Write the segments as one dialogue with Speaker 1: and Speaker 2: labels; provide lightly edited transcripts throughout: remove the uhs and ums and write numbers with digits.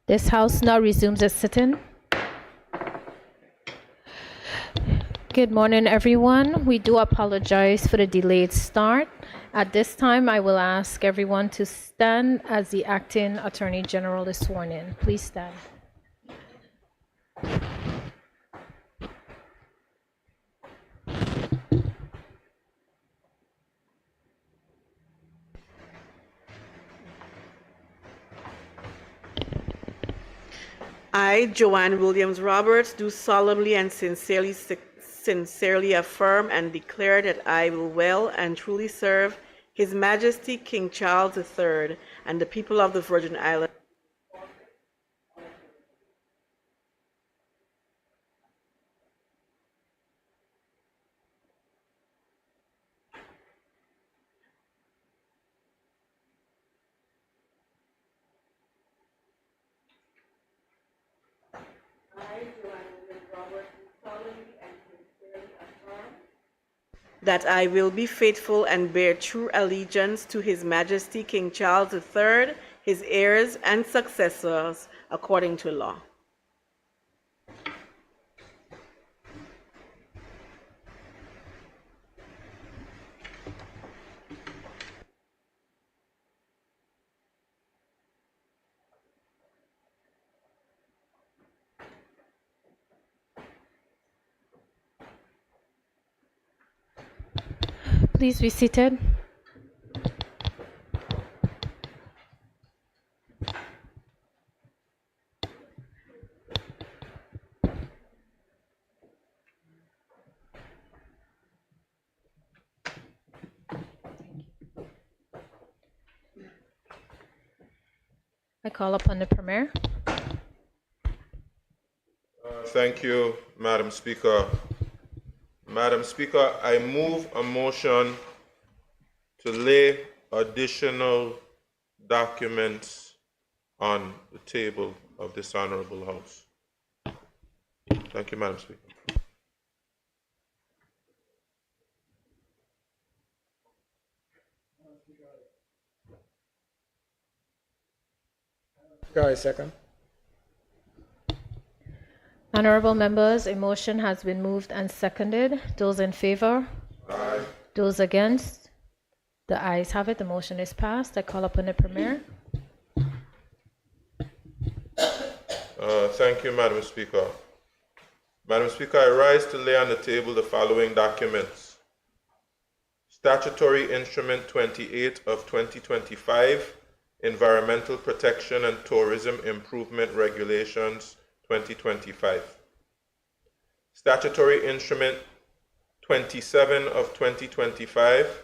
Speaker 1: This House now resumes its sitting. Good morning, everyone. We do apologize for the delayed start. At this time, I will ask everyone to stand as the Acting Attorney General is sworn in. Please stand.
Speaker 2: I, Joanne Williams Roberts, do solemnly and sincerely affirm and declare that I will well and truly serve His Majesty King Charles III and the people of the Virgin Islands. That I will be faithful and bear true allegiance to His Majesty King Charles III, his heirs and successors, according to law.
Speaker 1: Please be seated. I call upon the Premier.
Speaker 3: Thank you, Madam Speaker. Madam Speaker, I move a motion to lay additional documents on the table of this Honorable House. Thank you, Madam Speaker.
Speaker 4: Second.
Speaker 1: Honorable members, a motion has been moved and seconded. Those in favor?
Speaker 3: Aye.
Speaker 1: Those against? The ayes have it. The motion is passed. I call upon the Premier.
Speaker 3: Thank you, Madam Speaker. Madam Speaker, I rise to lay on the table the following documents. Statutory Instrument 28 of 2025, Environmental Protection and Tourism Improvement Regulations 2025. Statutory Instrument 27 of 2025,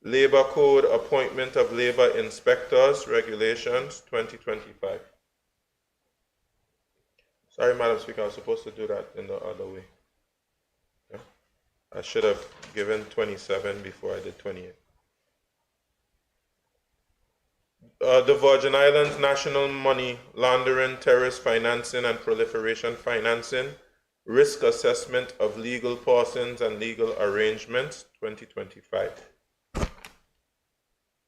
Speaker 3: Labor Code Appointment of Labor Inspectors Regulations 2025. Sorry, Madam Speaker, I was supposed to do that in the other way. Yeah. I should have given 27 before I did 28. The Virgin Islands National Money Laundering, Terrorist Financing and Proliferation Financing, Risk Assessment of Legal Persons and Legal Arrangements, 2025.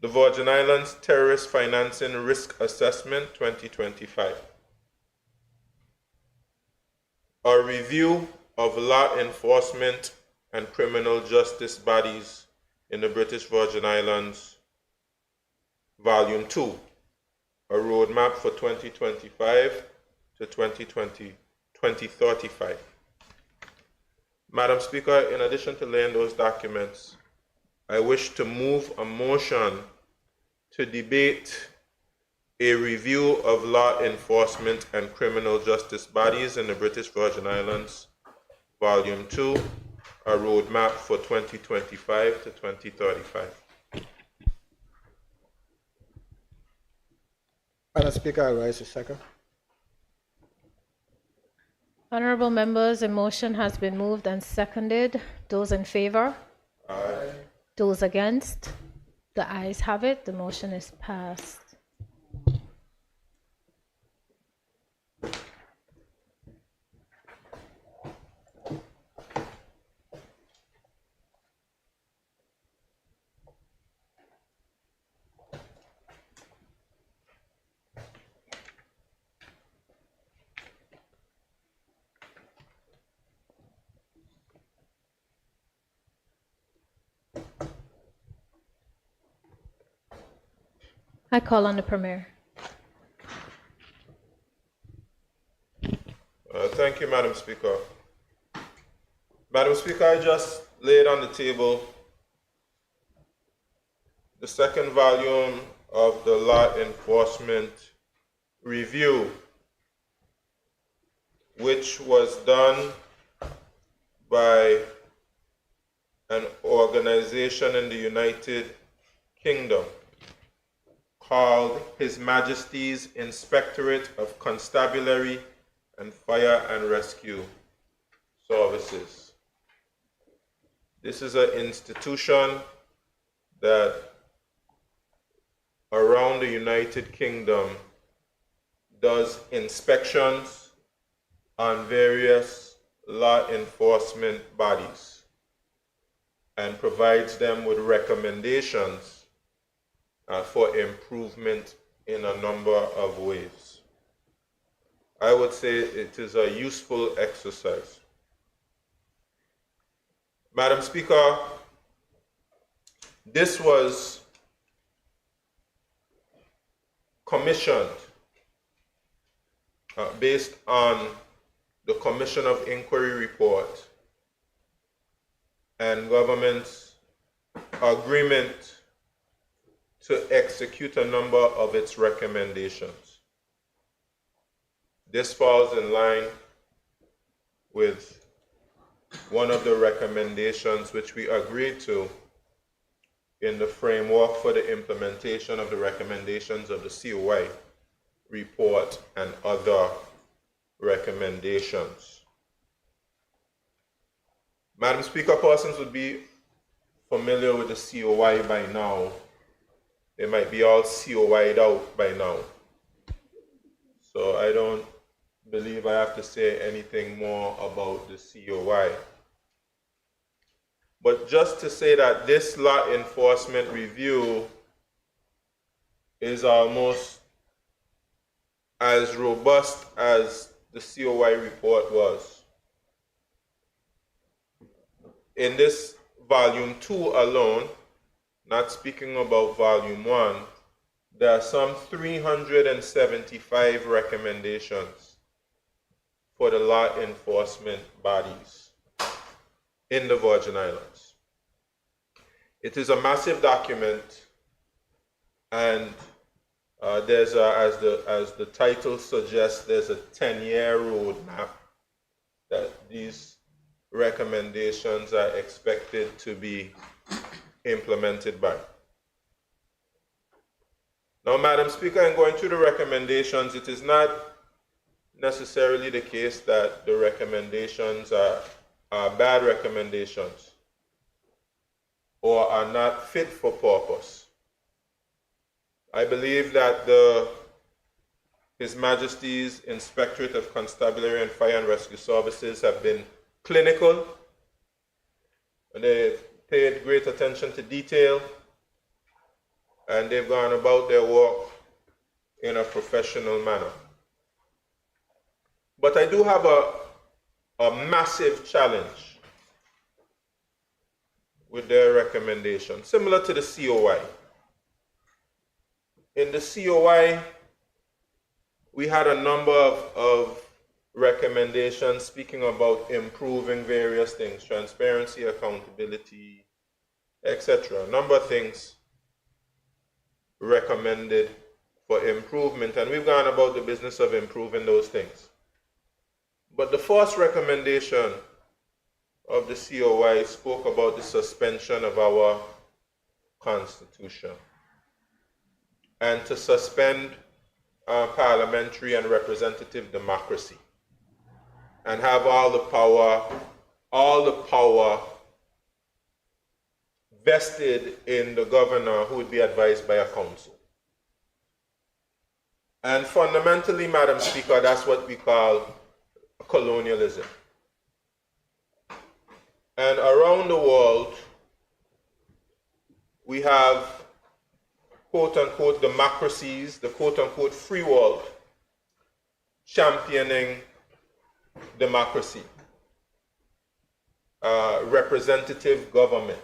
Speaker 3: The Virgin Islands Terrorist Financing Risk Assessment, 2025. A review of law enforcement and criminal justice bodies in the British Virgin Islands, Volume 2, a roadmap for 2025 to 2035. Madam Speaker, in addition to laying those documents, I wish to move a motion to debate a review of law enforcement and criminal justice bodies in the British Virgin Islands, Volume 2, a roadmap for 2025 to 2035.
Speaker 4: Madam Speaker, I rise to second.
Speaker 1: Honorable members, a motion has been moved and seconded. Those in favor?
Speaker 3: Aye.
Speaker 1: Those against? The ayes have it. The motion is passed. I call on the Premier.
Speaker 3: Thank you, Madam Speaker. Madam Speaker, I just laid on the table the second volume of the Law Enforcement Review, which was done by an organization in the United Kingdom called His Majesty's Inspectorate of Constabulary and Fire and Rescue Services. This is an institution that around the United Kingdom does inspections on various law enforcement bodies and provides them with recommendations for improvement in a number of ways. I would say it is a useful exercise. Madam Speaker, this was commissioned based on the Commission of Inquiry report and government's agreement to execute a number of its recommendations. This falls in line with one of the recommendations which we agreed to in the framework for the implementation of the recommendations of the COI report and other recommendations. Madam Speaker, persons would be familiar with the COI by now. They might be all COI'd out by now. So I don't believe I have to say anything more about the COI. But just to say that this law enforcement review is almost as robust as the COI report was. In this volume 2 alone, not speaking about volume 1, there are some 375 recommendations for the law enforcement bodies in the Virgin Islands. It is a massive document, and there's as the title suggests, there's a 10-year roadmap that these recommendations are expected to be implemented by. Now, Madam Speaker, in going through the recommendations, it is not necessarily the case that the recommendations are bad recommendations or are not fit for purpose. I believe that His Majesty's Inspectorate of Constabulary and Fire and Rescue Services have been clinical, and they've paid great attention to detail, and they've gone about their work in a professional manner. But I do have a massive challenge with their recommendation, similar to the COI. In the COI, we had a number of recommendations speaking about improving various things, transparency, accountability, etc. A number of things recommended for improvement, and we've gone about the business of improving those things. But the first recommendation of the COI spoke about the suspension of our Constitution and to suspend parliamentary and representative democracy and have all the power vested in the governor, who would be advised by a council. And fundamentally, Madam Speaker, that's what we call colonialism. And around the world, we have quote-unquote democracies, the quote-unquote free world, championing democracy, representative government,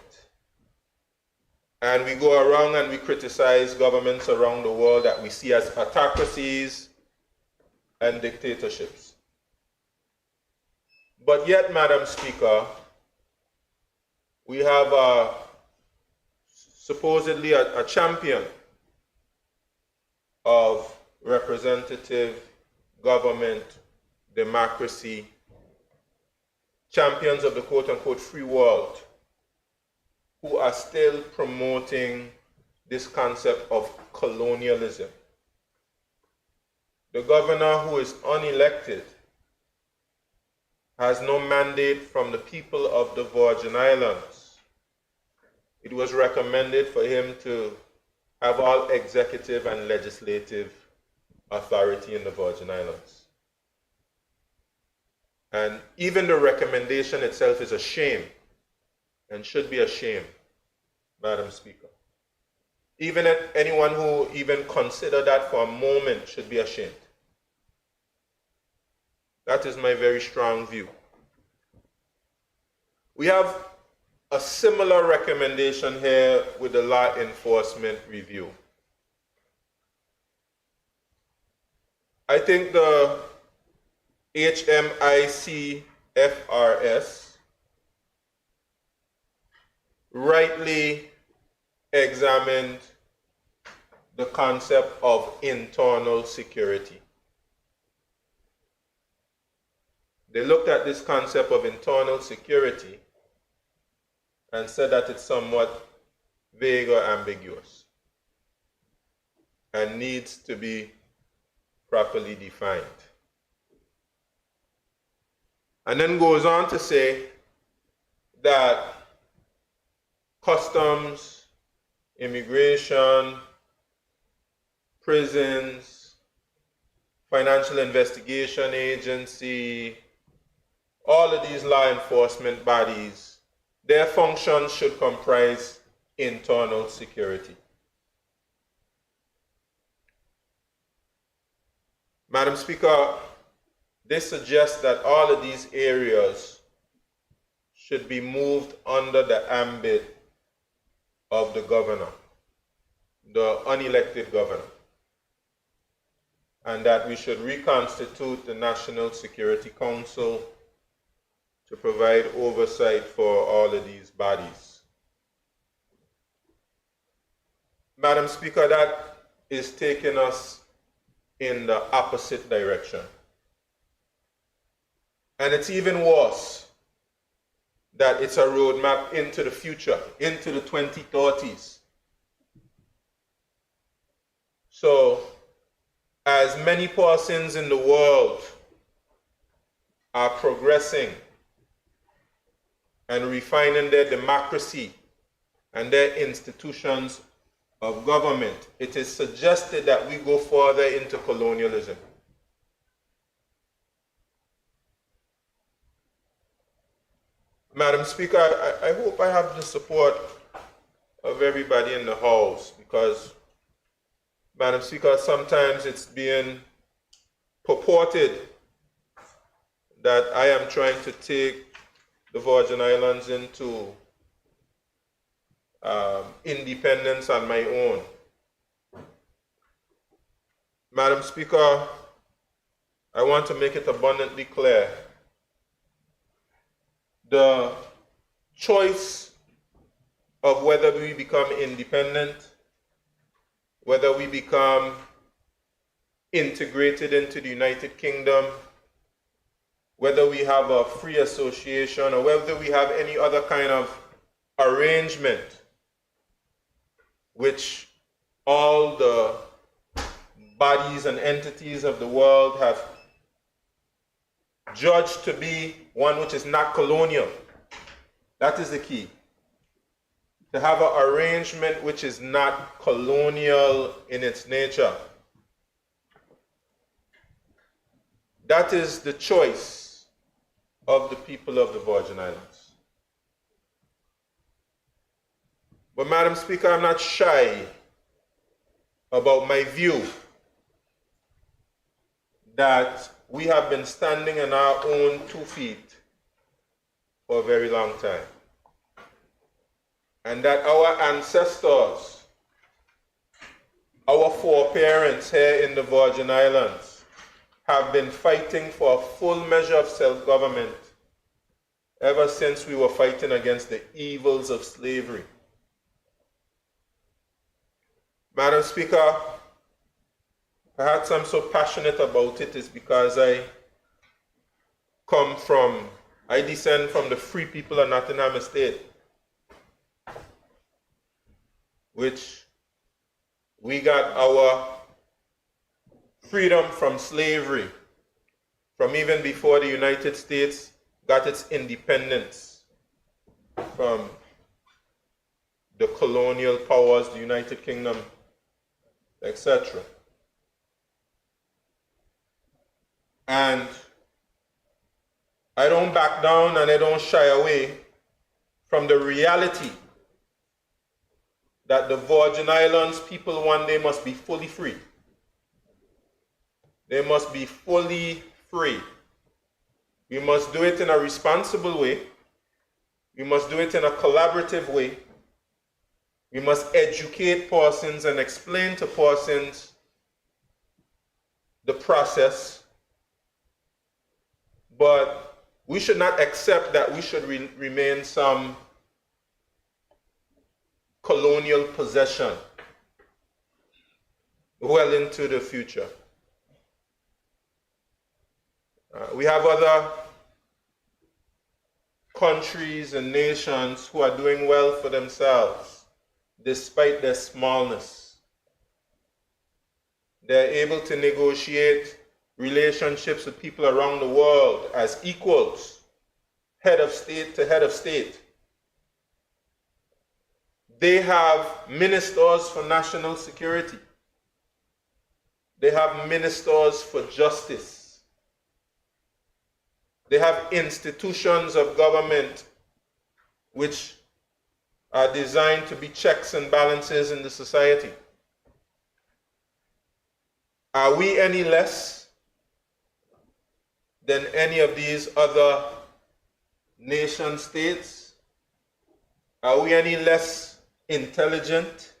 Speaker 3: And we go around and we criticize governments around the world that we see as autocracies and dictatorships. But yet, Madam Speaker, we have supposedly a champion of representative government democracy, champions of the quote-unquote free world, who are still promoting this concept of colonialism. The governor, who is unelected, has no mandate from the people of the Virgin Islands. It was recommended for him to have all executive and legislative authority in the Virgin Islands. And even the recommendation itself is a shame, and should be a shame, Madam Speaker. Even anyone who even consider that for a moment should be ashamed. That is my very strong view. We have a similar recommendation here with the Law Enforcement Review. I think the HMICFRS rightly examined the concept of internal security. They looked at this concept of internal security and said that it's somewhat vague or ambiguous and needs to be properly defined. And then goes on to say that customs, immigration, prisons, financial investigation agency, all of these law enforcement bodies, their functions should comprise internal security. Madam Speaker, this suggests that all of these areas should be moved under the ambit of the governor, the unelected governor, and that we should reconstitute the National Security Council to provide oversight for all of these bodies. Madam Speaker, that is taking us in the opposite direction. And it's even worse that it's a roadmap into the future, into the 2030s. So, as many persons in the world are progressing and refining their democracy and their institutions of government, it is suggested that we go further into colonialism. Madam Speaker, I hope I have the support of everybody in the House, because, Madam Speaker, sometimes it's being purported that I am trying to take the Virgin Islands into independence on my own. Madam Speaker, I want to make it abundantly clear. The choice of whether we become independent, whether we become integrated into the United Kingdom, whether we have a free association, or whether we have any other kind of arrangement which all the bodies and entities of the world have judged to be one which is not colonial. That is the key. To have an arrangement which is not colonial in its nature. That is the choice of the people of the Virgin Islands. But Madam Speaker, I'm not shy about my view that we have been standing on our own 2 feet for a very long time. and that our ancestors, our foreparents here in the Virgin Islands, have been fighting for a full measure of self-government ever since we were fighting against the evils of slavery. Madam Speaker, perhaps I'm so passionate about it is because I descend from the free people of Nottingham Estate, which we got our freedom from slavery from even before the United States got its independence from the colonial powers, the United Kingdom, etc. And I don't back down and I don't shy away from the reality that the Virgin Islands people one day must be fully free. They must be fully free. We must do it in a responsible way. We must do it in a collaborative way. We must educate persons and explain to persons the process. But we should not accept that we should remain some colonial possession well into the future. We have other countries and nations who are doing well for themselves despite their smallness. They're able to negotiate relationships with people around the world as equals, head of state to head of state. They have ministers for national security. They have ministers for justice. They have institutions of government which are designed to be checks and balances in the society. Are we any less than any of these other nation states? Are we any less intelligent?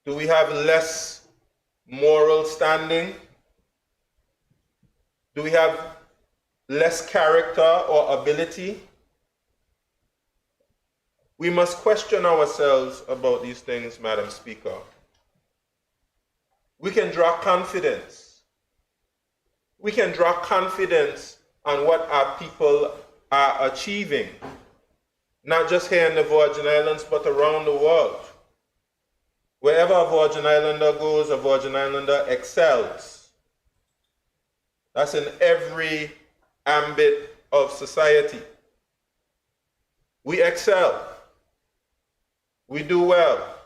Speaker 3: Do we have less moral standing? Do we have less character or ability? We must question ourselves about these things, Madam Speaker. We can draw confidence. We can draw confidence on what our people are achieving, not just here in the Virgin Islands, but around the world. Wherever a Virgin Islander goes, a Virgin Islander excels. That's in every ambit of society. We excel. We do well.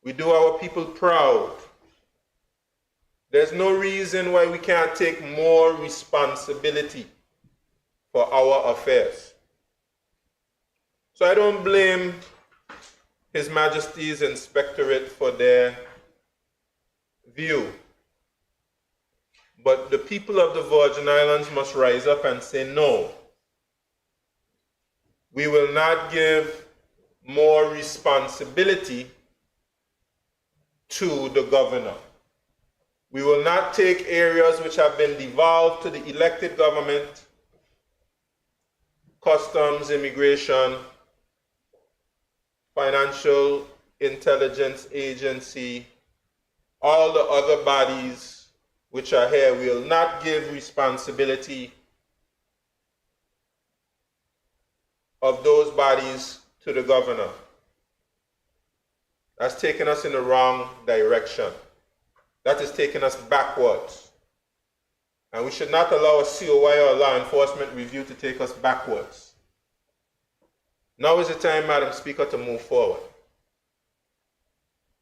Speaker 3: We do our people proud. There's no reason why we can't take more responsibility for our affairs. So I don't blame His Majesty's Inspectorate for their view. But the people of the Virgin Islands must rise up and say no. We will not give more responsibility to the governor. We will not take areas which have been devolved to the elected government, customs, immigration, financial intelligence agency, all the other bodies which are here. We will not give responsibility of those bodies to the governor. That's taken us in the wrong direction. That is taking us backwards. And we should not allow a COI or a law enforcement review to take us backwards. Now is the time, Madam Speaker, to move forward.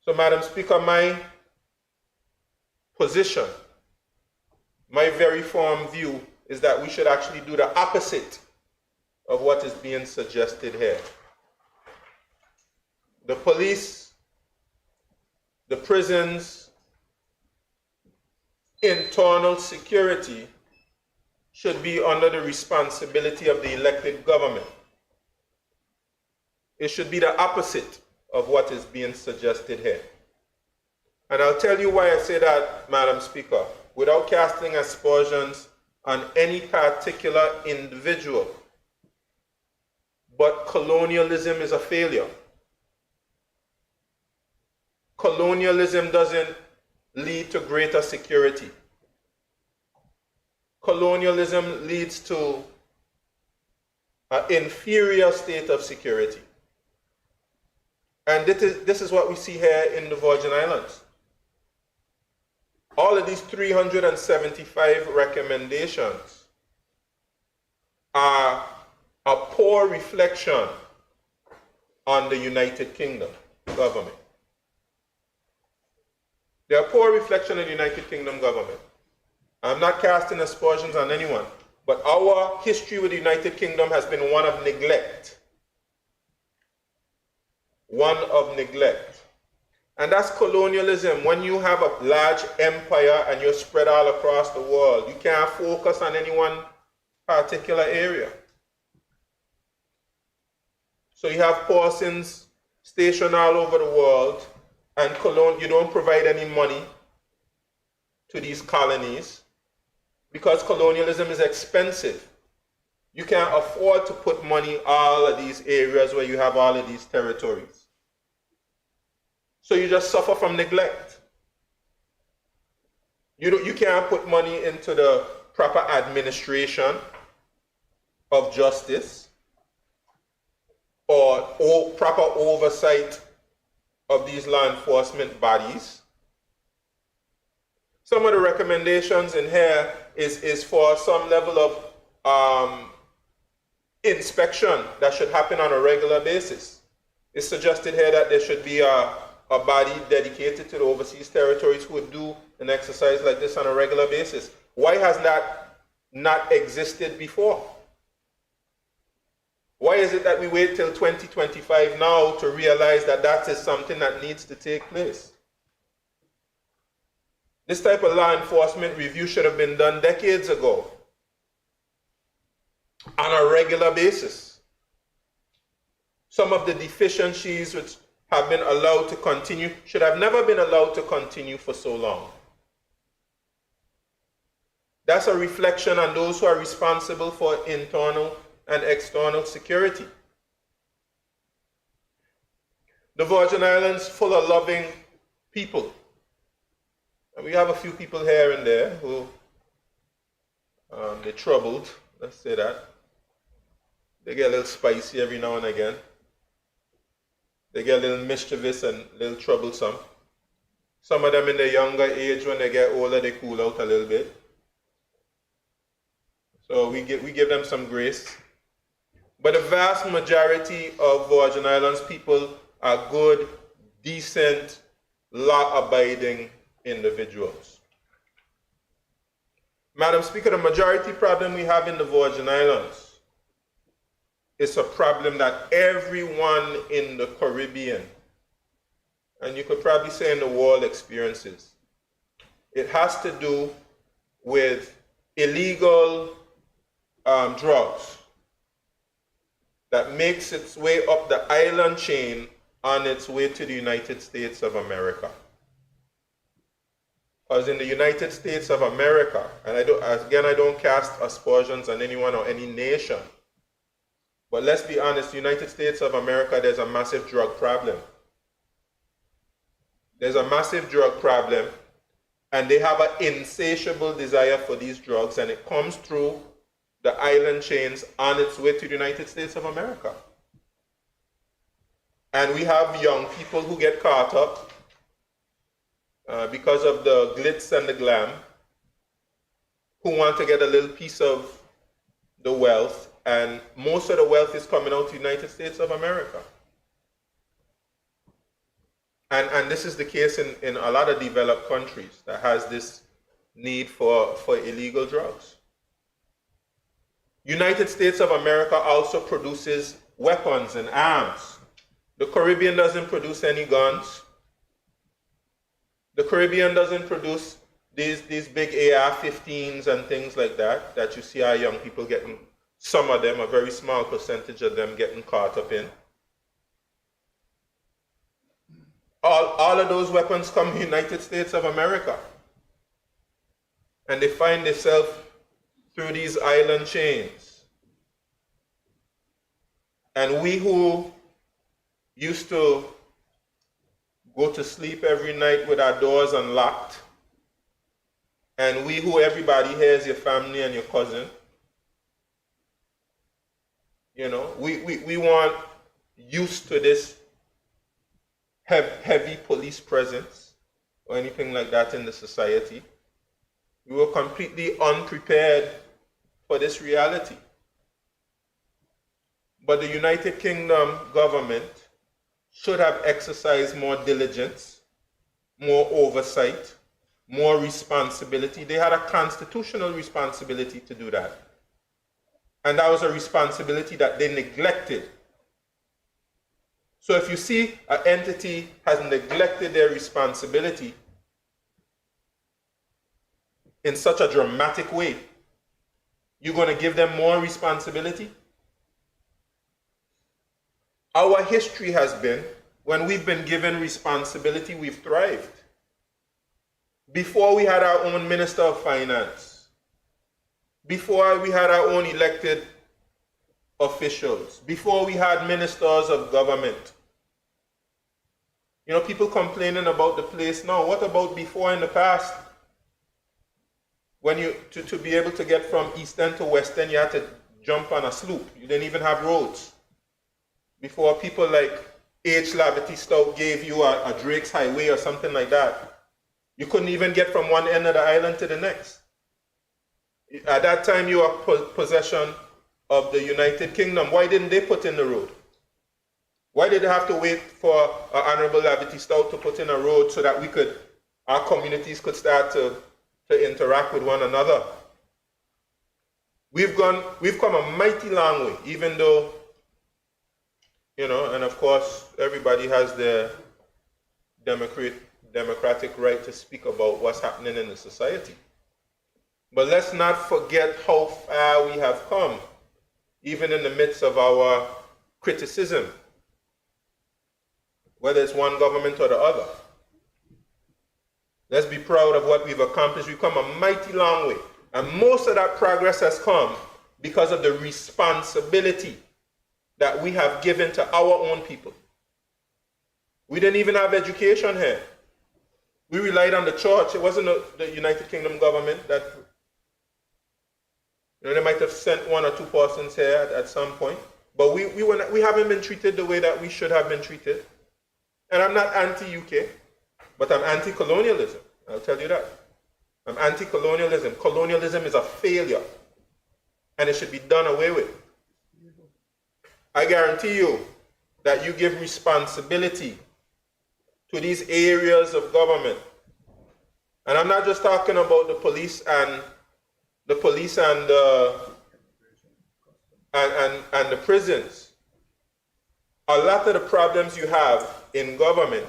Speaker 3: So, Madam Speaker, my position, my very firm view is that we should actually do the opposite of what is being suggested here. The police, the prisons, internal security should be under the responsibility of the elected government. It should be the opposite of what is being suggested here. And I'll tell you why I say that, Madam Speaker, without casting aspersions on any particular individual. But colonialism is a failure. Colonialism doesn't lead to greater security. Colonialism leads to an inferior state of security. And this is what we see here in the Virgin Islands. All of these 375 recommendations are a poor reflection on the United Kingdom government. They are a poor reflection on the United Kingdom government. I'm not casting aspersions on anyone, but our history with the United Kingdom has been one of neglect. One of neglect. And that's colonialism. When you have a large empire and you're spread all across the world, you can't focus on any one particular area. So you have persons stationed all over the world, and you don't provide any money to these colonies because colonialism is expensive. You can't afford to put money all of these areas where you have all of these territories. So you just suffer from neglect. You can't put money into the proper administration of justice or proper oversight of these law enforcement bodies. Some of the recommendations in here is for some level of inspection that should happen on a regular basis. It's suggested here that there should be a body dedicated to the overseas territories who would do an exercise like this on a regular basis. Why has that not existed before? Why is it that we wait till 2025 now to realize that that is something that needs to take place? This type of law enforcement review should have been done decades ago on a regular basis. Some of the deficiencies which have been allowed to continue should have never been allowed to continue for so long. That's a reflection on those who are responsible for internal and external security. The Virgin Islands full of loving people. And we have a few people here and there who they're troubled, let's say that. They get a little spicy every now and again. They get a little mischievous and a little troublesome. Some of them in their younger age, when they get older, they cool out a little bit. So we give them some grace. But the vast majority of Virgin Islands people are good, decent, law-abiding individuals. Madam Speaker, the majority problem we have in the Virgin Islands is a problem that everyone in the Caribbean, and you could probably say in the world, experiences. It has to do with illegal drugs that makes its way up the island chain on its way to the United States of America. Because in the United States of America, and I don't cast aspersions on anyone or any nation, but let's be honest, the United States of America, there's a massive drug problem. There's a massive drug problem, and they have an insatiable desire for these drugs, and it comes through the island chains on its way to the United States of America. And we have young people who get caught up because of the glitz and the glam, who want to get a little piece of the wealth, and most of the wealth is coming out to the United States of America. And this is the case in a lot of developed countries that has this need for illegal drugs. United States of America also produces weapons and arms. The Caribbean doesn't produce any guns. The Caribbean doesn't produce these big AR-15s and things like that you see our young people getting, some of them, a very small percentage of them getting caught up in. All of those weapons come from the United States of America. And they find themselves through these island chains. And we who used to go to sleep every night with our doors unlocked, and we who everybody here is your family and your cousin, you know, we weren't used to this heavy police presence or anything like that in the society. We were completely unprepared for this reality. But the United Kingdom government should have exercised more diligence, more oversight, more responsibility. They had a constitutional responsibility to do that. And that was a responsibility that they neglected. So if you see an entity has neglected their responsibility in such a dramatic way, you're going to give them more responsibility? Our history has been, when we've been given responsibility, we've thrived. Before we had our own Minister of Finance, before we had our own elected officials, before we had ministers of government. You know, people complaining about the place now. What about before in the past? When you, to be able to get from East End to West End, you had to jump on a sloop. You didn't even have roads. Before people like H. Lavity Stout gave you a Drake's Highway or something like that, you couldn't even get from one end of the island to the next. At that time, you were possession of the United Kingdom. Why didn't they put in the road? Why did they have to wait for Honorable Lavity Stout to put in a road so that our communities could start to interact with one another? We've come a mighty long way, even though, you know, and of course, everybody has their democratic right to speak about what's happening in the society. But let's not forget how far we have come, even in the midst of our criticism, whether it's one government or the other. Let's be proud of what we've accomplished. We've come a mighty long way. And most of that progress has come because of the responsibility that we have given to our own people. We didn't even have education here. We relied on the church. It wasn't the United Kingdom government that, you know, they might have sent one or two persons here at some point, but we haven't been treated the way that we should have been treated. And I'm not anti-UK, but I'm anti-colonialism. I'll tell you that. I'm anti-colonialism. Colonialism is a failure, and it should be done away with. I guarantee you that you give responsibility to these areas of government. And I'm not just talking about the police and the prisons. A lot of the problems you have in government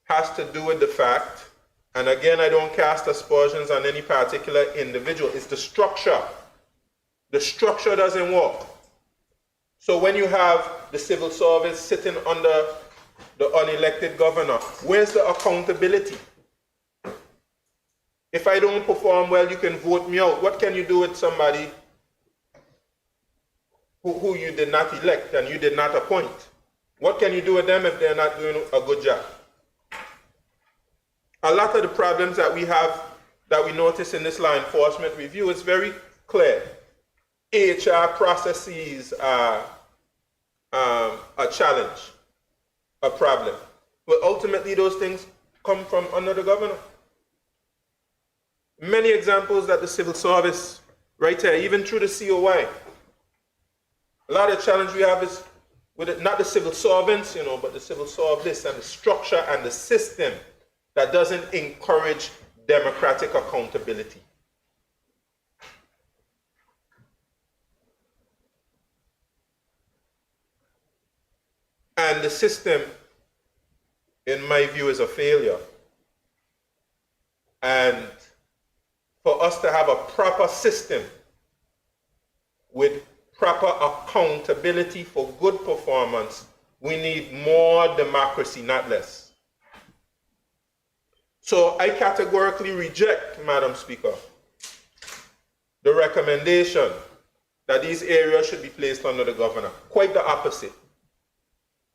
Speaker 3: has to do with the fact, and again, I don't cast aspersions on any particular individual, it's the structure. The structure doesn't work. So when you have the civil service sitting under the unelected governor, where's the accountability? If I don't perform well, you can vote me out. What can you do with somebody who you did not elect and you did not appoint? What can you do with them if they're not doing a good job? A lot of the problems that we have, that we notice in this law enforcement review, is very clear. HR processes are a challenge, a problem. But ultimately, those things come from under the governor. Many examples that the civil service, right here, even through the COI. A lot of the challenge we have is with it, not the civil servants, you know, but the civil service and the structure and the system that doesn't encourage democratic accountability. And the system, in my view, is a failure. And for us to have a proper system with proper accountability for good performance, we need more democracy, not less. So I categorically reject, Madam Speaker, the recommendation that these areas should be placed under the governor. Quite the opposite.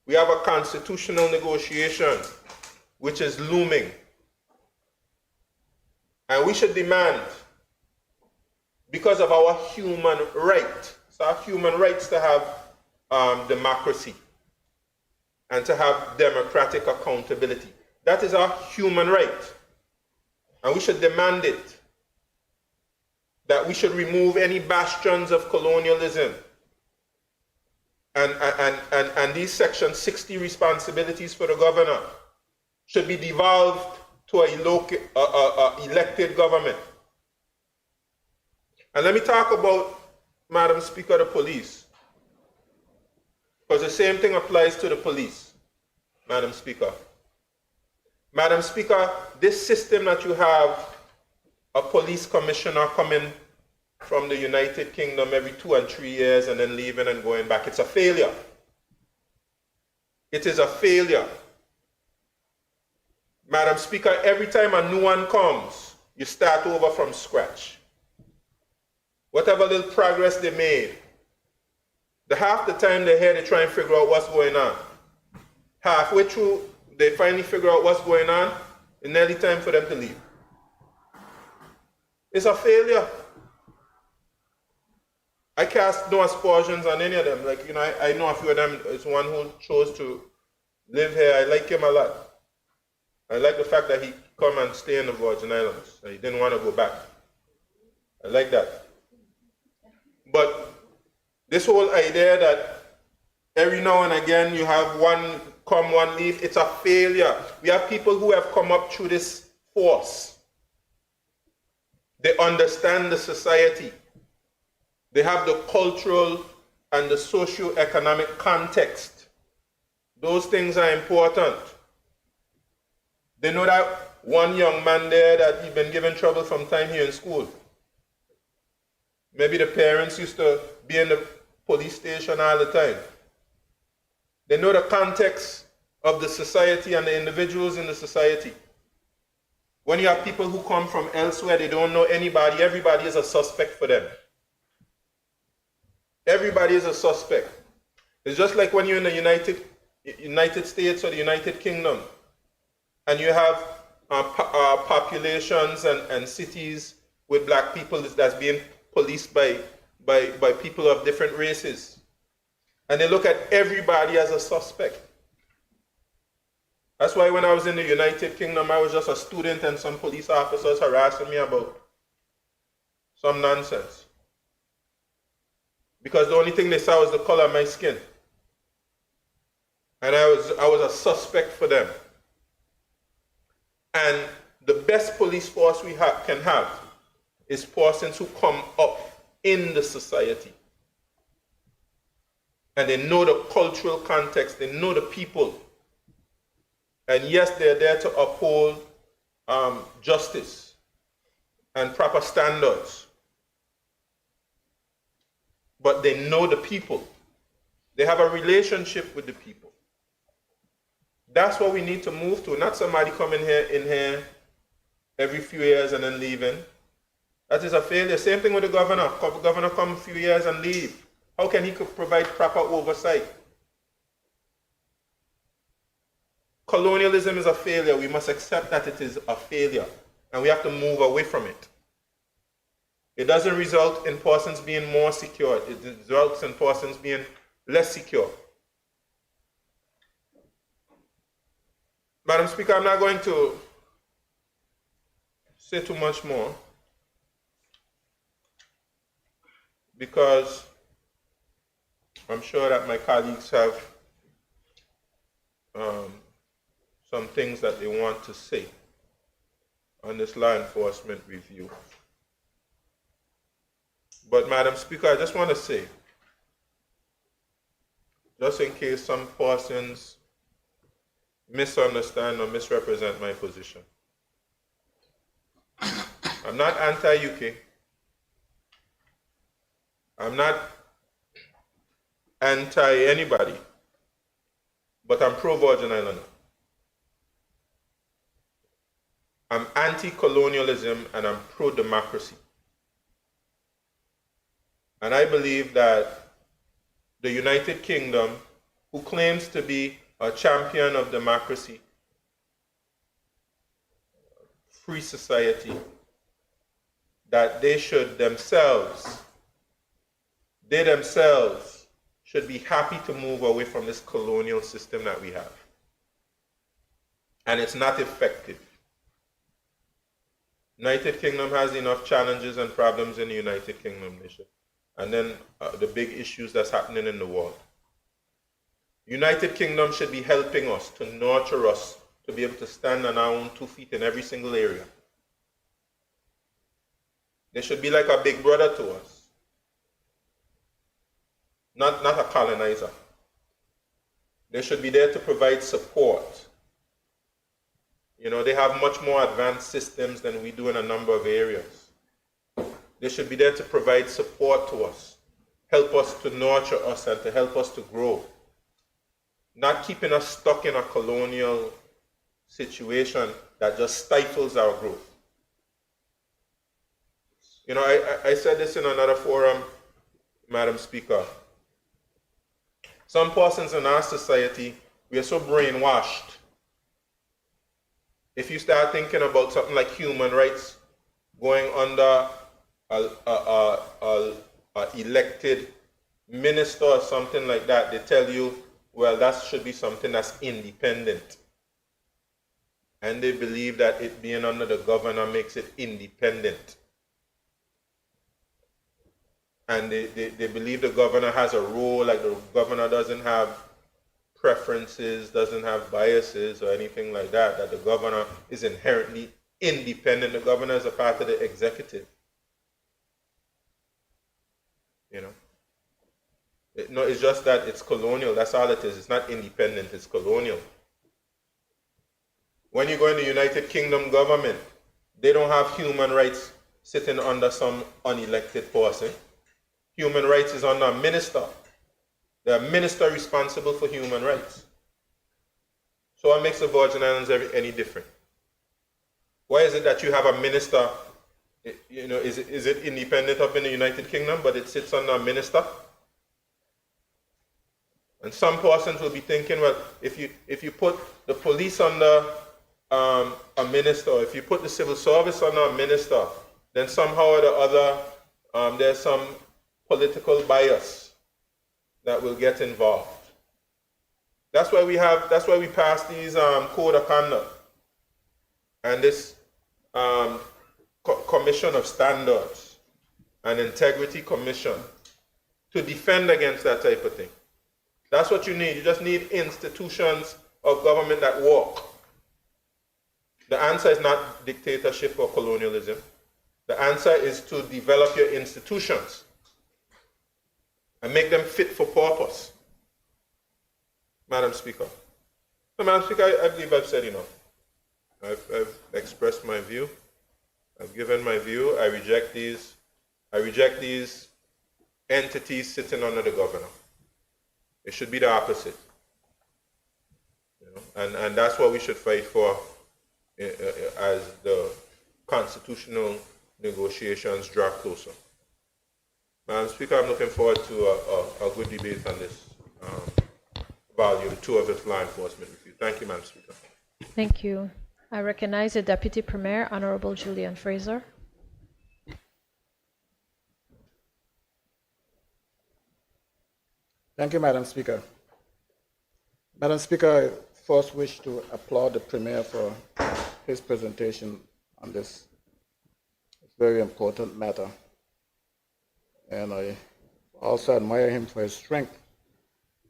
Speaker 3: We have a constitutional negotiation which is looming. And we should demand, because of our human right, it's our human rights to have democracy and to have democratic accountability. That is our human right. And we should demand it. That we should remove any bastions of colonialism. And these Section 60 responsibilities for the governor should be devolved to a elected government. And let me talk about, Madam Speaker, the police. Because the same thing applies to the police, Madam Speaker. Madam Speaker, this system that you have a police commissioner coming from the United Kingdom every 2 and 3 years and then leaving and going back, it's a failure. It is a failure. Madam Speaker, every time a new one comes, you start over from scratch. Whatever little progress they made, half the time they're here, they try and figure out what's going on. Halfway through, they finally figure out what's going on, it's nearly time for them to leave. It's a failure. I cast no aspersions on any of them. Like, you know, I know a few of them. It's one who chose to live here. I like him a lot. I like the fact that he come and stay in the Virgin Islands. He didn't want to go back. I like that. But this whole idea that every now and again you have one come, one leave, it's a failure. We have people who have come up through this force. They understand the society. They have the cultural and the socio-economic context. Those things are important. They know that one young man there that he'd been given trouble from time here in school. Maybe the parents used to be in the police station all the time. They know the context of the society and the individuals in the society. When you have people who come from elsewhere, they don't know anybody, everybody is a suspect for them. Everybody is a suspect. It's just like when you're in the United States or the United Kingdom, and you have populations and cities with black people that's being policed by people of different races. And they look at everybody as a suspect. That's why when I was in the United Kingdom, I was just a student and some police officers harassing me about some nonsense. Because the only thing they saw was the color of my skin. And I was a suspect for them. And the best police force we can have is persons who come up in the society. And they know the cultural context, they know the people. And yes, they're there to uphold justice and proper standards. But they know the people. They have a relationship with the people. That's what we need to move to, not somebody coming in here every few years and then leaving. That is a failure. Same thing with the governor. The governor come a few years and leave. How can he provide proper oversight? Colonialism is a failure. We must accept that it is a failure. And we have to move away from it. It doesn't result in persons being more secure. It results in persons being less secure. Madam Speaker, I'm not going to say too much more because I'm sure that my colleagues have some things that they want to say on this law enforcement review. But Madam Speaker, I just want to say, just in case some persons misunderstand or misrepresent my position. I'm not anti-UK. I'm not anti-anybody, but I'm pro-Virgin Islander. I'm anti-colonialism and I'm pro-democracy. And I believe that the United Kingdom, who claims to be a champion of democracy, free society, that they themselves should be happy to move away from this colonial system that we have. And it's not effective. United Kingdom has enough challenges and problems in the United Kingdom nation. And then the big issues that's happening in the world. United Kingdom should be helping us, to nurture us, to be able to stand on our own 2 feet in every single area. They should be like a big brother to us. Not a colonizer. They should be there to provide support. You know, they have much more advanced systems than we do in a number of areas. They should be there to provide support to us, help us to nurture us and to help us to grow. Not keeping us stuck in a colonial situation that just stifles our growth. You know, I said this in another forum, Madam Speaker. Some persons in our society, we are so brainwashed. If you start thinking about something like human rights going under a elected minister or something like that, they tell you, well, that should be something that's independent. And they believe that it being under the governor makes it independent. And they believe the governor has a role, like the governor doesn't have preferences, doesn't have biases or anything like that, that the governor is inherently independent. The governor is a part of the executive. You know? No, it's just that it's colonial. That's all it is. It's not independent. It's colonial. When you go in the United Kingdom government, they don't have human rights sitting under some unelected person. Human rights is under a minister. They're a minister responsible for human rights. So what makes the Virgin Islands any different? Why is it that you have a minister, you know, is it independent up in the United Kingdom, but it sits under a minister? And some persons will be thinking, well, if you put the police under a minister, if you put the civil service under a minister, then somehow or the other there's some political bias that will get involved. That's why we pass these code of conduct and this commission of standards and integrity commission to defend against that type of thing. That's what you need. You just need institutions of government that work. The answer is not dictatorship or colonialism. The answer is to develop your institutions and make them fit for purpose. Madam Speaker. So, Madam Speaker, I believe I've said enough. I've expressed my view. I've given my view. I reject these entities sitting under the governor. It should be the opposite. You know? And that's what we should fight for as the constitutional negotiations draw closer. Madam Speaker, I'm looking forward to a good debate on this volume 2 of the law enforcement review. Thank you, Madam Speaker.
Speaker 1: Thank you. I recognize the Deputy Premier, Honorable Julian Fraser.
Speaker 4: Thank you, Madam Speaker. Madam Speaker, I first wish to applaud the Premier for his presentation on this very important matter. And I also admire him for his strength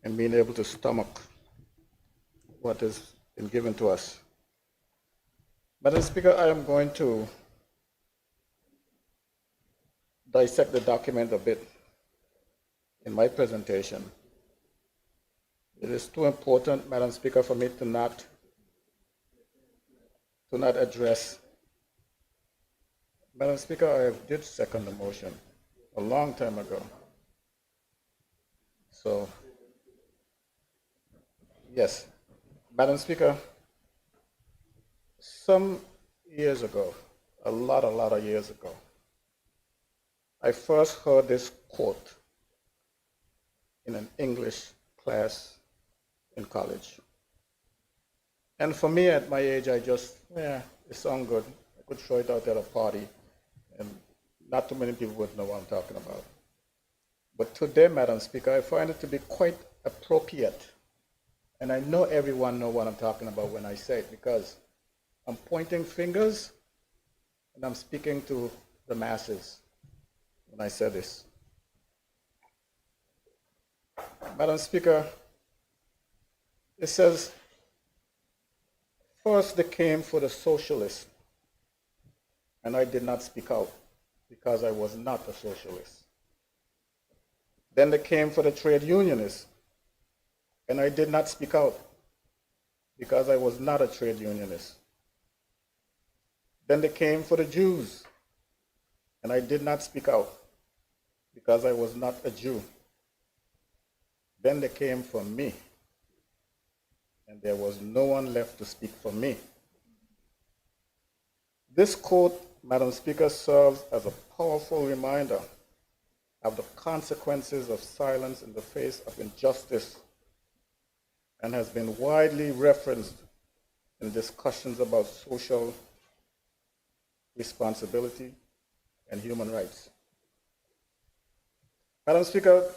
Speaker 4: in being able to stomach what has been given to us. Madam Speaker, I am going to dissect the document a bit in my presentation. It is too important, Madam Speaker, for me to not address. Madam Speaker, I did second the motion a long time ago. So, yes, Madam Speaker, some years ago, a lot of years ago, I first heard this quote in an English class in college. And for me, at my age, I just, yeah, it sounds good. I could throw it out at a party, and not too many people would know what I'm talking about. But today, Madam Speaker, I find it to be quite appropriate. And I know everyone knows what I'm talking about when I say it, because I'm pointing fingers and I'm speaking to the masses when I say this. Madam Speaker, it says, first they came for the socialists, and I did not speak out because I was not a socialist. Then they came for the trade unionists, and I did not speak out because I was not a trade unionist. Then they came for the Jews, and I did not speak out because I was not a Jew. Then they came for me, and there was no one left to speak for me. This quote, Madam Speaker, serves as a powerful reminder of the consequences of silence in the face of injustice, and has been widely referenced in discussions about social responsibility and human rights. Madam Speaker,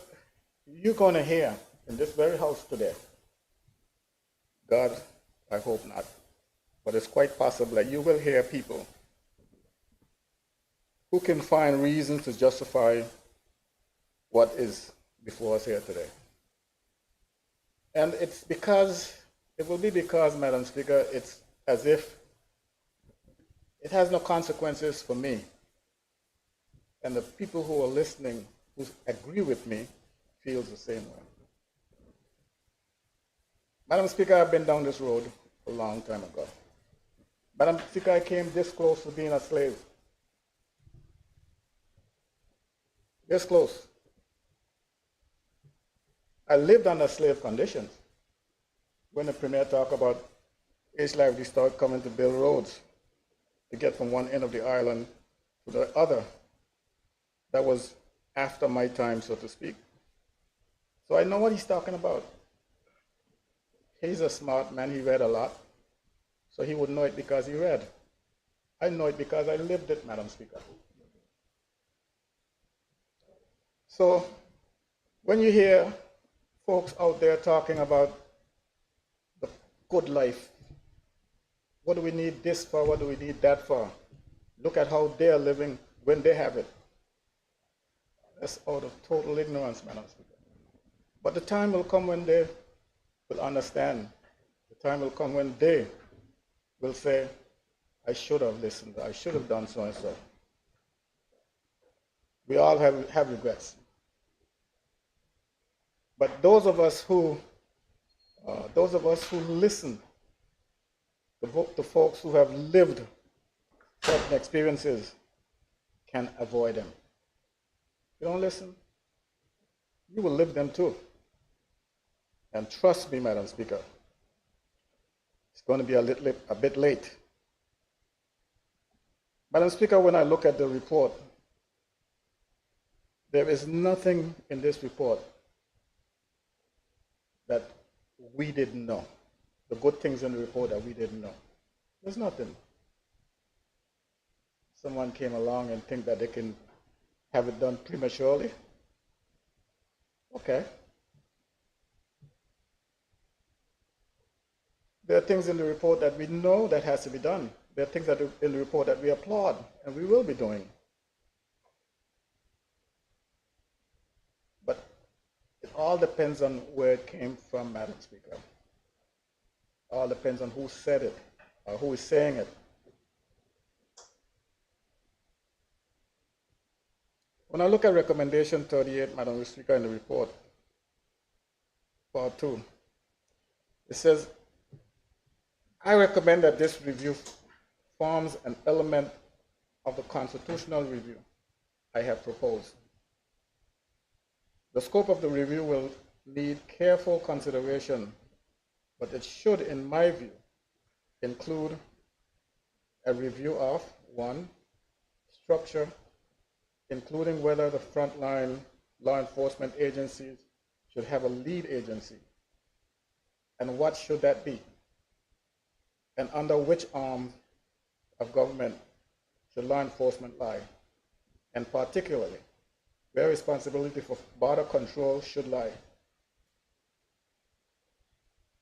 Speaker 4: you're going to hear in this very house today, God, I hope not, but it's quite possible that you will hear people who can find reasons to justify what is before us here today. And it's because, it will be because, Madam Speaker, it's as if it has no consequences for me. And the people who are listening, who agree with me, feels the same way. Madam Speaker, I've been down this road a long time ago. Madam Speaker, I came this close to being a slave. This close. I lived under slave conditions. When the Premier talked about H-Life, they started coming to build roads to get from one end of the island to the other. That was after my time, so to speak. So I know what he's talking about. He's a smart man, he read a lot, so he would know it because he read. I know it because I lived it, Madam Speaker. So when you hear folks out there talking about the good life, what do we need this for, what do we need that for? Look at how they're living when they have it. That's out of total ignorance, Madam Speaker. But the time will come when they will understand. The time will come when they will say, I should have listened, I should have done so and so. We all have regrets. But those of us who listen, the folks who have lived certain experiences, can avoid them. If you don't listen, you will live them too. And trust me, Madam Speaker, it's going to be a bit late. Madam Speaker, when I look at the report, there is nothing in this report that we didn't know. The good things in the report that we didn't know. There's nothing. Someone came along and think that they can have it done prematurely. Okay. There are things in the report that we know that has to be done. There are things that in the report that we applaud, and we will be doing. But it all depends on where it came from, Madam Speaker. It all depends on who said it, or who is saying it. When I look at recommendation 38, Madam Speaker, in the report, part 2, it says, I recommend that this review forms an element of the constitutional review I have proposed. The scope of the review will need careful consideration, but it should, in my view, include a review of, one, structure, including whether the frontline law enforcement agencies should have a lead agency, and what should that be, and under which arm of government should law enforcement lie, and particularly where responsibility for border control should lie.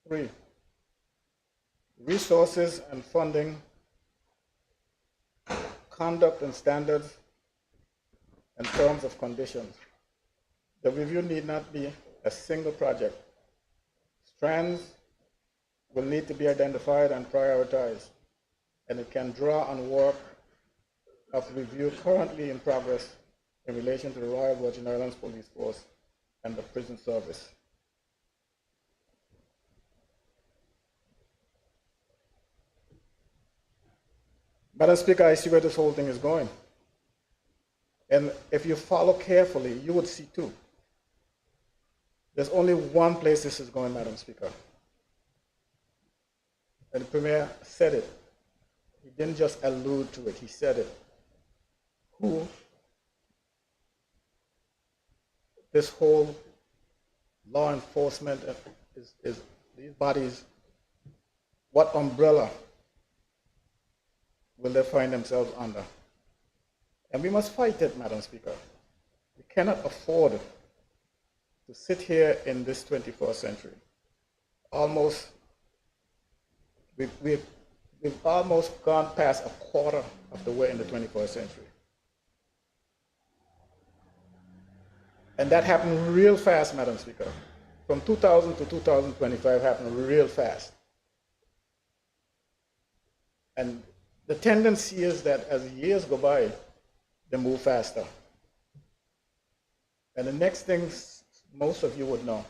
Speaker 4: 3, resources and funding, conduct and standards, and terms of conditions. The review need not be a single project. Strands will need to be identified and prioritized, and it can draw on work of review currently in progress in relation to the Royal Virgin Islands Police Force and the prison service. Madam Speaker, I see where this whole thing is going. And if you follow carefully, you would see two. There's only one place this is going, Madam Speaker. And the Premier said it. He didn't just allude to it, he said it. Who this whole law enforcement is these bodies, what umbrella will they find themselves under? And we must fight it, Madam Speaker. We cannot afford to sit here in this 21st century. We've almost gone past a quarter of the way in the 21st century. And that happened real fast, Madam Speaker. From 2000 to 2025 happened real fast. And the tendency is that as years go by, they move faster. And the next thing most of you would know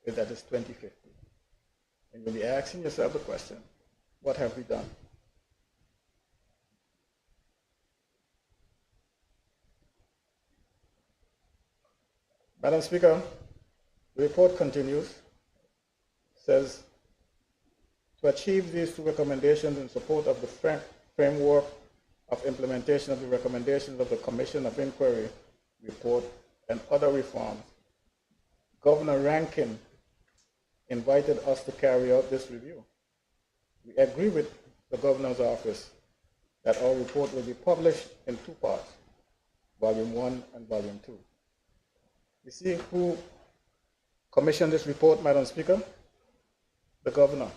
Speaker 4: is that it's 2050. And you'll be asking yourself the question, what have we done? Madam Speaker, the report continues, says, to achieve these two recommendations in support of the framework of implementation of the recommendations of the Commission of Inquiry report and other reforms, Governor Rankin invited us to carry out this review. We agree with the Governor's office that our report will be published in two parts, Volume 1 and Volume 2. You see who commissioned this report, Madam Speaker? The Governor.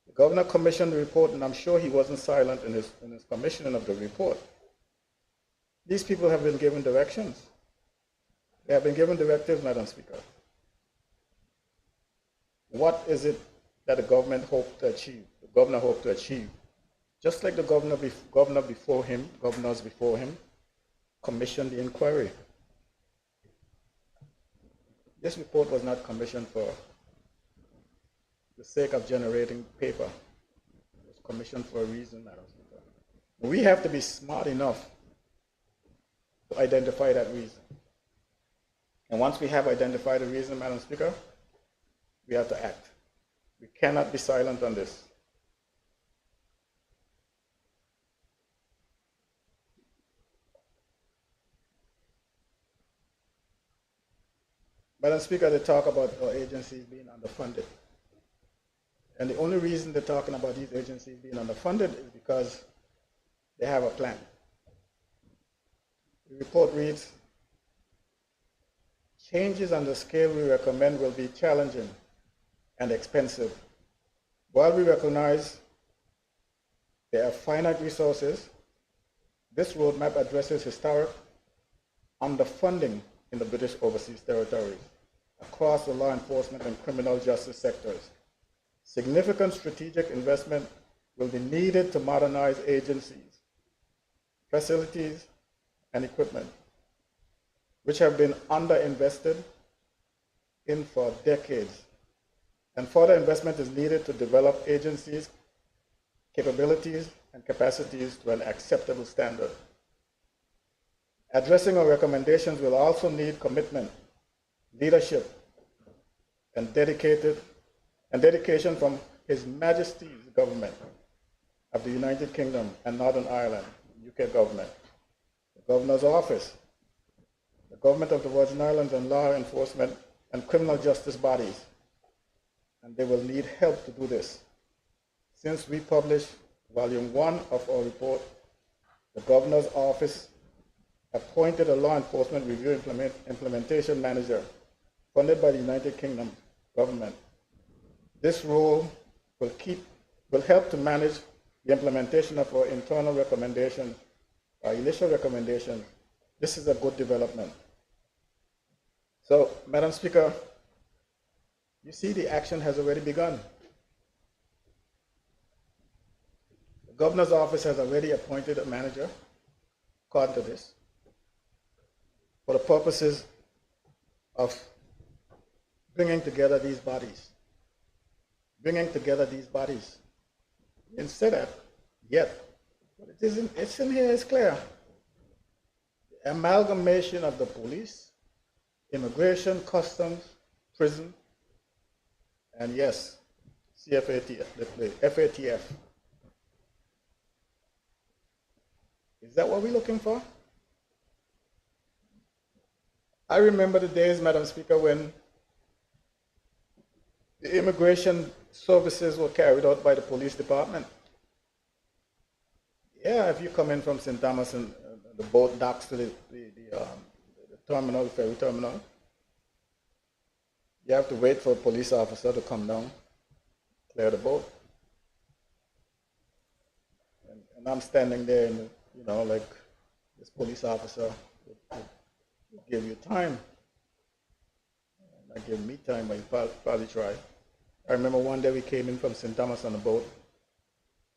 Speaker 4: The Governor commissioned the report, and I'm sure he wasn't silent in his commissioning of the report. These people have been given directions. They have been given directives, Madam Speaker. What is it that the government hoped to achieve, the governor hoped to achieve? Just like the governors before him commissioned the inquiry. This report was not commissioned for the sake of generating paper. It was commissioned for a reason, Madam Speaker. We have to be smart enough to identify that reason. And once we have identified the reason, Madam Speaker, we have to act. We cannot be silent on this. Madam Speaker, they talk about our agencies being underfunded. And the only reason they're talking about these agencies being underfunded is because they have a plan. The report reads, changes on the scale we recommend will be challenging and expensive. While we recognize there are finite resources, this roadmap addresses historic underfunding in the British Overseas Territories across the law enforcement and criminal justice sectors. Significant strategic investment will be needed to modernize agencies, facilities, and equipment, which have been underinvested in for decades. And further investment is needed to develop agencies' capabilities and capacities to an acceptable standard. Addressing our recommendations will also need commitment, leadership, and dedication from His Majesty's government of the United Kingdom and Northern Ireland, UK government, the Governor's Office, the government of the Virgin Islands, and law enforcement and criminal justice bodies. And they will need help to do this. Since we published Volume 1 of our report, the Governor's Office appointed a law enforcement review implementation manager funded by the United Kingdom government. This role will help to manage the implementation of our internal recommendations, our initial recommendations. This is a good development. So, Madam Speaker, you see the action has already begun. The Governor's Office has already appointed a manager, according to this, for the purposes of bringing together these bodies. Bringing together these bodies. You didn't say that yet, but it's in here, it's clear. The amalgamation of the police, immigration, customs, prison, and yes, FATF. Is that what we're looking for? I remember the days, Madam Speaker, when the immigration services were carried out by the police department. Yeah, if you come in from St. Thomas and the boat docks to the terminal, the ferry terminal, you have to wait for a police officer to come down, clear the boat. And I'm standing there, and like this police officer would give you time. Not give me time, but you probably try. I remember one day we came in from St. Thomas on a boat,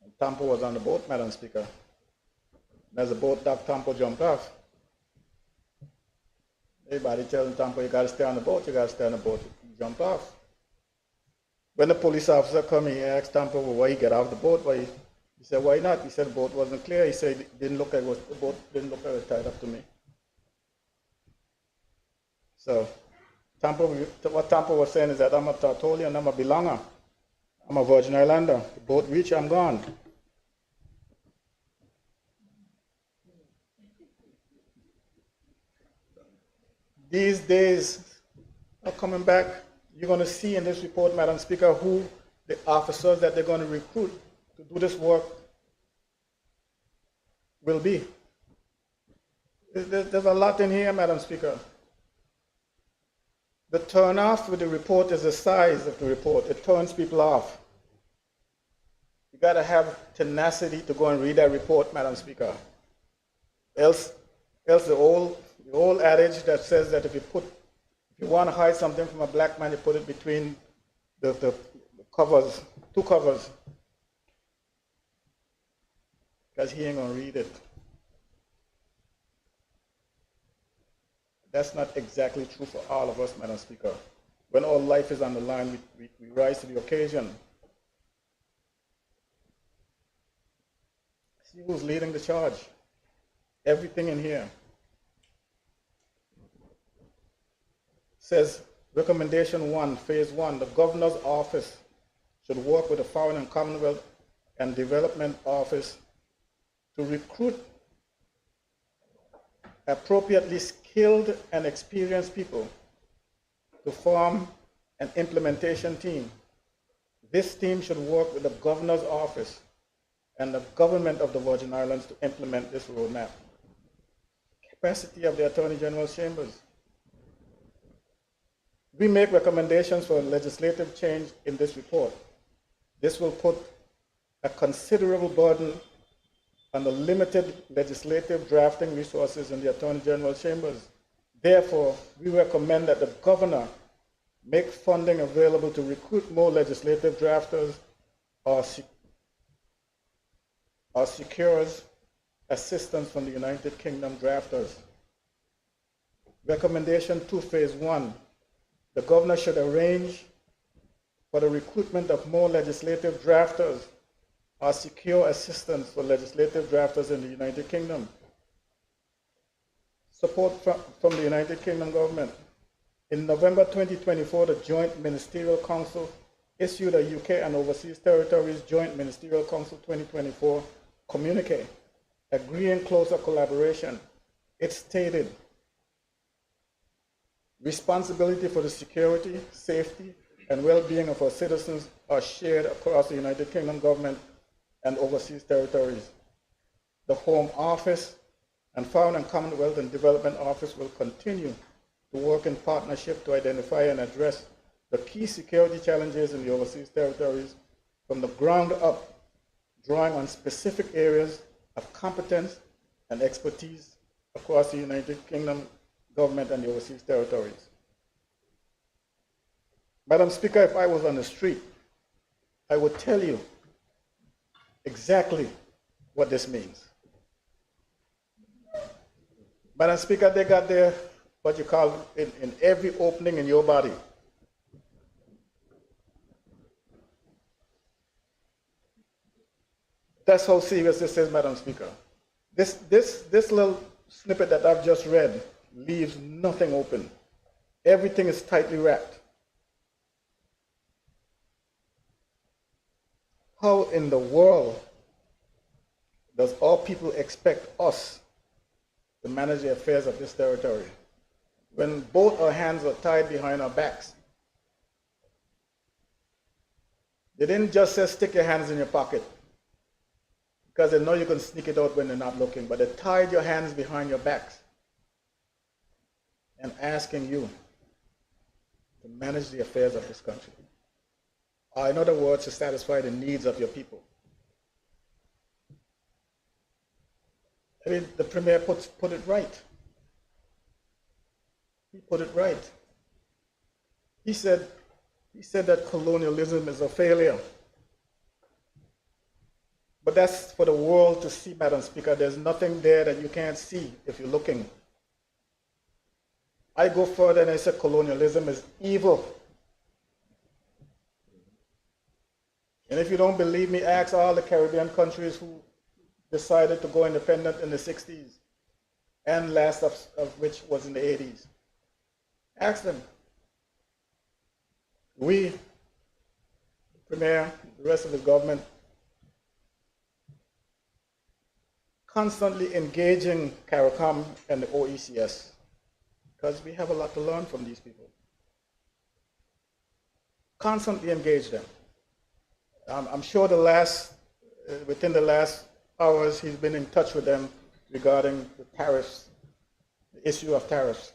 Speaker 4: and Tampo was on the boat, Madam Speaker. And as the boat docked, Tampo jumped off. Everybody telling Tampo, you got to stay on the boat, you got to stay on the boat. He jumped off. When the police officer came, he asked Tampo why he got off the boat. He said, why not? He said the boat wasn't clear. He said the boat didn't look like it was tied up to me. So what Tampo was saying is that I'm a Tartolian, I'm a belonger. I'm a Virgin Islander. The boat reach, I'm gone. These days are coming back. You're going to see in this report, Madam Speaker, who the officers that they're going to recruit to do this work will be. There's a lot in here, Madam Speaker. The turn off with the report is the size of the report. It turns people off. You got to have tenacity to go and read that report, Madam Speaker. Else the old adage that says that if you want to hide something from a black man, you put it between the covers, two covers, because he ain't going to read it. That's not exactly true for all of us, Madam Speaker. When our life is on the line, we rise to the occasion. See who's leading the charge. Everything in here says, Recommendation 1, Phase 1, the Governor's Office should work with the Foreign and Commonwealth and Development Office to recruit appropriately skilled and experienced people to form an implementation team. This team should work with the Governor's Office and the government of the Virgin Islands to implement this roadmap. Capacity of the Attorney General's chambers. We make recommendations for legislative change in this report. This will put a considerable burden on the limited legislative drafting resources in the Attorney General's chambers. Therefore, we recommend that the Governor make funding available to recruit more legislative drafters or secures assistance from the United Kingdom drafters. Recommendation 2, Phase 1. The Governor should arrange for the recruitment of more legislative drafters or secure assistance for legislative drafters in the United Kingdom. Support from the United Kingdom government. In November 2024, the Joint Ministerial Council issued a UK and Overseas Territories Joint Ministerial Council 2024 communique agreeing closer collaboration. It stated, responsibility for the security, safety, and well-being of our citizens are shared across the United Kingdom government and overseas territories. The Home Office and Foreign and Commonwealth and Development Office will continue to work in partnership to identify and address the key security challenges in the overseas territories from the ground up, drawing on specific areas of competence and expertise across the United Kingdom government and the overseas territories. Madam Speaker, if I was on the street, I would tell you exactly what this means. Madam Speaker, they got their, what you call, in every opening in your body. That's how serious this is, Madam Speaker. This little snippet that I've just read leaves nothing open. Everything is tightly wrapped. How in the world does all people expect us to manage the affairs of this territory when both our hands are tied behind our backs? They didn't just say stick your hands in your pocket because they know you can sneak it out when they're not looking, but they tied your hands behind your backs and asking you to manage the affairs of this country. Or in other words, to satisfy the needs of your people. I mean, the Premier put it right. He put it right. He said that colonialism is a failure. But that's for the world to see, Madam Speaker. There's nothing there that you can't see if you're looking. I go further and I say colonialism is evil. And if you don't believe me, ask all the Caribbean countries who decided to go independent in the 60s, and last of which was in the 80s. Ask them. We, the Premier, the rest of the government, constantly engaging CARICOM and the OECS, because we have a lot to learn from these people. Constantly engage them. I'm sure within the last hours, he's been in touch with them regarding the tariffs, the issue of tariffs.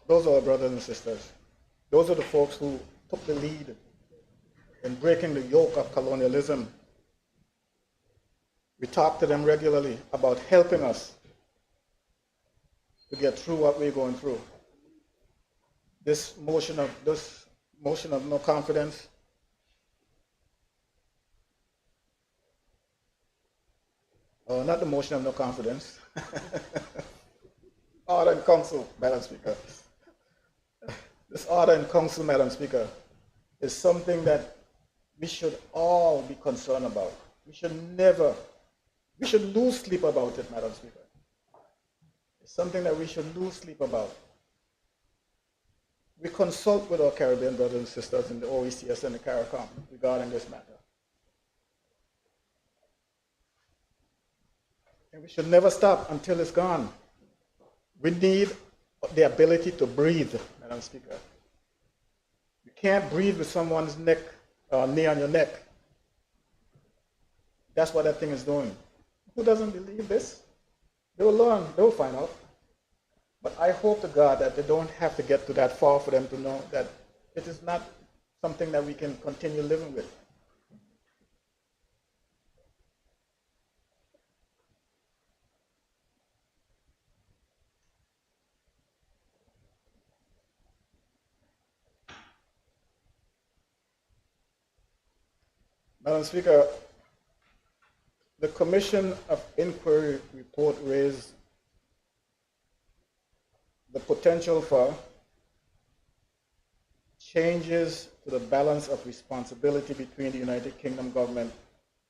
Speaker 4: Those are our brothers and sisters. Those are the folks who took the lead in breaking the yoke of colonialism. We talk to them regularly about helping us to get through what we're going through. This motion of no confidence not the motion of no confidence. Order in council, Madam Speaker. This order in council, Madam Speaker, is something that we should all be concerned about. We should lose sleep about it, Madam Speaker. It's something that we should lose sleep about. We consult with our Caribbean brothers and sisters in the OECS and the CARICOM regarding this matter. And we should never stop until it's gone. We need the ability to breathe, Madam Speaker. You can't breathe with someone's neck or knee on your neck. That's what that thing is doing. Who doesn't believe this? They will learn, they will find out. But I hope to God that they don't have to get to that far for them to know that it is not something that we can continue living with. Madam Speaker, the Commission of Inquiry report raised the potential for changes to the balance of responsibility between the United Kingdom government,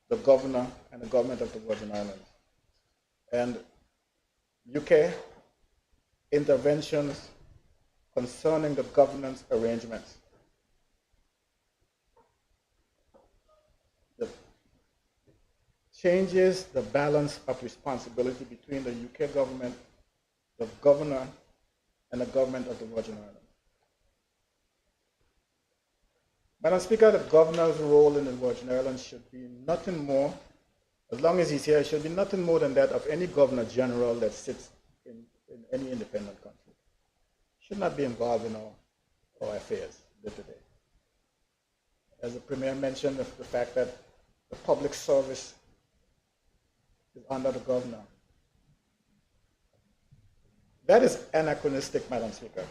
Speaker 4: the governor, and the government of the Virgin Islands. And UK interventions concerning the governance arrangements. The changes the balance of responsibility between the UK government, the governor, and the government of the Virgin Islands. Madam Speaker, the governor's role in the Virgin Islands should be nothing more, as long as he's here, it should be nothing more than that of any governor general that sits in any independent country. Should not be involved in our affairs day to day. As the Premier mentioned, the fact that the public service is under the governor. That is anachronistic, Madam Speaker.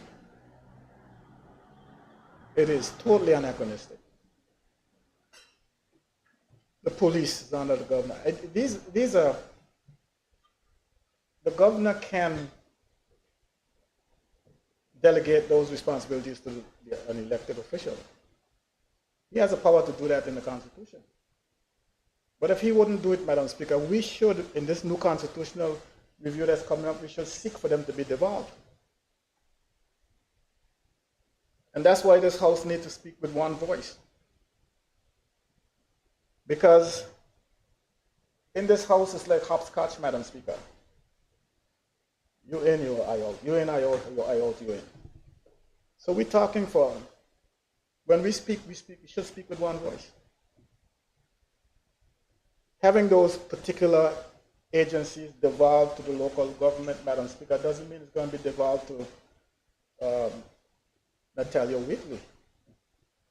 Speaker 4: It is totally anachronistic. The police is under the governor. These are, the governor can delegate those responsibilities to an elected official. He has the power to do that in the Constitution. But if he wouldn't do it, Madam Speaker, we should, in this new constitutional review that's coming up, we should seek for them to be devolved. And that's why this House needs to speak with one voice. Because in this House, it's like hopscotch, Madam Speaker. You in, you out. You in, I out, you out, you in. So we're talking for, when we speak, we should speak with one voice. Having those particular agencies devolved to the local government, Madam Speaker, doesn't mean it's going to be devolved to Natalia Whitley.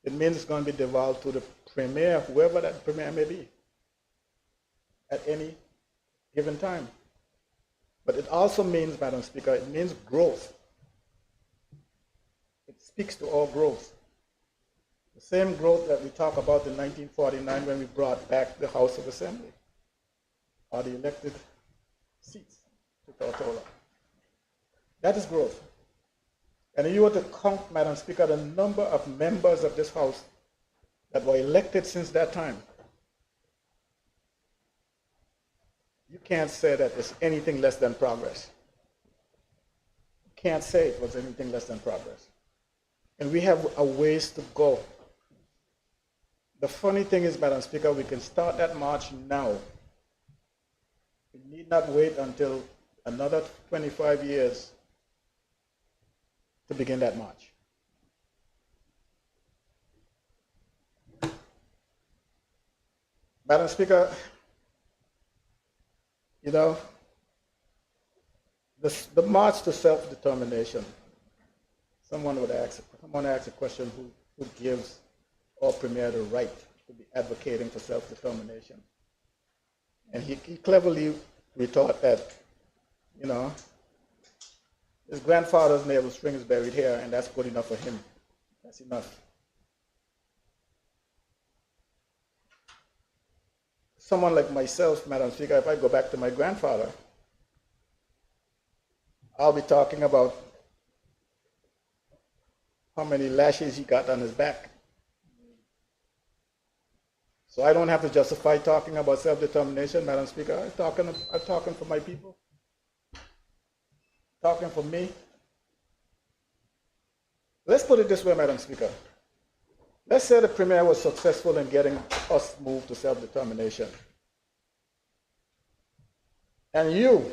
Speaker 4: It means it's going to be devolved to the Premier, whoever that Premier may be, at any given time. But it also means, Madam Speaker, it means growth. It speaks to all growth. The same growth that we talk about in 1949 when we brought back the House of Assembly, or the elected seats to Tortola. That is growth. And if you were to count, Madam Speaker, the number of members of this House that were elected since that time, you can't say that it's anything less than progress. You can't say it was anything less than progress. And we have a ways to go. The funny thing is, Madam Speaker, we can start that march now. We need not wait until another 25 years to begin that march. Madam Speaker, you know, the march to self-determination, someone asked a question, who gives our Premier the right to be advocating for self-determination? And he cleverly retort that, you know, his grandfather's navel string is buried here, and that's good enough for him. That's enough. Someone like myself, Madam Speaker, if I go back to my grandfather, I'll be talking about how many lashes he got on his back. So I don't have to justify talking about self-determination, Madam Speaker. I'm talking for my people. Talking for me. Let's put it this way, Madam Speaker. Let's say the Premier was successful in getting us moved to self-determination. And you,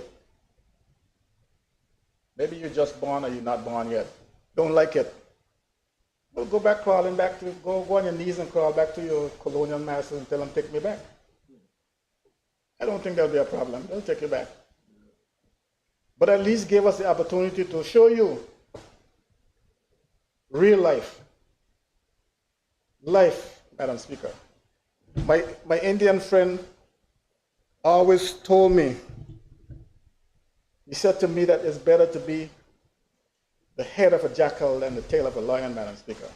Speaker 4: maybe you're just born or you're not born yet, don't like it. Well, go back crawling back to, go on your knees and crawl back to your colonial masters and tell them, take me back. I don't think there'll be a problem. They'll take you back. But at least give us the opportunity to show you real life. Life, Madam Speaker. My Indian friend always told me, he said to me that it's better to be the head of a jackal than the tail of a lion, Madam Speaker.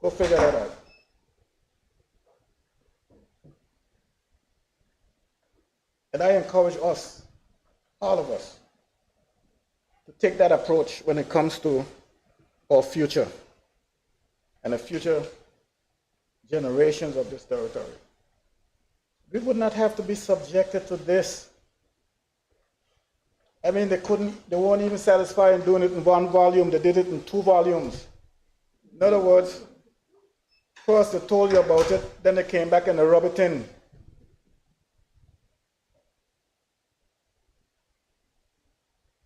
Speaker 4: Go figure that out. And I encourage us, all of us, to take that approach when it comes to our future and the future generations of this territory. we would not have to be subjected to this. I mean, they weren't even satisfied in doing it in one volume, they did it in 2 volumes. In other words, first they told you about it, then they came back and they rub it in.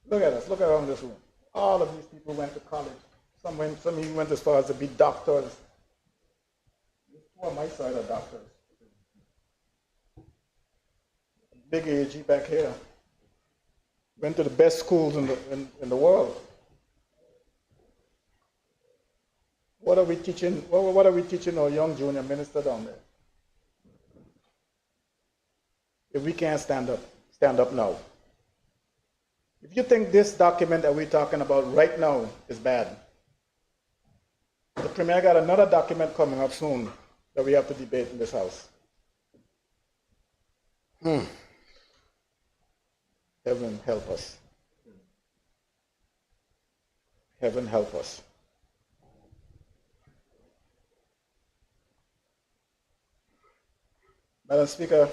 Speaker 4: Look at us, look around this room. All of these people went to college. Some even went as far as to be doctors. Two on my side are doctors. Big AG back here. Went to the best schools in the world. What are we teaching? What are we teaching our young junior minister down there? If we can't stand up now. If you think this document that we're talking about right now is bad, the Premier got another document coming up soon that we have to debate in this House. Heaven help us. Heaven help us. Madam Speaker,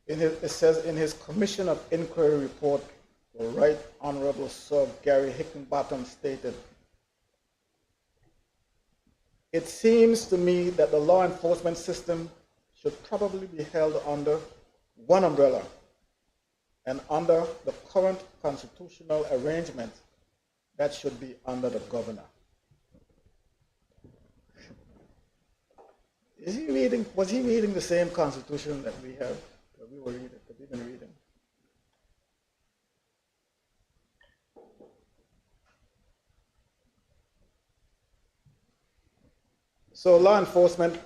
Speaker 4: it says in his Commission of Inquiry report, the Right Honorable Sir Gary Hickenbottom stated, "It seems to me that the law enforcement system should probably be held under one umbrella and under the current constitutional arrangement that should be under the governor." Was he reading the same constitution that we have, that we've been reading? So law enforcement,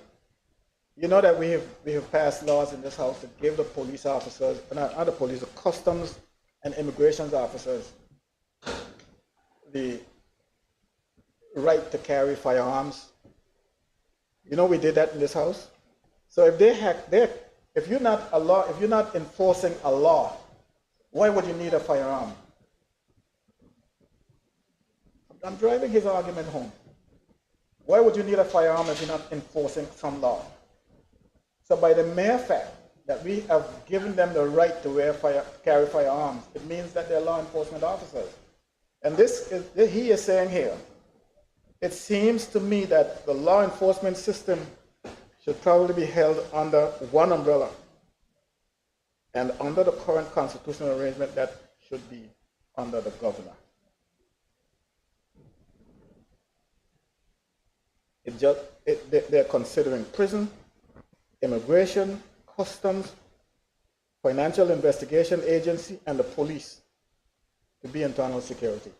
Speaker 4: you know that we have passed laws in this House that give the police officers, not the police, the customs and immigration officers, the right to carry firearms. You know we did that in this House. So if you're not enforcing a law, why would you need a firearm? I'm driving his argument home. Why would you need a firearm if you're not enforcing some law? So by the mere fact that we have given them the right to carry firearms, it means that they're law enforcement officers. And he is saying here, it seems to me that the law enforcement system should probably be held under one umbrella and under the current constitutional arrangement that should be under the governor. They're considering prison, immigration, customs, financial investigation agency, and the police to be internal security.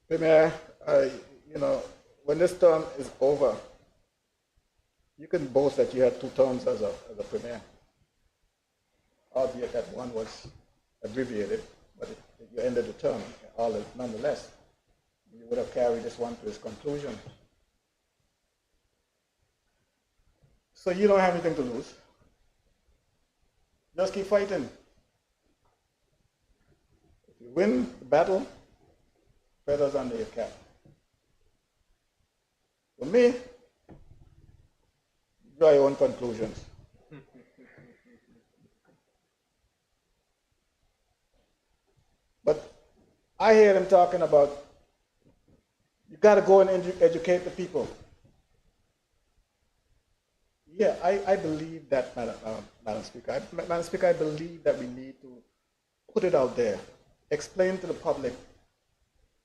Speaker 4: Premier, when this term is over, you can boast that you had 2 terms as a premier, albeit that one was abbreviated, but you ended the term. Nonetheless, you would have carried this one to its conclusion. So you don't have anything to lose. Just keep fighting. If you win the battle, feathers under your cap. For me, draw your own conclusions. But I hear them talking about you got to go and educate the people. Yeah, I believe that, Madam Speaker. Madam Speaker, I believe that we need to put it out there, explain to the public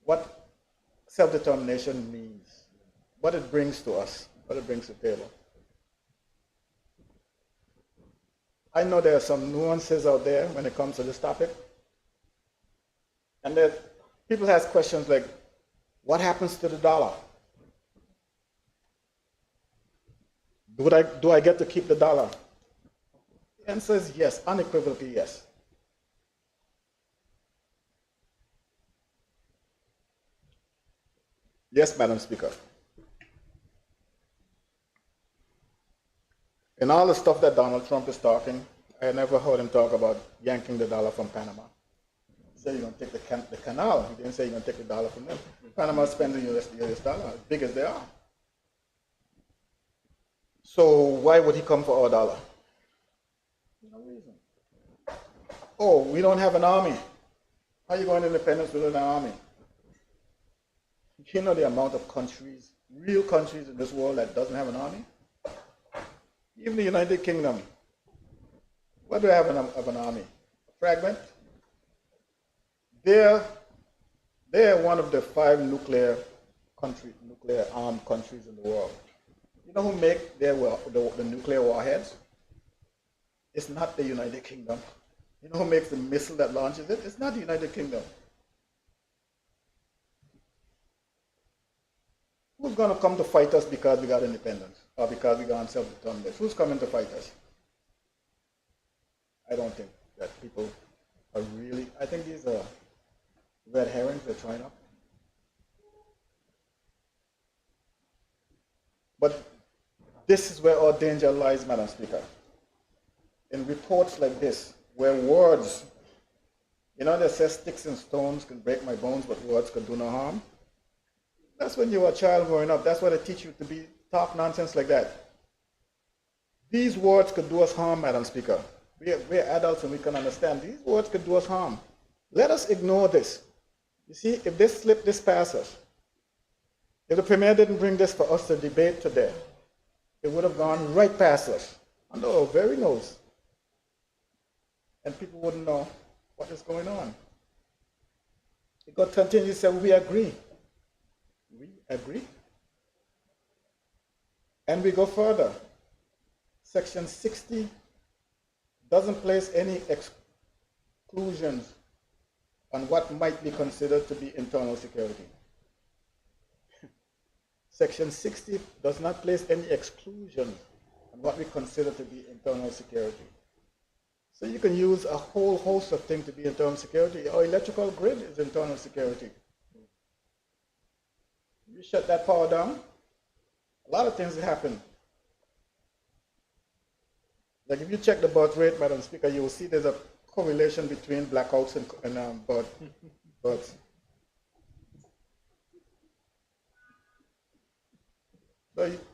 Speaker 4: what self-determination means, what it brings to us, what it brings to the table. I know there are some nuances out there when it comes to this topic. And that people ask questions like, what happens to the dollar? Do I get to keep the dollar? The answer is yes, unequivocally yes. Yes, Madam Speaker. In all the stuff that Donald Trump is talking, I never heard him talk about yanking the dollar from Panama. He said you're going to take the canal. He didn't say you're going to take the dollar from them. Panama spends the US dollar, as big as they are. So why would he come for our dollar? No reason. Oh, we don't have an army. How are you going independence without an army? You know the amount of countries, real countries in this world that doesn't have an army? Even the United Kingdom. What do they have of an army? A fragment? They're one of the 5 nuclear armed countries in the world. You know who make the nuclear warheads? It's not the United Kingdom. You know who makes the missile that launches it? It's not the United Kingdom. Who's going to come to fight us because we got independence or because we got self-determination? Who's coming to fight us? I don't think that people are really, I think these are red herrings they're trying up. But this is where our danger lies, Madam Speaker. In reports like this, where words, you know, they say sticks and stones can break my bones, but words can do no harm. That's when you were a child growing up. That's why they teach you to talk nonsense like that. These words could do us harm, Madam Speaker. We're adults and we can understand. These words could do us harm. Let us ignore this. You see, if they slip this past us, if the Premier didn't bring this for us to debate today, it would have gone right past us, under our very nose. And people wouldn't know what is going on. It got continued to say, we agree. We agree. And we go further. Section 60 doesn't place any exclusions on what might be considered to be internal security. Section 60 does not place any exclusions on what we consider to be internal security. So you can use a whole host of things to be internal security. Our electrical grid is internal security. You shut that power down, a lot of things happen. Like if you check the birth rate, Madam Speaker, you will see there's a correlation between blackouts and births.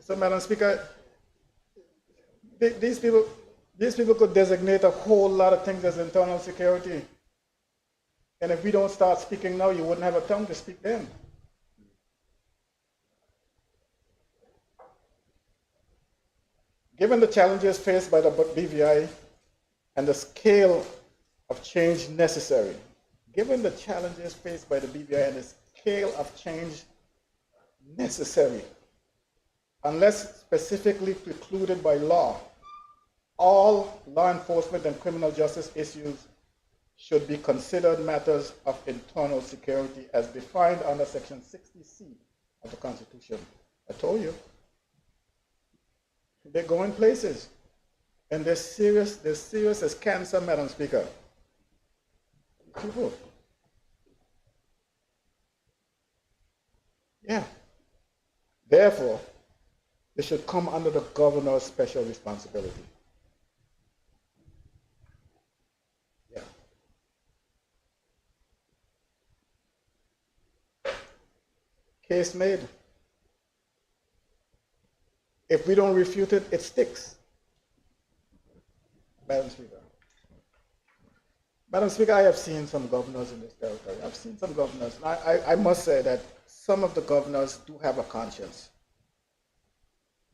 Speaker 4: So, Madam Speaker, these people could designate a whole lot of things as internal security. And if we don't start speaking now, you wouldn't have a tongue to speak then. Given the challenges faced by the BVI and the scale of change necessary, given the challenges faced by the BVI and the scale of change necessary, unless specifically precluded by law, all law enforcement and criminal justice issues should be considered matters of internal security as defined under Section 60C of the Constitution. I told you. They're going places. And they're serious as cancer, Madam Speaker. People. Yeah. Therefore, they should come under the governor's special responsibility. Yeah. Case made. If we don't refute it, it sticks. Madam Speaker. Madam Speaker, I have seen some governors in this territory. I've seen some governors. I must say that some of the governors do have a conscience.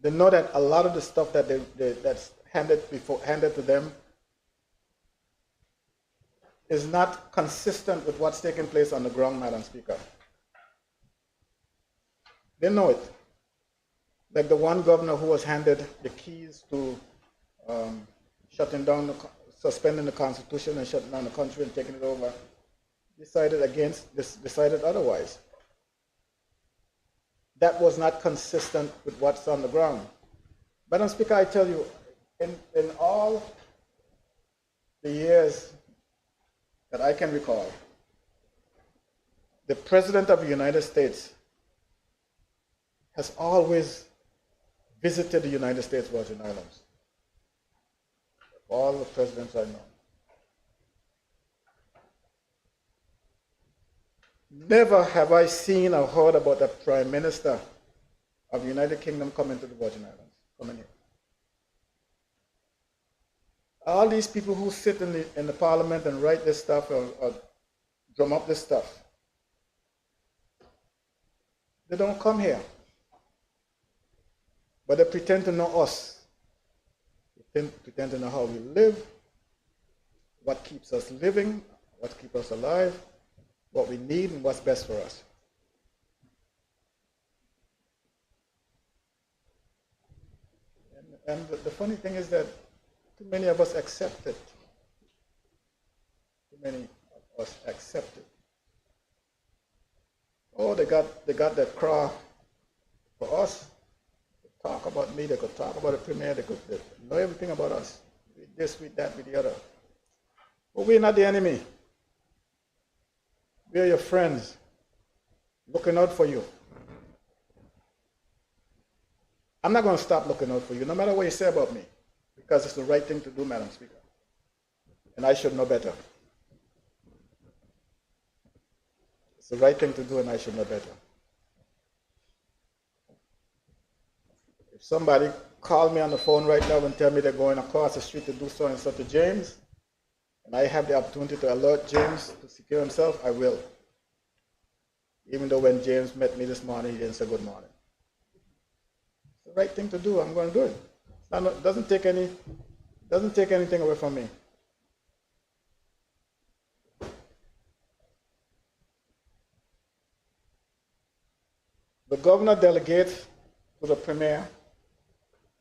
Speaker 4: They know that a lot of the stuff that that's handed to them is not consistent with what's taking place on the ground, Madam Speaker. They know it. Like the one governor who was handed the keys to suspending the Constitution and shutting down the country and taking it over, decided otherwise. That was not consistent with what's on the ground. Madam Speaker, I tell you, in all the years that I can recall, the President of the United States has always visited the United States Virgin Islands. all the presidents I know. Never have I seen or heard about a prime minister of the United Kingdom coming to the Virgin Islands, coming here. All these people who sit in the parliament and write this stuff or drum up this stuff, they don't come here. But they pretend to know us. They pretend to know how we live, what keeps us living, what keeps us alive, what we need, and what's best for us. And the funny thing is that too many of us accept it. Too many of us accept it. Oh, they got that craw for us. They talk about me, they could talk about the premier, they know everything about us. With this, with that, with the other. But we're not the enemy. We are your friends, looking out for you. I'm not going to stop looking out for you, no matter what you say about me, because it's the right thing to do, Madam Speaker. And I should know better. It's the right thing to do, and I should know better. If somebody called me on the phone right now and tell me they're going across the street to do so and so to James, and I have the opportunity to alert James to secure himself, I will. Even though when James met me this morning, he didn't say good morning. It's the right thing to do. I'm going to do it. It doesn't take anything away from me. The governor delegates to the premier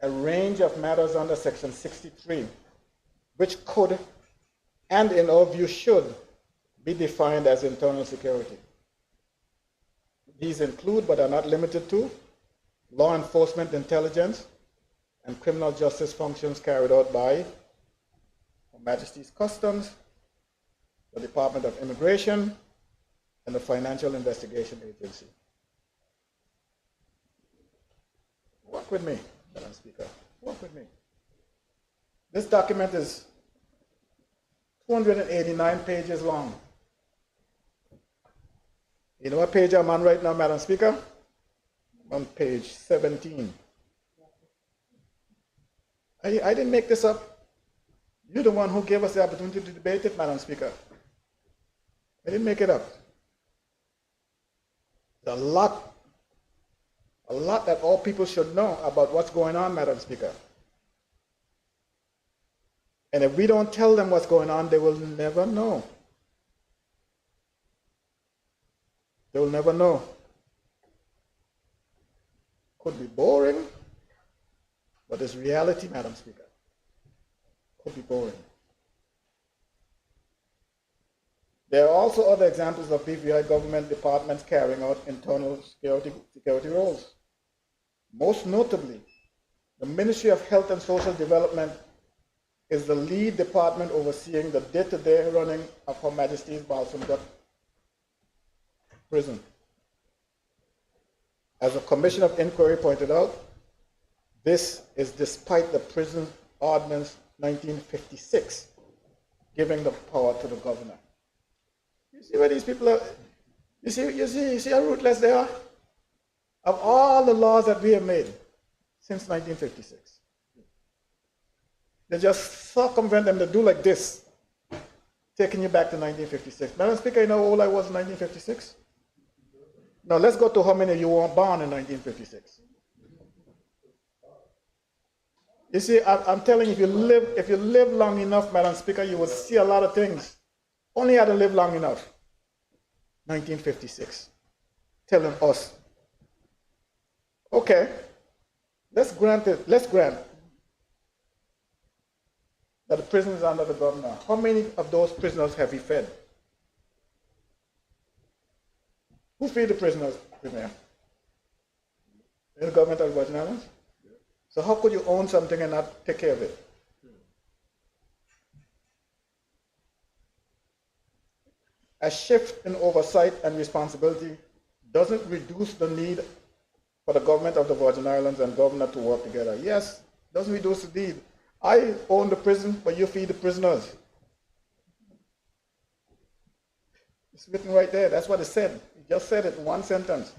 Speaker 4: a range of matters under Section 63, which could, and in our view should, be defined as internal security. These include, but are not limited to, law enforcement, intelligence, and criminal justice functions carried out by Her Majesty's Customs, the Department of Immigration, and the Financial Investigation Agency. Work with me, Madam Speaker. Work with me. This document is 289 pages long. You know what page I'm on right now, Madam Speaker? I'm on page 17. I didn't make this up. You're the one who gave us the opportunity to debate it, Madam Speaker. I didn't make it up. There's a lot that all people should know about what's going on, Madam Speaker. And if we don't tell them what's going on, they will never know. They will never know. Could be boring, but it's reality, Madam Speaker. Could be boring. There are also other examples of BVI government departments carrying out internal security roles. Most notably, the Ministry of Health and Social Development is the lead department overseeing the day-to-day running of Her Majesty's Balsam Gut Prison. As a Commission of Inquiry pointed out, this is despite the Prison Ordinance 1956 giving the power to the governor. You see where these people are? You see how ruthless they are? Of all the laws that we have made since 1956, they just circumvent them. They do like this, taking you back to 1956. Madam Speaker, you know how old I was in 1956? Now let's go to how many of you were born in 1956. You see, I'm telling you, if you live long enough, Madam Speaker, you will see a lot of things. Only had to live long enough. 1956. Telling us, okay, let's grant that the prison is under the governor. How many of those prisoners have he fed? Who feed the prisoners, Premier? The government of the Virgin Islands? So how could you own something and not take care of it? A shift in oversight and responsibility doesn't reduce the need for the government of the Virgin Islands and governor to work together. Yes, doesn't reduce the need. I own the prison, but you feed the prisoners. It's written right there. That's what it said. It just said it in one sentence.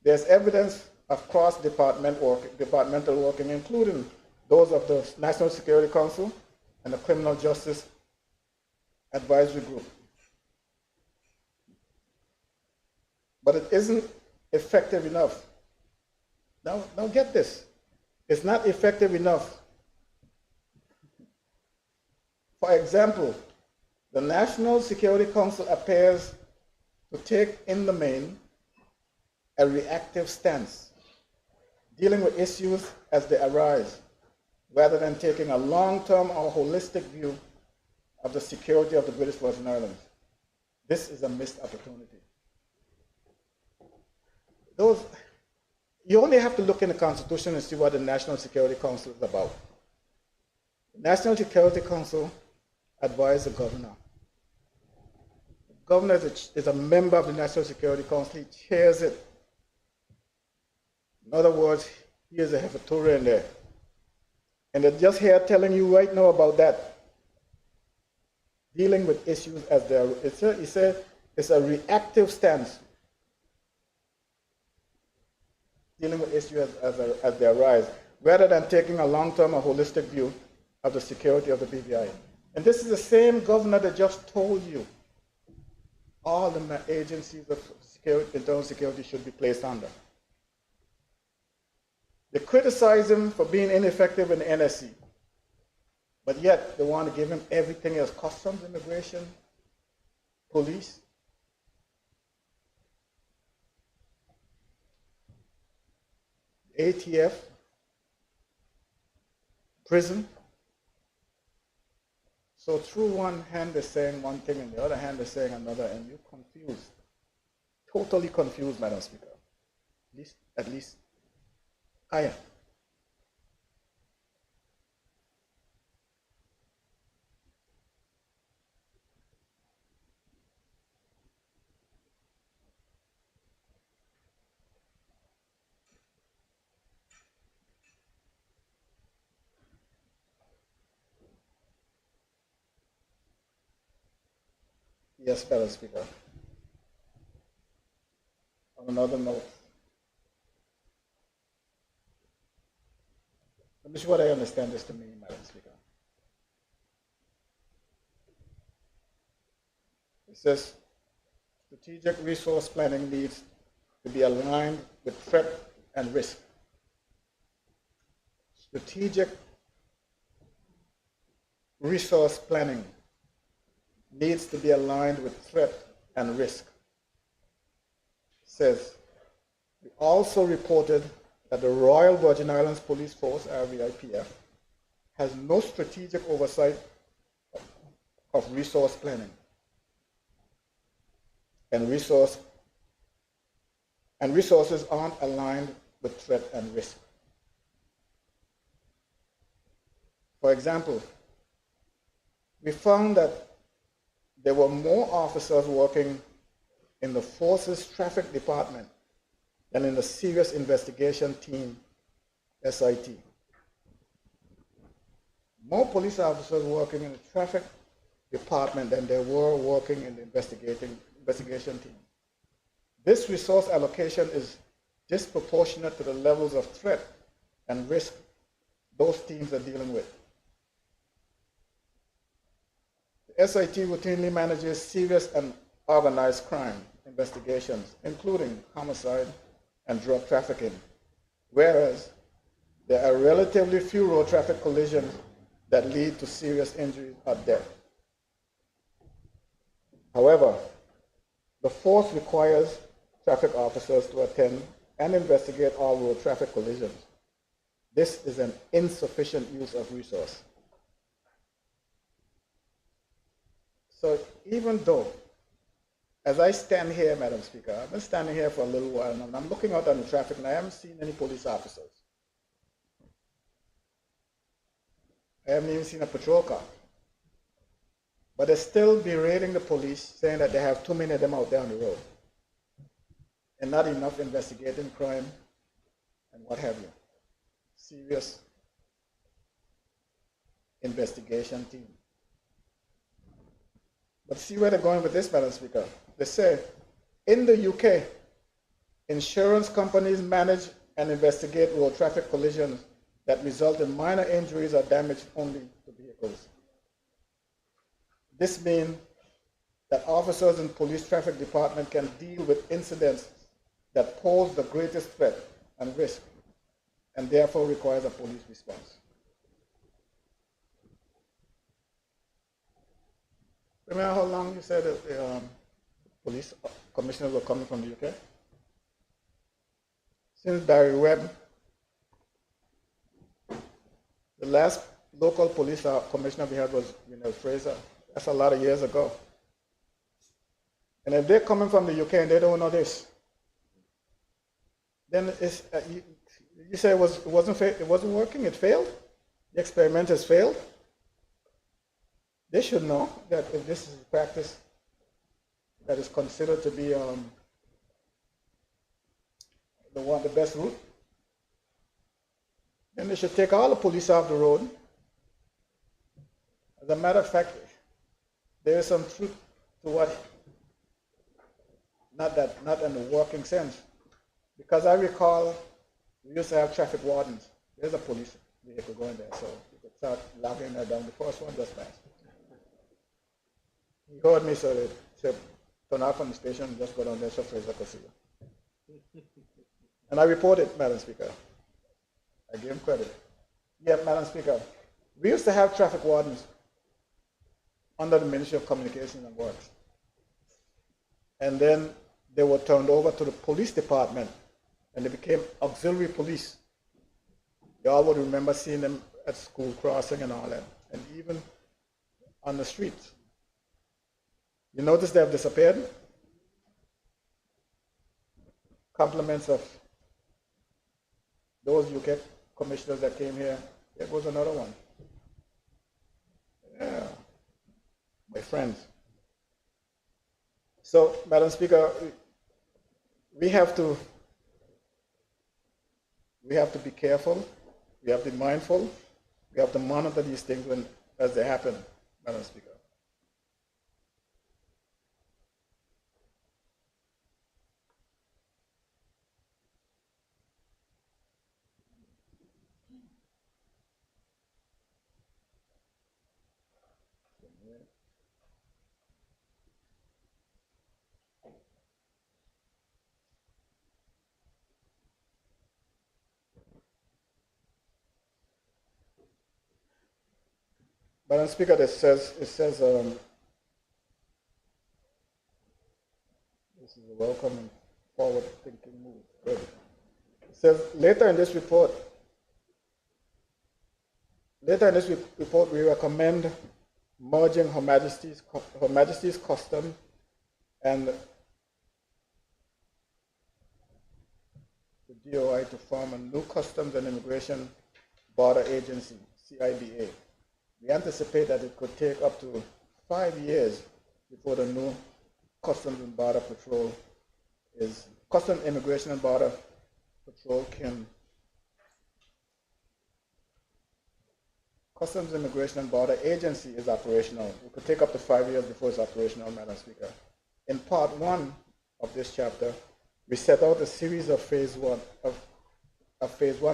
Speaker 4: There's evidence of departmental working, including those of the National Security Council and the Criminal Justice Advisory Group. But it isn't effective enough. Now get this. It's not effective enough. For example, the National Security Council appears to take in the main a reactive stance, dealing with issues as they arise, rather than taking a long-term or holistic view of the security of the British Virgin Islands. This is a missed opportunity. You only have to look in the Constitution and see what the National Security Council is about. The National Security Council advises the governor. The governor is a member of the National Security Council. He chairs it. In other words, he is a Hefatourian there. And they're just here telling you right now about that. Dealing with issues as they are. He said it's a reactive stance. Dealing with issues as they arise, rather than taking a long-term or holistic view of the security of the BVI. And this is the same governor that just told you all the agencies of internal security should be placed under. They criticize him for being ineffective in the NSC, but yet they want to give him everything else: customs, immigration, police. ATF, prison. So through one hand they're saying one thing and the other hand they're saying another, and you're confused. Totally confused, Madam Speaker. At least I am. Yes, Madam Speaker. On another note, this is what I understand this to mean, Madam Speaker. It says strategic resource planning needs to be aligned with threat and risk. Strategic resource planning needs to be aligned with threat and risk. It says, we also reported that the Royal Virgin Islands Police Force, RVIPF, has no strategic oversight of resource planning and resources aren't aligned with threat and risk. For example, we found that there were more officers working in the force's traffic department than in the serious investigation team, SIT. More police officers working in the traffic department than there were working in the investigation team. This resource allocation is disproportionate to the levels of threat and risk those teams are dealing with. The SIT routinely manages serious and organized crime investigations, including homicide and drug trafficking, whereas there are relatively few road traffic collisions that lead to serious injuries or death. However, the force requires traffic officers to attend and investigate all road traffic collisions. This is an insufficient use of resource. So even though, as I stand here, Madam Speaker, I've been standing here for a little while and I'm looking out on the traffic and I haven't seen any police officers. I haven't even seen a patrol car. But they're still berating the police, saying that they have too many of them out there on the road and not enough investigating crime and what have you. serious investigation team. But see where they're going with this, Madam Speaker. They say, in the UK, insurance companies manage and investigate road traffic collisions that result in minor injuries or damage only to vehicles. This means that officers in police traffic department can deal with incidents that pose the greatest threat and risk, and therefore requires a police response. Remember how long you said that the police commissioners were coming from the UK? Since Barry Webb, the last local police commissioner we had was Fraser. That's a lot of years ago. And if they're coming from the UK and they don't know this, then it's, you say it wasn't working, it failed? The experiment has failed? They should know that if this is a practice that is considered to be the best route, then they should take all the police off the road. As a matter of fact, there is some truth to what, not in the working sense, because I recall we used to have traffic wardens. There's a police vehicle going there, so you could start logging that down. The first one just passed. He heard me, so they said, turn off from the station and just go down there so Fraser could see you. And I reported, Madam Speaker. I gave him credit. Yeah, Madam Speaker, we used to have traffic wardens under the Ministry of Communications and Works. And then they were turned over to the police department and they became auxiliary police. You all would remember seeing them at school crossing and all that, and even on the streets. You notice they have disappeared? Compliments of those UK commissioners that came here. There was another one. Yeah, my friends. So, Madam Speaker, we have to be careful. We have to be mindful. We have to monitor these things as they happen, Madam Speaker. Madam Speaker, it says this is a welcome and forward-thinking move. Good. It says later in this report, we recommend merging Her Majesty's Custom and the DOI to form a new Customs and Immigration Border Agency, CIBA. We anticipate that it could take up to 5 years before the new Customs and Border Patrol Customs, Immigration and Border Patrol Customs, Immigration and Border Agency is operational. It could take up to 5 years before it's operational, Madam Speaker. In part 1 of this chapter, we set out a series of phase one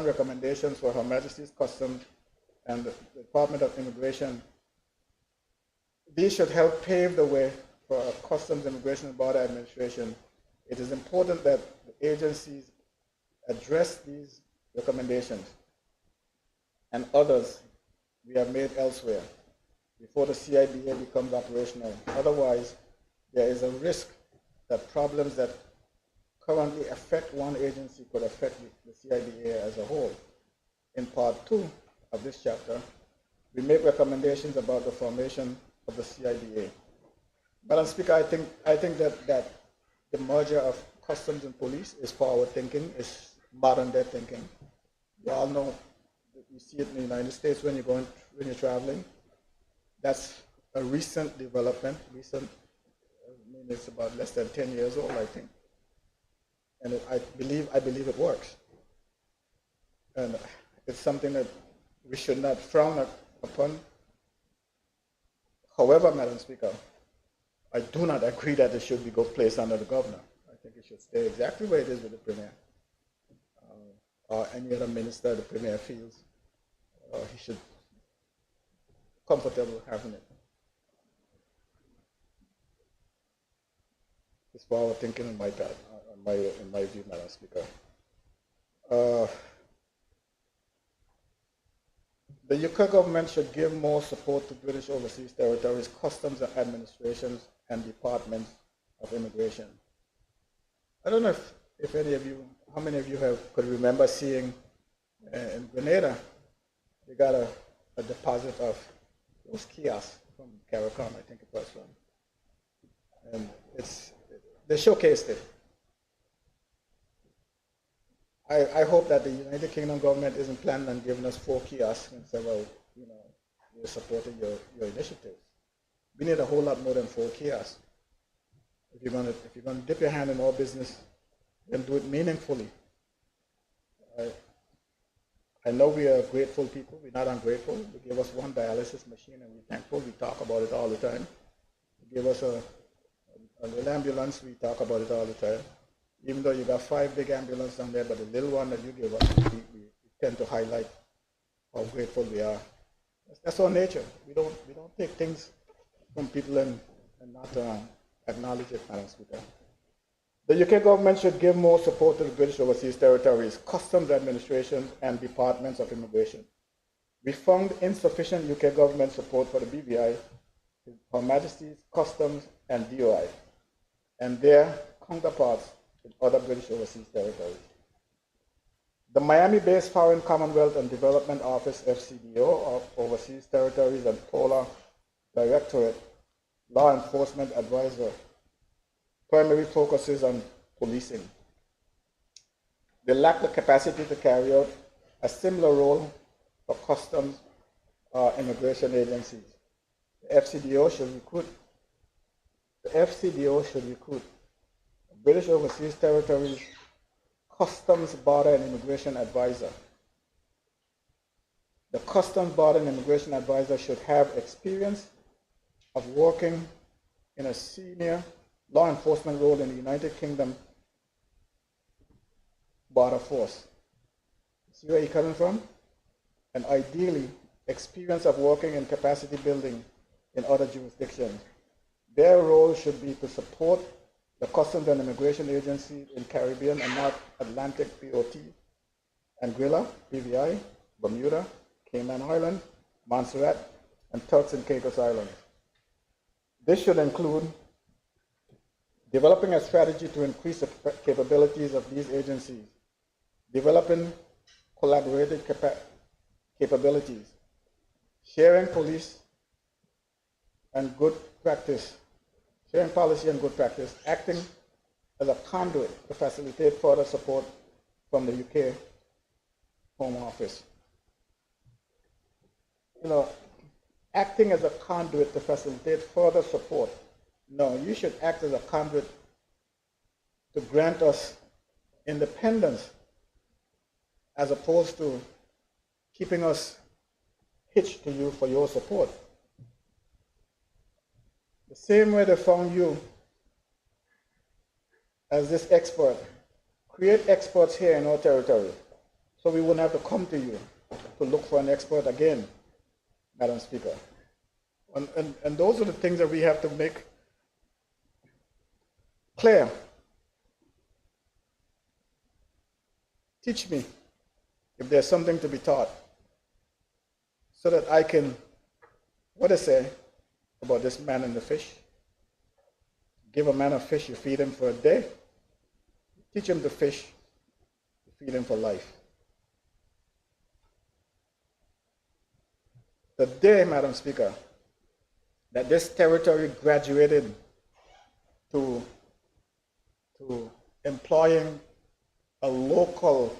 Speaker 4: recommendations for Her Majesty's Customs and the Department of Immigration. These should help pave the way for a Customs, Immigration and Border Administration. It is important that the agencies address these recommendations and others we have made elsewhere before the CIBA becomes operational. Otherwise, there is a risk that problems that currently affect one agency could affect the CIBA as a whole. In part 2 of this chapter, we make recommendations about the formation of the CIBA. Madam Speaker, I think that the merger of customs and police is forward thinking, is modern day thinking. You all know, you see it in the United States when you're traveling. That's a recent development. It's about less than 10 years old, I think. And I believe it works. And it's something that we should not frown upon. However, Madam Speaker, I do not agree that it should be placed under the governor. I think it should stay exactly where it is with the premier, or any other minister the premier feels he should comfortable having it. It's for our thinking in my view, Madam Speaker. The UK government should give more support to British Overseas Territories, customs and administrations, and departments of immigration. I don't know if any of you, how many of you could remember seeing in Grenada, they got a deposit of those kiosks from CARICOM, I think it was from. And they showcased it. I hope that the United Kingdom government isn't planning on giving us 4 kiosks and say, well, we're supporting your initiatives. We need a whole lot more than 4 kiosks. If you're gonna dip your hand in our business, then do it meaningfully. I know we are grateful people. We're not ungrateful. They gave us 1 dialysis machine, and we're thankful. We talk about it all the time. They gave us a little ambulance. We talk about it all the time. Even though you got 5 big ambulances down there, but the little one that you give us, we tend to highlight how grateful we are. That's our nature. We don't take things from people and not acknowledge it, Madam Speaker. The UK government should give more support to the British Overseas Territories, customs administration, and departments of immigration. We found insufficient UK government support for the BVI, Her Majesty's Customs and DOI, and their counterparts in other British Overseas Territories. The Miami-based Foreign Commonwealth and Development Office, FCDO, of Overseas Territories and Polar Directorate, Law Enforcement Advisor, primary focuses on policing. They lack the capacity to carry out a similar role for customs or immigration agencies. The FCDO should recruit British Overseas Territories Customs, Border and Immigration Advisor. The Customs, Border and Immigration Advisor should have experience of working in a senior law enforcement role in the United Kingdom border force. See where you're coming from? And ideally, experience of working in capacity building in other jurisdictions. Their role should be to support the Customs and Immigration Agency in Caribbean and North Atlantic POT, Anguilla, PVI, Bermuda, Cayman Islands, Montserrat, and Turks and Caicos Islands. This should include developing a strategy to increase the capabilities of these agencies, developing collaborative capabilities, sharing police and good practice, sharing policy and good practice, acting as a conduit to facilitate further support from the UK Home Office. Acting as a conduit to facilitate further support. No, you should act as a conduit to grant us independence as opposed to keeping us hitched to you for your support. The same way they found you as this expert, create experts here in our territory so we wouldn't have to come to you to look for an expert again, Madam Speaker. And those are the things that we have to make clear. Teach me if there's something to be taught so that I can, what I say about this man and the fish. Give a man a fish, you feed him for a day. Teach him to fish, you feed him for life. The day, Madam Speaker, that this territory graduated to employing a local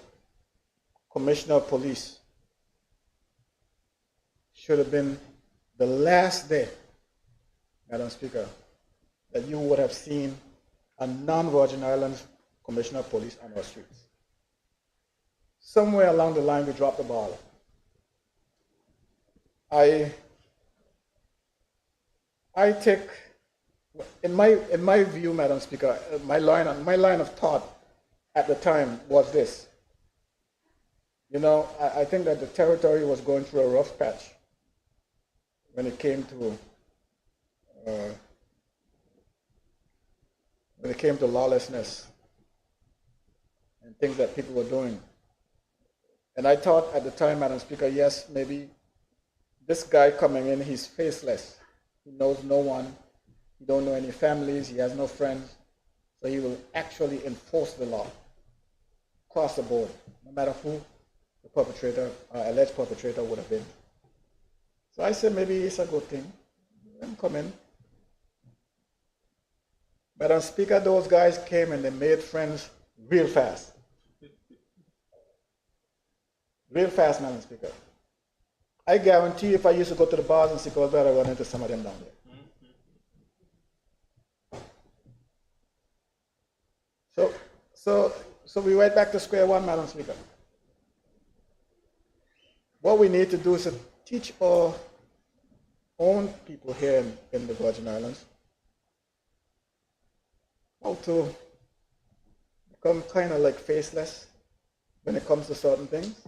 Speaker 4: commissioner of police should have been the last day, Madam Speaker, that you would have seen a non-Virgin Islands commissioner of police on our streets. somewhere along the line we dropped the ball. I take, in my view, Madam Speaker, my line of thought at the time was this. You know, I think that the territory was going through a rough patch when it came to lawlessness and things that people were doing. And I thought at the time, Madam Speaker, yes, maybe this guy coming in, he's faceless. He knows no one. He don't know any families. He has no friends. So he will actually enforce the law across the board, no matter who the perpetrator, alleged perpetrator would have been. So I said maybe it's a good thing. Let him come in. Madam Speaker, those guys came and they made friends real fast. Real fast, Madam Speaker. I guarantee if I used to go to the bars and cigar, I'd run into some of them down there. So we went back to square one, Madam Speaker. What we need to do is to teach our own people here in the Virgin Islands how to become kind of like faceless when it comes to certain things.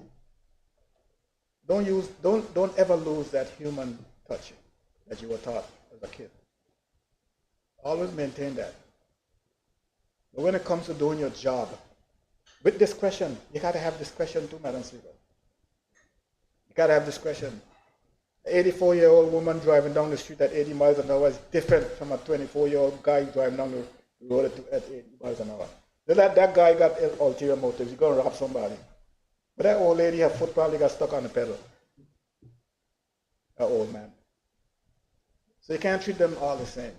Speaker 4: Don't ever lose that human touch that you were taught as a kid. Always maintain that. But when it comes to doing your job, with discretion, you got to have discretion too, Madam Speaker. You got to have discretion. An 84-year-old woman driving down the street at 80 miles an hour is different from a 24-year-old guy driving down the road at 80 miles an hour. That guy got ulterior motives. He's going to rob somebody. But that old lady, her foot probably got stuck on the pedal. Her old man. So you can't treat them all the same.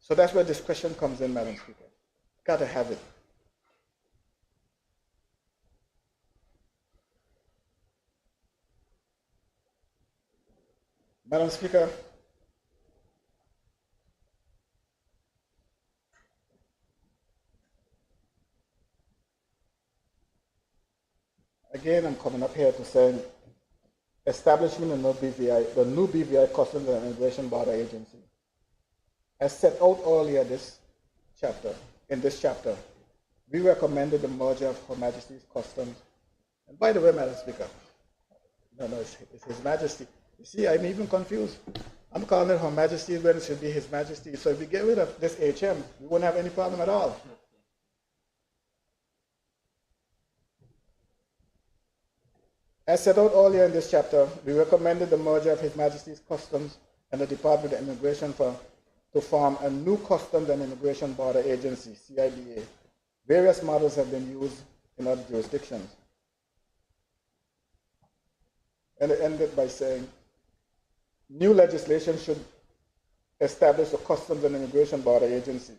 Speaker 4: So that's where discretion comes in, Madam Speaker. Got to have it. Madam Speaker, again, I'm coming up here to say establishment of the new BVI Customs and Immigration Border Agency. As set out earlier in this chapter, we recommended the merger of Her Majesty's Customs. And by the way, Madam Speaker, it's His Majesty. You see, I'm even confused. I'm calling it Her Majesty when it should be His Majesty. So if we get rid of this HM, we won't have any problem at all. As set out earlier in this chapter, we recommended the merger of His Majesty's Customs and the Department of Immigration to form a new Customs and Immigration Border Agency, CIBA. Various models have been used in other jurisdictions. And it ended by saying, new legislation should establish a Customs and Immigration Border Agency.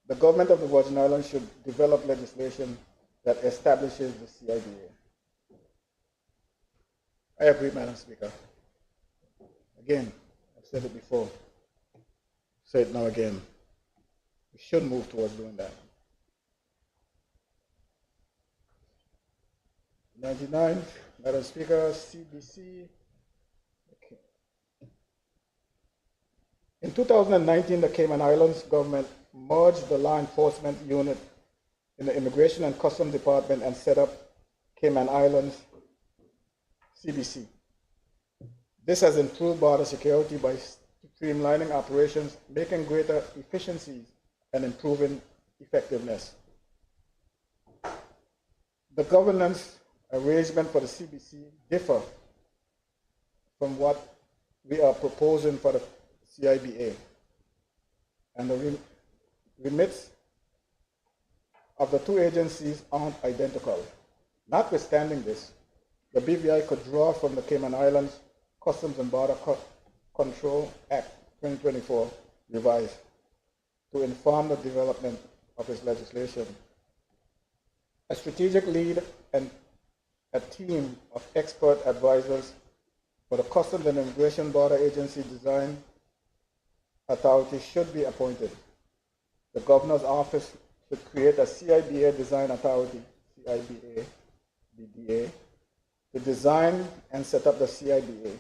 Speaker 4: The government of the Virgin Islands should develop legislation that establishes the CIBA. I agree, Madam Speaker. Again, I've said it before, say it now again. We should move towards doing that. 99, Madam Speaker, CBC. Okay. In 2019, the Cayman Islands government merged the law enforcement unit in the Immigration and Customs Department and set up Cayman Islands CBC. This has improved border security by streamlining operations, making greater efficiencies, and improving effectiveness. The governance arrangement for the CBC differ from what we are proposing for the CIBA, and the remits of the two agencies aren't identical. Notwithstanding this, the BVI could draw from the Cayman Islands Customs and Border Control Act 2024 revised to inform the development of its legislation. A strategic lead and a team of expert advisors for the Customs and Immigration Border Agency Design Authority should be appointed. The Governor's Office to create a CIBA Design Authority, CIBA, BDA, to design and set up the CIBA.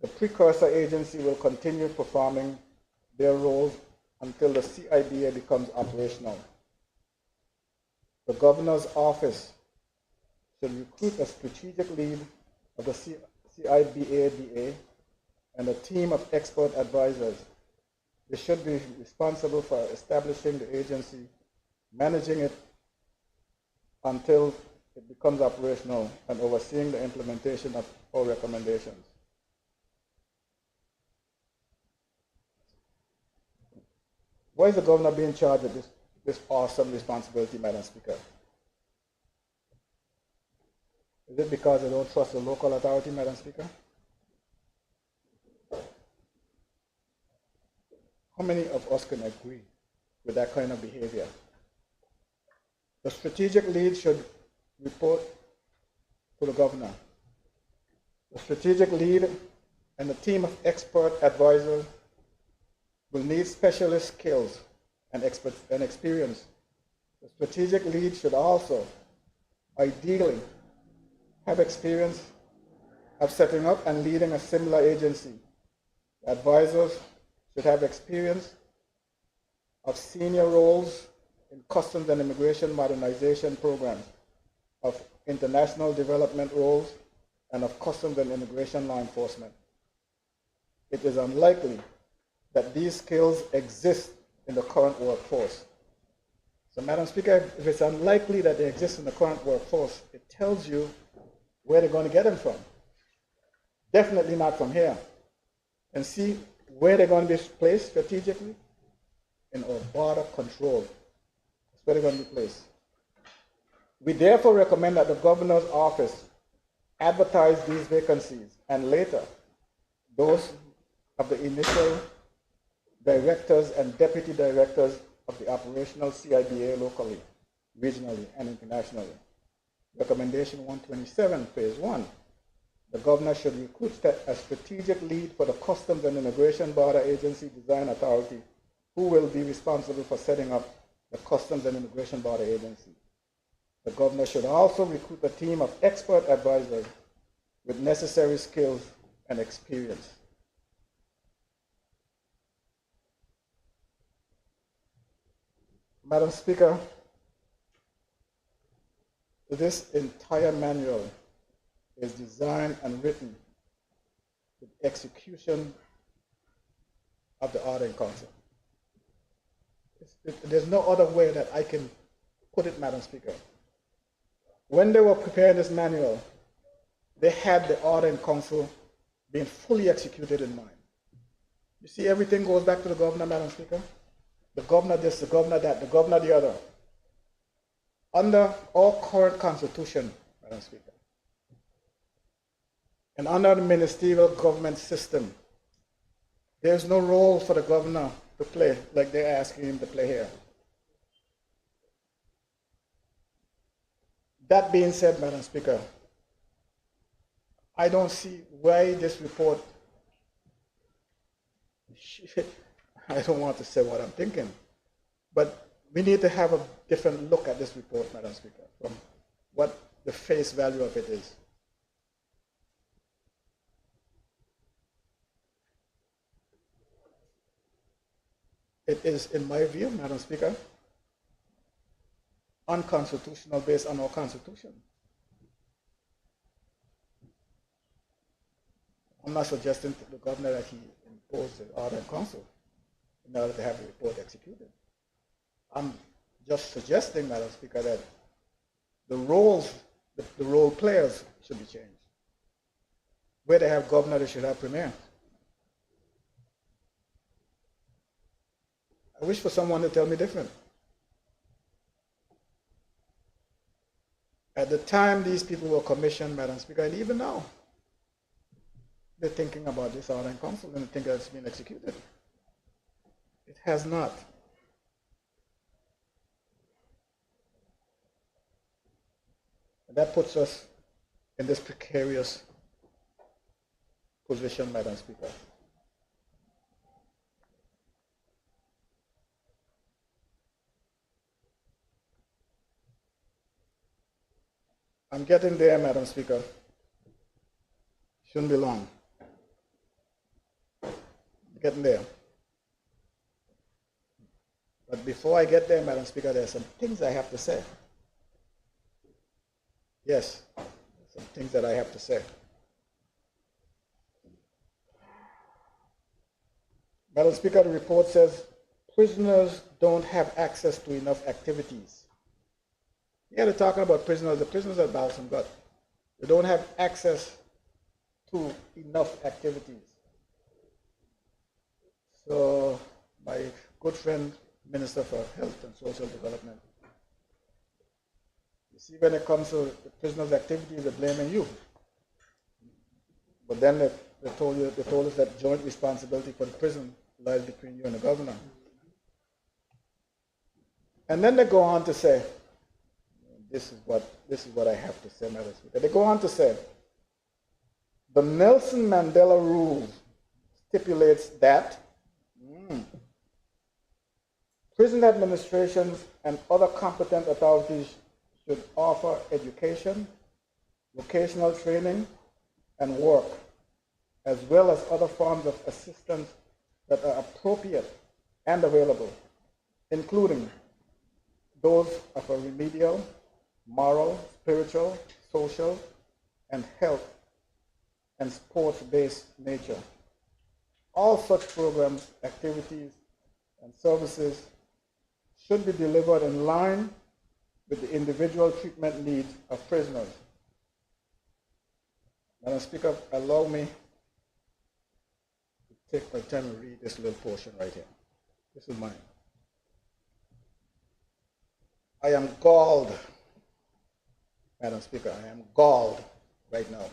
Speaker 4: The precursor agency will continue performing their roles until the CIBA becomes operational. The governor's office should recruit a strategic lead of the CIBA-DA and a team of expert advisors. They should be responsible for establishing the agency, managing it until it becomes operational, and overseeing the implementation of our recommendations. Why is the governor being charged with this awesome responsibility, Madam Speaker? Is it because they don't trust the local authority, Madam Speaker? How many of us can agree with that kind of behavior? The strategic lead should report to the governor. The strategic lead and a team of expert advisors will need specialist skills and experience. The strategic lead should also, ideally, have experience of setting up and leading a similar agency. The advisors should have experience of senior roles in customs and immigration modernization programs, of international development roles, and of customs and immigration law enforcement. It is unlikely that these skills exist in the current workforce. So, Madam Speaker, if it's unlikely that they exist in the current workforce, it tells you where they're going to get them from. Definitely not from here. And see where they're going to be placed strategically? In our border control. That's where they're going to be placed. We therefore recommend that the governor's office advertise these vacancies, and later those of the initial directors and deputy directors of the operational CIBA locally, regionally, and internationally. Recommendation 127, Phase 1. The governor should recruit a strategic lead for the Customs and Immigration Border Agency Design Authority, who will be responsible for setting up the Customs and Immigration Border Agency. The governor should also recruit a team of expert advisors with necessary skills and experience. Madam Speaker, this entire manual is designed and written with execution of the Order in Council. There's no other way that I can put it, Madam Speaker. When they were preparing this manual, they had the Order in Council being fully executed in mind. You see, everything goes back to the governor, Madam Speaker. The governor this, the governor that, the governor the other. Under our current constitution, Madam Speaker, and under the ministerial government system, there's no role for the governor to play like they're asking him to play here. That being said, Madam Speaker, I don't see why this report, I don't want to say what I'm thinking, but we need to have a different look at this report, Madam Speaker, from what the face value of it is. It is, in my view, Madam Speaker, unconstitutional based on our Constitution. I'm not suggesting to the governor that he impose the Order in Council in order to have the report executed. I'm just suggesting, Madam Speaker, that the roles, the role players should be changed. Where they have governor, they should have premier. I wish for someone to tell me different. At the time these people were commissioned, Madam Speaker, and even now, they're thinking about this Order in Council and they think it's been executed. It has not. And that puts us in this precarious position, Madam Speaker. I'm getting there, Madam Speaker. Shouldn't be long. I'm getting there. But before I get there, Madam Speaker, there are some things I have to say. Yes, some things that I have to say. Madam Speaker, the report says prisoners don't have access to enough activities. Yeah, they're talking about prisoners. The prisoners are Balsam, but they don't have access to enough activities. So my good friend, Minister for Health and Social Development, you see, when it comes to the prisoners' activities, they're blaming you. But then they told us that joint responsibility for the prison lies between you and the governor. And then they go on to say, this is what I have to say, Madam Speaker. They go on to say, the Nelson Mandela rule stipulates that prison administrations and other competent authorities should offer education, vocational training, and work, as well as other forms of assistance that are appropriate and available, including those of a remedial, moral, spiritual, social, and health and sports-based nature. All such programs, activities, and services should be delivered in line with the individual treatment needs of prisoners. Madam Speaker, allow me to take my time and read this little portion right here. This is mine. I am galled, Madam Speaker, I am galled right now.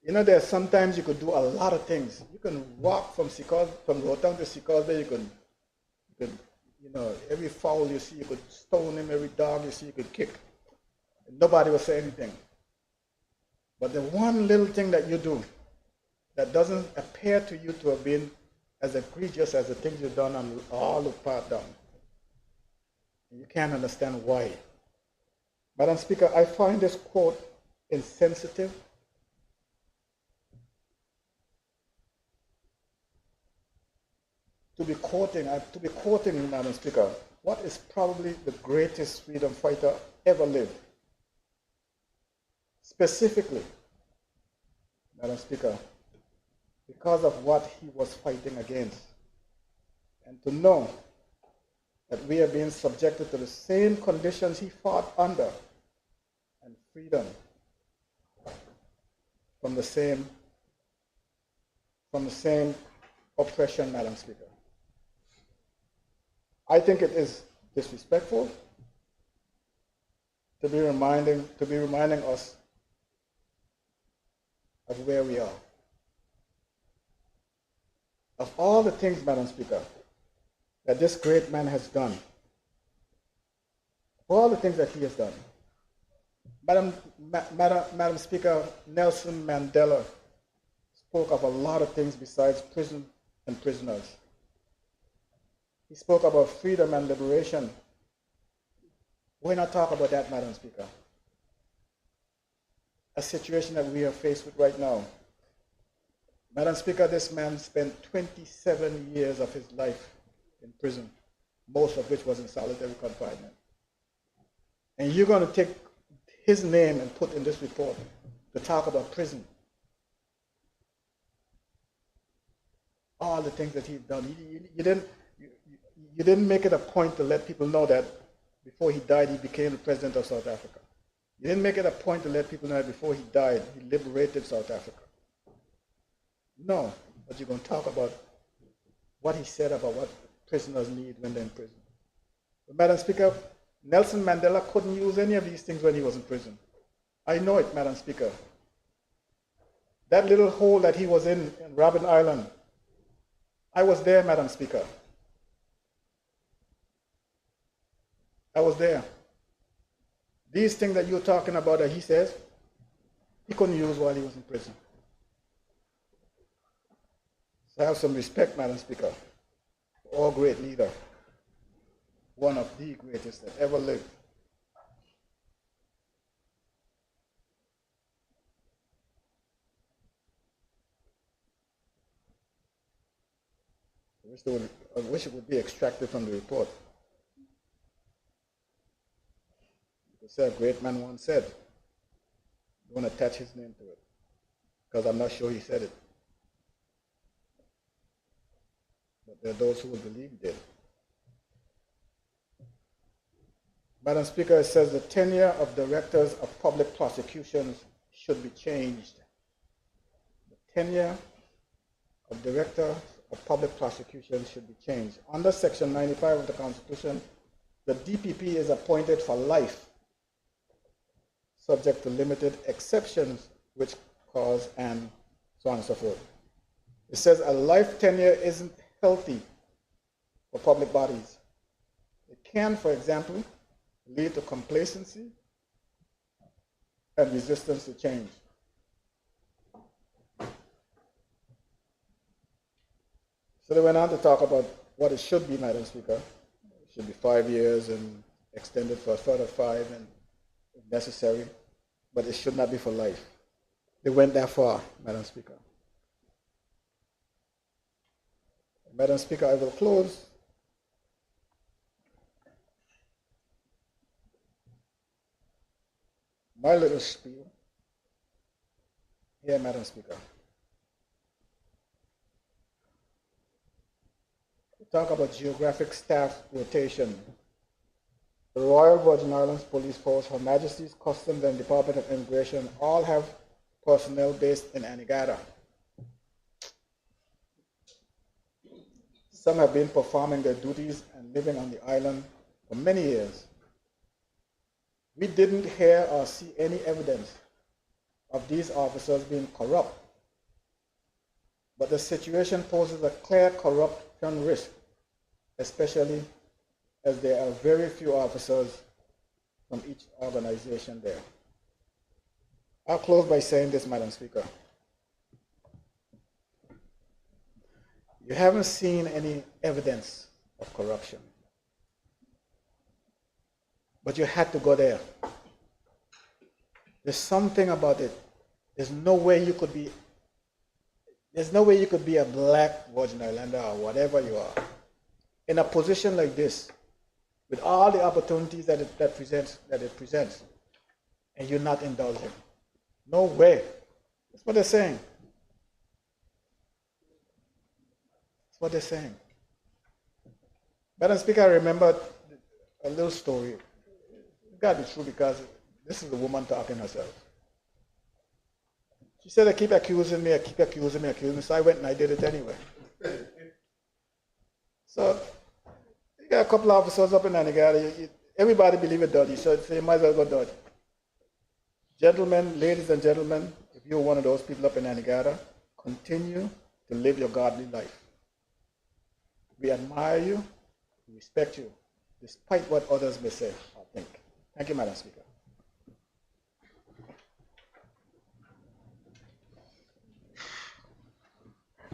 Speaker 4: You know, there's sometimes you could do a lot of things. You can walk from Rotan to Sikosbe, you can, you know, every fowl you see, you could stone him, every dog you see, you could kick. And nobody will say anything. But the one little thing that you do that doesn't appear to you to have been as egregious as the things you've done on all the part down. You can't understand why. Madam Speaker, I find this quote insensitive. To be quoting, Madam Speaker, what is probably the greatest freedom fighter ever lived. Specifically, Madam Speaker, because of what he was fighting against. And to know that we are being subjected to the same conditions he fought under, and freedom from the same oppression, Madam Speaker. I think it is disrespectful to be reminding us of where we are. Of all the things, Madam Speaker, that this great man has done, all the things that he has done. Madam Speaker, Nelson Mandela spoke of a lot of things besides prison and prisoners. He spoke about freedom and liberation. Why not talk about that, Madam Speaker? A situation that we are faced with right now. Madam Speaker, this man spent 27 years of his life in prison, most of which was in solitary confinement. And you're going to take his name and put in this report to talk about prison. All the things that he's done. You didn't make it a point to let people know that before he died, he became the president of South Africa. You didn't make it a point to let people know that before he died, he liberated South Africa. No, but you're going to talk about what he said about what prisoners need when they're in prison. But Madam Speaker, Nelson Mandela couldn't use any of these things when he was in prison. I know it, Madam Speaker. That little hole that he was in Robben Island, I was there, Madam Speaker. I was there. These things that you're talking about that he says, he couldn't use while he was in prison. So I have some respect, Madam Speaker, for our great leader, one of the greatest that ever lived. I wish it would be extracted from the report. A great man once said, don't attach his name to it, because I'm not sure he said it. But there are those who will believe he did. Madam Speaker, it says the tenure of directors of public prosecutions should be changed. The tenure of directors of public prosecutions should be changed. Under Section 95 of the Constitution, the DPP is appointed for life, subject to limited exceptions which cause and so on and so forth. It says a life tenure isn't healthy for public bodies. It can, for example, lead to complacency and resistance to change. So they went on to talk about what it should be, Madam Speaker. It should be 5 years and extended for a further 5 and if necessary, but it should not be for life. They went that far, Madam Speaker. Madam Speaker, I will close my little spiel here, Madam Speaker. We talk about geographic staff rotation. The Royal Virgin Islands Police Force, Her Majesty's Customs and Department of Immigration all have personnel based in Anegada. Some have been performing their duties and living on the island for many years. We didn't hear or see any evidence of these officers being corrupt, but the situation poses a clear corruption risk, especially as there are very few officers from each organization there. I'll close by saying this, Madam Speaker. You haven't seen any evidence of corruption, but you had to go there. There's something about it. There's no way you could be a black Virgin Islander or whatever you are in a position like this, with all the opportunities that it presents, and you're not indulging. No way. That's what they're saying. That's what they're saying. Madam Speaker, I remember a little story. It's got to be true because this is a woman talking herself. She said, I keep accusing me, so I went and I did it anyway. So you got a couple of officers up in Anegada, everybody believe it dirty, so you might as well go dirty. Gentlemen, ladies and gentlemen, if you're one of those people up in Anegada, continue to live your godly life. We admire you, we respect you, despite what others may say or think. Thank you, Madam Speaker.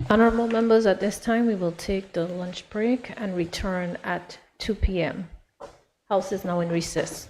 Speaker 1: Honorable members, at this time, we will take the lunch break and return at 2 p.m. House is now in recess.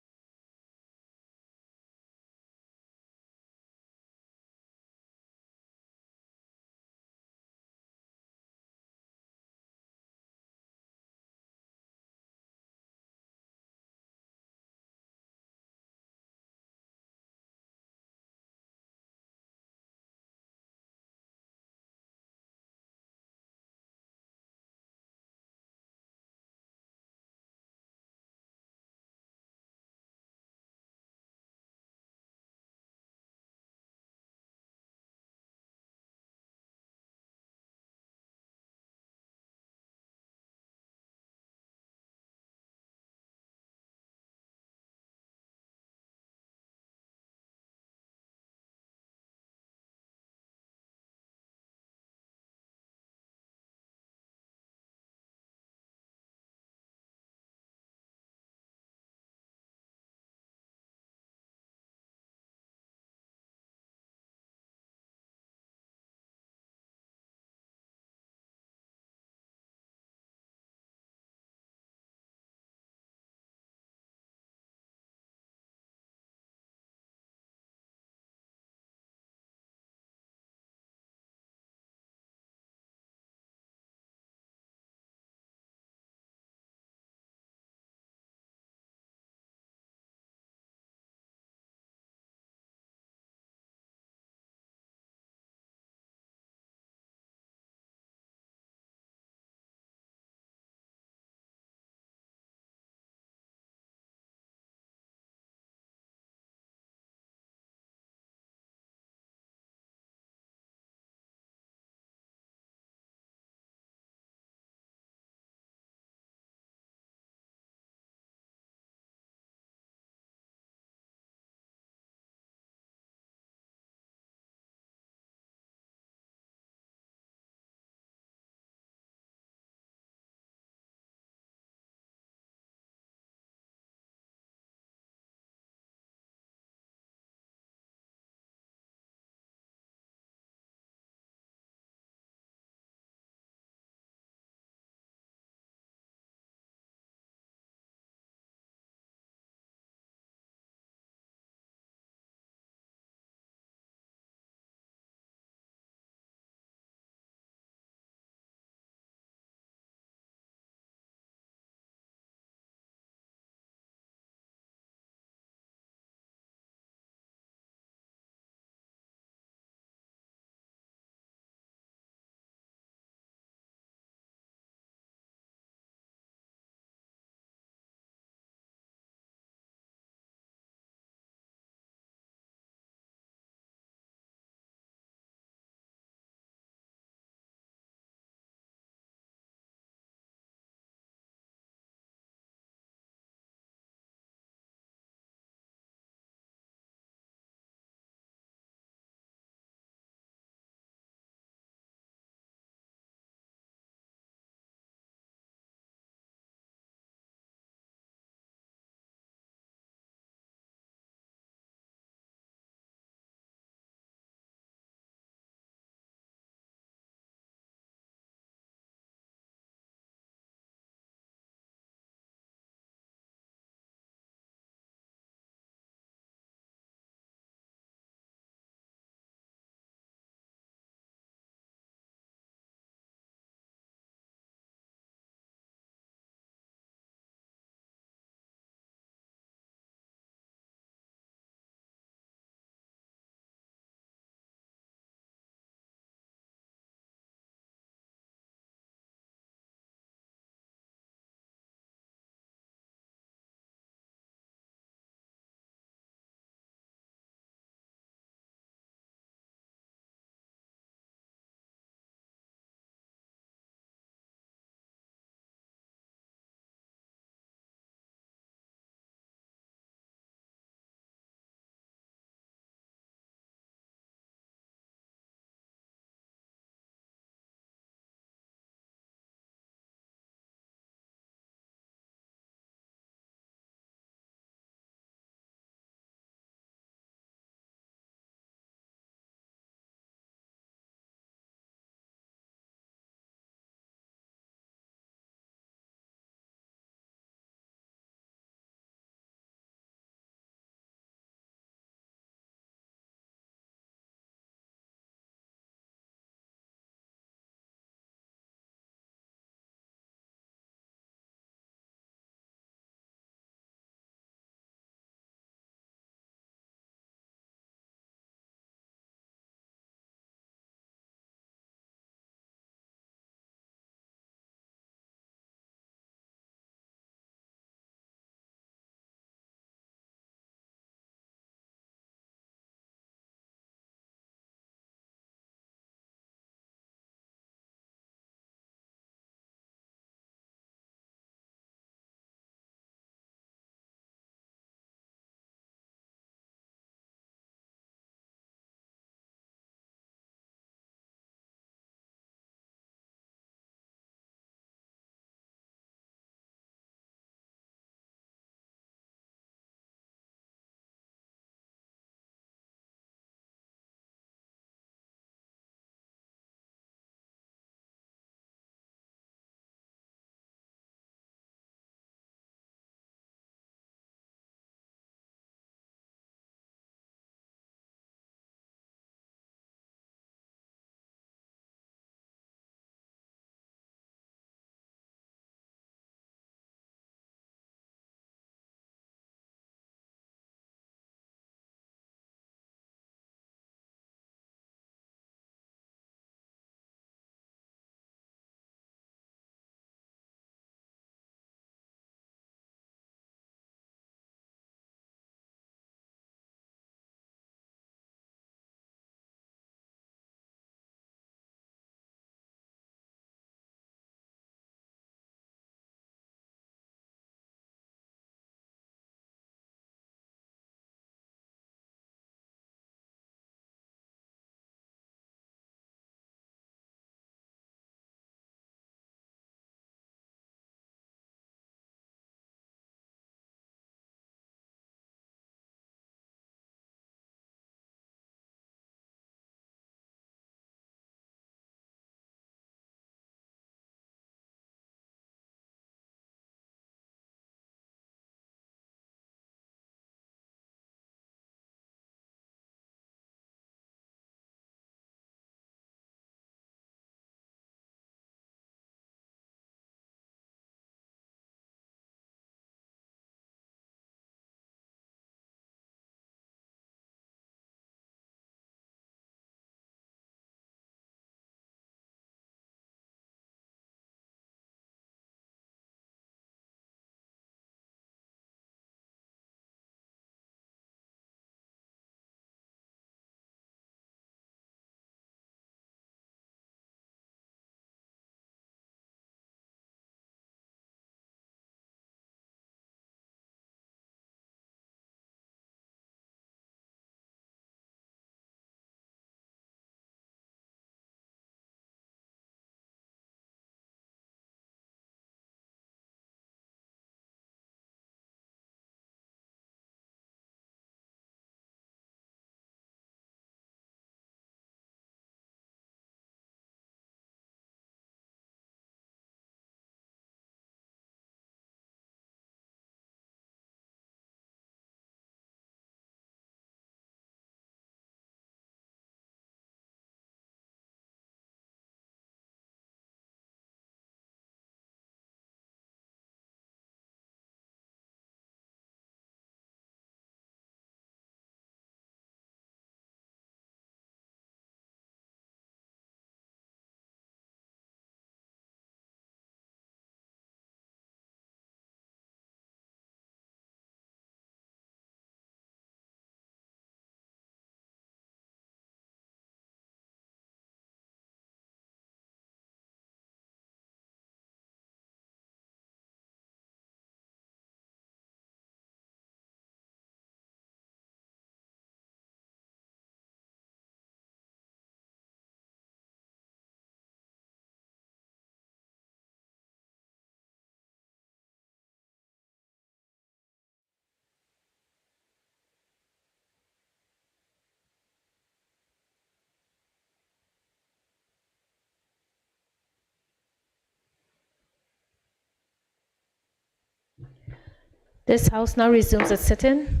Speaker 1: This House now resumes its sitting.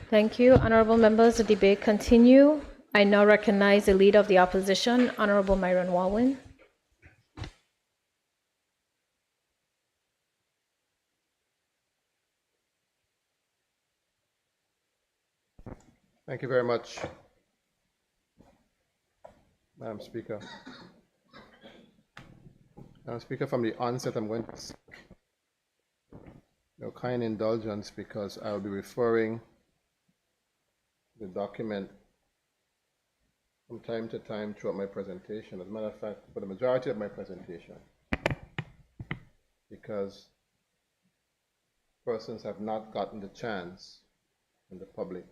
Speaker 1: Thank you. Honorable members, the debate continue. I now recognize the Leader of the Opposition, Honorable Myron Walwin.
Speaker 5: Thank you very much, Madam Speaker. Madam Speaker, from the onset, I'm going to seek your kind indulgence because I will be referring the document from time to time throughout my presentation. As a matter of fact, for the majority of my presentation, because persons have not gotten the chance in the public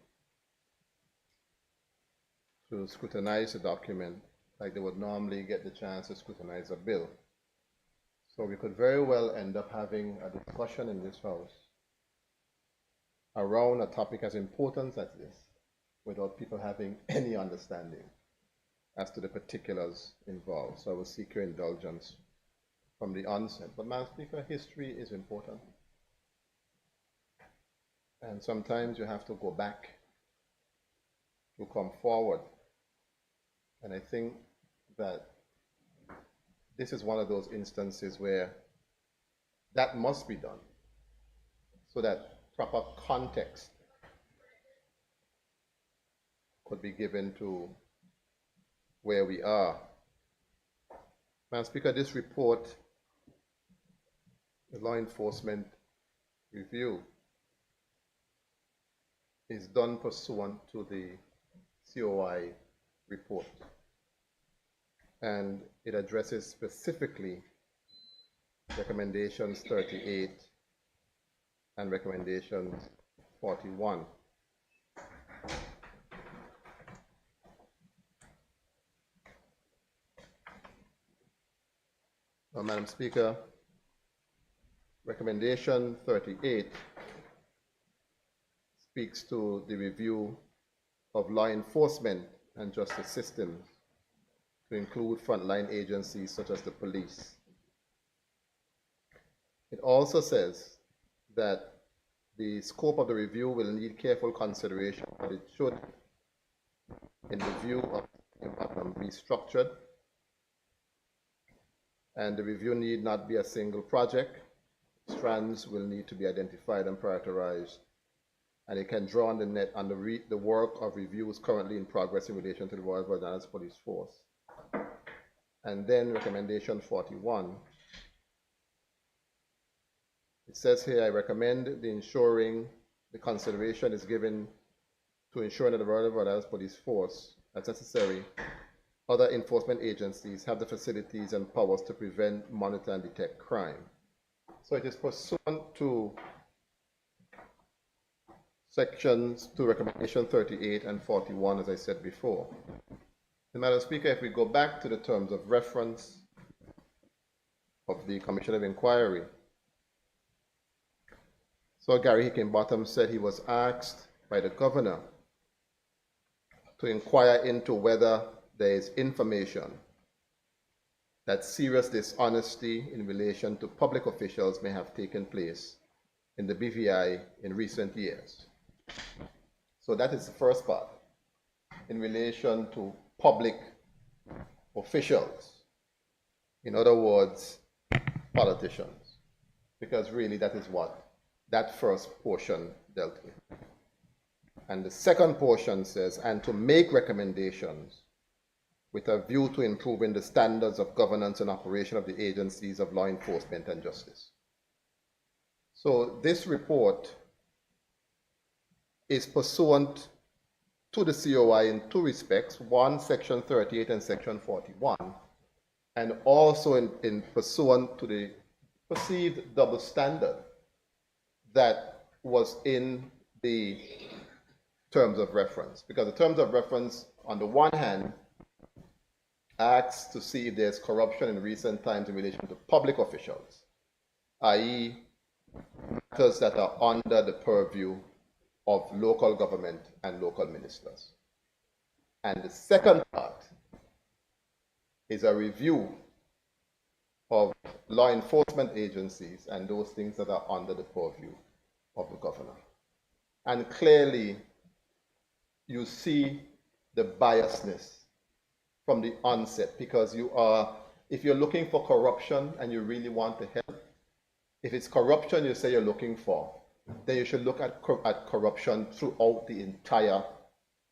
Speaker 5: to scrutinize the document like they would normally get the chance to scrutinize a bill. So we could very well end up having a discussion in this House around a topic as important as this without people having any understanding as to the particulars involved. So I will seek your indulgence from the onset. But Madam Speaker, history is important. And sometimes you have to go back to come forward. And I think that this is one of those instances where that must be done so that proper context could be given to where we are. Madam Speaker, this report, the law enforcement review, is done pursuant to the COI report. And it addresses specifically recommendations 38 and recommendations 41. Now, Madam Speaker, recommendation 38 speaks to the review of law enforcement and justice systems to include frontline agencies such as the police. It also says that the scope of the review will need careful consideration, but it should, in the view of be structured, and the review need not be a single project. Strands will need to be identified and prioritized, and it can draw on the work of reviews currently in progress in relation to the Royal Virgin Islands Police Force. And then recommendation 41. It says here, I recommend the consideration is given to ensuring that the Royal Virgin Islands Police Force, as necessary, other enforcement agencies have the facilities and powers to prevent, monitor, and detect crime. So it is pursuant to sections to recommendation 38 and 41, as I said before. Madam Speaker, if we go back to the terms of reference of the Commission of Inquiry, so Gary Hickenbottom said he was asked by the governor to inquire into whether there is information that serious dishonesty in relation to public officials may have taken place in the BVI in recent years. So that is the first part in relation to public officials. In other words, politicians, because really that is what that first portion dealt with. And the second portion says, and to make recommendations with a view to improving the standards of governance and operation of the agencies of law enforcement and justice. So this report is pursuant to the COI in two respects, one, section 38 and section 41, and also in pursuant to the perceived double standard that was in the terms of reference. Because the terms of reference, on the one hand, asks to see if there's corruption in recent times in relation to public officials, i.e. matters that are under the purview of local government and local ministers. And the second part is a review of law enforcement agencies and those things that are under the purview of the governor. And clearly, you see the biasness from the onset, because if you're looking for corruption and you really want to help, if it's corruption you say you're looking for, then you should look at corruption throughout the entire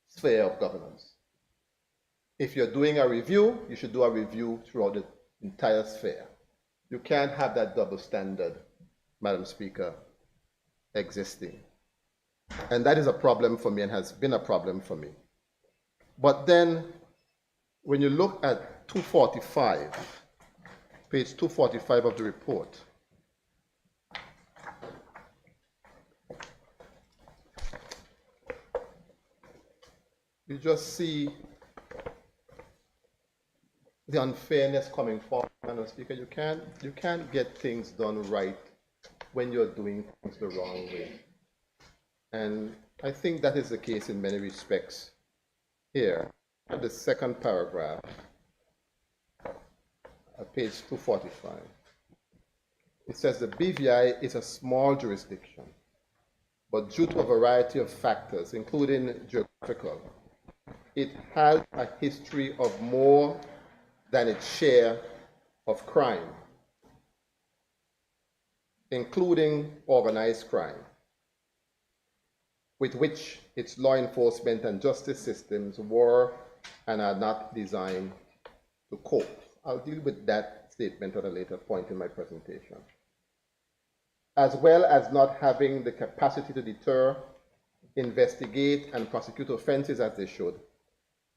Speaker 5: sphere of governance. If you're doing a review, you should do a review throughout the entire sphere. You can't have that double standard, Madam Speaker, existing. And that is a problem for me and has been a problem for me. But then, when you look at 245, page 245 of the report, you just see the unfairness coming forward, Madam Speaker. You can't get things done right when you're doing things the wrong way. And I think that is the case in many respects here. At the second paragraph, at page 245, it says the BVI is a small jurisdiction, but due to a variety of factors, including geographical, it has a history of more than its share of crime, including organized crime, with which its law enforcement and justice systems were and are not designed to cope. I'll deal with that statement at a later point in my presentation. As well as not having the capacity to deter, investigate, and prosecute offenses as they should,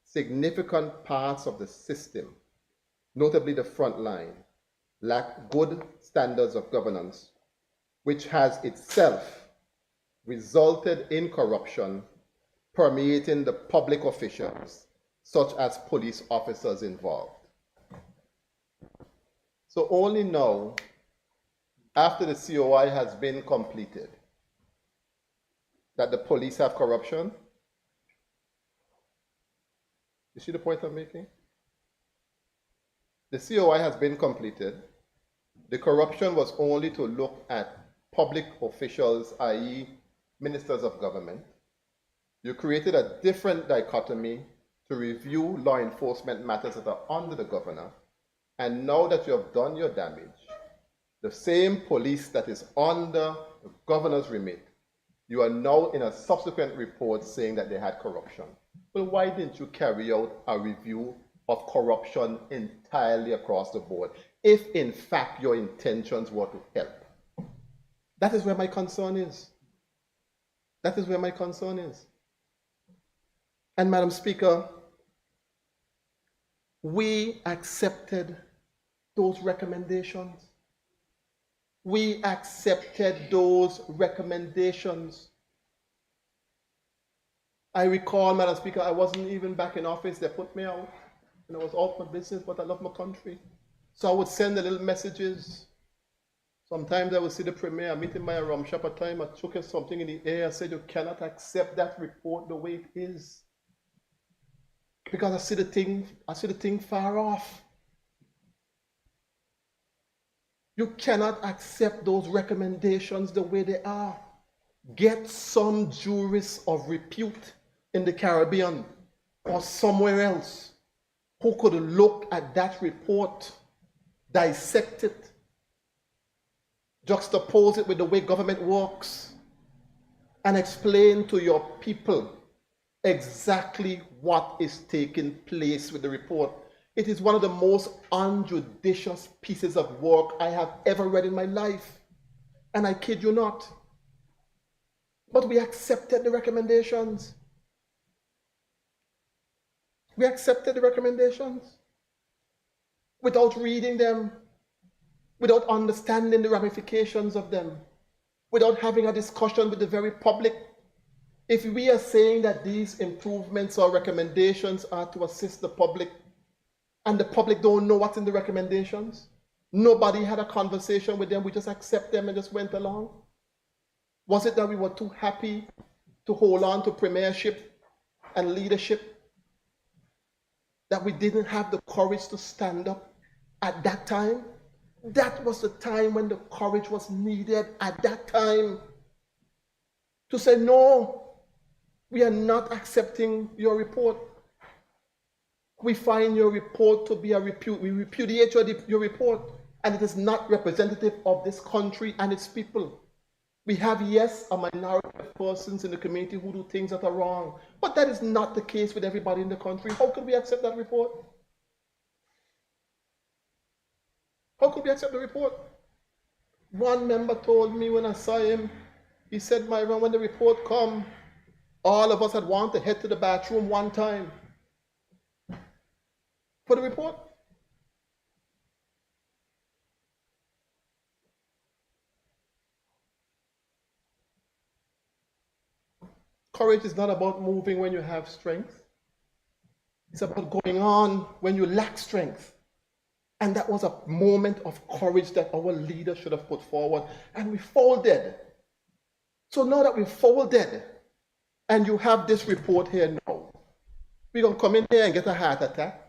Speaker 5: significant parts of the system, notably the front line, lack good standards of governance, which has itself resulted in corruption permeating the public officials, such as police officers involved. So only now, after the COI has been completed, that the police have corruption. You see the point I'm making? The COI has been completed. The corruption was only to look at public officials, i.e. ministers of government. You created a different dichotomy to review law enforcement matters that are under the governor. And now that you have done your damage, the same police that is under the governor's remit, you are now in a subsequent report saying that they had corruption. Well, why didn't you carry out a review of corruption entirely across the board, if in fact your intentions were to help? That is where my concern is. That is where my concern is. And Madam Speaker, we accepted those recommendations. We accepted those recommendations. I recall, Madam Speaker, I wasn't even back in office. They put me out. And I was out of my business, but I love my country. So I would send the little messages. Sometimes I would see the premier meeting my rum shop at time. I took something in the air. I said, you cannot accept that report the way it is. Because I see the thing far off. You cannot accept those recommendations the way they are. Get some jurists of repute in the Caribbean or somewhere else who could look at that report, dissect it, juxtapose it with the way government works, and explain to your people exactly what is taking place with the report. It is one of the most unjudicious pieces of work I have ever read in my life. And I kid you not. But we accepted the recommendations. We accepted the recommendations without reading them, without understanding the ramifications of them, without having a discussion with the very public. If we are saying that these improvements or recommendations are to assist the public, and the public don't know what's in the recommendations, nobody had a conversation with them, we just accept them and just went along. Was it that we were too happy to hold on to premiership and leadership, that we didn't have the courage to stand up at that time That was the time when the courage was needed at that time to say, no, we are not accepting your report. We find your report to be we repudiate your report, and it is not representative of this country and its people. We have, yes, a minority of persons in the community who do things that are wrong, but that is not the case with everybody in the country. How could we accept that report? How could we accept the report? One member told me when I saw him, he said, Myron, when the report come, all of us had wanted to head to the bathroom one time for the report. Courage is not about moving when you have strength. It's about going on when you lack strength. And that was a moment of courage that our leaders should have put forward, and we folded. So now that we folded, and you have this report here now, we're going to come in here and get a heart attack.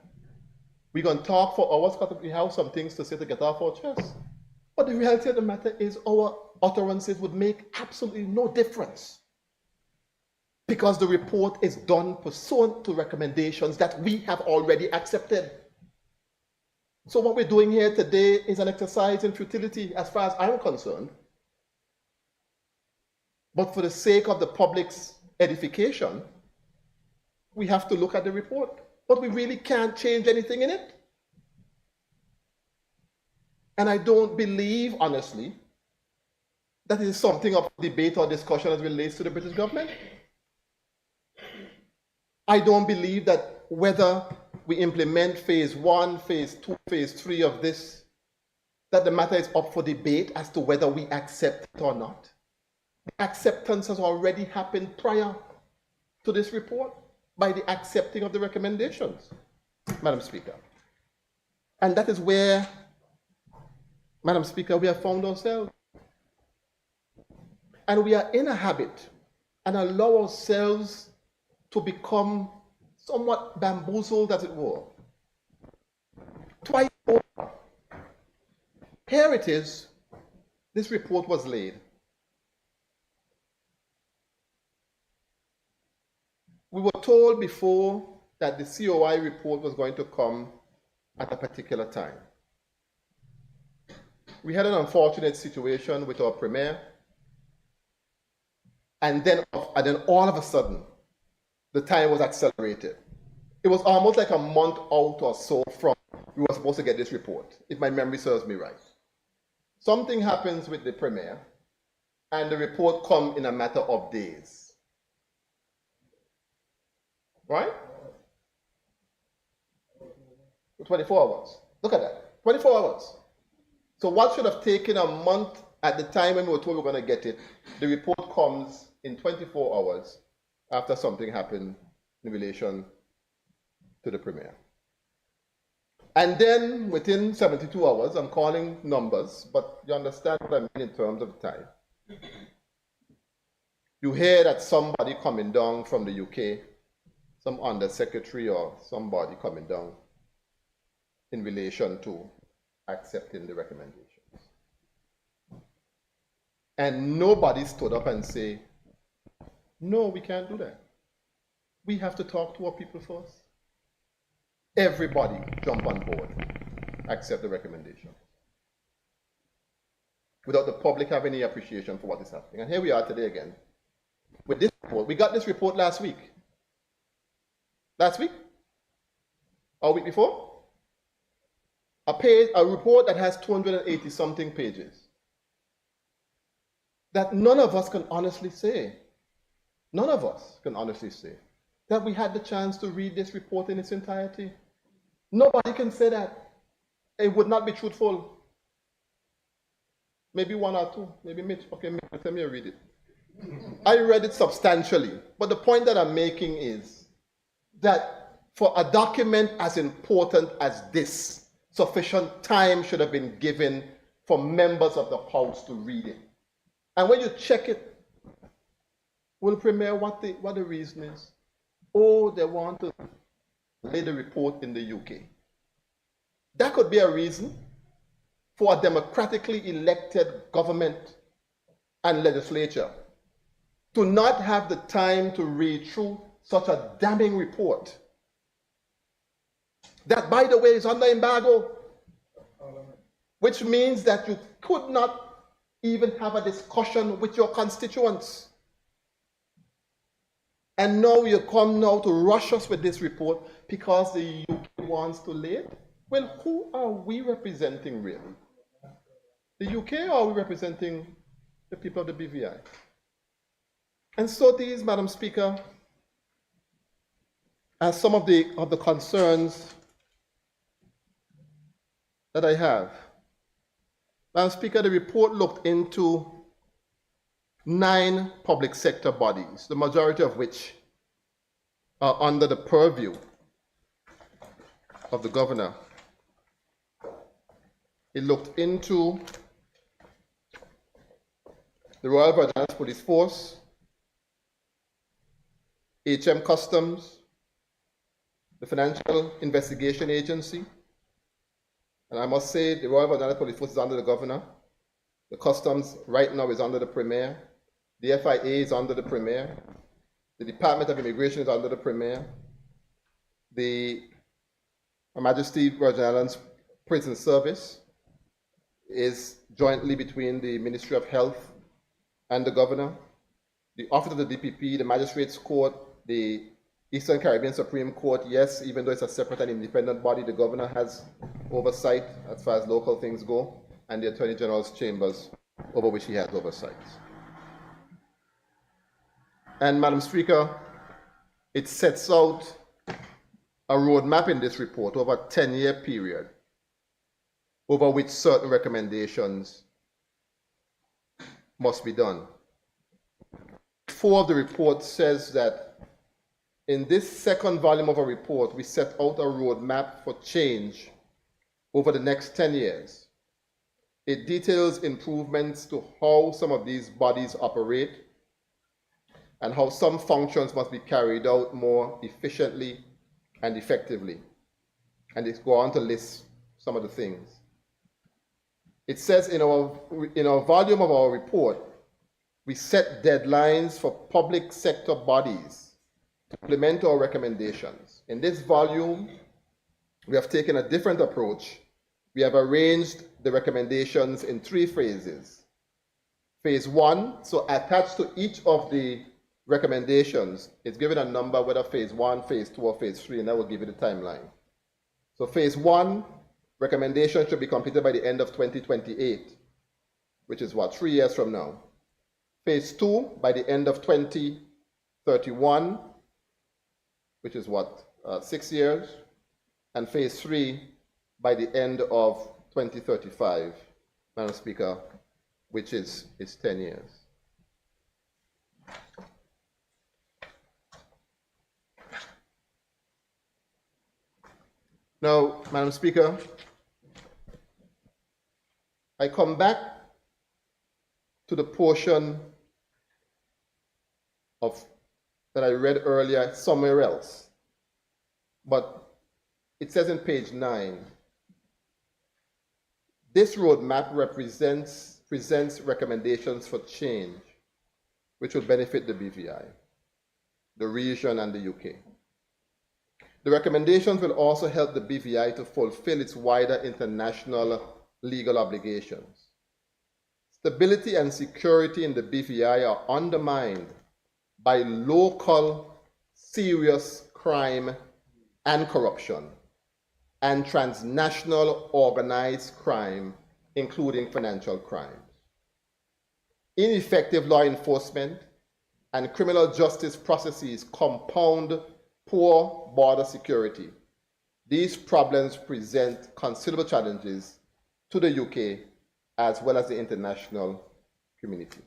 Speaker 5: We're going to talk for hours because we have some things to say to get off our chest. But the reality of the matter is our utterances would make absolutely no difference, because the report is done pursuant to recommendations that we have already accepted. So what we're doing here today is an exercise in futility as far as I'm concerned. But for the sake of the public's edification, we have to look at the report. But we really can't change anything in it. And I don't believe, honestly, that it is something of debate or discussion as relates to the British government. I don't believe that whether we implement phase 1, phase 2, phase 3 of this, that the matter is up for debate as to whether we accept it or not. Acceptance has already happened prior to this report by the accepting of the recommendations, Madam Speaker. And that is where, Madam Speaker, we have found ourselves. And we are in a habit and allow ourselves to become somewhat bamboozled, as it were. Twice over. Here it is. This report was laid. We were told before that the COI report was going to come at a particular time. We had an unfortunate situation with our premier, and then all of a sudden, the time was accelerated. It was almost like a month out or so from we were supposed to get this report, if my memory serves me right. Something happens with the premier, and the report comes in a matter of days. Right? 24 hours. Look at that. 24 hours. So what should have taken a month at the time when we were told we were going to get it, the report comes in 24 hours after something happened in relation to the premier. And then within 72 hours, I'm calling numbers, but you understand what I mean in terms of time. You hear that somebody coming down from the UK, some undersecretary or somebody coming down in relation to accepting the recommendations. And nobody stood up and say, no, we can't do that. We have to talk to our people first. Everybody jump on board, accept the recommendation, without the public having any appreciation for what is happening. And here we are today again with this report. We got this report last week. Last week? Or a week before? A report that has 280 something pages that none of us can honestly say, that we had the chance to read this report in its entirety. Nobody can say that. It would not be truthful. Maybe one or two. Maybe Mitch. Okay, Mitch, let me read it. I read it substantially. But the point that I'm making is that for a document as important as this, sufficient time should have been given for members of the House to read it. And when you check it, will Premier, what the reason is? Oh, they want to lay the report in the UK. That could be a reason. for a democratically elected government and legislature to not have the time to read through such a damning report that, by the way, is under embargo, which means that you could not even have a discussion with your constituents. And now you come now to rush us with this report because the UK wants to lay it? Well, who are we representing really? The UK, or are we representing the people of the BVI? And so these, Madam Speaker, are some of the concerns that I have. Madam Speaker, the report looked into 9 public sector bodies, the majority of which are under the purview of the governor. It looked into the Royal Virgin Islands Police Force, HM Customs, the Financial Investigation Agency, and I must say the Royal Virgin Islands Police Force is under the governor. The Customs right now is under the Premier. The FIA is under the Premier. The Department of Immigration is under the Premier. The Her Majesty Virgin Islands Prison Service is jointly between the Ministry of Health and the governor. The Office of the DPP, the Magistrates Court, the Eastern Caribbean Supreme Court, yes, even though it's a separate and independent body, the governor has oversight as far as local things go, and the Attorney General's chambers, over which he has oversight. And Madam Speaker, it sets out a roadmap in this report over a 10-year period, over which certain recommendations must be done. 4 of the report says that in this second volume of a report, we set out a roadmap for change over the next 10 years. It details improvements to how some of these bodies operate and how some functions must be carried out more efficiently and effectively. And it goes on to list some of the things. It says in our volume of our report, we set deadlines for public sector bodies to implement our recommendations. In this volume, we have taken a different approach. We have arranged the recommendations in 3 phases. Phase 1, so attached to each of the recommendations, is given a number, whether phase 1, phase 2, or phase 3, and that will give you the timeline. So phase 1, recommendations should be completed by the end of 2028, which is what, 3 years from now. Phase 2, by the end of 2031, which is what, 6 years. And phase 3, by the end of 2035, Madam Speaker, which is 10 years. Now, Madam Speaker, I come back to the portion that I read earlier somewhere else, but it says in page 9, this roadmap presents recommendations for change which will benefit the BVI, the region, and the UK. The recommendations will also help the BVI to fulfill its wider international legal obligations. Stability and security in the BVI are undermined by local serious crime and corruption, and transnational organized crime, including financial crimes. Ineffective law enforcement and criminal justice processes compound poor border security. These problems present considerable challenges to the UK as well as the international community.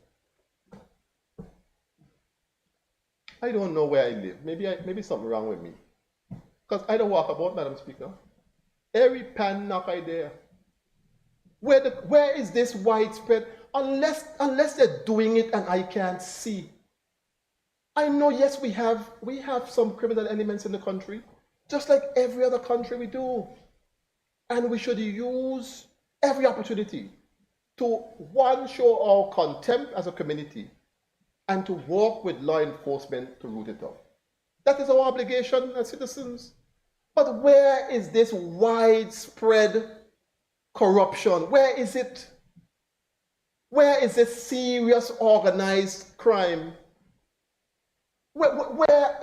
Speaker 5: I don't know where I live. Maybe something wrong with me. Because I don't walk about, Madam Speaker. Every pan knock I there. Where is this widespread? Unless they're doing it and I can't see. I know, yes, we have some criminal elements in the country, just like every other country we do. And we should use every opportunity to, one, show our contempt as a community and to work with law enforcement to root it out. That is our obligation as citizens. But where is this widespread corruption? Where is it? Where is this serious organized crime? Where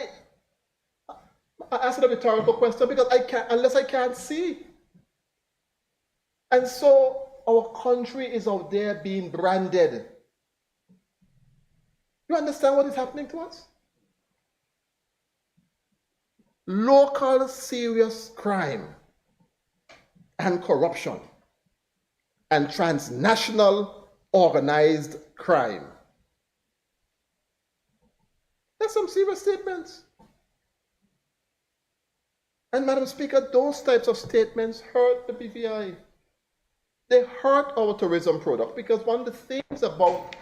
Speaker 5: I asked a rhetorical question because unless I can't see. And so our country is out there being branded. You understand what is happening to us? Local serious crime and corruption and transnational organized crime. That's some serious statements. And Madam Speaker, those types of statements hurt the BVI. They hurt our tourism product because one of the things about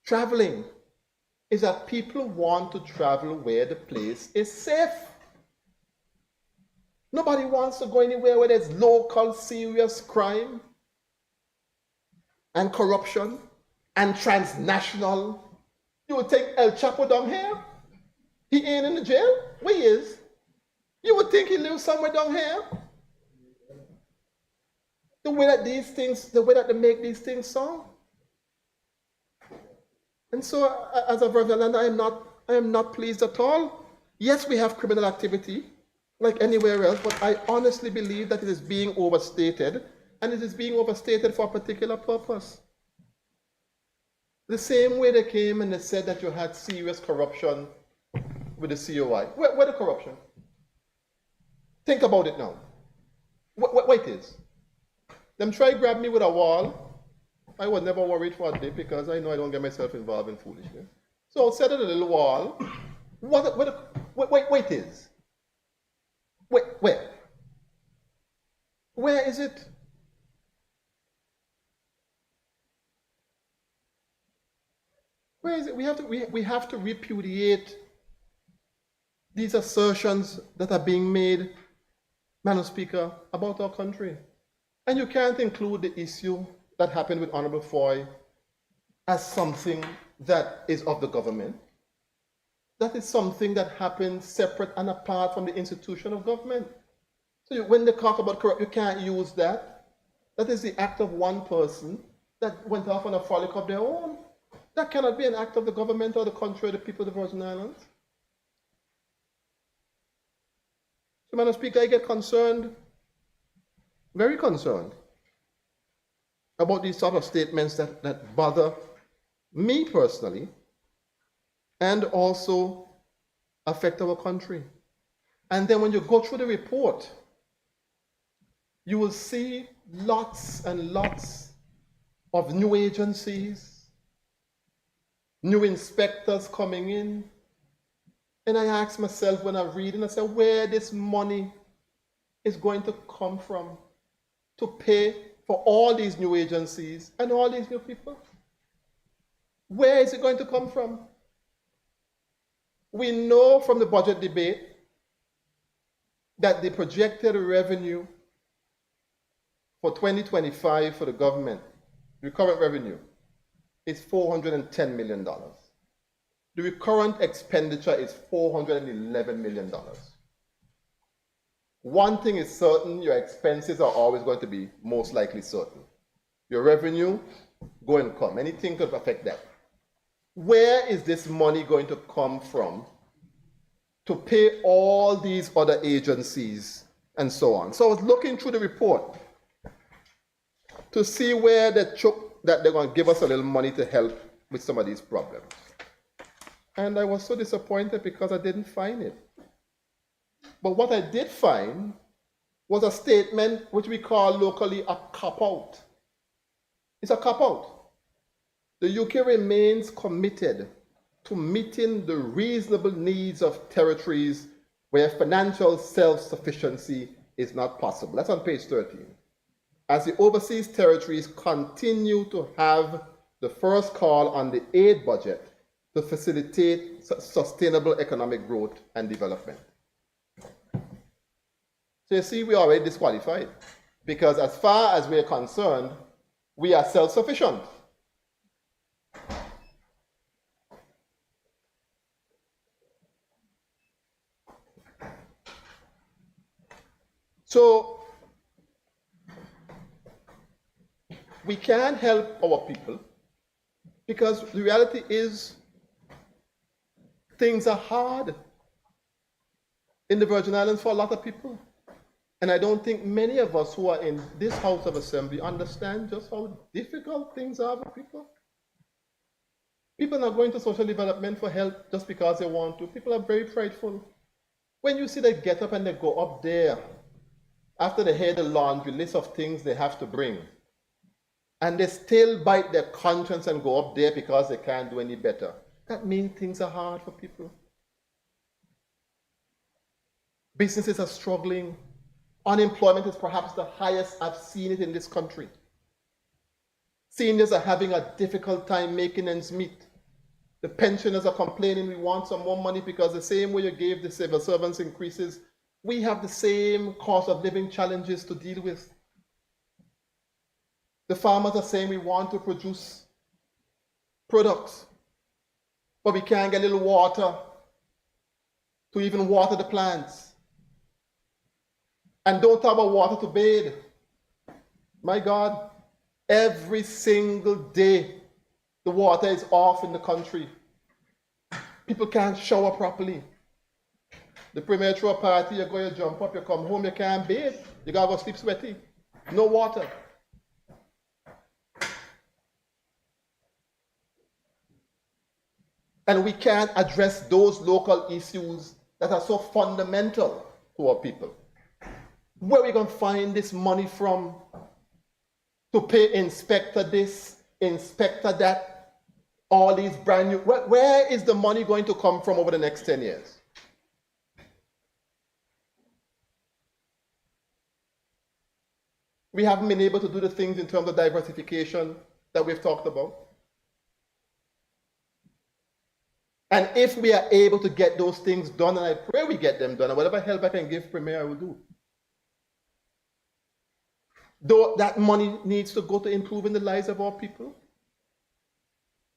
Speaker 5: traveling is that people want to travel where the place is safe. Nobody wants to go anywhere where there's local serious crime and corruption and transnational. You would think El Chapo down here, he ain't in the jail? Where he is? You would think he lives somewhere down here. The way that they make these things sound. And so, as a brother, I am not pleased at all. Yes, we have criminal activity, like anywhere else, but I honestly believe that it is being overstated, and it is being overstated for a particular purpose. The same way they came and they said that you had serious corruption with the COI. Where the corruption? Think about it now. Where it is? Them try to grab me with a wall. I was never worried for a day because I know I don't get myself involved in foolishness. So I'll set it a little wall. Where it is? Where? Where is it? Where is it? We have to repudiate these assertions that are being made, Madam Speaker, about our country. And you can't include the issue that happened with Honorable Foy as something that is of the government. That is something that happens separate and apart from the institution of government. So when they talk about corruption, you can't use that. That is the act of one person that went off on a frolic of their own. That cannot be an act of the government or the country or the people of the Virgin Islands. So, Madam Speaker, I get concerned, very concerned, about these sort of statements that bother me personally and also affect our country. And then when you go through the report, you will see lots and lots of new agencies, new inspectors coming in. And I ask myself when I read and I say, where this money is going to come from to pay for all these new agencies and all these new people? Where is it going to come from? We know from the budget debate that the projected revenue for 2025 for the government, recurrent revenue, is $410 million. The recurrent expenditure is $411 million. One thing is certain, your expenses are always going to be most likely certain. Your revenue, go and come. Anything could affect that. Where is this money going to come from to pay all these other agencies and so on? So I was looking through the report to see where they took that they're going to give us a little money to help with some of these problems. And I was so disappointed because I didn't find it. But what I did find was a statement which we call locally a cop-out. It's a cop-out. The UK remains committed to meeting the reasonable needs of territories where financial self-sufficiency is not possible. That's on page 13. As the overseas territories continue to have the first call on the aid budget to facilitate sustainable economic growth and development. So you see, we are already disqualified. Because as far as we're concerned, we are self-sufficient. So we can't help our people because the reality is things are hard in the Virgin Islands for a lot of people. And I don't think many of us who are in this House of Assembly understand just how difficult things are for people. People are not going to social development for help just because they want to. People are very prideful. When you see they get up and they go up there after they hear the laundry list of things they have to bring, and they still bite their conscience and go up there because they can't do any better, that means things are hard for people. Businesses are struggling. Unemployment is perhaps the highest I've seen it in this country. Seniors are having a difficult time making ends meet. The pensioners are complaining we want some more money because the same way you gave the civil servants increases, we have the same cost of living challenges to deal with. The farmers are saying we want to produce products, but we can't get a little water to even water the plants. And don't talk about water to bathe. My God, every single day the water is off in the country. People can't shower properly. The premier throw a party, you go, you jump up, you come home, you can't bathe. You gotta go sleep sweaty. No water. And we can't address those local issues that are so fundamental to our people. Where are we going to find this money from to pay inspector this, inspector that, all these brand new, where is the money going to come from over the next 10 years? We haven't been able to do the things in terms of diversification that we've talked about. And if we are able to get those things done, and I pray we get them done, and whatever help I can give Premier, I will do. Though that money needs to go to improving the lives of our people.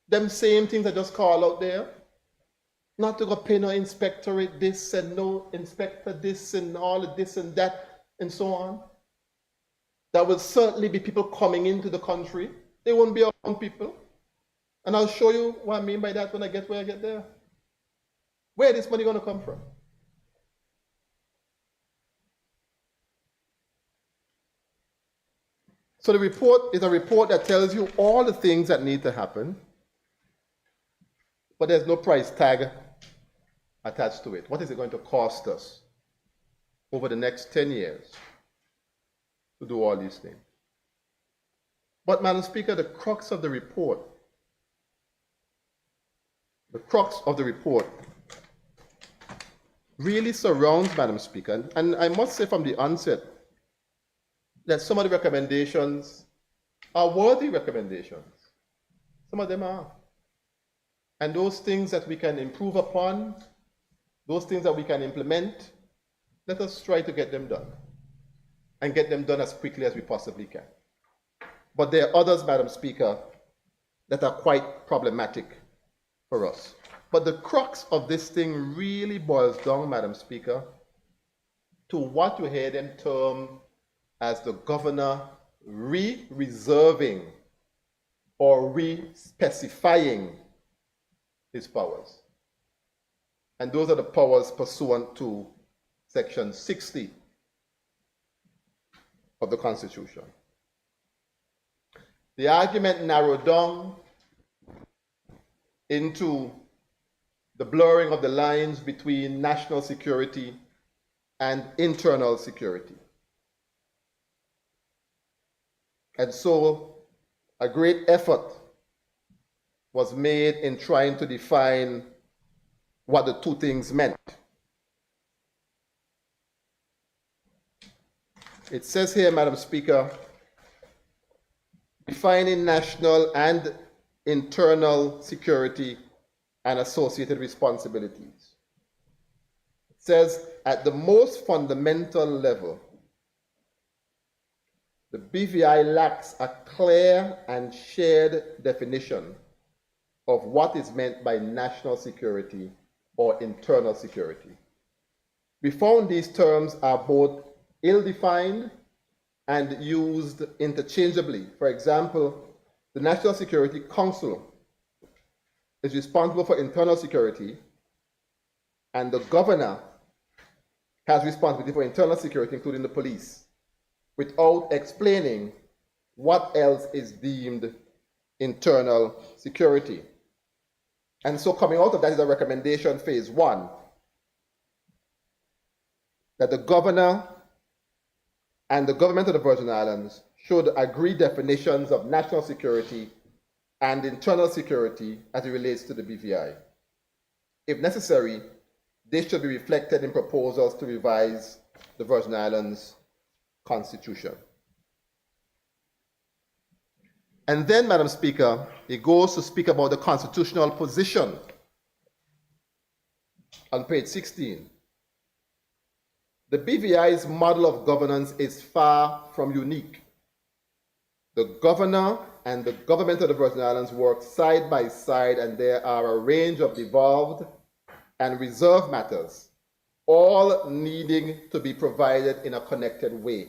Speaker 5: Them same things I just call out there. Not to go pay no inspectorate this and no inspector this and all of this and that and so on. There will certainly be people coming into the country. They won't be our own people. And I'll show you what I mean by that when I get where I get there. Where is this money going to come from? So the report is a report that tells you all the things that need to happen, but there's no price tag attached to it. What is it going to cost us over the next 10 years to do all these things? But, Madam Speaker, the crux of the report really surrounds, Madam Speaker, and I must say from the onset that some of the recommendations are worthy recommendations. Some of them are. And those things that we can improve upon, those things that we can implement, let us try to get them done. And get them done as quickly as we possibly can. But there are others, Madam Speaker, that are quite problematic for us. But the crux of this thing really boils down, Madam Speaker, to what you hear them term as the governor re-reserving or re-specifying his powers. And those are the powers pursuant to Section 60 of the Constitution. The argument narrowed down into the blurring of the lines between national security and internal security. And so a great effort was made in trying to define what the two things meant. It says here, Madam Speaker, defining national and internal security and associated responsibilities. It says, at the most fundamental level, the BVI lacks a clear and shared definition of what is meant by national security or internal security. We found these terms are both ill-defined and used interchangeably. For example, the National Security Council is responsible for internal security, and the governor has responsibility for internal security, including the police, without explaining what else is deemed internal security. And so coming out of that is a recommendation, phase 1, that the governor and the government of the Virgin Islands should agree definitions of national security and internal security as it relates to the BVI. If necessary, this should be reflected in proposals to revise the Virgin Islands Constitution. And then, Madam Speaker, it goes to speak about the constitutional position on page 16. The BVI's model of governance is far from unique. The governor and the government of the Virgin Islands work side by side, and there are a range of devolved and reserved matters, all needing to be provided in a connected way.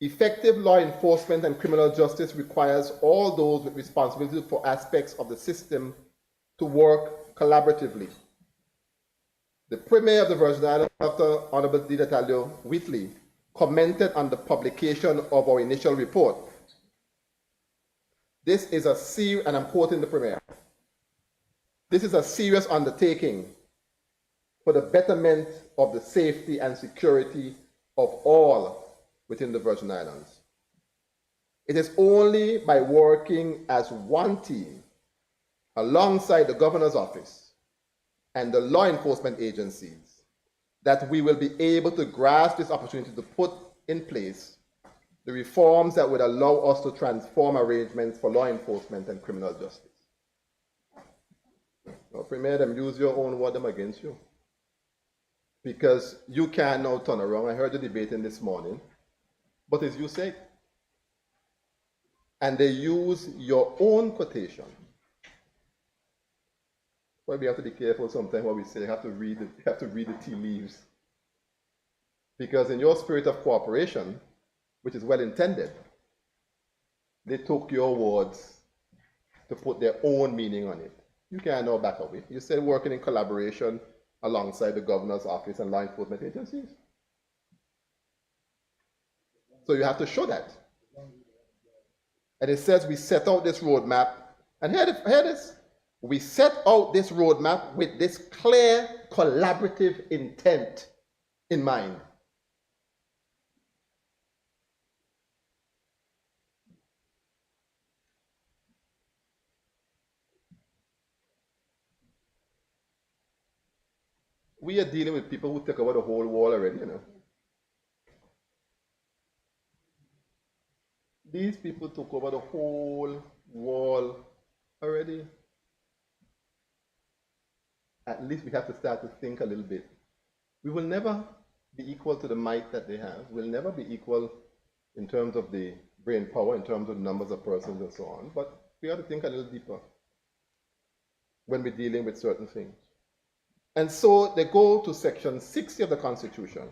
Speaker 5: Effective law enforcement and criminal justice requires all those with responsibility for aspects of the system to work collaboratively. The Premier of the Virgin Islands, Dr. Honorable Dida Talio-Wheatley, commented on the publication of our initial report. This is a serious, and I'm quoting the Premier, this is a serious undertaking for the betterment of the safety and security of all within the Virgin Islands. It is only by working as one team alongside the Governor's Office and the law enforcement agencies that we will be able to grasp this opportunity to put in place the reforms that would allow us to transform arrangements for law enforcement and criminal justice. Now, Premier, them use your own word them against you, because you can now turn around. I heard you debating this morning, but as you say, and they use your own quotation. Well, we have to be careful sometimes what we say. You have to read the tea leaves, because in your spirit of cooperation, which is well intended, they took your words to put their own meaning on it. You can't now back away. You said working in collaboration alongside the Governor's Office and law enforcement agencies. So you have to show that. And it says we set out this roadmap, and here it is. We set out this roadmap with this clear collaborative intent in mind. We are dealing with people who took over the whole wall already, you know. These people took over the whole wall already. At least we have to start to think a little bit. We will never be equal to the might that they have. We'll never be equal in terms of the brain power, in terms of numbers of persons and so on. But we have to think a little deeper when we're dealing with certain things. And so they go to section 60 of the Constitution.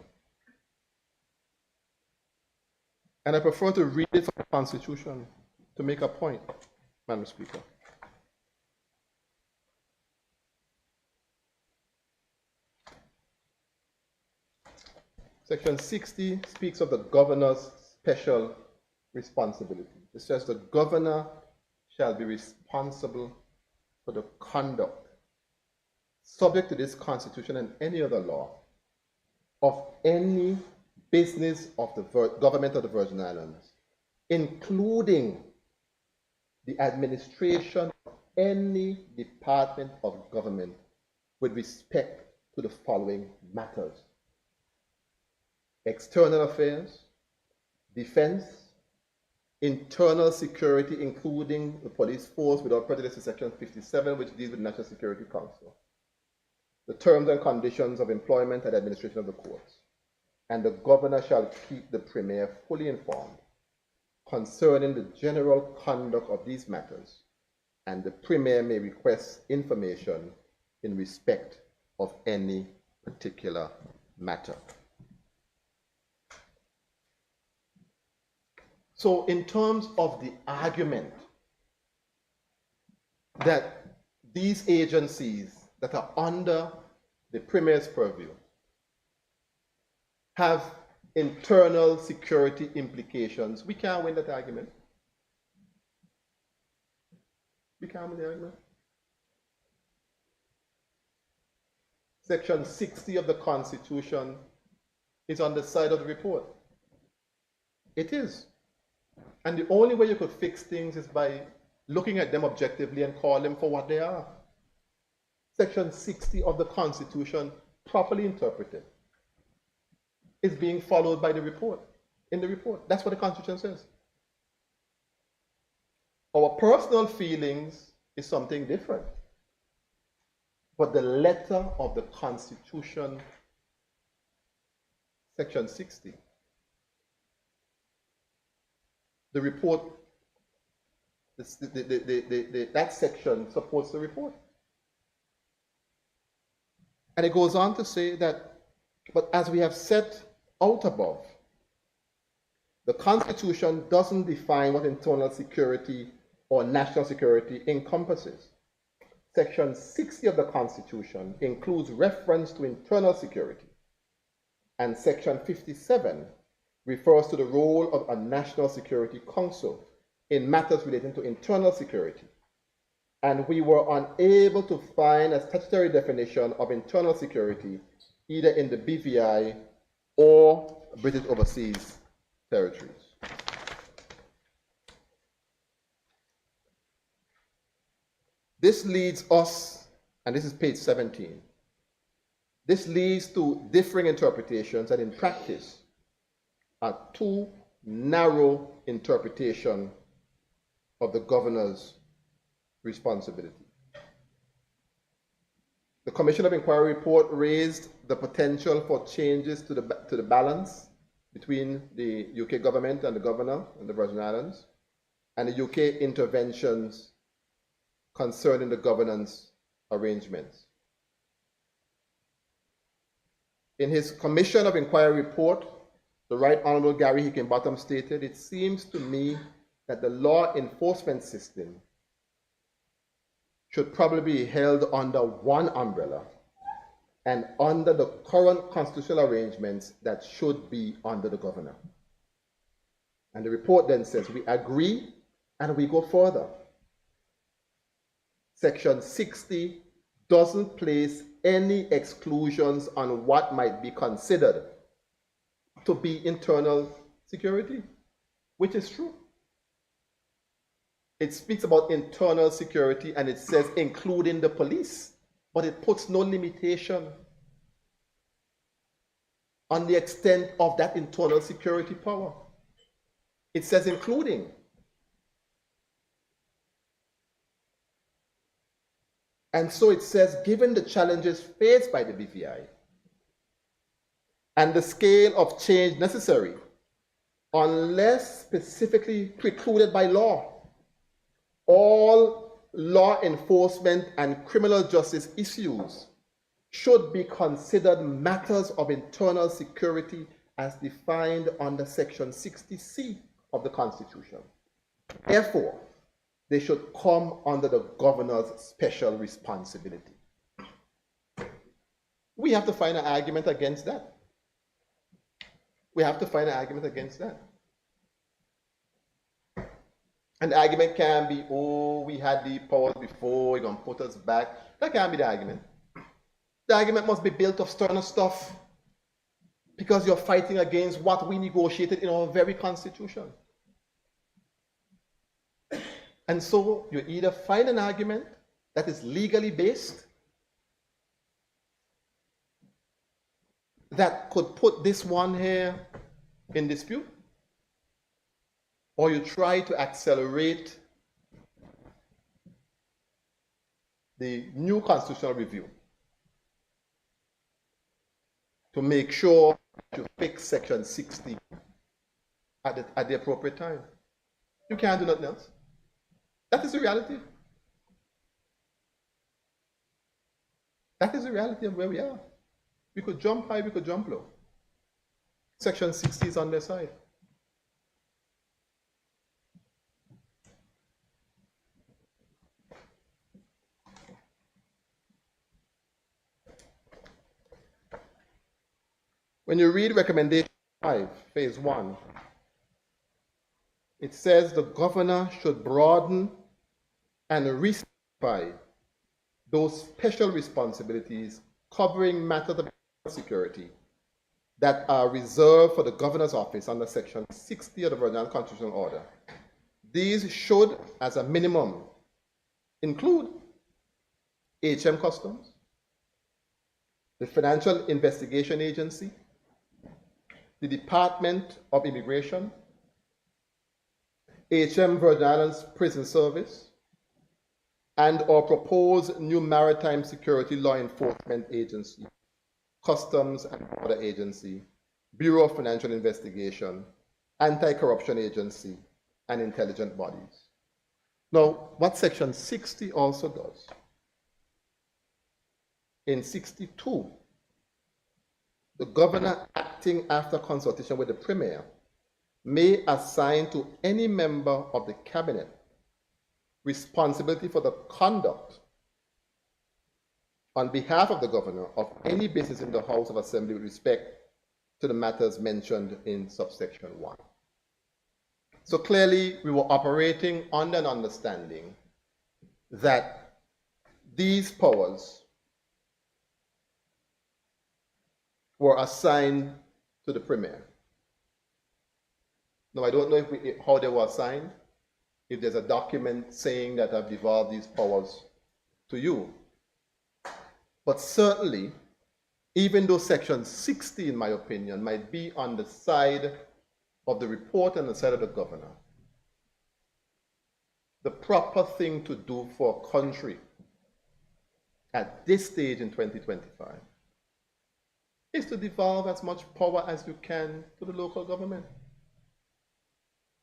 Speaker 5: And I prefer to read it from the Constitution to make a point, Madam Speaker. Section 60 speaks of the governor's special responsibility. It says the governor shall be responsible for the conduct, subject to this Constitution and any other law, of any business of the government of the Virgin Islands, including the administration of any department of government with respect to the following matters: external affairs, defense, internal security, including the police force without prejudice to section 57, which deals with National Security Council, the terms and conditions of employment and administration of the courts, and the governor shall keep the Premier fully informed concerning the general conduct of these matters, and the Premier may request information in respect of any particular matter. So in terms of the argument that these agencies that are under the Premier's purview have internal security implications, we can't win that argument. We can't win the argument. Section 60 of the Constitution is on the side of the report. It is. And the only way you could fix things is by looking at them objectively and call them for what they are. Section 60 of the Constitution, properly interpreted, is being followed by the report. In the report, that's what the Constitution says. Our personal feelings is something different. But the letter of the Constitution, Section 60, the report, that section supports the report. And it goes on to say that, but as we have set out above, the Constitution doesn't define what internal security or national security encompasses. Section 60 of the Constitution includes reference to internal security, and Section 57 refers to the role of a National Security Council in matters relating to internal security. And we were unable to find a statutory definition of internal security either in the BVI or British Overseas Territories. This leads us, and this is page 17, this leads to differing interpretations, and in practice, a too narrow interpretation of the governor's responsibility. The Commission of Inquiry report raised the potential for changes to the balance between the UK government and the governor and the Virgin Islands, and the UK interventions concerning the governance arrangements. In his Commission of Inquiry report, the Right Honourable Gary Hickinbottom stated, "It seems to me that the law enforcement system should probably be held under one umbrella and under the current constitutional arrangements that should be under the governor." And the report then says, we agree and we go further. Section 60 doesn't place any exclusions on what might be considered to be internal security, which is true. It speaks about internal security and it says including the police, but it puts no limitation on the extent of that internal security power. It says including. And so it says, given the challenges faced by the BVI and the scale of change necessary, unless specifically precluded by law, all law enforcement and criminal justice issues should be considered matters of internal security as defined under Section 60C of the Constitution. Therefore, they should come under the governor's special responsibility. We have to find an argument against that. We have to find an argument against that. And the argument can be, oh, we had the powers before, you're going to put us back. That can't be the argument. The argument must be built of sterner stuff because you're fighting against what we negotiated in our very Constitution. And so you either find an argument that is legally based that could put this one here in dispute, or you try to accelerate the new constitutional review to make sure to fix Section 60 at the appropriate time. You can't do nothing else. That is the reality. That is the reality of where we are. We could jump high, we could jump low. Section 60 is on their side. When you read recommendation 5, phase 1, it says the governor should broaden and re-specify those special responsibilities covering matters of security that are reserved for the governor's office under Section 60 of the Virgin Islands Constitutional Order. These should, as a minimum, include HM Customs, the Financial Investigation Agency, the Department of Immigration, HM Virgin Islands Prison Service, and or proposed new Maritime Security Law Enforcement Agency, Customs and Border Agency, Bureau of Financial Investigation, Anti-Corruption Agency, and intelligent bodies. Now, what Section 60 also does, in 62, the governor acting after consultation with the premier may assign to any member of the cabinet responsibility for the conduct on behalf of the governor of any business in the House of Assembly with respect to the matters mentioned in subsection 1. So clearly, we were operating under an understanding that these powers were assigned to the premier. Now, I don't know how they were assigned, if there's a document saying that I've devolved these powers to you. But certainly, even though Section 60, in my opinion, might be on the side of the report and the side of the governor, the proper thing to do for a country at this stage in 2025 is to devolve as much power as you can to the local government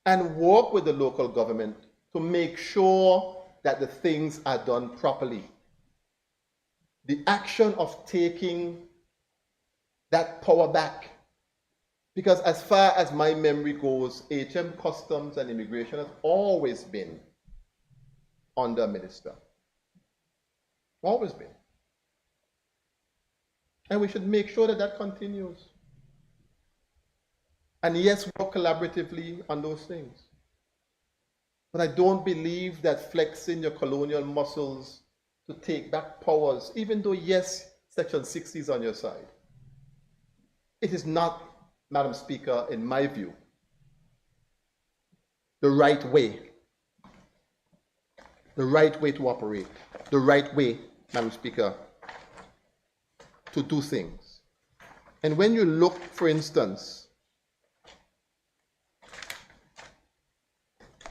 Speaker 5: and work with the local government to make sure that the things are done properly. The action of taking that power back, because as far as my memory goes, HM Customs and Immigration has always been under a minister. Always been. And we should make sure that that continues. And yes, work collaboratively on those things. But I don't believe that flexing your colonial muscles to take back powers, even though, yes, Section 60 is on your side. It is not, Madam Speaker, in my view, the right way to operate, the right way, Madam Speaker, to do things. And when you look, for instance,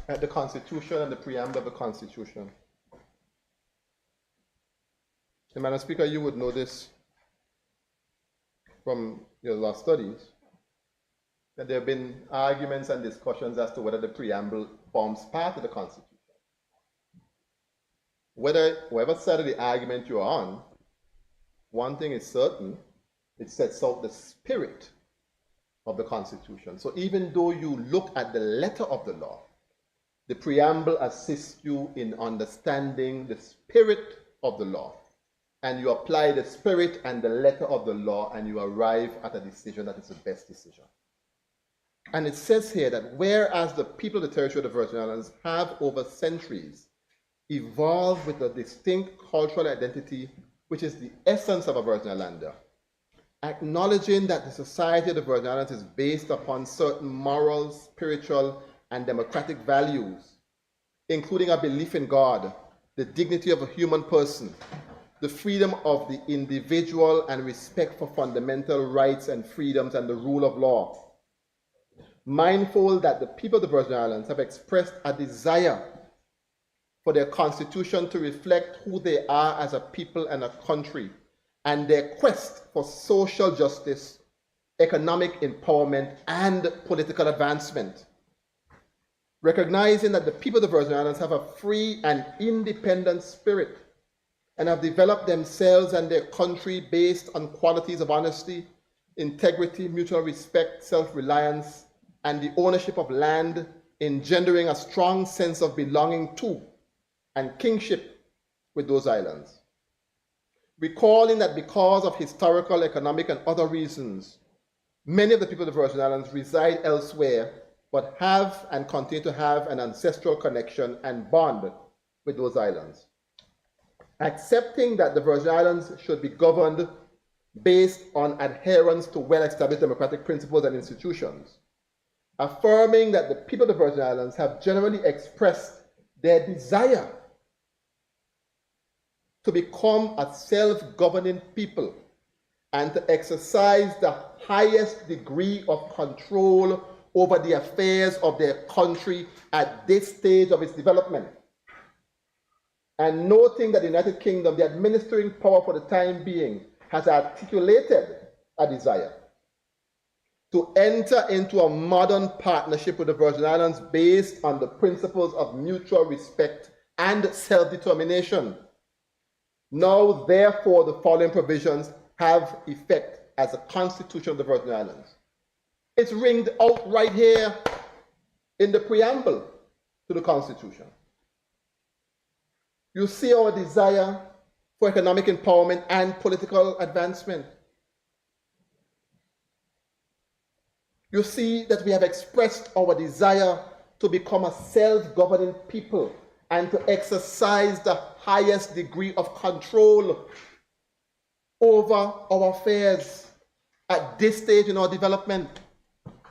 Speaker 5: at the Constitution and the preamble of the Constitution, and Madam Speaker, you would know this from your law studies, that there have been arguments and discussions as to whether the preamble forms part of the Constitution. Whatever side of the argument you're on, one thing is certain, it sets out the spirit of the Constitution. So even though you look at the letter of the law, the preamble assists you in understanding the spirit of the law. And you apply the spirit and the letter of the law, and you arrive at a decision that is the best decision. And it says here that whereas the people of the territory of the Virgin Islands have over centuries evolved with a distinct cultural identity, which is the essence of a Virgin Islander, acknowledging that the society of the Virgin Islands is based upon certain moral, spiritual, and democratic values, including a belief in God, the dignity of a human person, the freedom of the individual, and respect for fundamental rights and freedoms and the rule of law. Mindful that the people of the Virgin Islands have expressed a desire for their constitution to reflect who they are as a people and a country, and their quest for social justice, economic empowerment, and political advancement. Recognizing that the people of the Virgin Islands have a free and independent spirit and have developed themselves and their country based on qualities of honesty, integrity, mutual respect, self-reliance, and the ownership of land, engendering a strong sense of belonging to and kingship with those islands. Recalling that because of historical, economic, and other reasons, many of the people of the Virgin Islands reside elsewhere, but have and continue to have an ancestral connection and bond with those islands. Accepting that the Virgin Islands should be governed based on adherence to well-established democratic principles and institutions. Affirming that the people of the Virgin Islands have generally expressed their desire to become a self-governing people and to exercise the highest degree of control over the affairs of their country at this stage of its development. And noting that the United Kingdom, the administering power for the time being, has articulated a desire to enter into a modern partnership with the Virgin Islands based on the principles of mutual respect and self-determination. Now, therefore, the following provisions have effect as a constitution of the Virgin Islands. It's ringed out right here in the preamble to the Constitution. You see our desire for economic empowerment and political advancement. You see that we have expressed our desire to become a self-governing people and to exercise the highest degree of control over our affairs at this stage in our development.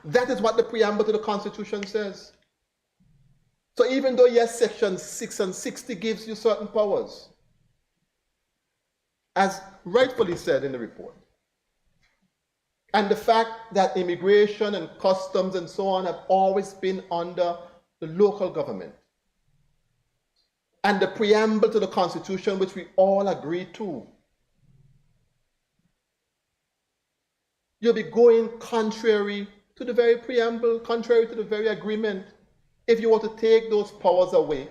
Speaker 5: That is what the preamble to the Constitution says. So even though, yes, Section 6 and 60 gives you certain powers, as rightfully said in the report, and the fact that immigration and customs and so on have always been under the local government, and the preamble to the Constitution, which we all agree to, you'll be going contrary to the very preamble, contrary to the very agreement, if you were to take those powers away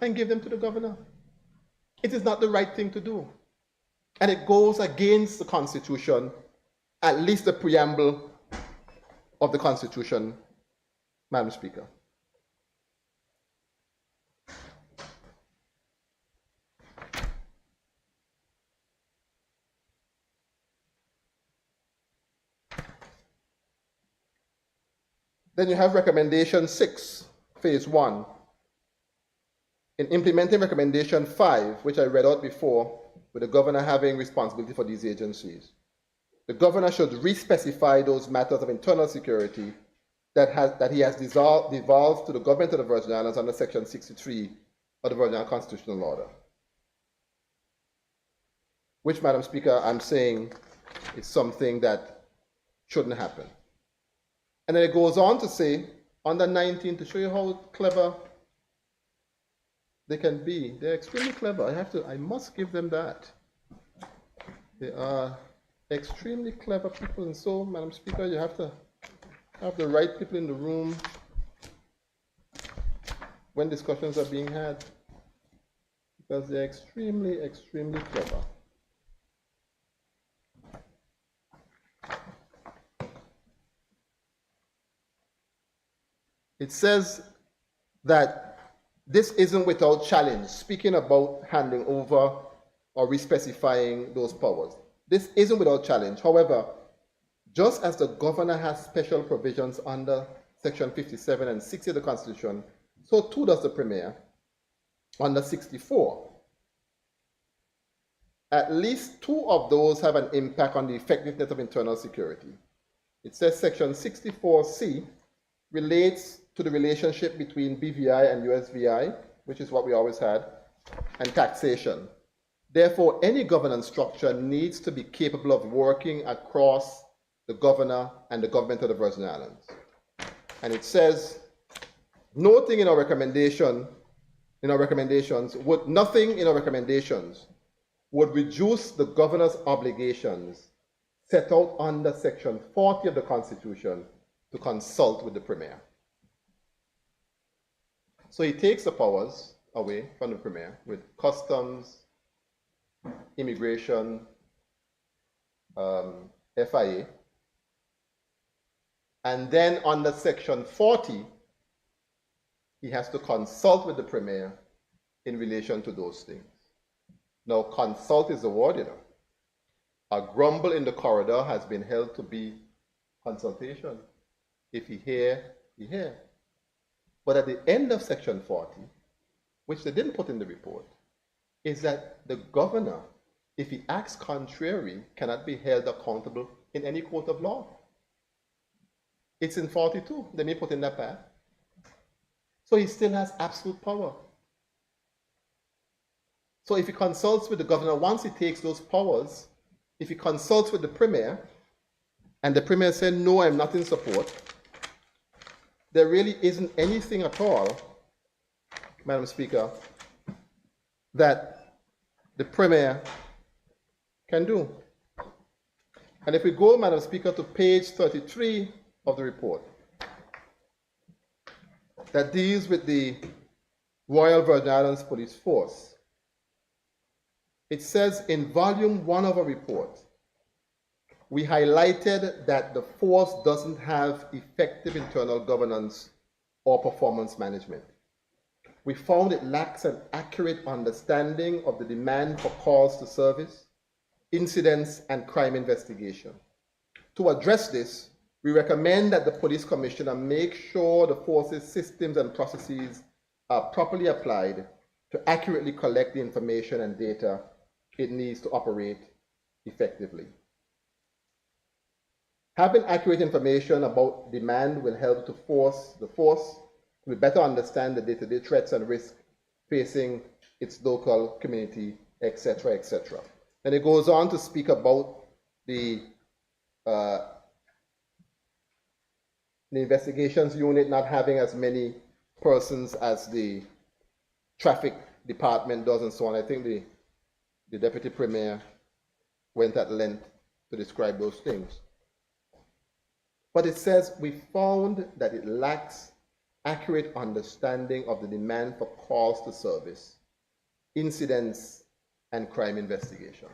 Speaker 5: and give them to the governor. It is not the right thing to do. And it goes against the Constitution, at least the preamble of the Constitution, Madam Speaker. Then you have Recommendation 6, Phase 1. In implementing Recommendation 5, which I read out before, with the governor having responsibility for these agencies, the governor should re-specify those matters of internal security that he has devolved to the government of the Virgin Islands under Section 63 of the Virgin Islands Constitutional Order. Which, Madam Speaker, I'm saying is something that shouldn't happen. And then it goes on to say, under 19, to show you how clever they can be. They're extremely clever. I must give them that. They are extremely clever people. And so, Madam Speaker, you have to have the right people in the room when discussions are being had, because they're extremely, extremely clever. It says that this isn't without challenge, speaking about handing over or re-specifying those powers. This isn't without challenge. However, just as the governor has special provisions under Section 57 and 60 of the Constitution, so too does the Premier under 64. At least two of those have an impact on the effectiveness of internal security. It says Section 64C relates to the relationship between BVI and USVI, which is what we always had, and taxation. Therefore, any governance structure needs to be capable of working across the governor and the government of the Virgin Islands. And it says, nothing in our recommendations would reduce the governor's obligations set out under Section 40 of the Constitution to consult with the Premier. So he takes the powers away from the Premier with customs, immigration, FIA, and then under Section 40, he has to consult with the Premier in relation to those things. Now, consult is the word, you know. A grumble in the corridor has been held to be consultation. If he hear, he hear. But at the end of Section 40, which they didn't put in the report, is that the governor, if he acts contrary, cannot be held accountable in any court of law. It's in 42. They may put in that part. So he still has absolute power. So if he consults with the governor, once he takes those powers, if he consults with the Premier, and the Premier says, no, I'm not in support, there really isn't anything at all, Madam Speaker, that the Premier can do. And if we go, Madam Speaker, to page 33 of the report, that deals with the Royal Virgin Islands Police Force, it says in volume 1 of a report, we highlighted that the force doesn't have effective internal governance or performance management. We found it lacks an accurate understanding of the demand for calls to service, incidents, and crime investigation. To address this, we recommend that the Police Commissioner make sure the force's systems and processes are properly applied to accurately collect the information and data it needs to operate effectively. Having accurate information about demand will help to force the force to better understand the day-to-day threats and risks facing its local community, etc., etc. And it goes on to speak about the investigations unit not having as many persons as the traffic department does and so on. I think the Deputy Premier went at length to describe those things. But it says we found that it lacks accurate understanding of the demand for calls to service, incidents, and crime investigation.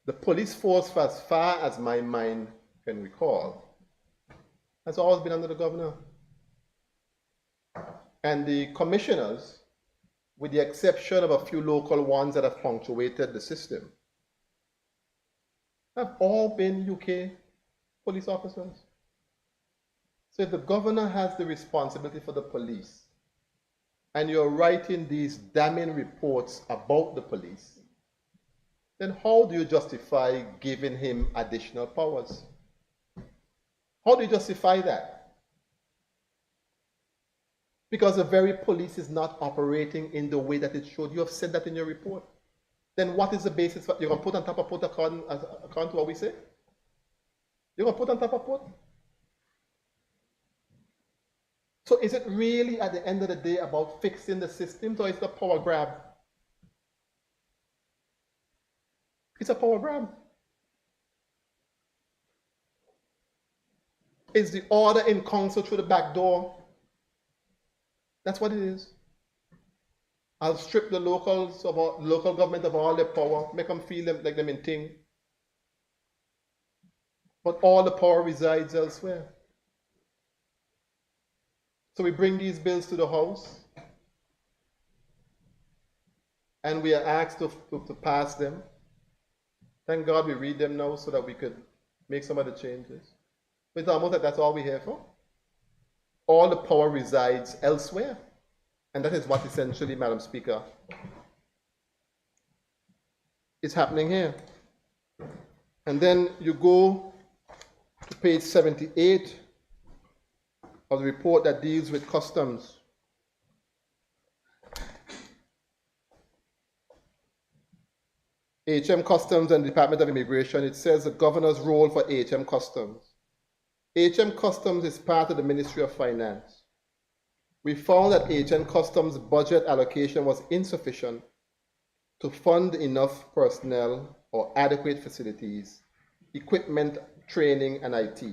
Speaker 5: The police force, for as far as my mind can recall, has always been under the governor. And the commissioners, with the exception of a few local ones that have punctuated the system, have all been UK police officers. So if the governor has the responsibility for the police, and you're writing these damning reports about the police, then how do you justify giving him additional powers? How do you justify that? Because the very police is not operating in the way that it should. You have said that in your report. Then what is the basis for you're going to put on top of put according to what we say? You're going to put on top of put? So is it really at the end of the day about fixing the systems, or is it a power grab? It's a power grab. Is the order in council through the back door? That's what it is. I'll strip the local government of all their power, make them feel like them in thing. But all the power resides elsewhere. So we bring these bills to the House, and we are asked to pass them. Thank God we read them now so that we could make some of the changes. But it's almost like that's all we're here for. All the power resides elsewhere. And that is what essentially, Madam Speaker, is happening here. And then you go to page 78 of the report that deals with customs. HM Customs and Department of Immigration, it says the governor's role for HM Customs. HM Customs is part of the Ministry of Finance. We found that HM Customs' budget allocation was insufficient to fund enough personnel or adequate facilities, equipment, training, and IT.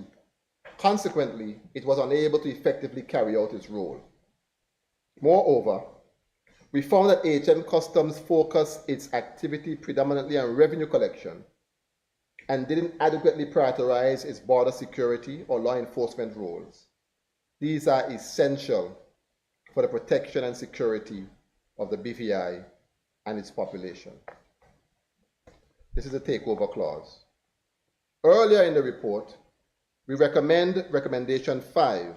Speaker 5: Consequently, it was unable to effectively carry out its role. Moreover, we found that HM Customs focused its activity predominantly on revenue collection and didn't adequately prioritize its border security or law enforcement roles. These are essential for the protection and security of the BVI and its population. This is the takeover clause. Earlier in the report, we recommend recommendation 5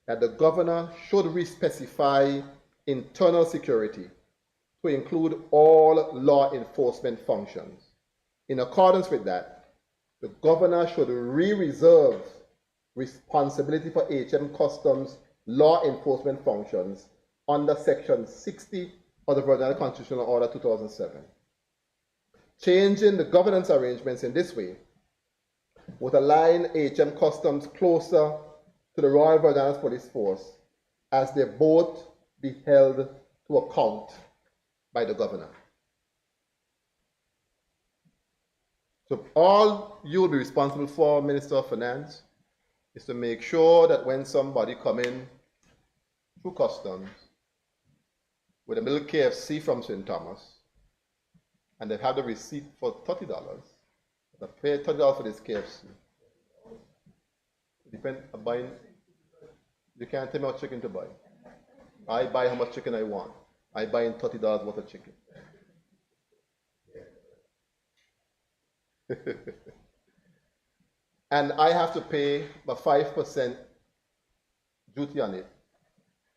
Speaker 5: that the governor should re-specify internal security to include all law enforcement functions. In accordance with that, the governor should re-reserve responsibility for HM Customs law enforcement functions under Section 60 of the Virgin Islands Constitutional Order 2007. Changing the governance arrangements in this way would align HM Customs closer to the Royal Virgin Islands Police Force as they both be held to account by the governor. So all you will be responsible for, Minister of Finance, is to make sure that when somebody come in through customs with a little KFC from St. Thomas, and they have the receipt for $30, they pay $30 for this KFC. Depend on buying, you can't tell me what chicken to buy. I buy how much chicken I want. I buy in $30 worth of chicken. And I have to pay a 5% duty on it.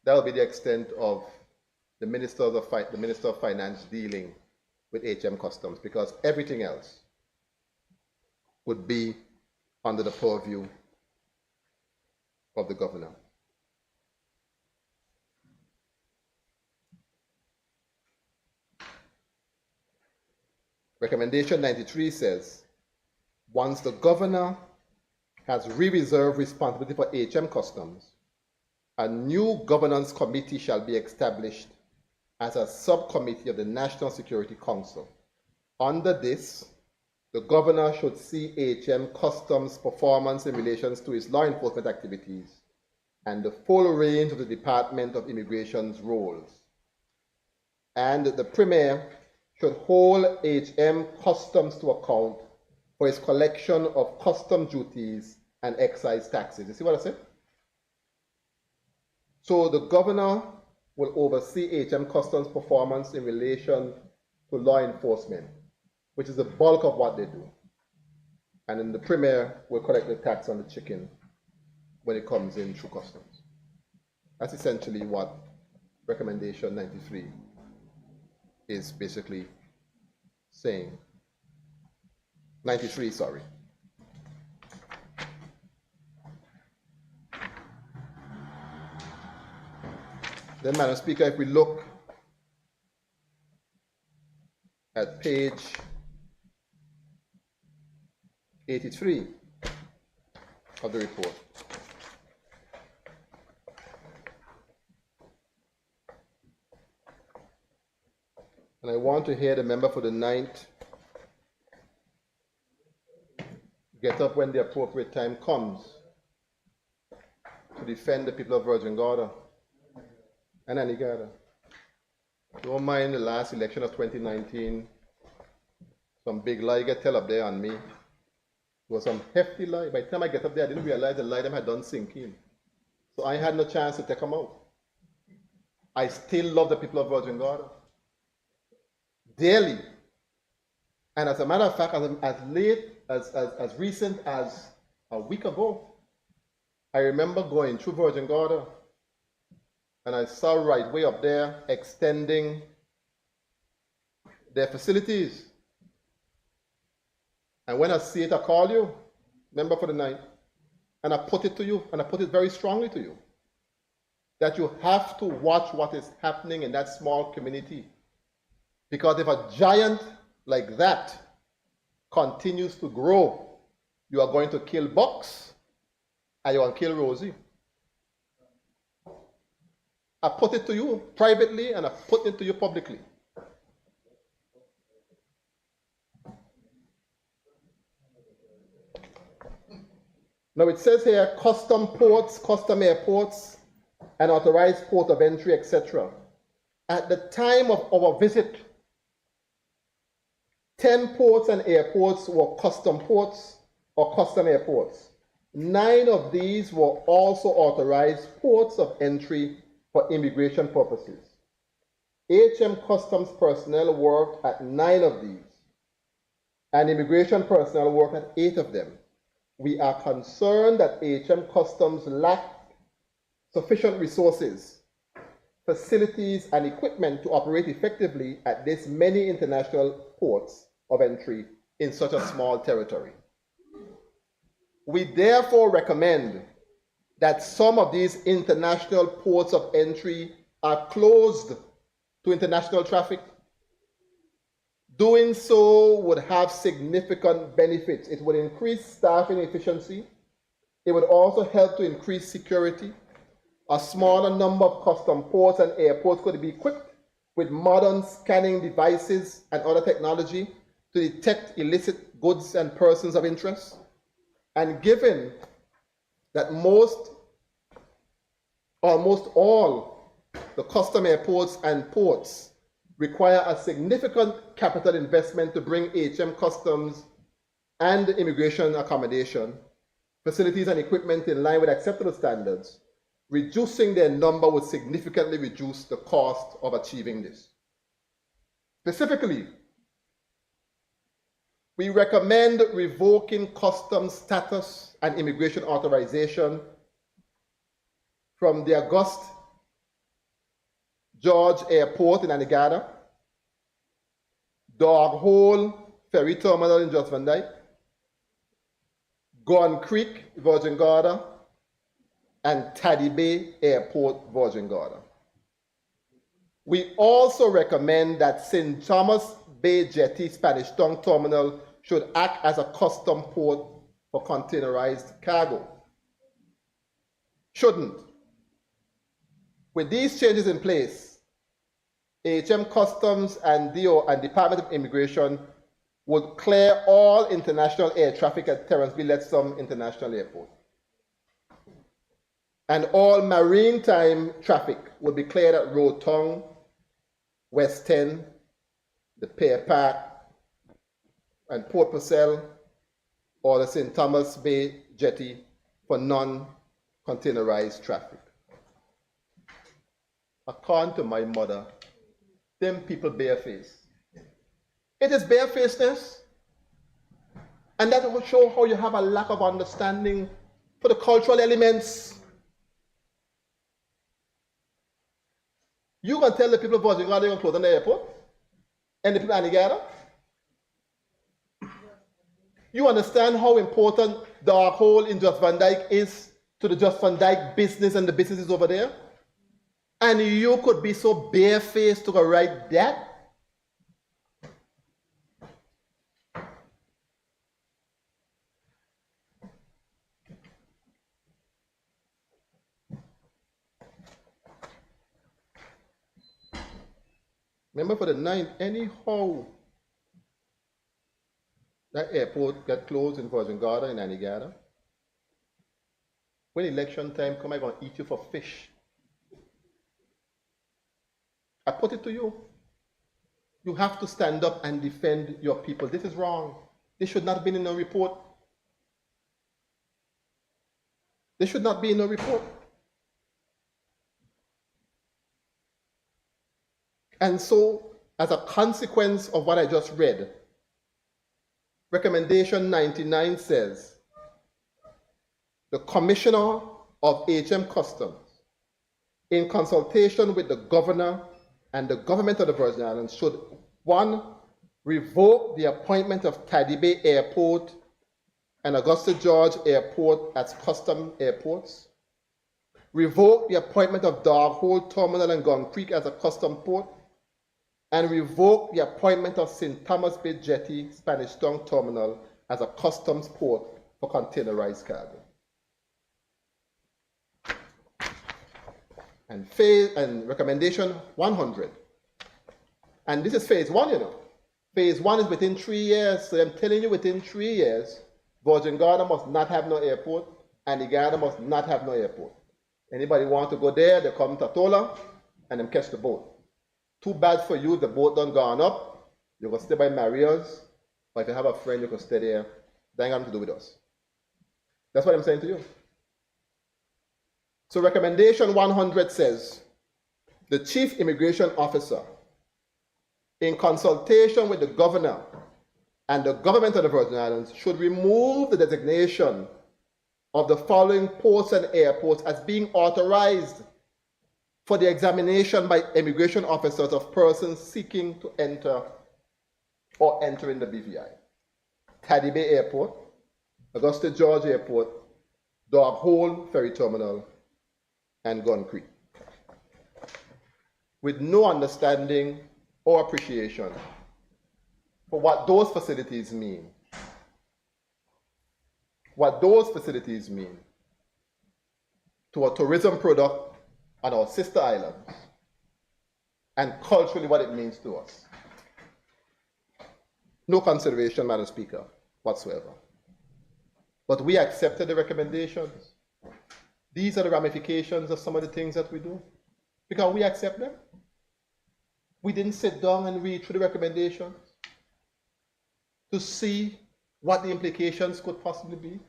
Speaker 5: That will be the extent of the Minister of Finance dealing with HM Customs, because everything else would be under the purview of the governor. Recommendation 93 says, once the governor has re-reserved responsibility for HM Customs, a new governance committee shall be established as a subcommittee of the National Security Council. Under this, the governor should see HM Customs performance in relation to its law enforcement activities and the full range of the Department of Immigration's roles. And the Premier should hold HM Customs to account for its collection of custom duties and excise taxes. You see what I said? So the governor will oversee HM Customs performance in relation to law enforcement, which is the bulk of what they do. And then the Premier will collect the tax on the chicken when it comes in through customs. That's essentially what recommendation 93 is basically saying. 93, sorry. Then, Madam Speaker, if we look at page 83 of the report, and I want to hear the member for the 9th get up when the appropriate time comes to defend the people of Virgin Gorda and Antigua. Don't mind the last election of 2019, some big lie get tell up there on me. It was some hefty lie. By the time I get up there, I didn't realize the lie them had done sink in. So I had no chance to take them out. I still love the people of Virgin Gorda dearly. And as a matter of fact, as recent as a week ago, I remember going through Virgin Gorda and I saw right way up there extending their facilities. And when I see it, I call you, member for the 9th, and I put it to you, and I put it very strongly to you, that you have to watch what is happening in that small community. Because if a giant like that continues to grow, you are going to kill Bucks and you are going to kill Rosie. I put it to you privately and I put it to you publicly. Now it says here custom ports, custom airports, and authorized port of entry, etc. At the time of our visit, 10 ports and airports were custom ports or custom airports. 9 of these were also authorized ports of entry for immigration purposes. HM Customs personnel worked at 9 of these, and immigration personnel worked at 8 of them. We are concerned that HM Customs lacked sufficient resources, facilities, and equipment to operate effectively at this many international ports of entry in such a small territory. We therefore recommend that some of these international ports of entry are closed to international traffic. Doing so would have significant benefits. It would increase staffing efficiency. It would also help to increase security. A smaller number of custom ports and airports could be equipped with modern scanning devices and other technology to detect illicit goods and persons of interest. And given that almost all the custom airports and ports require a significant capital investment to bring HM Customs and immigration accommodation, facilities and equipment in line with acceptable standards, reducing their number would significantly reduce the cost of achieving this. Specifically, we recommend revoking customs status and immigration authorization from the Auguste George Airport in Anegada, Dog Hole Ferry Terminal in Jos Van Dyke, Gun Creek, Virgin Gorda, and Taddy Bay Airport, Virgin Gorda. We also recommend that St. Thomas Bay Jetty Spanish Town Terminal should act as a custom port for containerized cargo. Shouldn't. With these changes in place, HM Customs and Department of Immigration would clear all international air traffic at Terence B. Lettsome International Airport. And all maritime traffic would be cleared at Road Tongue, West 10, the Pier Park, and Port Purcell, or the St. Thomas Bay Jetty for non-containerized traffic. According to my mother, them people barefaced. It is barefacedness, and that will show how you have a lack of understanding for the cultural elements. You gonna tell the people of Virgin Gorda they're gonna close on the airport? And the people in Anegada? You understand how important the hole in Jos Van Dyke is to the Jos Van Dyke business and the businesses over there? And you could be so barefaced to go write that? Remember for the 9th, anyhow, that airport got closed in Virgin Gorda in Anegada. When election time come, I'm going to eat you for fish. I put it to you. You have to stand up and defend your people. This is wrong. This should not have been in a report. This should not be in a report. And so, as a consequence of what I just read, recommendation 99 says, the Commissioner of HM Customs, in consultation with the Governor and the Government of the Virgin Islands, should, 1, revoke the appointment of Taddy Bay Airport and Augusta George Airport as custom airports, revoke the appointment of Dog Hole Terminal and Gun Creek as a custom port, and revoke the appointment of St. Thomas Bay Jetty Spanish Town Terminal as a customs port for containerized cargo. And recommendation 100. And this is phase 1, you know. Phase 1 is within 3 years. So I'm telling you, within 3 years, Virgin Gorda must not have no airport. and Uganda must not have no airport. Anybody want to go there, they come to Tola and them catch the boat. Too bad for you, the boat done gone up. You can stay by Maria's, or if you have a friend, you can stay there. That ain't got nothing to do with us. That's what I'm saying to you. So recommendation 100 says, the chief immigration officer, in consultation with the governor and the government of the Virgin Islands, should remove the designation of the following ports and airports as being authorized for the examination by immigration officers of persons seeking to enter or entering the BVI. Taddy Bay Airport, Augusta George Airport, Dog Hole Ferry Terminal, and Gun Creek. With no understanding or appreciation for what those facilities mean. What those facilities mean to a tourism product on our sister islands, and culturally what it means to us. No consideration, Madam Speaker, whatsoever. But we accepted the recommendations. These are the ramifications of some of the things that we do, because we accept them. We didn't sit down and read through the recommendations to see what the implications could possibly be.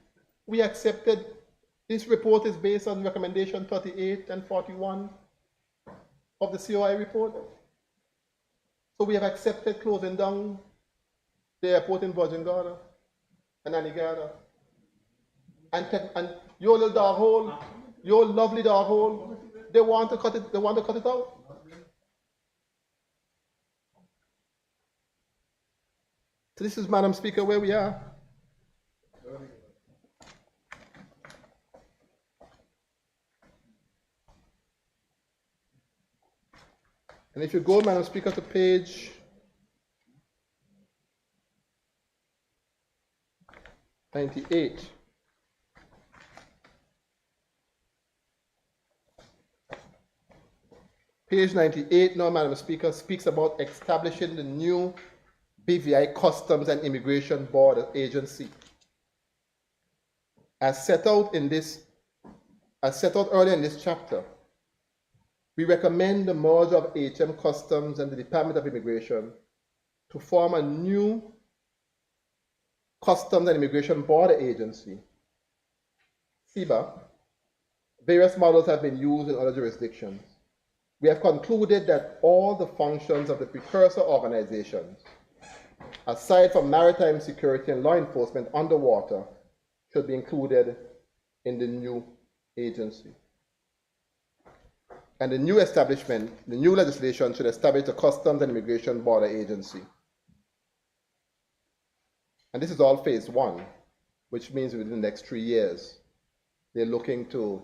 Speaker 5: We accepted. This report is based on recommendation 38 and 41 of the COI report. So we have accepted closing down the airport in Virgin Gorda and Antigua. And your little dog hole, your lovely dog hole, they want to cut it out. So this is, Madam Speaker, where we are. And if you go, Madam Speaker, to page 98. Page 98 now, Madam Speaker, speaks about establishing the new BVI Customs and Immigration Board Agency. As set out earlier in this chapter, we recommend the merger of HM Customs and the Department of Immigration to form a new Customs and Immigration Border Agency, CIBA. Various models have been used in other jurisdictions. We have concluded that all the functions of the precursor organizations, aside from maritime security and law enforcement underwater, should be included in the new agency. And the new establishment, the new legislation should establish the Customs and Immigration Border Agency. And this is all phase one, which means within the next 3 years, they're looking to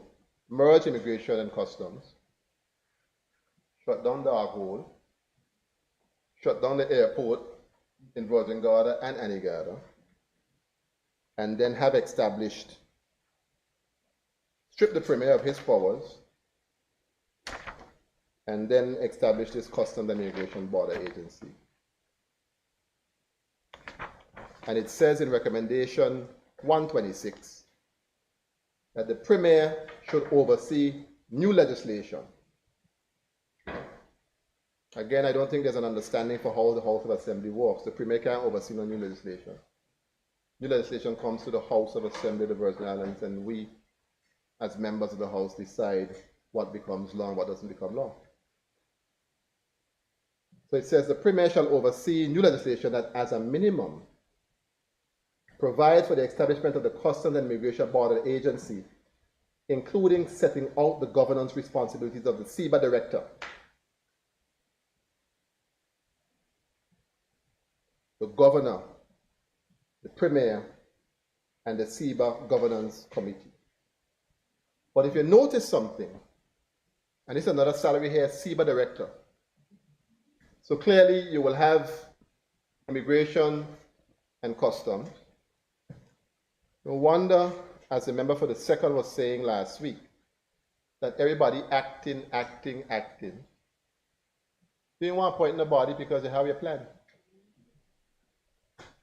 Speaker 5: merge immigration and customs, shut down the Hole, shut down the airport in Virgin Gorda and Antigua, and then have established, strip the Premier of his powers, and then establish this Customs and Immigration Border Agency. And it says in recommendation 126 that the Premier should oversee new legislation. Again, I don't think there's an understanding for how the House of Assembly works. The Premier can't oversee no new legislation. New legislation comes to the House of Assembly of the Virgin Islands, and we, as members of the House, decide what becomes law and what doesn't become law. So it says the Premier shall oversee new legislation that, as a minimum, provides for the establishment of the Customs and Immigration Border Agency, including setting out the governance responsibilities of the CIBA Director, the Governor, the Premier, and the CIBA Governance Committee. But if you notice something, and this is another salary here, CIBA Director. So clearly you will have immigration and customs. No wonder, as the member for the second was saying last week, that everybody acting. You didn't want to point in the body because you have your plan.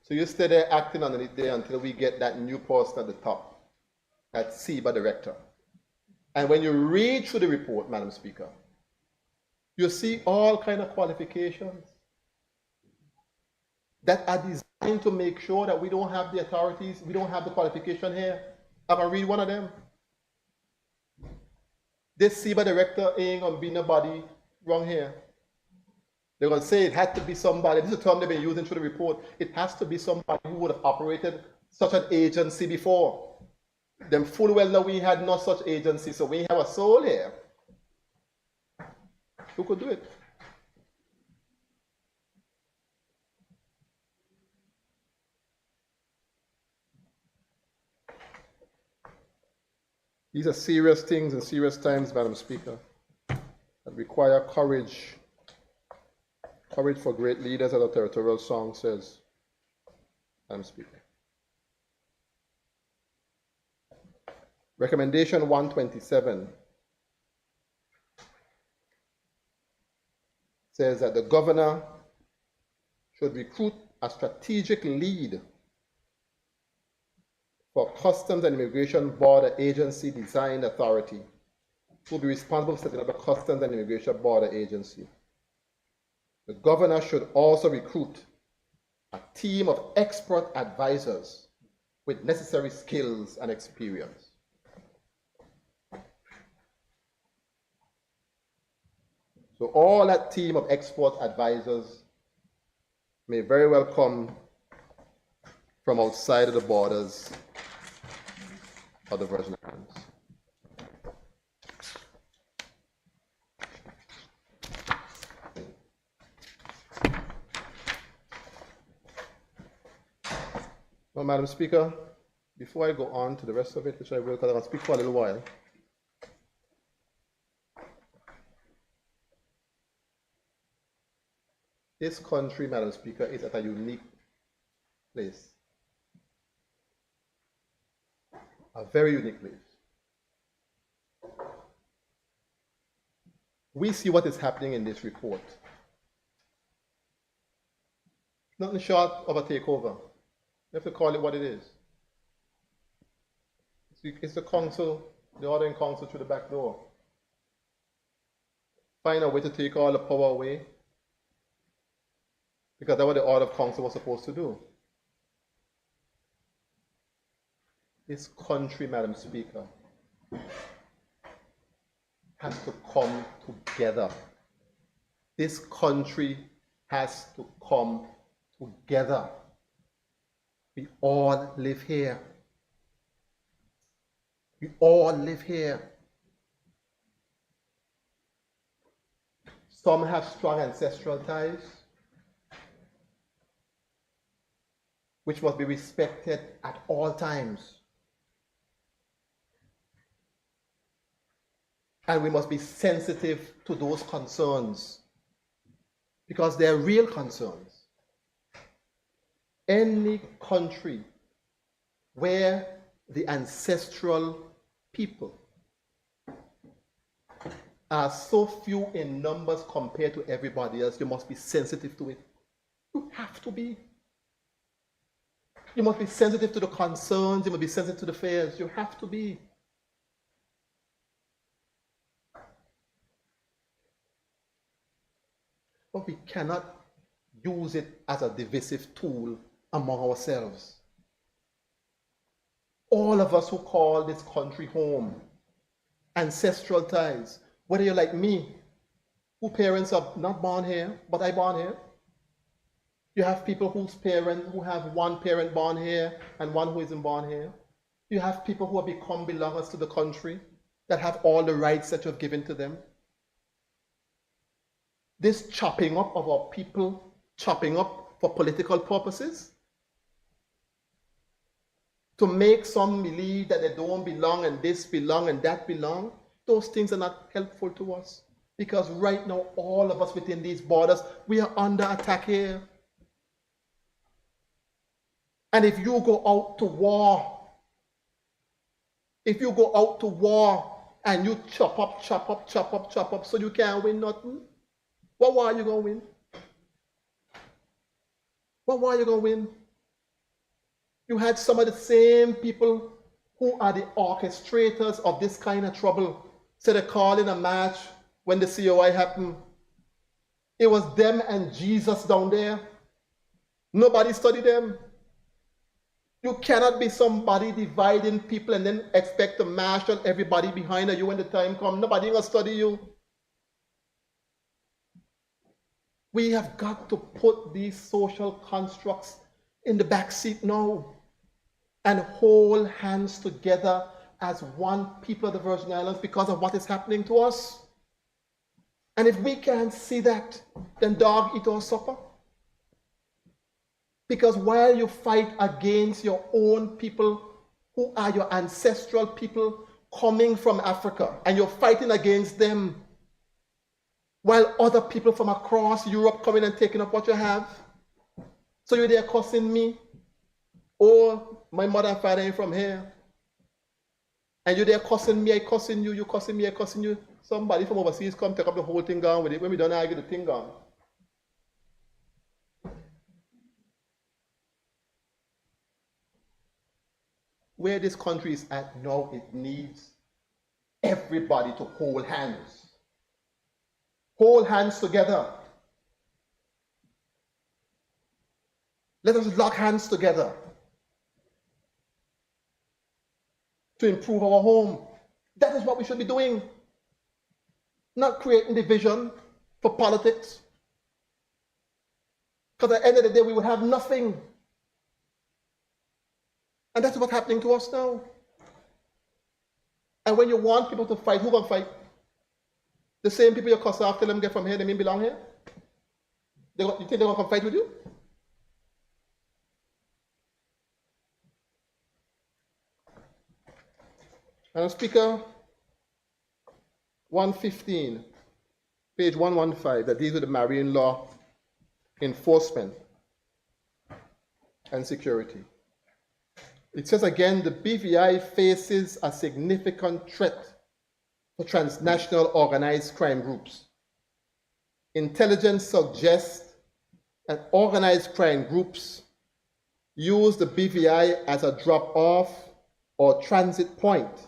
Speaker 5: So you stay there acting underneath there until we get that new person at the top. at SEBA director. And when you read through the report, Madam Speaker, you see all kind of qualifications that are designed to make sure that we don't have the authorities, we don't have the qualification here. I can read one of them. This SEBA director ain't gonna be nobody wrong here. They're gonna say it had to be somebody, this is a term they've been using through the report, it has to be somebody who would have operated such an agency before. Them full well know we had no such agency, so we have a soul here who could do it. These are serious things and serious times, Madam Speaker, that require courage. Courage for great leaders, as the territorial song says, Madam Speaker. Recommendation 127 says that the governor should recruit a strategic lead for Customs and Immigration Border Agency Design Authority, who will be responsible for setting up a Customs and Immigration Border Agency. The governor should also recruit a team of expert advisors with necessary skills and experience. So all that team of expert advisors may very well come from outside of the borders of the Virgin Islands. Well, Madam Speaker, before I go on to the rest of it, which I will, because I will speak for a little while, this country, Madam Speaker, is at a unique place. A very unique place. We see what is happening in this report. Nothing short of a takeover. You have to call it what it is. It's the council, the ordering council through the back door. Find a way to take all the power away, because that's what the order of council was supposed to do. This country, Madam Speaker, has to come together. This country has to come together. We all live here. We all live here. Some have strong ancestral ties, which must be respected at all times. And we must be sensitive to those concerns, because they're real concerns. Any country where the ancestral people are so few in numbers compared to everybody else, you must be sensitive to it. You have to be. You must be sensitive to the concerns, you must be sensitive to the fears. You have to be. But we cannot use it as a divisive tool among ourselves. All of us who call this country home, ancestral ties, whether you're like me, whose parents are not born here, but I born here. You have people whose parents, who have one parent born here and one who isn't born here. You have people who have become belongers to the country that have all the rights that you've given to them. This chopping up of our people, chopping up for political purposes, to make some believe that they don't belong and this belong and that belong, those things are not helpful to us. Because right now, all of us within these borders, we are under attack here. And if you go out to war, and you chop up, so you can't win nothing, what war are you going to win? What war are you going to win? You had some of the same people who are the orchestrators of this kind of trouble. So they call in a match when the COI happened. It was them and Jesus down there. Nobody studied them. You cannot be somebody dividing people and then expect to marshal everybody behind you when the time comes. Nobody gonna study you. We have got to put these social constructs in the back seat now and hold hands together as one people of the Virgin Islands because of what is happening to us. And if we can't see that, then dog eat our supper. Because while you fight against your own people, who are your ancestral people coming from Africa, and you're fighting against them, while other people from across Europe coming and taking up what you have, so you're there cussing me, or my mother and father ain't from here, and you're there cussing me, I cussing you, you cussing me, I cussing you. Somebody from overseas come take up the whole thing gone with it. When we don't argue, the thing gone. Where this country is at now, it needs everybody to hold hands. Hold hands together. Let us lock hands together to improve our home. That is what we should be doing. Not creating division for politics. Because at the end of the day, we would have nothing. And that's what's happening to us now. And when you want people to fight, who gonna fight? The same people you cuss after them get from here, they mean belong here? You think they're gonna come fight with you? And Speaker 115, page 115, that deals with the marine law enforcement and security. It says again, the BVI faces a significant threat for transnational organized crime groups. Intelligence suggests that organized crime groups use the BVI as a drop-off or transit point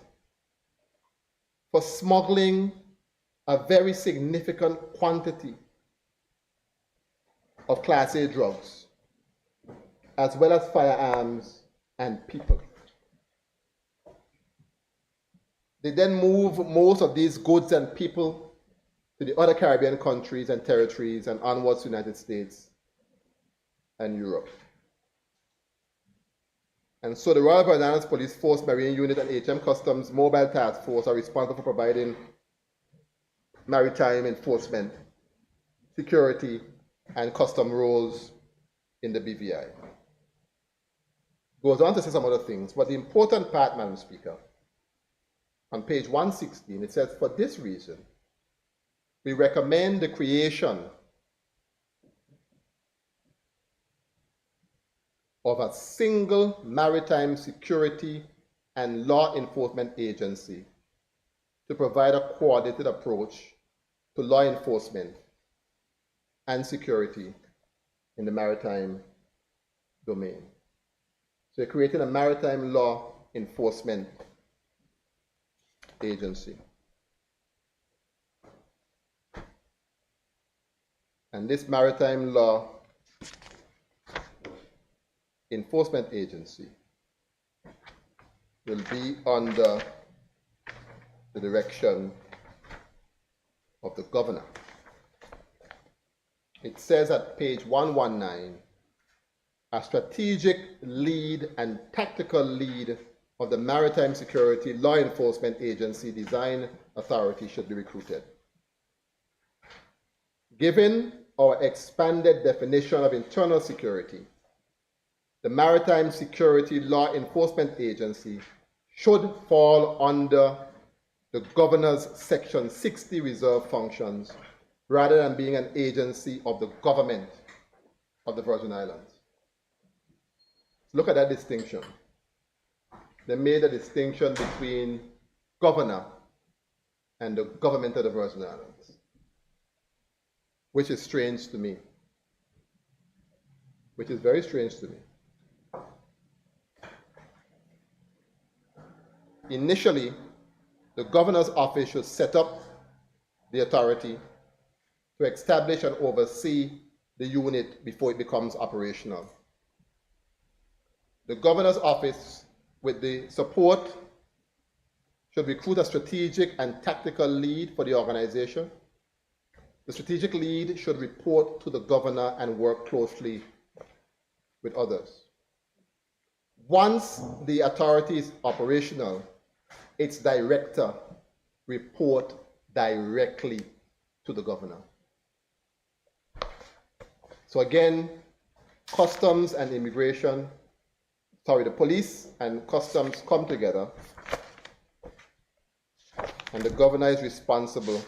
Speaker 5: for smuggling a very significant quantity of Class A drugs, as well as firearms and people. They then move most of these goods and people to the other Caribbean countries and territories and onwards to the United States and Europe. And so the Royal Virgin Islands Police Force, Marine Unit, and HM Customs Mobile Task Force are responsible for providing maritime enforcement, security, and custom roles in the BVI. Goes on to say some other things, but the important part, Madam Speaker, on page 116, it says, for this reason, we recommend the creation of a single maritime security and law enforcement agency to provide a coordinated approach to law enforcement and security in the maritime domain. So you're creating a maritime law enforcement agency. And this maritime law enforcement agency will be under the direction of the governor. It says at page 119, a strategic lead and tactical lead of the Maritime Security Law Enforcement Agency Design Authority should be recruited. Given our expanded definition of internal security, the Maritime Security Law Enforcement Agency should fall under the governor's Section 60 reserve functions rather than being an agency of the government of the Virgin Islands. Look at that distinction. They made a distinction between governor and the government of the Virgin Islands, which is strange to me, which is very strange to me. Initially, the governor's office should set up the authority to establish and oversee the unit before it becomes operational. The governor's office, with the support, should recruit a strategic and tactical lead for the organization. The strategic lead should report to the governor and work closely with others. Once the authority is operational, its director report directly to the governor. So again, customs and immigration, the police and customs come together, and the governor is responsible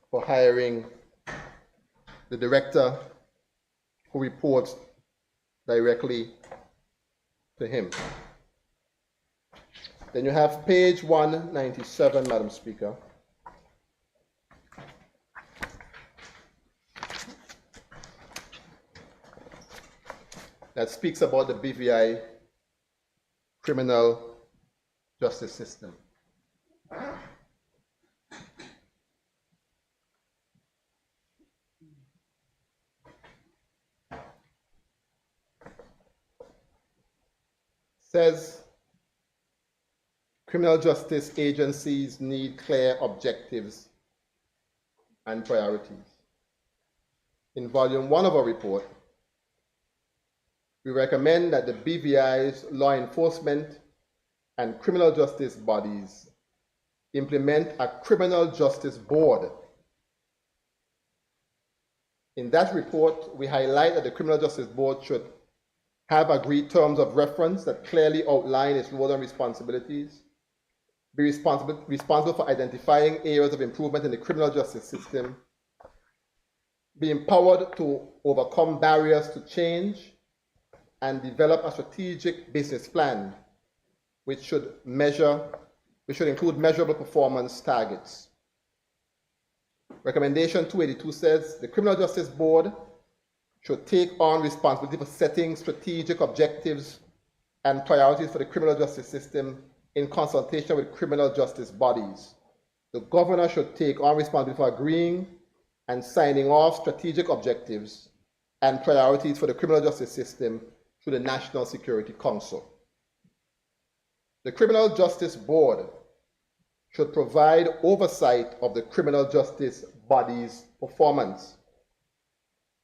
Speaker 5: for hiring the director who reports directly to him. Then you have page 197, Madam Speaker. That speaks about the BVI criminal justice system. Says criminal justice agencies need clear objectives and priorities. In volume 1 of our report, we recommend that the BVI's law enforcement and criminal justice bodies implement a criminal justice board. In that report, we highlight that the criminal justice board should have agreed terms of reference that clearly outline its roles and responsibilities, be responsible for identifying areas of improvement in the criminal justice system, be empowered to overcome barriers to change, and develop a strategic business plan which should include measurable performance targets. Recommendation 282 says the Criminal Justice Board should take on responsibility for setting strategic objectives and priorities for the criminal justice system in consultation with criminal justice bodies. The governor should take on responsibility for agreeing and signing off strategic objectives and priorities for the criminal justice system to the National Security Council. The Criminal Justice Board should provide oversight of the criminal justice body's performance.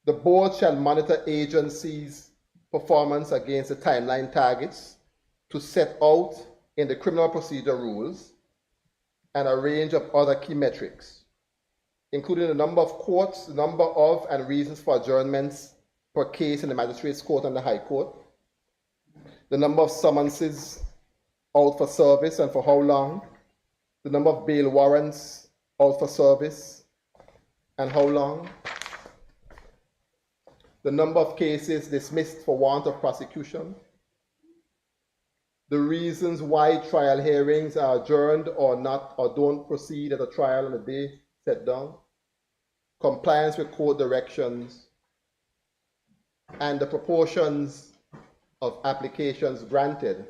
Speaker 5: The board shall monitor agencies' performance against the timeline targets to set out in the criminal procedure rules and a range of other key metrics, including the number of courts, the number of and reasons for adjournments per case in the Magistrates' Court and the High Court, the number of summonses out for service and for how long, the number of bail warrants out for service and how long, the number of cases dismissed for want of prosecution, the reasons why trial hearings are adjourned or not or don't proceed at a trial on the day set down, compliance with court directions, and the proportions of applications granted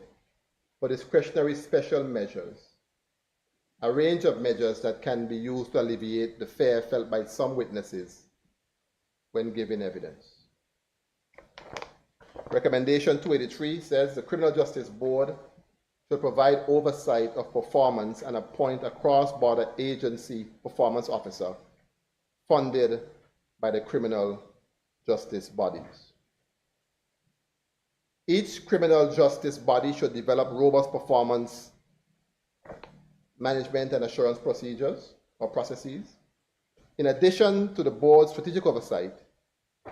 Speaker 5: for discretionary special measures, a range of measures that can be used to alleviate the fear felt by some witnesses when giving evidence. Recommendation 283 says the Criminal Justice Board should provide oversight of performance and appoint a cross-border agency performance officer funded by the criminal justice bodies. Each criminal justice body should develop robust performance management and assurance procedures or processes. In addition to the board's strategic oversight,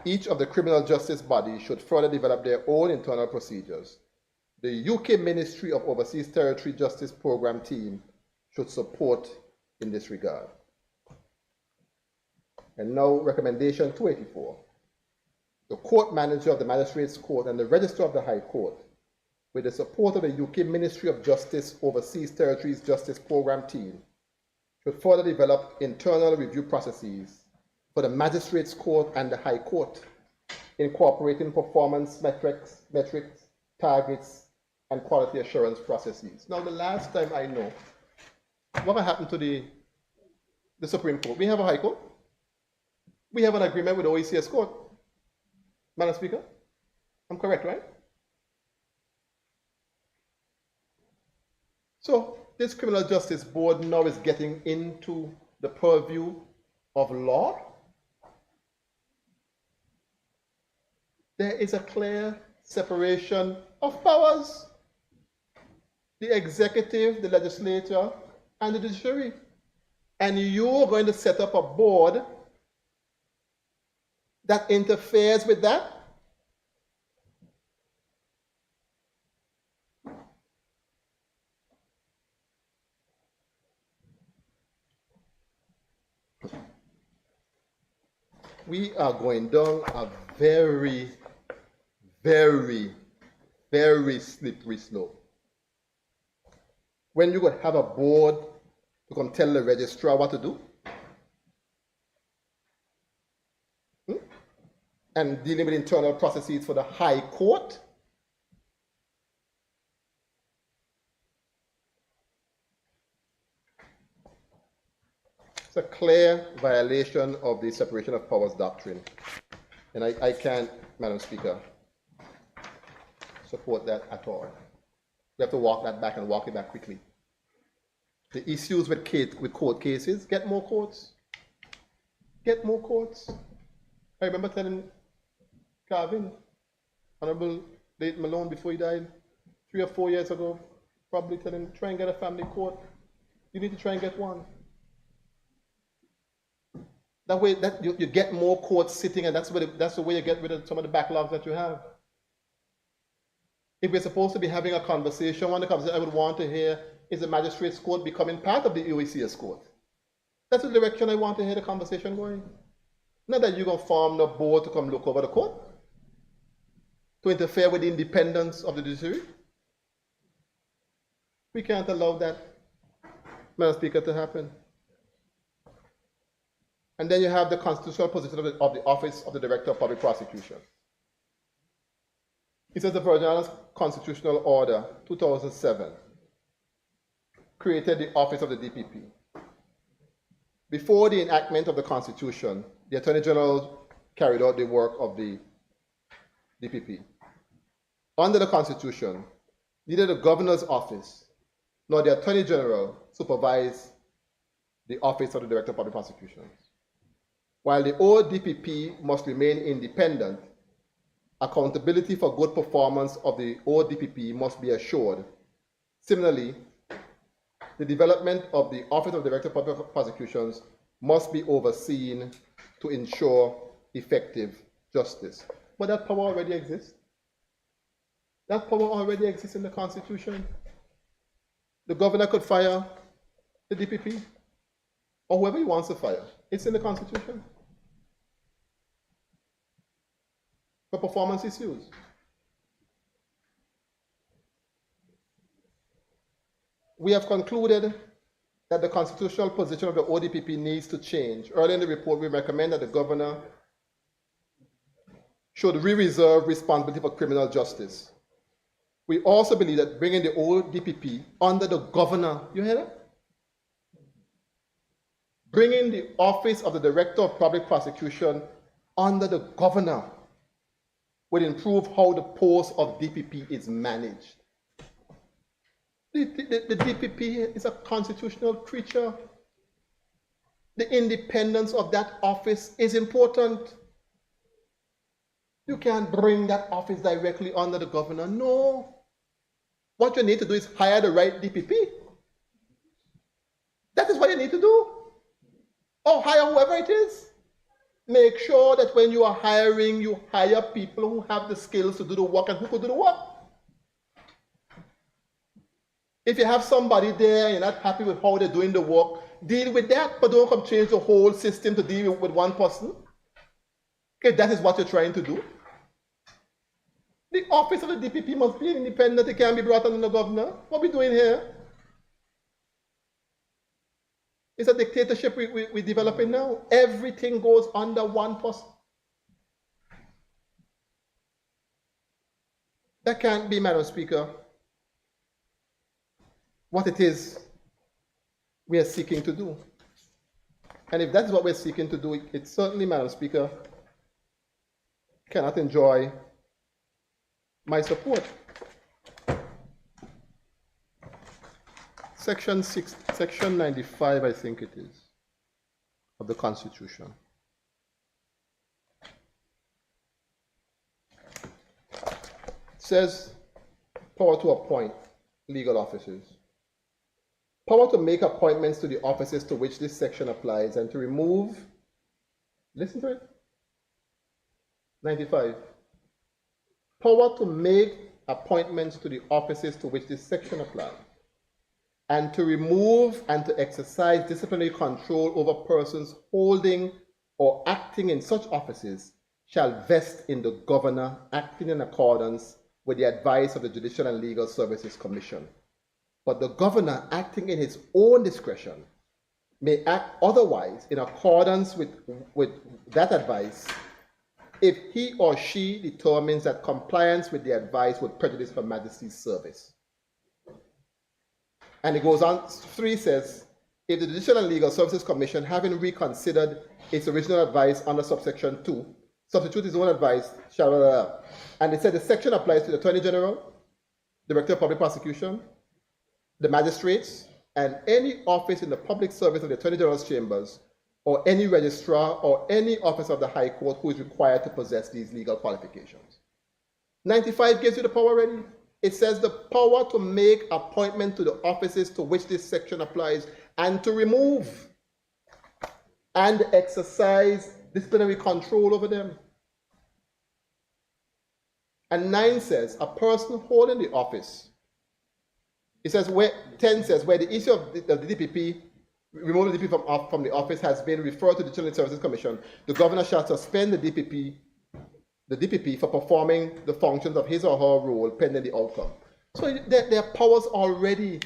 Speaker 5: each of the criminal justice bodies should further develop their own internal procedures. The UK Ministry of Overseas Territory Justice Program team should support in this regard. And now, recommendation 284. The court manager of the Magistrates' Court and the Registrar of the High Court, with the support of the UK Ministry of Justice Overseas Territories Justice Program team, should further develop internal review processes for the Magistrates' Court and the High Court, incorporating performance metrics, targets, and quality assurance processes. Now, the last time I know, what happened to the Supreme Court? We have a High Court. We have an agreement with the OECS Court. Madam Speaker, I'm correct, right? So this Criminal Justice Board now is getting into the purview of law. There is a clear separation of powers. The executive, the legislature, and the judiciary. And you're going to set up a board that interferes with that? We are going down a very, very, very slippery slope. When you could have a board to come tell the registrar what to do, and dealing with internal processes for the High Court, it's a clear violation of the separation of powers doctrine. And I can't, Madam Speaker, support that at all. We have to walk that back and walk it back quickly. The issues with court cases, get more courts. Get more courts. I remember telling Calvin, Honorable late Malone before he died, 3 or 4 years ago, probably telling him, try and get a family court. You need to try and get one. That way that you get more courts sitting, and that's the way you get rid of some of the backlogs that you have. If we're supposed to be having a conversation, one of the conversations I would want to hear is the magistrate's court becoming part of the OECS court. That's the direction I want to hear the conversation going. Not that you're going to form the board to come look over the court, to interfere with the independence of the judiciary. We can't allow that, Madam Speaker, to happen. And then you have the constitutional position of the Office of the Director of Public Prosecution. It says the Virgin Islands Constitutional Order 2007 created the Office of the DPP. Before the enactment of the Constitution, the Attorney General carried out the work of the DPP. Under the Constitution, neither the Governor's Office nor the Attorney General supervise the Office of the Director of Public Prosecutions. While the ODPP must remain independent, accountability for good performance of the ODPP must be assured. Similarly, the development of the Office of the Director of Public Prosecutions must be overseen to ensure effective justice. But that power already exists. That power already exists in the Constitution. The governor could fire the DPP, or whoever he wants to fire. It's in the Constitution. For performance issues. We have concluded that the constitutional position of the ODPP needs to change. Early in the report, we recommend that the governor should re-reserve responsibility for criminal justice. We also believe that bringing the ODPP under the governor, you hear that? Bringing the Office of the Director of Public Prosecution under the governor would improve how the post of DPP is managed. The DPP is a constitutional creature. The independence of that office is important. You can't bring that office directly under the governor. No. What you need to do is hire the right DPP. That is what you need to do. Or hire whoever it is. Make sure that when you are hiring, you hire people who have the skills to do the work and who could do the work. If you have somebody there, you're not happy with how they're doing the work, deal with that, but don't come change the whole system to deal with one person. Okay, that is what you're trying to do. The office of the DPP must be independent. It can't be brought under the governor. What are we doing here? It's a dictatorship we're developing now. Everything goes under one person. That can't be, Madam Speaker. what it is we are seeking to do. And if that's what we're seeking to do, it certainly, Madam Speaker, cannot enjoy my support. Section 95, I think it is, of the Constitution. Says power to appoint legal officers. Power to make appointments to the offices to which this section applies and to remove, listen to it, 95. Power to make appointments to the offices to which this section applies and to remove and to exercise disciplinary control over persons holding or acting in such offices shall vest in the governor acting in accordance with the advice of the Judicial and Legal Services Commission. But the governor acting in his own discretion may act otherwise in accordance with that advice if he or she determines that compliance with the advice would prejudice Her Majesty's service. And it goes on, 3 says, if the Judicial and Legal Services Commission, having reconsidered its original advice under subsection 2, substitute its own advice, shall, and it said the section applies to the Attorney General, Director of Public Prosecution, the magistrates, and any office in the public service of the Attorney General's chambers, or any registrar or any officer of the High Court who is required to possess these legal qualifications. 95 gives you the power already. It says the power to make appointment to the offices to which this section applies and to remove and exercise disciplinary control over them. And 9 says a person holding the office. It says where 10 says where the issue of the DPP, removal of the DPP from the office has been referred to the Judicial Services Commission, the governor shall suspend the DPP for performing the functions of his or her role pending the outcome. So there are powers already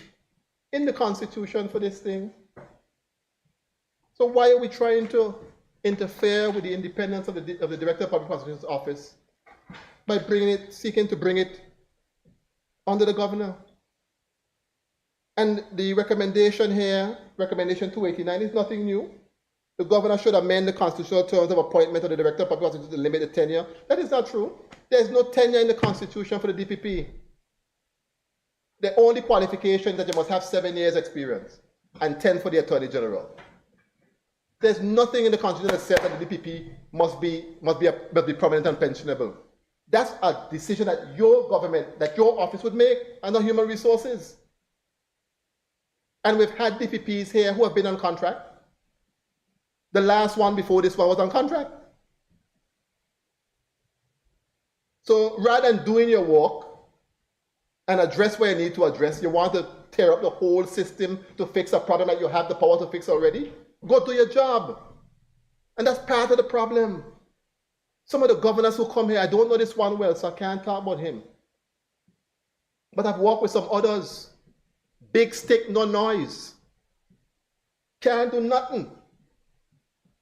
Speaker 5: in the Constitution for this thing. So why are we trying to interfere with the independence of the Director of Public Prosecution's office by seeking to bring it under the governor? And the recommendation here, recommendation 289, is nothing new. The governor should amend the constitutional terms of appointment of the Director of Public Prosecution to limit the tenure. That is not true. There is no tenure in the Constitution for the DPP. The only qualification is that you must have 7 years experience and 10 for the Attorney General. There's nothing in the Constitution that says that the DPP must be permanent and pensionable. That's a decision that your government, that your office would make, and not Human Resources. And we've had DPPs here who have been on contract. The last one before this one was on contract. So rather than doing your work and address where you need to address, you want to tear up the whole system to fix a problem that you have the power to fix already, go do your job. And that's part of the problem. Some of the governors who come here, I don't know this one well, so I can't talk about him. But I've worked with some others. Big stick, no noise. Can't do nothing.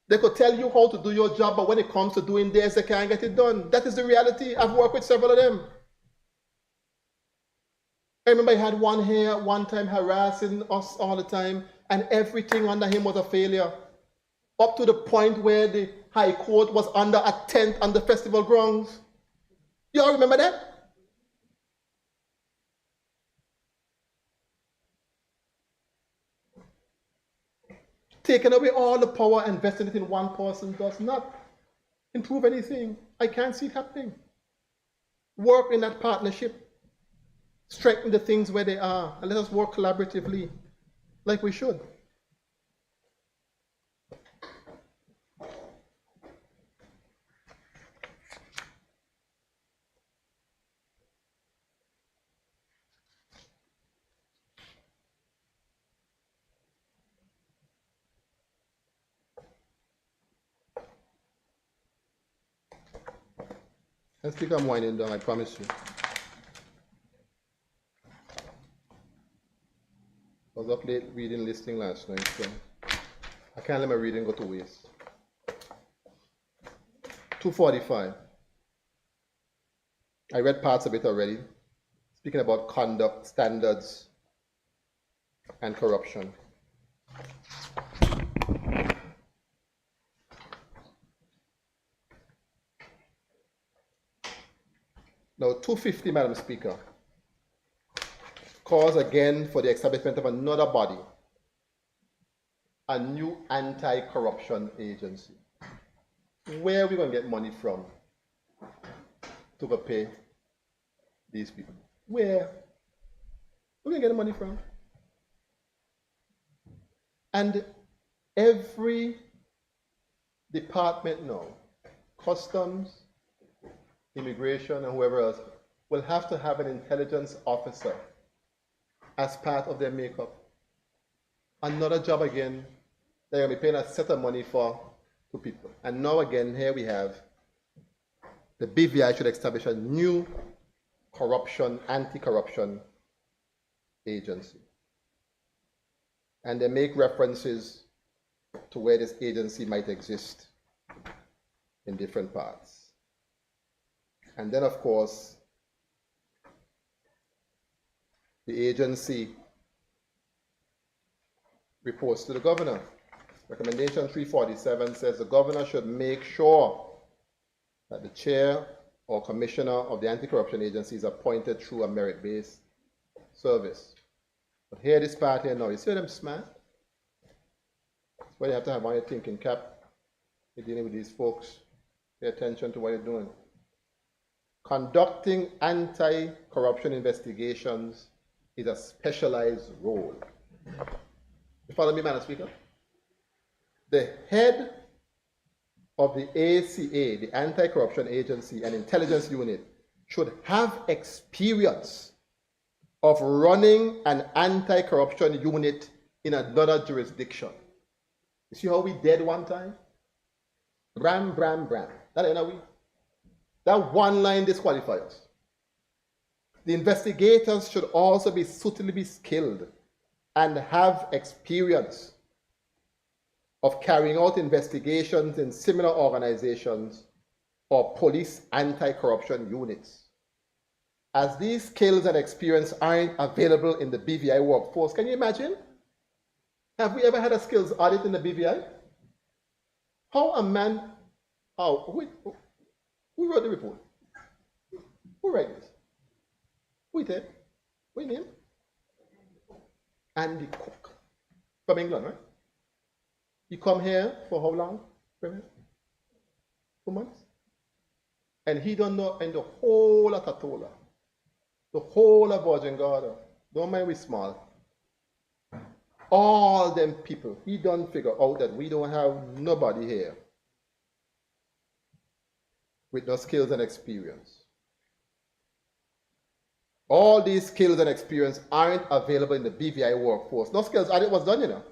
Speaker 5: They could tell you how to do your job, but when it comes to doing theirs, they can't get it done. That is the reality. I've worked with several of them. I remember I had one here one time harassing us all the time, and everything under him was a failure. Up to the point where the High Court was under a tent on the festival grounds. You all remember that? Taking away all the power and investing it in one person does not improve anything. I can't see it happening. Work in that partnership. Strengthen the things where they are. And let us work collaboratively like we should. I think I'm winding down, I promise you. I was up late reading listing last night, so I can't let my reading go to waste. 245. I read parts of it already. Speaking about conduct, standards, and corruption. Now, 250, Madam Speaker, calls again for the establishment of another body, a new anti-corruption agency. Where are we going to get money from to go pay these people? Where? Where are we going to get the money from? And every department now, customs, immigration, and whoever else, will have to have an intelligence officer as part of their makeup. Another job again, they're going to be paying a set of money for to people. And now again, here we have the BVI should establish a new corruption, anti-corruption agency. And they make references to where this agency might exist in different parts. And then, of course, the agency reports to the governor. Recommendation 347 says the governor should make sure that the chair or commissioner of the anti-corruption agency is appointed through a merit-based service. But here, this part here now, you see them smart? That's why you have to have on your thinking cap. You're dealing with these folks. Pay attention to what you're doing. Conducting anti-corruption investigations is a specialized role. You follow me, Madam Speaker? The head of the ACA, the Anti-Corruption Agency and Intelligence Unit, should have experience of running an anti-corruption unit in another jurisdiction. You see how we did one time? Bram, bram, bram. That ain't how we. That one line disqualifies. The investigators should also be suitably skilled and have experience of carrying out investigations in similar organizations or police anti-corruption units. As these skills and experience aren't available in the BVI workforce, can you imagine? Have we ever had a skills audit in the BVI? How a man, who wrote the report? Who wrote this? Who did? Who name? Andy Cook from England, right? He come here for how long? 2 months? And he don't know in the whole of Tatola, the whole of Virgin Gorda, don't mind we small, all them people, he don't figure out that we don't have nobody here with no skills and experience. All these skills and experience aren't available in the BVI workforce. No skills audit was done, you know.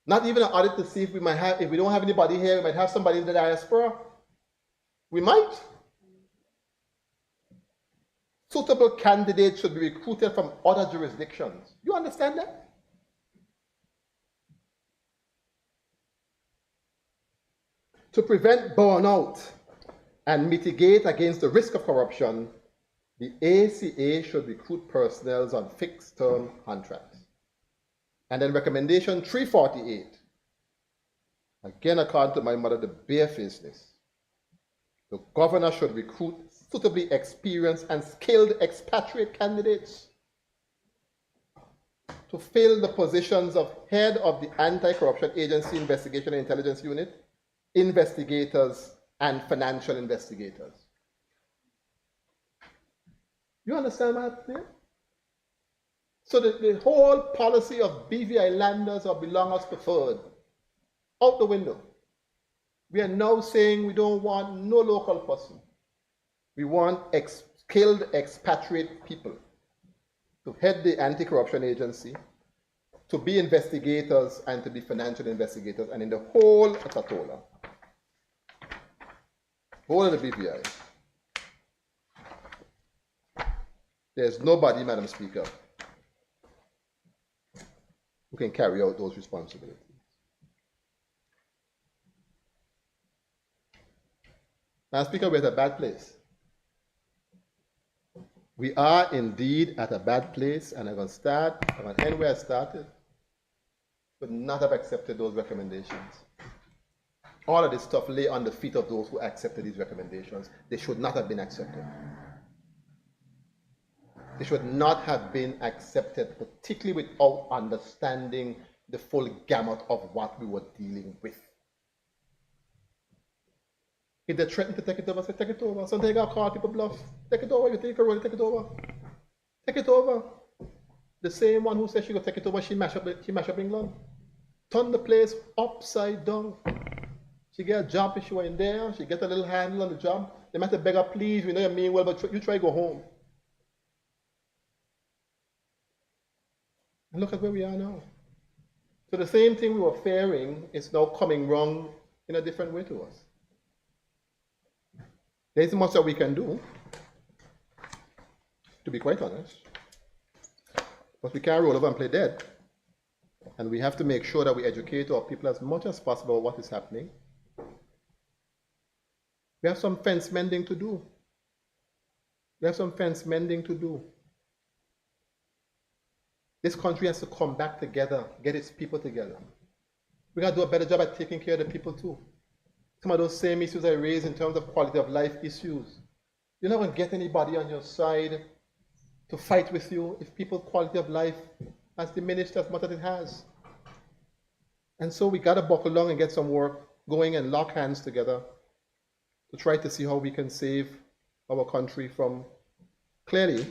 Speaker 5: Not even an audit to see if we might have, if we don't have anybody here, we might have somebody in the diaspora. We might. Suitable candidates should be recruited from other jurisdictions. You understand that? To prevent burnout and mitigate against the risk of corruption, the ACA should recruit personnel on fixed-term contracts. And then recommendation 348, again according to my mother, the barefacedness. The governor should recruit suitably experienced and skilled expatriate candidates to fill the positions of head of the Anti-Corruption Agency Investigation and Intelligence Unit, investigators, and financial investigators. You understand what I'm saying? So the whole policy of BVI landers or belongers preferred, out the window. We are now saying we don't want no local person. We want skilled expatriate people to head the anti-corruption agency, to be investigators and to be financial investigators, and in the whole of Tatola, whole of the BVI. There's nobody, Madam Speaker, who can carry out those responsibilities. Madam Speaker, we're at a bad place. We are indeed at a bad place, and I'm going to end where I started. Would not have accepted those recommendations. All of this stuff lay on the feet of those who accepted these recommendations. They should not have been accepted. They should not have been accepted, particularly without understanding the full gamut of what we were dealing with. If they threaten to take it over, say take it over. Sometimes you got to call people bluff. Take it over, you take a role, take it over. Take it over. The same one who said she would take it over, she mash up England. Turn the place upside down. She get a job if she were in there, she get a little handle on the job. They might have beg her, please, we know you mean well, but you try to go home. And look at where we are now. So the same thing we were fearing is now coming wrong in a different way to us. There isn't much that we can do, to be quite honest. But we can't roll over and play dead. And we have to make sure that we educate our people as much as possible what is happening. We have some fence mending to do. This country has to come back together, get its people together. We got to do a better job at taking care of the people too. Some of those same issues I raised in terms of quality of life issues. You're not going to get anybody on your side to fight with you if people's quality of life has diminished as much as it has. And so we got to buckle down and get some work going and lock hands together to try to see how we can save our country from clearly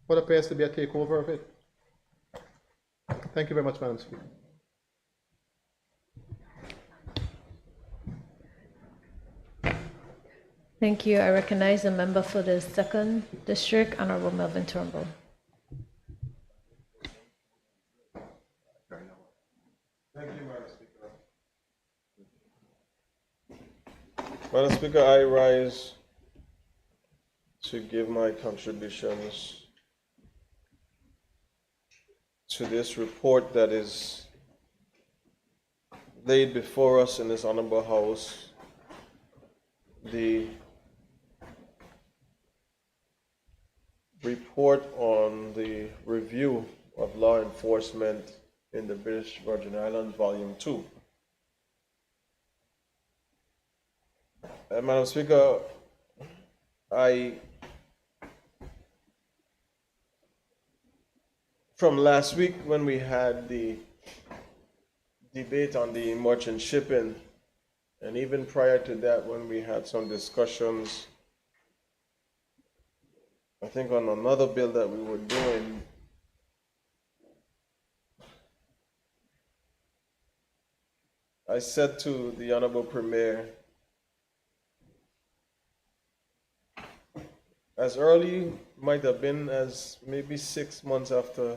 Speaker 5: what appears to be a takeover of it. Thank you very much, Madam Speaker.
Speaker 1: Thank you. I recognize the member for the 2nd District, Honorable Melvin Turnbull.
Speaker 3: Thank you, Madam Speaker. Madam Speaker, I rise to give my contributions to this report that is laid before us in this honorable House. The report on the review of law enforcement in the British Virgin Islands, Volume 2. Madam Speaker, from last week when we had the debate on the merchant shipping, and even prior to that when we had some discussions, I think on another bill that we were doing, I said to the Honorable Premier, as early might have been as maybe 6 months after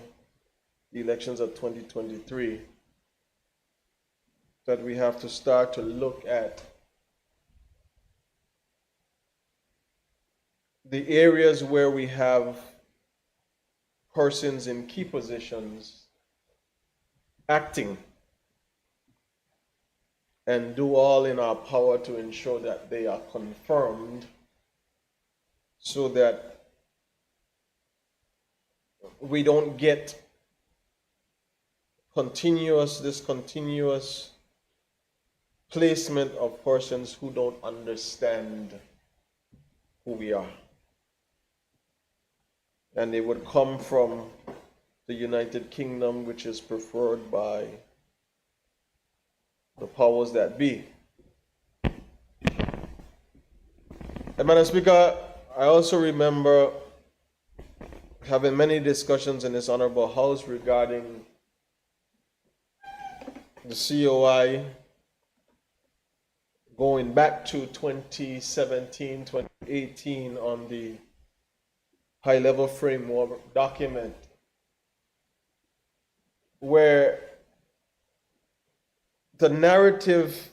Speaker 3: the elections of 2023, that we have to start to look at the areas where we have persons in key positions acting and do all in our power to ensure that they are confirmed so that we don't get this continuous placement of persons who don't understand who we are. And they would come from the United Kingdom, which is preferred by the powers that be. And Madam Speaker, I also remember having many discussions in this honorable House regarding the COI going back to 2017, 2018 on the high-level framework document, where the narrative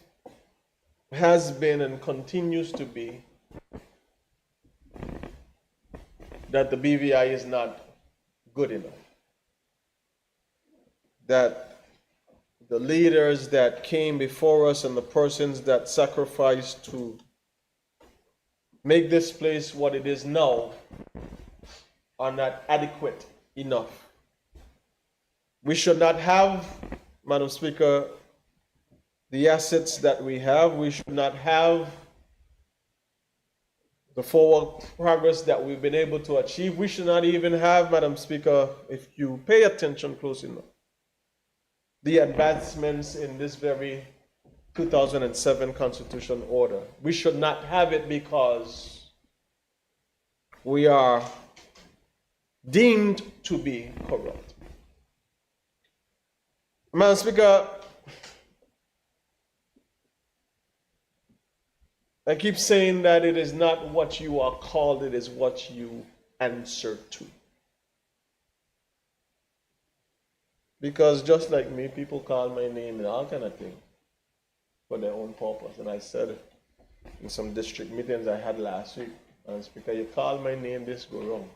Speaker 3: has been and continues to be that the BVI is not good enough, that the leaders that came before us and the persons that sacrificed to make this place what it is now
Speaker 6: are not adequate enough. We should not have, Madam Speaker, the assets that we have. We should not have the forward progress that we've been able to achieve. We should not even have, Madam Speaker, if you pay attention close enough, the advancements in this very 2007 Constitution order. We should not have it because we are deemed to be corrupt. Madam Speaker, I keep saying that it is not what you are called, it is what you answer to. Because just like me, people call my name and all kind of things for their own purpose. And I said in some district meetings I had last week, Madam Speaker, you call my name, this go wrong.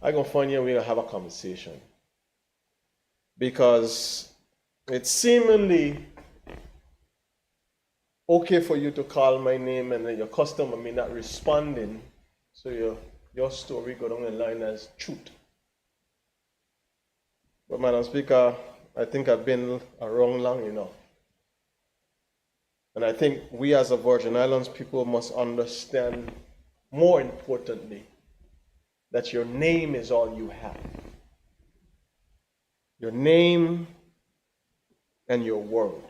Speaker 6: I'm going to find you and we're going to have a conversation. Because it's seemingly okay for you to call my name and then your customer may not responding, so your story go down the line as truth. But Madam Speaker, I think I've been around long enough. And I think we as a Virgin Islands people must understand, more importantly, that your name is all you have. Your name and your word.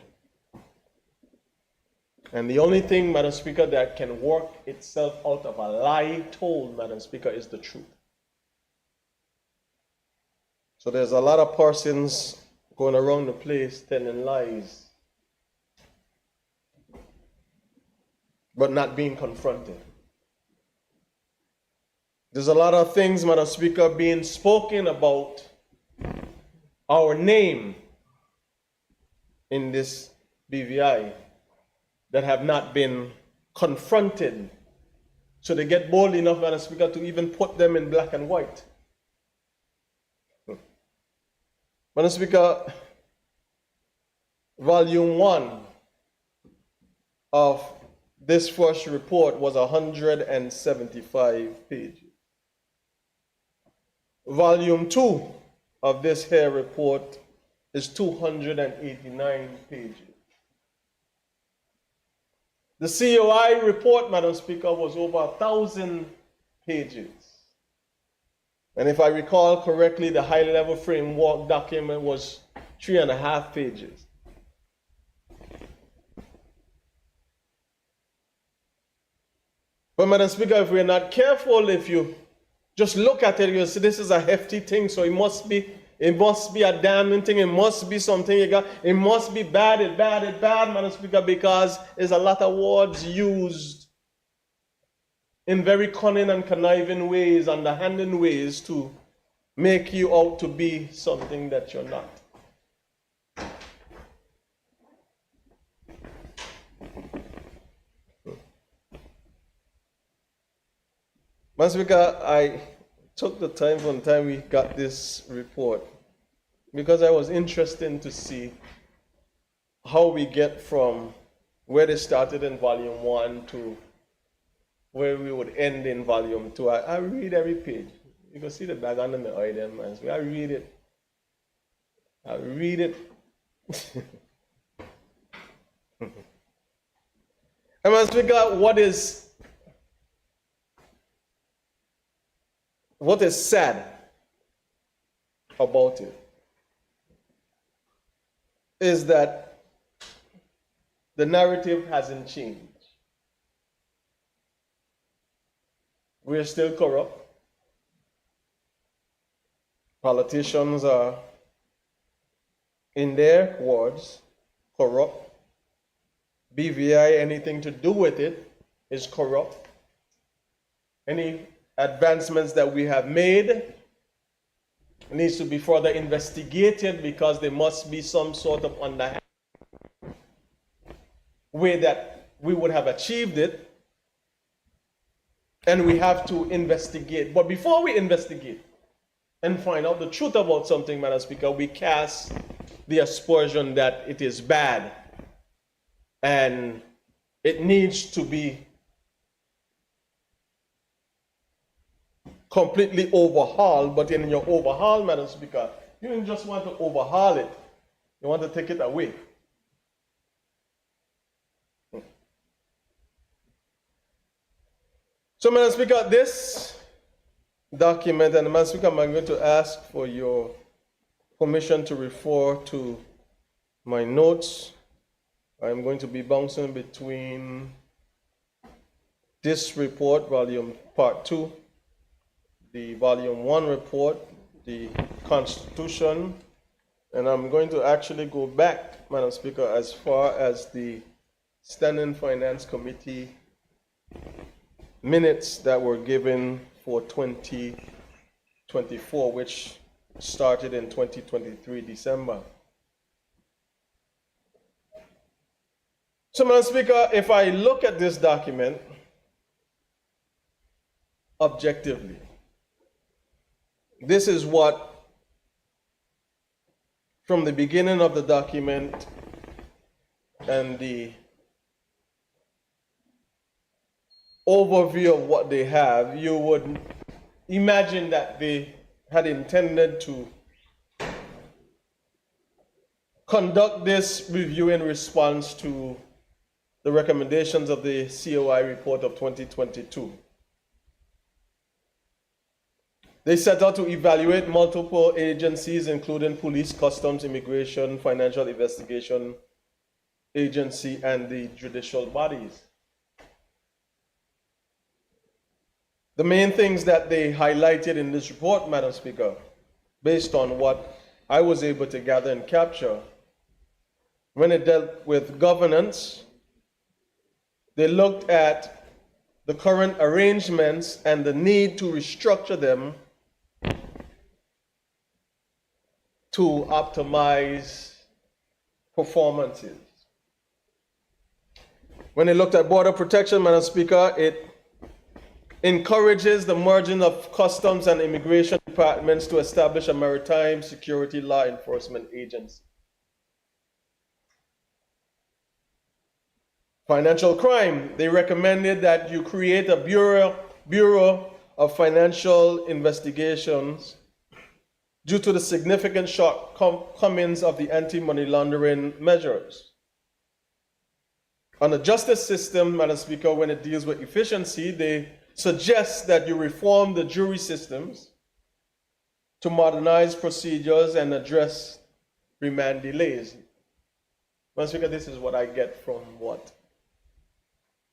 Speaker 6: And the only thing, Madam Speaker, that can work itself out of a lie told, Madam Speaker, is the truth. So there's a lot of persons going around the place telling lies, but not being confronted. There's a lot of things, Madam Speaker, being spoken about our name in this BVI that have not been confronted. So they get bold enough, Madam Speaker, to even put them in black and white. Madam Speaker, volume 1 of this first report was 175 pages. Volume 2 of this here report is 289 pages. The COI report, Madam Speaker, was over 1,000 pages. And if I recall correctly, the high-level framework document was 3.5 pages. But Madam Speaker, if we're not careful, if you just look at it, you'll see this is a hefty thing, so it must be a damning thing, it must be something you got, it must be bad, it's bad, Madam Speaker, because there's a lot of words used in very cunning and conniving ways, underhanding ways to make you out to be something that you're not. Madam Speaker, I took the time from the time we got this report because I was interested to see how we get from where they started in volume 1 to where we would end in volume 2. I read every page. You can see the bag under my eye there, man. I read it. I must figure out what is sad about it is that the narrative hasn't changed. We're still corrupt. Politicians are, in their words, corrupt. BVI, anything to do with it, is corrupt. Any advancements that we have made needs to be further investigated because there must be some sort of underhand way that we would have achieved it, and we have to investigate. But before we investigate and find out the truth about something, Madam Speaker, we cast the aspersion that it is bad and it needs to be completely overhaul, but in your overhaul, Madam Speaker, you don't just want to overhaul it, you want to take it away. So, Madam Speaker, this document, and Madam Speaker, I'm going to ask for your permission to refer to my notes. I'm going to be bouncing between this report, volume part 2, the volume 1 report, the Constitution, and I'm going to actually go back, Madam Speaker, as far as the Standing Finance Committee minutes that were given for 2024, which started in 2023 December. So, Madam Speaker, if I look at this document objectively, this is what, from the beginning of the document and the overview of what they have, you would imagine that they had intended to conduct this review in response to the recommendations of the COI report of 2022. They set out to evaluate multiple agencies, including police, customs, immigration, financial investigation agency, and the judicial bodies. The main things that they highlighted in this report, Madam Speaker, based on what I was able to gather and capture, when it dealt with governance, they looked at the current arrangements and the need to restructure them to optimize performances. When they looked at border protection, Madam Speaker, it encourages the merging of customs and immigration departments to establish a maritime security law enforcement agency. Financial crime, they recommended that you create a Bureau of Financial Investigations due to the significant shortcomings of the anti-money laundering measures. On the justice system, Madam Speaker, when it deals with efficiency, they suggest that you reform the jury systems to modernize procedures and address remand delays. Madam Speaker, this is what I get from what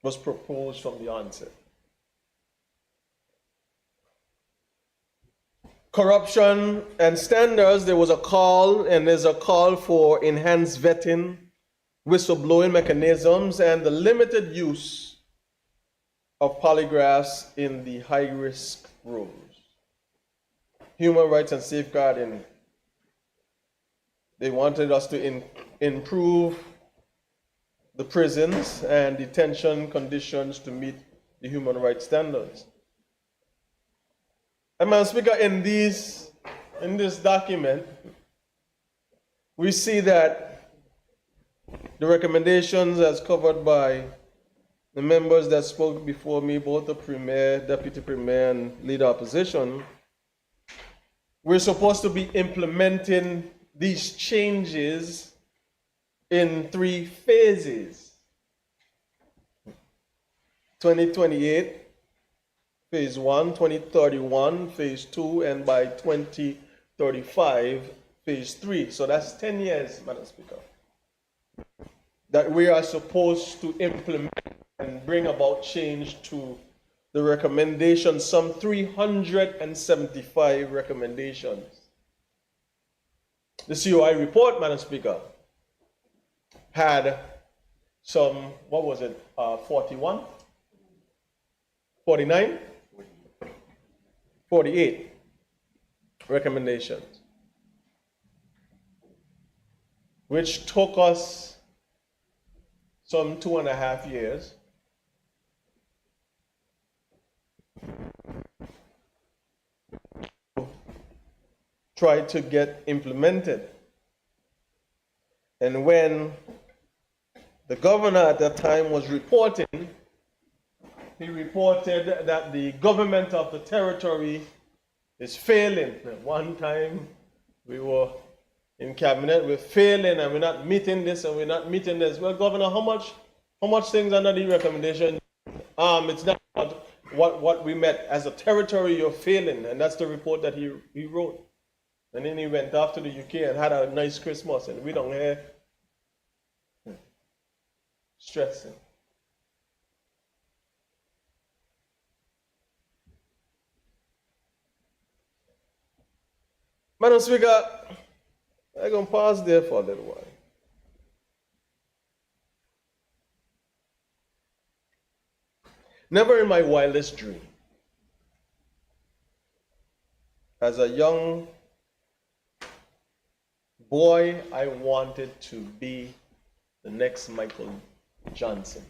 Speaker 6: was proposed from the onset. Corruption and standards, there was a call, and there's a call for enhanced vetting, whistleblowing mechanisms, and the limited use of polygraphs in the high-risk roles. Human rights and safeguarding, they wanted us to improve the prisons and detention conditions to meet the human rights standards. And Madam Speaker, in this document, we see that the recommendations as covered by the members that spoke before me, both the Premier, Deputy Premier, and Leader Opposition, we're supposed to be implementing these changes in 3 phases. 2028, phase 1, 2031, phase 2, and by 2035, phase 3. So that's 10 years, Madam Speaker, that we are supposed to implement and bring about change to the recommendations, some 375 recommendations. The COI report, Madam Speaker, had some, 41? 49? 48 recommendations, which took us some 2.5 years to try to get implemented. And when the governor at that time was reporting, he reported that the government of the territory is failing. One time we were in cabinet, we're failing and we're not meeting this and we're not meeting this. Well, Governor, how much things under the recommendation? It's not what we met as a territory. You're failing, and that's the report that he wrote. And then he went off to the UK and had a nice Christmas, and we don't hear stressing. Madam Speaker, I'm going to pause there for a little while. Never in my wildest dream, as a young boy, I wanted to be the next Michael Johnson.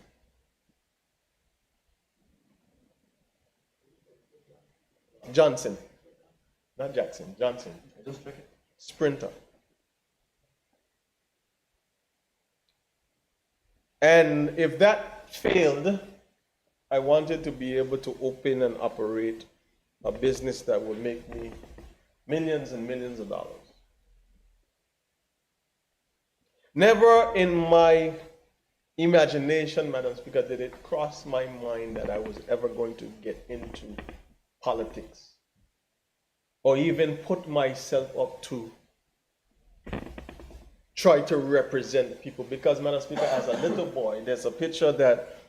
Speaker 6: Johnson, not Jackson, Johnson. Sprinter. And if that failed, I wanted to be able to open and operate a business that would make me millions and millions of dollars. Never in my imagination, Madam Speaker, did it cross my mind that I was ever going to get into politics or even put myself up to try to represent people. Because, Madam Speaker, as a little boy, there's a picture that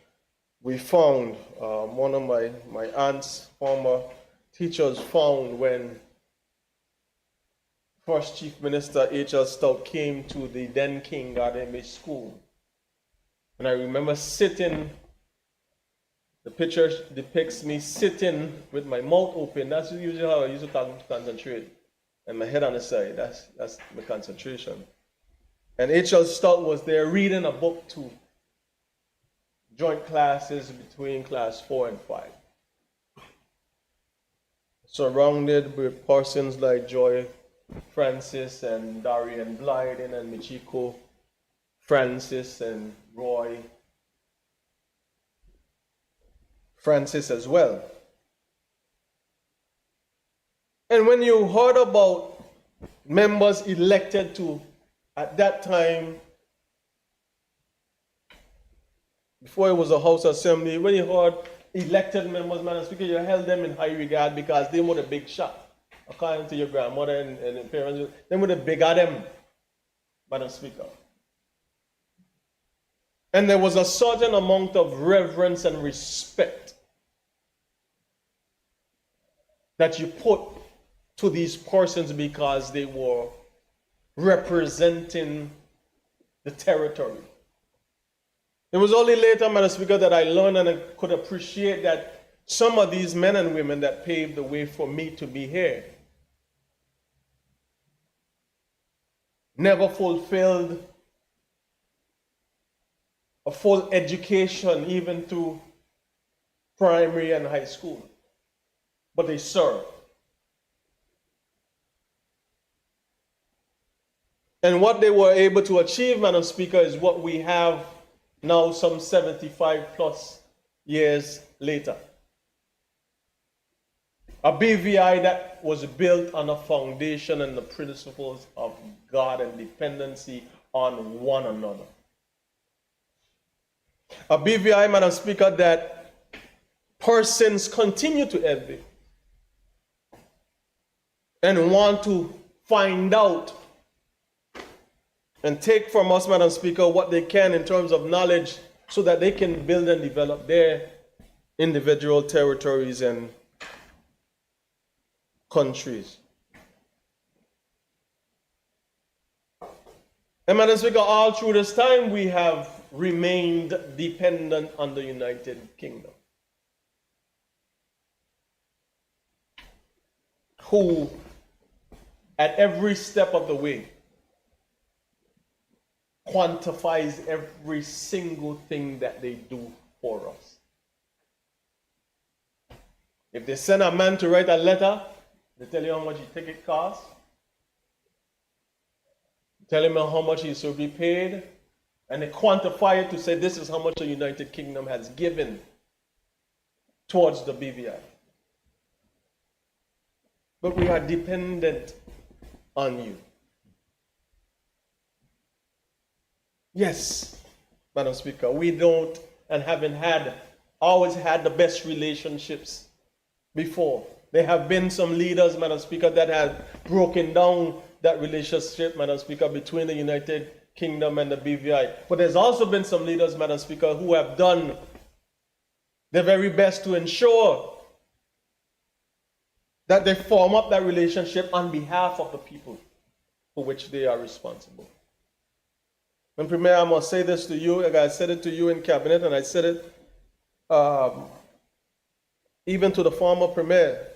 Speaker 6: we found, one of my aunt's former teachers found when first Chief Minister H.L. Stout came to the then King Gardner School. And I remember sitting, the picture depicts me sitting with my mouth open. That's usually how I used to concentrate. And my head on the side, that's my concentration. And H.L. Stout was there reading a book to joint classes between class 4 and 5. Surrounded with persons like Joy Francis and Darian Blyden and Michiko Francis and Roy Francis as well. And when you heard about members elected to, at that time, before it was a House Assembly, when you heard elected members, Madam Speaker, you held them in high regard because they were the big shot. According to your grandmother and your parents, they were the big of them, Madam Speaker. And there was a certain amount of reverence and respect that you put to these persons because they were representing the territory. It was only later, Madam Speaker, that I learned and I could appreciate that some of these men and women that paved the way for me to be here never fulfilled a full education even through primary and high school, but they served. And what they were able to achieve, Madam Speaker, is what we have now some 75 plus years later. A BVI that was built on a foundation and the principles of God and dependency on one another. A BVI, Madam Speaker, that persons continue to envy and want to find out and take from us, Madam Speaker, what they can in terms of knowledge so that they can build and develop their individual territories and countries. And Madam Speaker, all through this time we have remained dependent on the United Kingdom, who at every step of the way quantifies every single thing that they do for us. If they send a man to write a letter, they tell you how much his ticket costs, tell him how much he should be paid, and they quantify it to say this is how much the United Kingdom has given towards the BVI. But we are dependent on you. Yes, Madam Speaker, we don't and haven't always had the best relationships before. There have been some leaders, Madam Speaker, that have broken down that relationship, Madam Speaker, between the United Kingdom and the BVI. But there's also been some leaders, Madam Speaker, who have done their very best to ensure that they form up that relationship on behalf of the people for which they are responsible. And Premier, I must say this to you, like I said it to you in cabinet, and I said it even to the former Premier.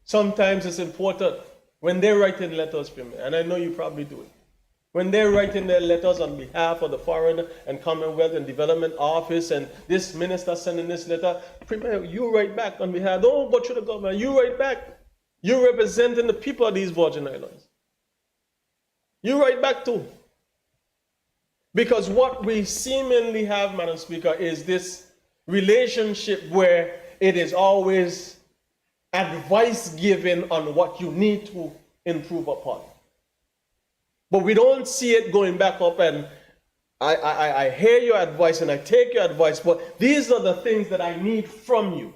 Speaker 6: Sometimes it's important when they're writing letters, Premier, and I know you probably do it. When they're writing their letters on behalf of the Foreign and Commonwealth and Development Office, and this minister sending this letter, Premier, you write back on behalf. Don't go through the government. You write back. You're representing the people of these Virgin Islands. You write back too. Because what we seemingly have, Madam Speaker, is this relationship where it is always advice given on what you need to improve upon. But we don't see it going back up, and I hear your advice and I take your advice, but these are the things that I need from you.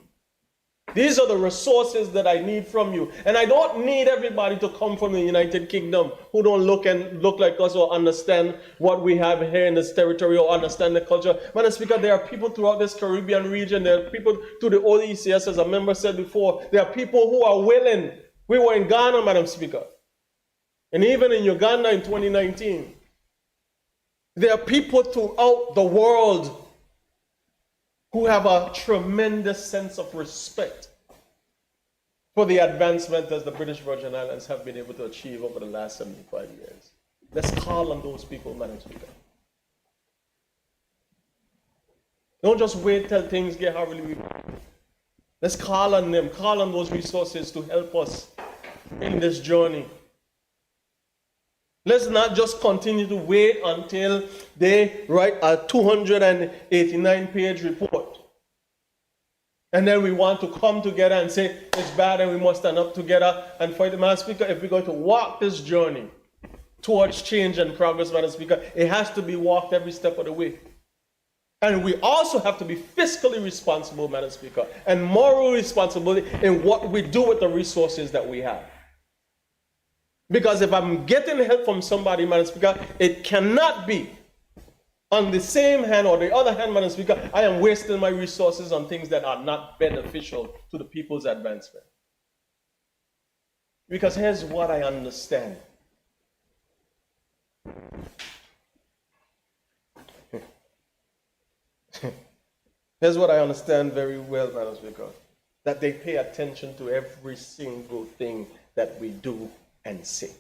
Speaker 6: These are the resources that I need from you. And I don't need everybody to come from the United Kingdom who don't look like us or understand what we have here in this territory or understand the culture. Madam Speaker, there are people throughout this Caribbean region. There are people through the OECS, as a member said before. There are people who are willing. We were in Ghana, Madam Speaker. And even in Uganda in 2019. There are people throughout the world who have a tremendous sense of respect for the advancement that the British Virgin Islands have been able to achieve over the last 75 years. Let's call on those people, Madam Speaker. Don't just wait till things get horribly. Let's call on them, call on those resources to help us in this journey. Let's not just continue to wait until they write a 289-page report. And then we want to come together and say, it's bad and we must stand up together and fight. Madam Speaker, if we're going to walk this journey towards change and progress, Madam Speaker, it has to be walked every step of the way. And we also have to be fiscally responsible, Madam Speaker, and moral responsibility in what we do with the resources that we have. Because if I'm getting help from somebody, Madam Speaker, it cannot be on the same hand or the other hand, Madam Speaker, I am wasting my resources on things that are not beneficial to the people's advancement. Because here's what I understand. Here's what I understand very well, Madam Speaker, that they pay attention to every single thing that we do and say.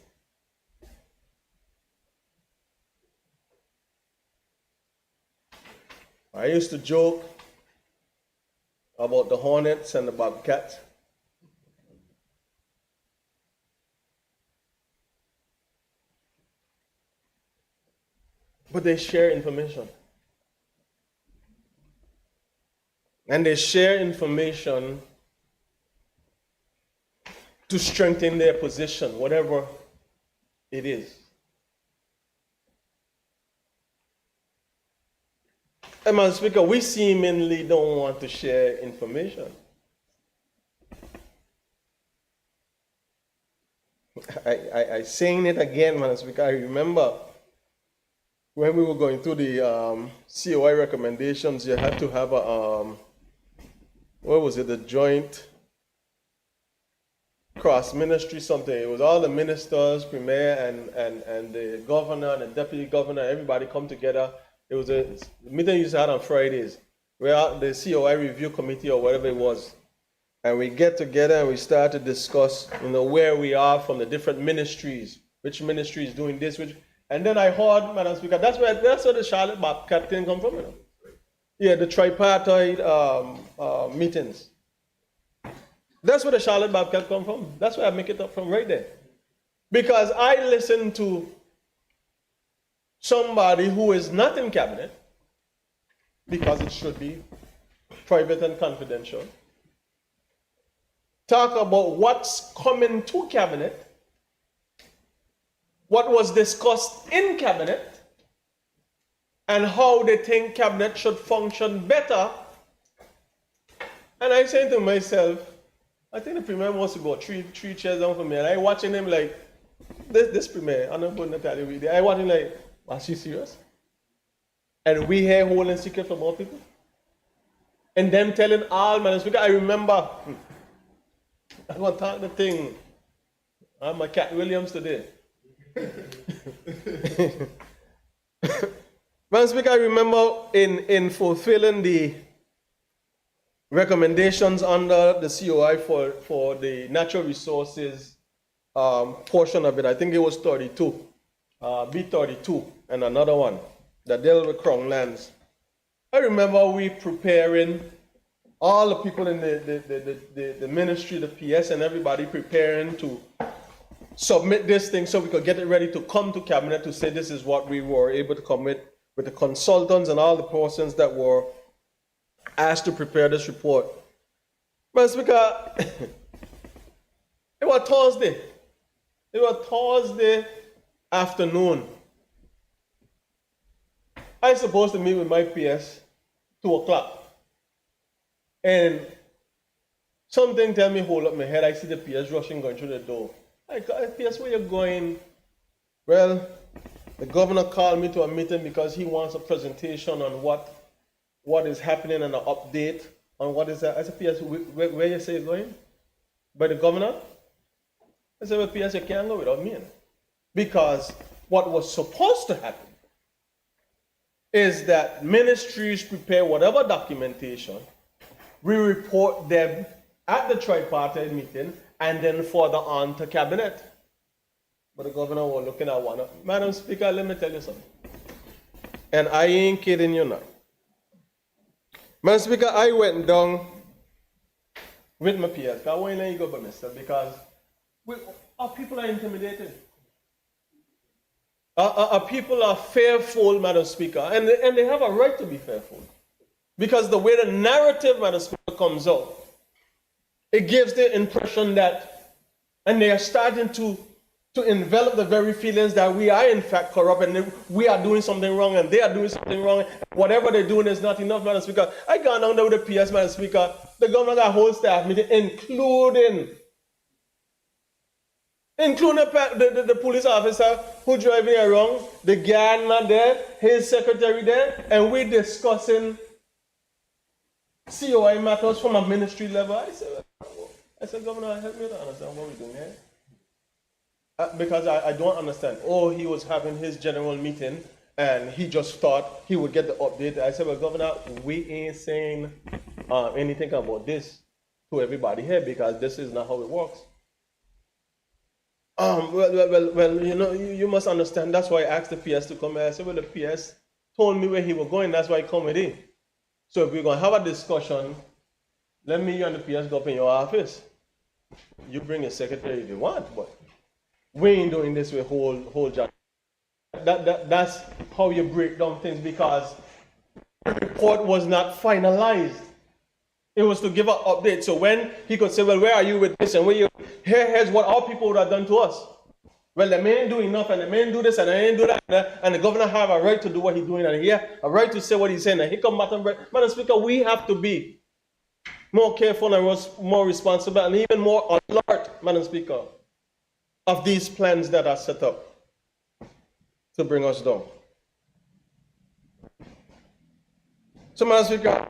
Speaker 6: I used to joke about the hornets and the bobcats. But they share information. And they share information to strengthen their position, whatever it is. And Madam Speaker, we seemingly don't want to share information. I saying it again, Madam Speaker. I remember when we were going through the COI recommendations, you had to have a, what was it, the joint cross-ministry something. It was all the ministers, premier, and the governor and the deputy governor, everybody come together. It was a meeting you used to have on Fridays, where the COI review committee or whatever it was. And we get together and we start to discuss, where we are from the different ministries, which ministry is doing this, and then I heard, Madam Speaker, that's where the Charlotte Bobcat thing come from, Yeah, the tripartite meetings. That's where the Charlotte Bobcat come from. That's where I make it up from right there. Because I listen to somebody who is not in cabinet, because it should be, private and confidential. Talk about what's coming to cabinet, what was discussed in cabinet, and how they think cabinet should function better. And I say to myself, I think the premier wants to go three chairs down from me, and I watching him like, this premier, I'm not going to tell you, I watching like, are she serious? And we here holding secret from all people? And them telling all Madam Speaker, I remember, I'm going to talk the thing, I'm a Cat Williams today. Madam Speaker, I remember in fulfilling the recommendations under the COI for the natural resources portion of it, I think it was 32, B32, and another one that dealt with Crown lands. I remember we preparing, all the people in the ministry, the PS, and everybody preparing to submit this thing so we could get it ready to come to cabinet to say this is what we were able to commit with the consultants and all the persons that were asked to prepare this report. Mr. Speaker, it was Thursday. It was Thursday afternoon. I was supposed to meet with my PS 2 o'clock. And something tell me hold up my head. I see the PS rushing going through the door. I go, PS, where you going? Well, the governor called me to a meeting because he wants a presentation on what is happening and an update on what is that. I said, PS, where you say you're going? By the governor? I said, well, PS, you can't go without me. Because what was supposed to happen is that ministries prepare whatever documentation, we report them at the tripartite meeting, and then further on to cabinet. But the governor was looking at one. Madam Speaker, let me tell you something. And I ain't kidding you now. Madam Speaker, I went down with my PS. I won't let you go by myself because our people are intimidated. Our people are fearful, Madam Speaker, and they have a right to be fearful. Because the way the narrative, Madam Speaker, comes out, it gives the impression that, and they are starting to envelop the very feelings that we are in fact corrupt and we are doing something wrong and they are doing something wrong. Whatever they're doing is not enough, Madam Speaker. I got down there with the PS, Madam Speaker. The governor got a whole staff meeting, including the police officer who driving around, the guard man there, his secretary there, and we discussing COI matters from a ministry level. I said, Governor, help me to understand what we're doing here. Because I don't understand. Oh, he was having his general meeting and he just thought he would get the update. I said, well, Governor, we ain't saying anything about this to everybody here because this is not how it works. Well, you know, you must understand. That's why I asked the PS to come here. I said, well, the PS told me where he was going. That's why I come with him. So if we're going to have a discussion, let me and the PS go up in your office. You bring a secretary if you want, but we ain't doing this with whole job. That's how you break down things because the report was not finalized. It was to give an update. So when he could say, well, where are you with this? And here's what our people would have done to us. Well, the man do enough and the man do this and the man do that. And the governor have a right to do what he's doing. And he have a right to say what he's saying. And he come back and Madam Speaker, we have to be more careful and more responsible and even more alert, Madam Speaker, of these plans that are set up to bring us down. So, Madam Speaker,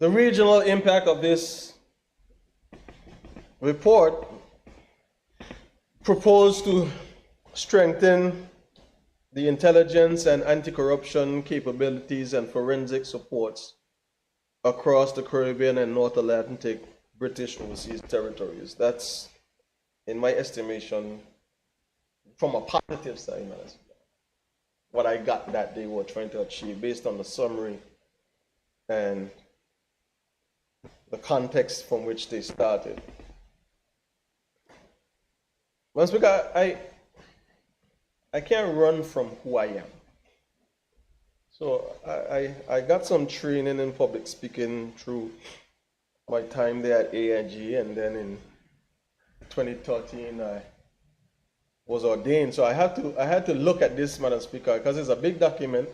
Speaker 6: the regional impact of this report proposed to strengthen the intelligence and anti-corruption capabilities and forensic supports across the Caribbean and North Atlantic British overseas territories. That's, in my estimation, from a positive side, what I got that they were trying to achieve based on the summary and the context from which they started. Madam Speaker, I can't run from who I am. So I got some training in public speaking through my time there at AIG, and then in 2013 I was ordained. So I had to look at this, Madam Speaker, because it's a big document.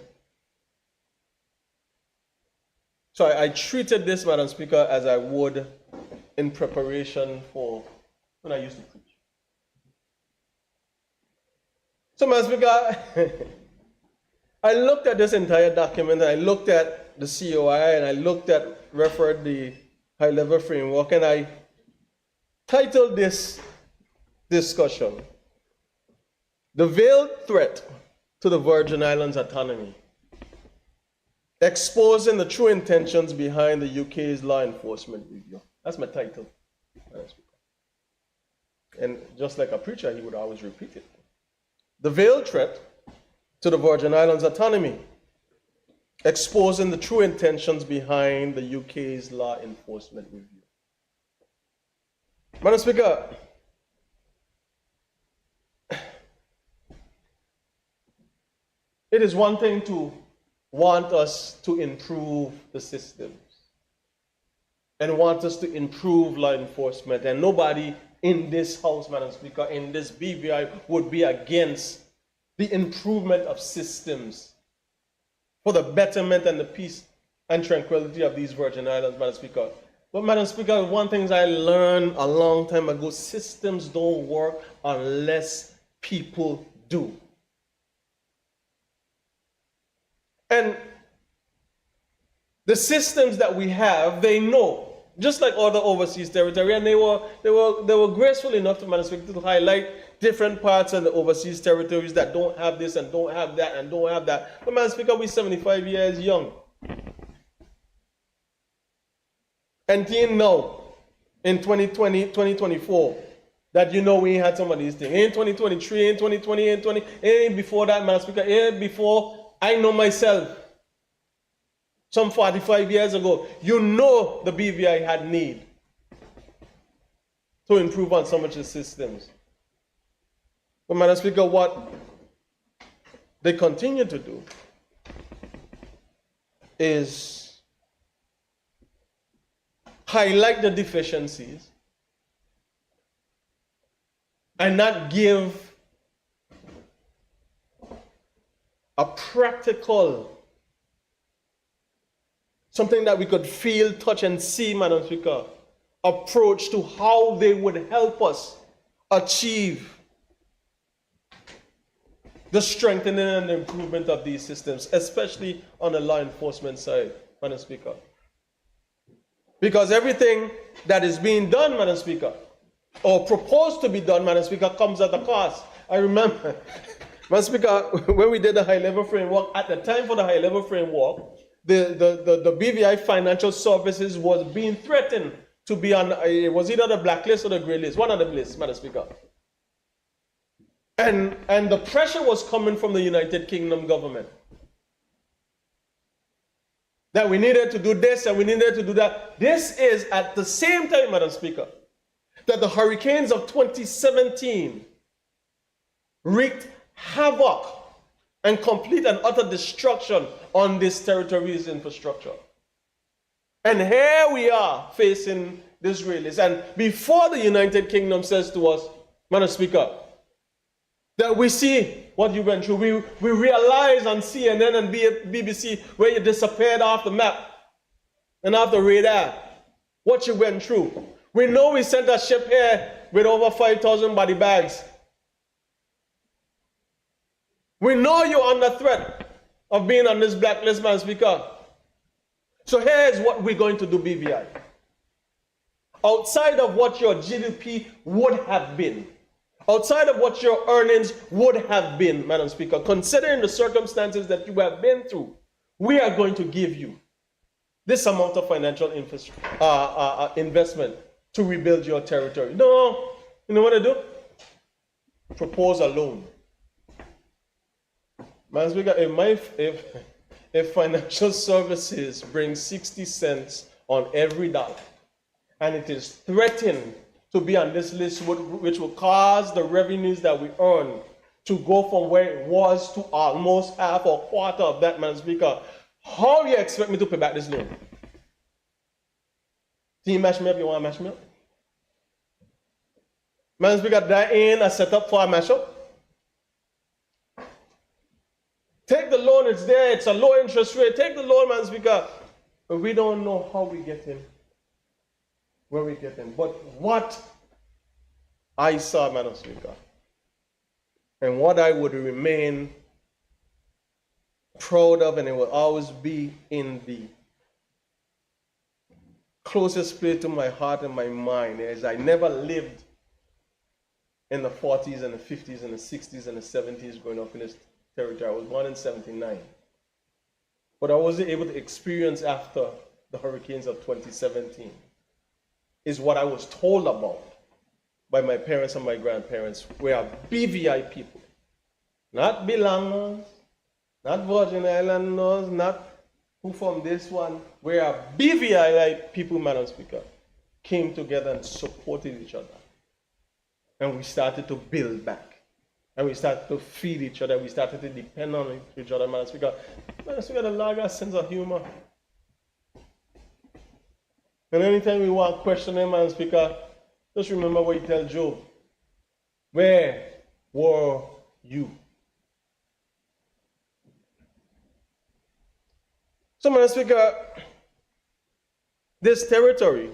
Speaker 6: So I treated this, Madam Speaker, as I would in preparation for when I used to preach. So, Madam Speaker, I looked at this entire document, and I looked at the COI, and I referred the high-level framework, and I titled this discussion, "The Veiled Threat to the Virgin Islands Autonomy, Exposing the True Intentions Behind the UK's Law Enforcement Review." That's my title. And just like a preacher, he would always repeat it. The veiled threat to the Virgin Islands autonomy, exposing the true intentions behind the UK's law enforcement review. Madam Speaker, it is one thing to want us to improve the systems and want us to improve law enforcement, and nobody in this House, Madam Speaker, in this BVI would be against the improvement of systems for the betterment and the peace and tranquility of these Virgin Islands, Madam Speaker. But, Madam Speaker, one thing I learned a long time ago, systems don't work unless people do. And the systems that we have, they know, just like other overseas territory, and they were graceful enough to, Madam Speaker, to highlight different parts of the overseas territories that don't have this and don't have that and don't have that. But, Madam Speaker, we're 75 years young. And till now, in 2020, 2024, that we had some of these things. In 2023, in 2020, in 20, and before that, Madam Speaker, before I know myself, some 45 years ago, the BVI had need to improve on some of the systems. But, Madam Speaker, what they continue to do is highlight the deficiencies and not give a practical, something that we could feel, touch, and see, Madam Speaker, approach to how they would help us achieve the strengthening and improvement of these systems, especially on the law enforcement side, Madam Speaker. Because everything that is being done, Madam Speaker, or proposed to be done, Madam Speaker, comes at a cost. I remember, Madam Speaker, when we did the high-level framework, at the time for the high-level framework, the BVI financial services was being threatened to be on, it was either the blacklist or the grey list, one of the lists, Madam Speaker. And the pressure was coming from the United Kingdom government that we needed to do this and we needed to do that. This is at the same time, Madam Speaker, that the hurricanes of 2017 wreaked havoc and complete and utter destruction on this territory's infrastructure. And here we are facing the Israelis. And before the United Kingdom says to us, Madam Speaker, that we see what you went through, we realize on CNN and BBC where you disappeared off the map and off the radar, what you went through. We know we sent a ship here with over 5,000 body bags. We know you're under threat of being on this blacklist, Madam Speaker. So here's what we're going to do, BVI. Outside of what your GDP would have been, outside of what your earnings would have been, Madam Speaker, considering the circumstances that you have been through, we are going to give you this amount of financial investment to rebuild your territory. No, you know what I do? Propose a loan. Madam Speaker, if financial services bring 60 cents on every dollar, and it is threatened to be on this list, which will cause the revenues that we earn to go from where it was to almost half or quarter of that, Madam Speaker. How do you expect me to pay back this loan? Can you match me up? You want to match me up? Madam Speaker, that ain't a setup for a mashup. Take the loan, it's there, it's a low interest rate. Take the loan, Madam Speaker. But we don't know how we get in, where we get in. But what I saw, Madam Speaker, and what I would remain proud of, and it will always be in the closest place to my heart and my mind, is I never lived in the 40s and the 50s and the 60s and the 70s growing up in this territory. I was born in 79. But I wasn't able to experience after the hurricanes of 2017 is what I was told about by my parents and my grandparents. We are BVI people, not belongers, not Virgin Islanders, not who from this one. We are BVI people, Madam Speaker, came together and supported each other. And we started to build back. And we started to feed each other. We started to depend on each other, Madam Speaker. Madam Speaker, the larger sense of humor. And anytime we want to question him, Madam Speaker, just remember what you tell Job. Where were you? So, Madam Speaker, this territory,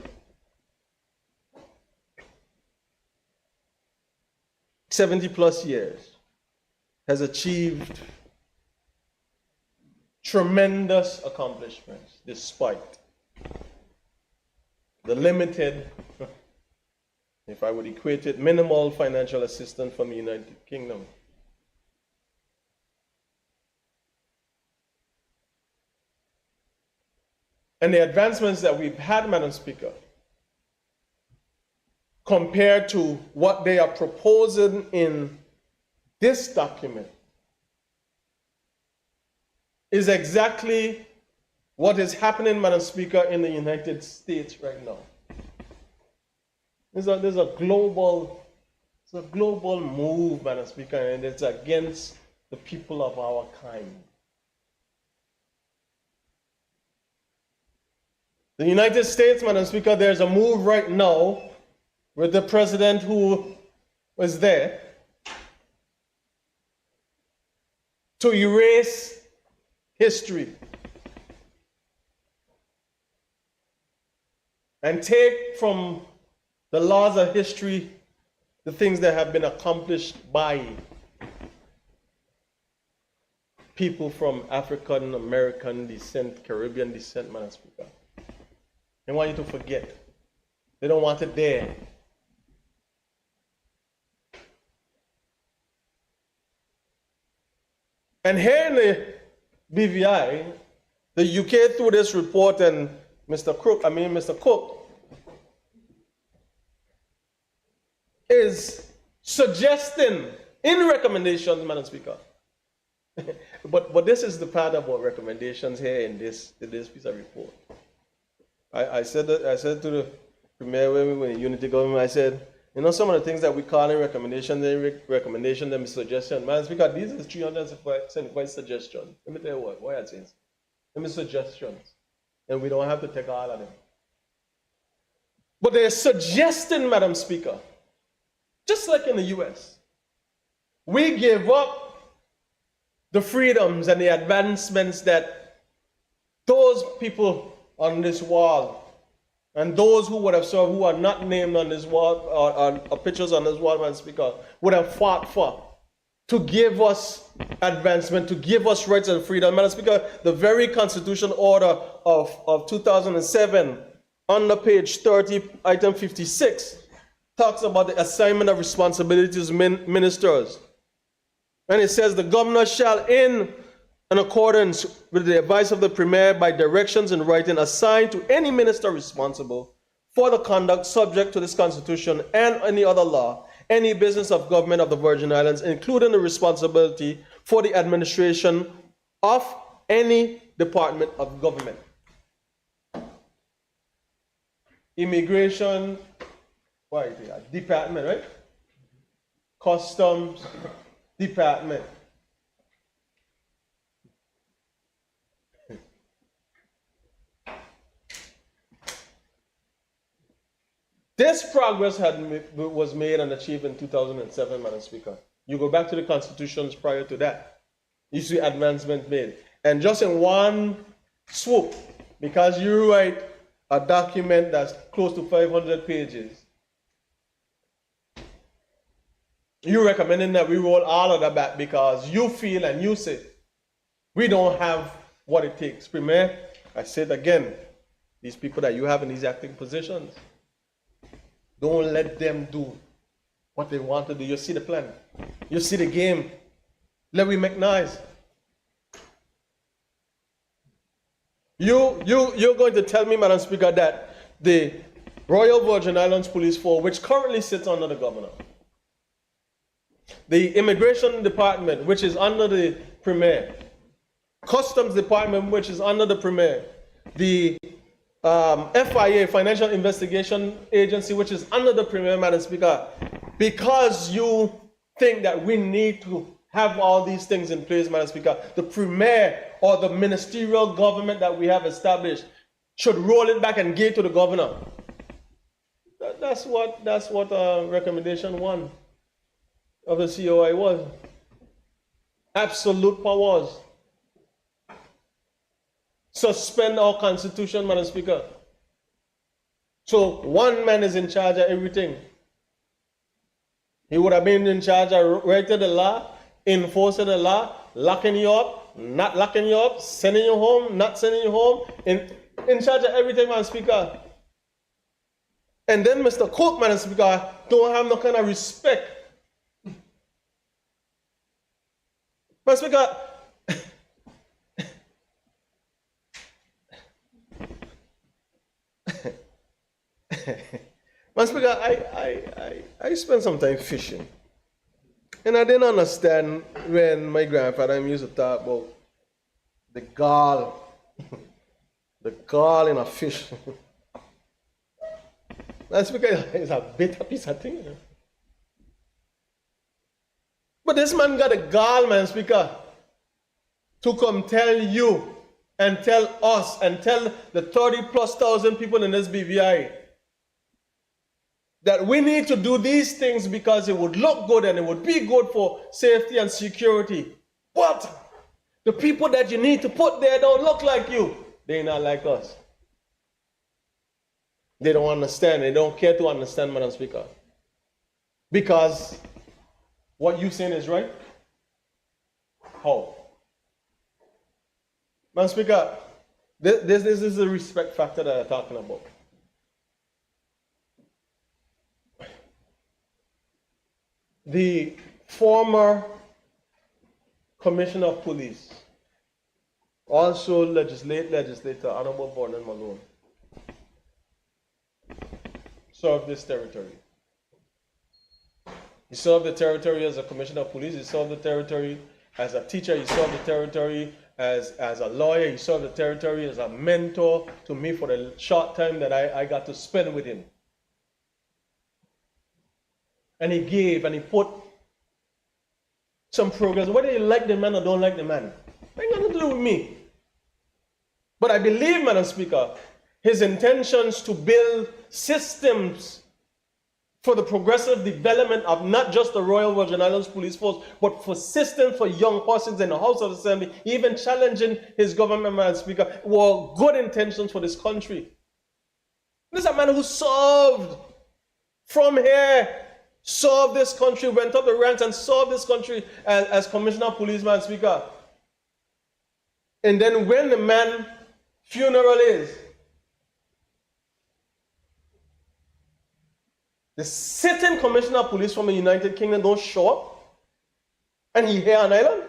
Speaker 6: 70 plus years, has achieved tremendous accomplishments despite the limited, if I would equate it, minimal financial assistance from the United Kingdom. And the advancements that we've had, Madam Speaker, compared to what they are proposing in this document, is exactly what is happening, Madam Speaker, in the United States right now. There's a global move, Madam Speaker, and it's against the people of our kind. The United States, Madam Speaker, there's a move right now with the president who was there to erase history and take from the laws of history the things that have been accomplished by people from African American descent, Caribbean descent, Madam Speaker. They want you to forget. They don't want it there. And here in the BVI, the UK through this report and Mr. Cook is suggesting in recommendations, Madam Speaker. but this is the part about recommendations here in this piece of report. I said to the Premier when we were in unity government, I said, you know, some of the things that we call in recommendations, and suggestions. Madam Speaker, these are 375 suggestions. Let me tell you why I say this. Let me suggestions. And we don't have to take all of them. But they're suggesting, Madam Speaker, just like in the US, we give up the freedoms and the advancements that those people on this wall and those who would have served, who are not named on this wall, or pictures on this wall, Madam Speaker, would have fought for, to give us advancement, to give us rights and freedom. Madam Speaker, the very Constitution Order of 2007, on the page 30, item 56, talks about the assignment of responsibilities to ministers. And it says, the governor shall, in accordance with the advice of the Premier, by directions in writing, assign to any minister responsible for the conduct subject to this Constitution and any other law, any business of government of the Virgin Islands, including the responsibility for the administration of any department of government. Immigration, department, right? Customs, department. This progress was made and achieved in 2007, Madam Speaker. You go back to the constitutions prior to that, you see advancement made. And just in one swoop, because you write a document that's close to 500 pages, you're recommending that we roll all of that back because you feel and you say we don't have what it takes. Premier, I said again, these people that you have in these acting positions, don't let them do what they want to do. You see the plan. You see the game. Let we make noise. You're going to tell me, Madam Speaker, that the Royal Virgin Islands Police Force, which currently sits under the governor, the Immigration Department, which is under the Premier, Customs Department, which is under the Premier, the FIA, Financial Investigation Agency, which is under the Premier, Madam Speaker, because you think that we need to have all these things in place, Madam Speaker, the Premier or the ministerial government that we have established should roll it back and give it to the governor. That's what recommendation 1 of the COI was. Absolute powers. Suspend our constitution, Madam Speaker. So one man is in charge of everything. He would have been in charge of writing the law, enforcing the law, locking you up, not locking you up, sending you home, not sending you home, in charge of everything, Madam Speaker. And then Mr. Cook, Madam Speaker, don't have no kind of respect. Madam Speaker, Madam Speaker, I spent some time fishing. And I didn't understand when my grandfather used to talk about the gall, the gall in a fish. That's because it's a bitter piece of thing. But this man got a gall, Madam Speaker, to come tell you and tell us and tell the 30,000+ people in this BVI that we need to do these things because it would look good and it would be good for safety and security. But the people that you need to put there don't look like you. They're not like us. They don't understand. They don't care to understand, Madam Speaker. Because what you're saying is right. How? Madam Speaker, this is the respect factor that I'm talking about. The former Commissioner of Police, also legislator, Honorable Vernon Malone, served this territory. He served the territory as a Commissioner of Police, he served the territory as a teacher, he served the territory as a lawyer, he served the territory as a mentor to me for the short time that I got to spend with him. And he gave and he put some progress. Whether you like the man or don't like the man, it ain't got to do with me. But I believe, Madam Speaker, his intentions to build systems for the progressive development of not just the Royal Virgin Islands Police Force, but for systems for young persons in the House of Assembly, even challenging his government, Madam Speaker, were good intentions for this country. This is a man who served from here, served this country, went up the ranks and served this country as Commissioner of Police, Madam Speaker. And then when the man funeral is, the sitting Commissioner of Police from the United Kingdom don't show up, and he here on island.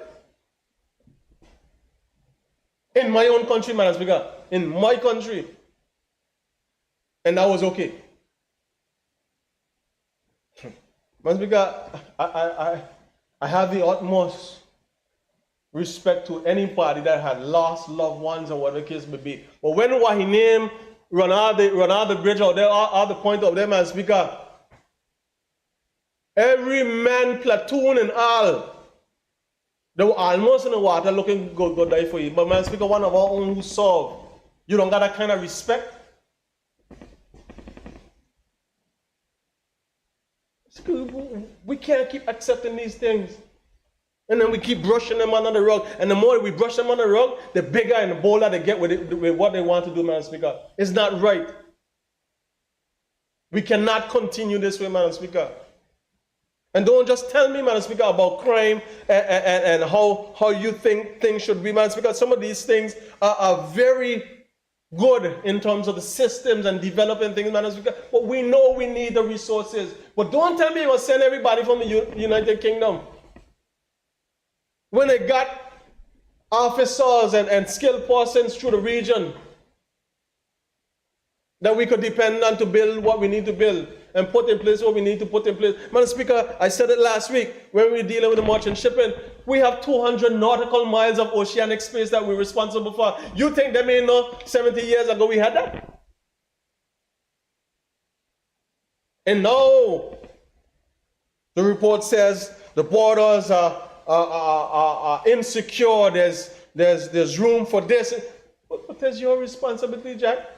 Speaker 6: In my own country, Madam Speaker, in my country, and that was okay. Madam Speaker, I have the utmost respect to anybody that had lost loved ones or whatever the case may be. But when what he named run out the bridge out there, out the point of them, Madam Speaker, every man, platoon and all, They were almost in the water looking go die for you. But Madam Speaker, one of our own who solved. You don't got that kind of respect? We can't keep accepting these things. And then we keep brushing them under the rug. And the more we brush them under the rug, the bigger and the bolder they get with what they want to do, Madam Speaker. It's not right. We cannot continue this way, Madam Speaker. And don't just tell me, Madam Speaker, about crime and how you think things should be, Madam Speaker. Some of these things are very good in terms of the systems and developing things, Madam Speaker. But we know we need the resources. But don't tell me you're going to send everybody from the United Kingdom. When they got officers and skilled persons through the region that we could depend on to build what we need to build and put in place what we need to put in place. Madam Speaker, I said it last week when we were dealing with the merchant shipping. We have 200 nautical miles of oceanic space that we're responsible for. You think they may know 70 years ago we had that? And now the report says the borders are insecure. There's room for this. But that's your responsibility, Jack.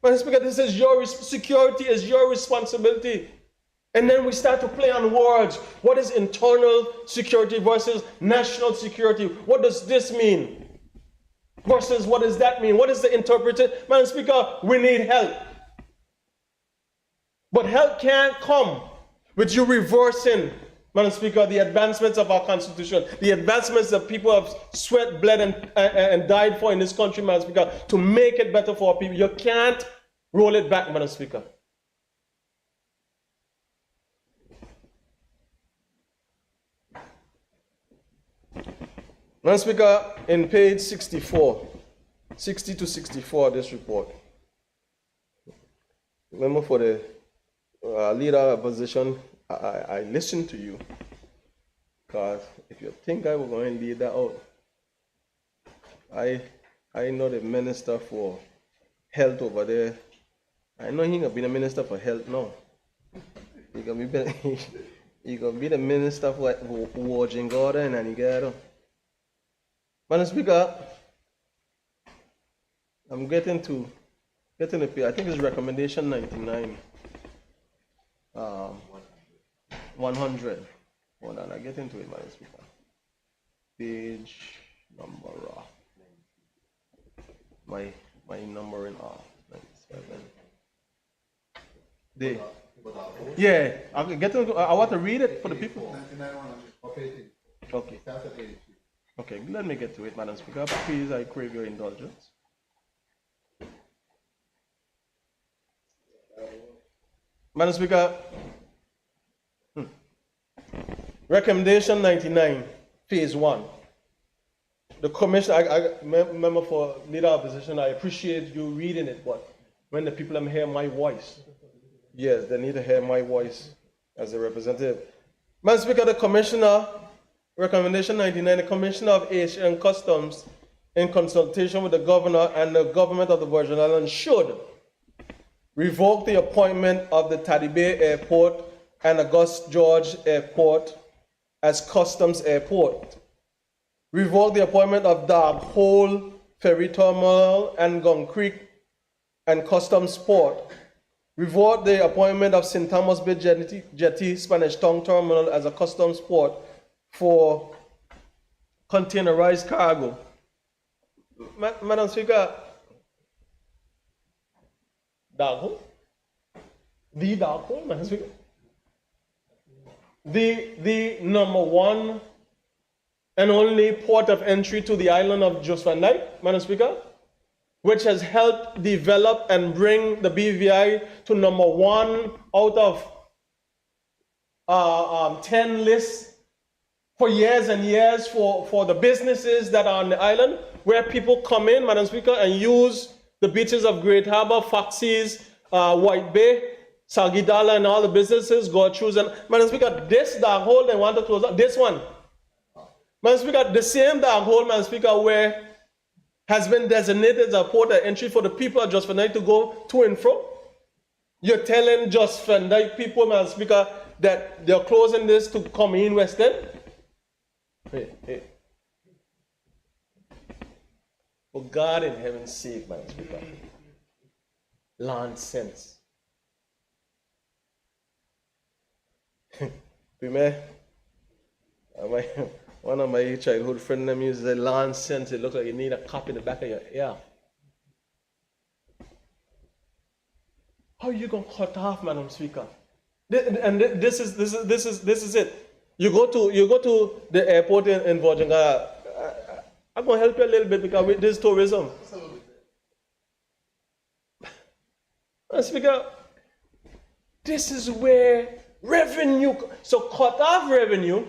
Speaker 6: Madam Speaker, this is your security is your responsibility. And then we start to play on words. What is internal security versus national security? What does this mean? Versus what does that mean? What is the interpretation? Madam Speaker, we need help. But help can't come with you reversing, Madam Speaker, the advancements of our Constitution, the advancements that people have sweat, bled, and died for in this country, Madam Speaker, to make it better for our people. You can't roll it back, Madam Speaker. Madam Speaker, in page 64, 60 to 64 of this report, remember for the leader opposition, I listened to you, because if you think I was going to lead that out, I know the minister for health over there. I know he gonna be the minister for health now. He gonna be the minister for watching garden and he got. Madam Speaker, I'm getting the I think it's recommendation 99. 100. Hold on, I get into it, Madam Speaker. Page number. My numbering 97. Yeah, I can get into. I want to read it for the people. Okay. Okay, let me get to it, Madam Speaker. Please, I crave your indulgence. Madam Speaker, recommendation 99, phase 1. The commission, I remember for leader opposition, I appreciate you reading it, but when the people hear my voice, yes, they need to hear my voice as a representative. Madam Speaker, the commissioner, recommendation 99, the commissioner of Asian Customs, in consultation with the governor and the government of the Virgin Islands, should revoke the appointment of the Taddy Bay Airport and Auguste George Airport as Customs Airport. Revoke the appointment of Dark Hole Ferry Terminal and Gum Creek and Customs Port. Revoke the appointment of St. Thomas Bay Jetty Spanish Town Terminal as a customs port for containerized cargo. Madam Speaker, Dark Hole? The Dark Hole, Madam Speaker? The number one and only port of entry to the island of Jos Van Dyke, Madam Speaker, which has helped develop and bring the BVI to number 1 out of 10 lists for years and years for the businesses that are on the island, where people come in, Madam Speaker, and use the beaches of Great Harbour, Foxes, White Bay, Sagidala, and all the businesses go through. And Madam Speaker, this Dark Hole they want to close up, this one. Madam Speaker, the same Dark Hole, Madam Speaker, where has been designated as a port of entry for the people of Jos Van Dyke to go to and fro. You're telling Jos Van Dyke people, Madam Speaker, that they're closing this to come in West End? Hey. For God in heaven's sake, Madam Speaker. Nonsense. One of my childhood friends them used the nonsense. It looks like you need a cup in the back of your ear. How are you gonna cut off, Madam Speaker? This is it. You go to the airport in Virgin. I'm gonna help you a little bit because this is tourism. Madam Speaker, this is where revenue. So cut off revenue.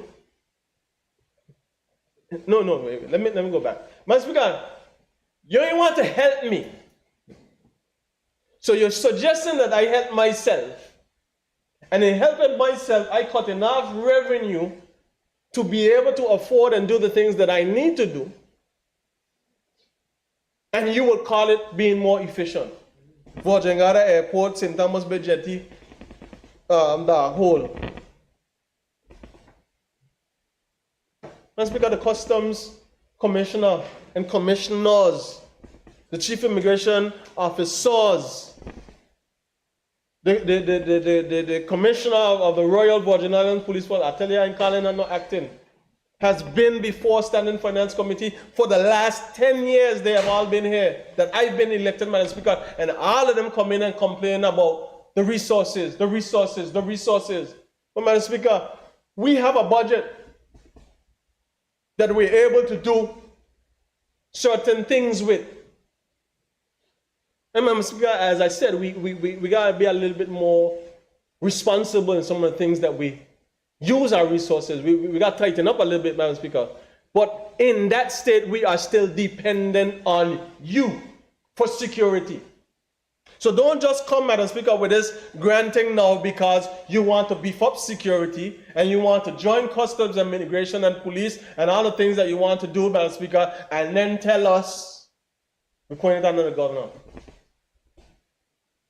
Speaker 6: No, wait. Let me go back. Madam Speaker, you don't want to help me. So you're suggesting that I help myself. And in helping myself, I cut enough revenue to be able to afford and do the things that I need to do. And you will call it being more efficient. Virgin Airport, St. Thomas Bay Jetty, the whole. Let's speak of the customs commissioner and commissioners, the chief immigration officers, the commissioner of the Royal Virgin Islands Police Force, I tell you, in Colin and not acting, has been before Standing Finance Committee for the last 10 years. They have all been here, that I've been elected, Madam Speaker, and all of them come in and complain about the resources. But Madam Speaker, we have a budget that we're able to do certain things with. And Madam Speaker, as I said, we gotta be a little bit more responsible in some of the things that we use our resources. We gotta tighten up a little bit, Madam Speaker. But in that state, we are still dependent on you for security. So don't just come, Madam Speaker, with this granting now because you want to beef up security and you want to join customs and immigration and police and all the things that you want to do, Madam Speaker, and then tell us we're pointing it under the governor.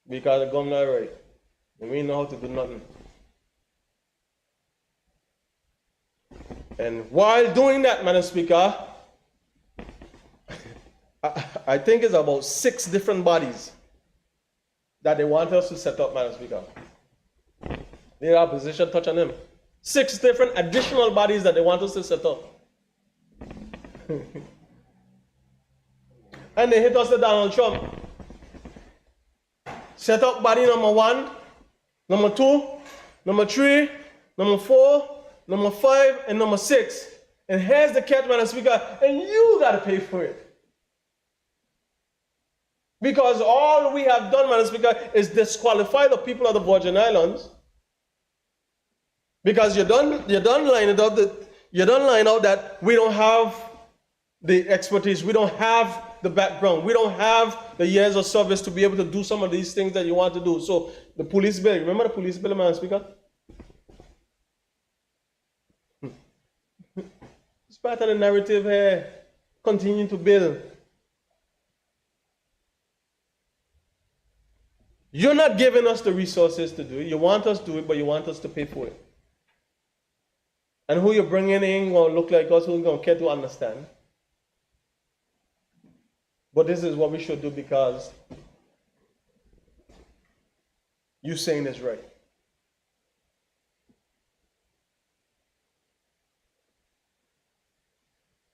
Speaker 6: Because the governor is right. And we know how to do nothing. And while doing that, Madam Speaker, I think it's about 6 different bodies that they want us to set up, Madam Speaker. The opposition touch on them. 6 different additional bodies that they want us to set up. And they hit us to Donald Trump. Set up body number 1, number 2, number 3, number 4, number 5, and number 6. And here's the catch, Madam Speaker, and you gotta pay for it. Because all we have done, Madam Speaker, is disqualify the people of the Virgin Islands. Because you don't line it up that you don't line out that we don't have the expertise, we don't have the background, we don't have the years of service to be able to do some of these things that you want to do. So the police bill, remember the police bill, Madam Speaker? It's part of the narrative here. Continue to build. You're not giving us the resources to do it. You want us to do it, but you want us to pay for it. And who you're bringing in going to look like us, who's going to care to understand. But this is what we should do because you saying is right.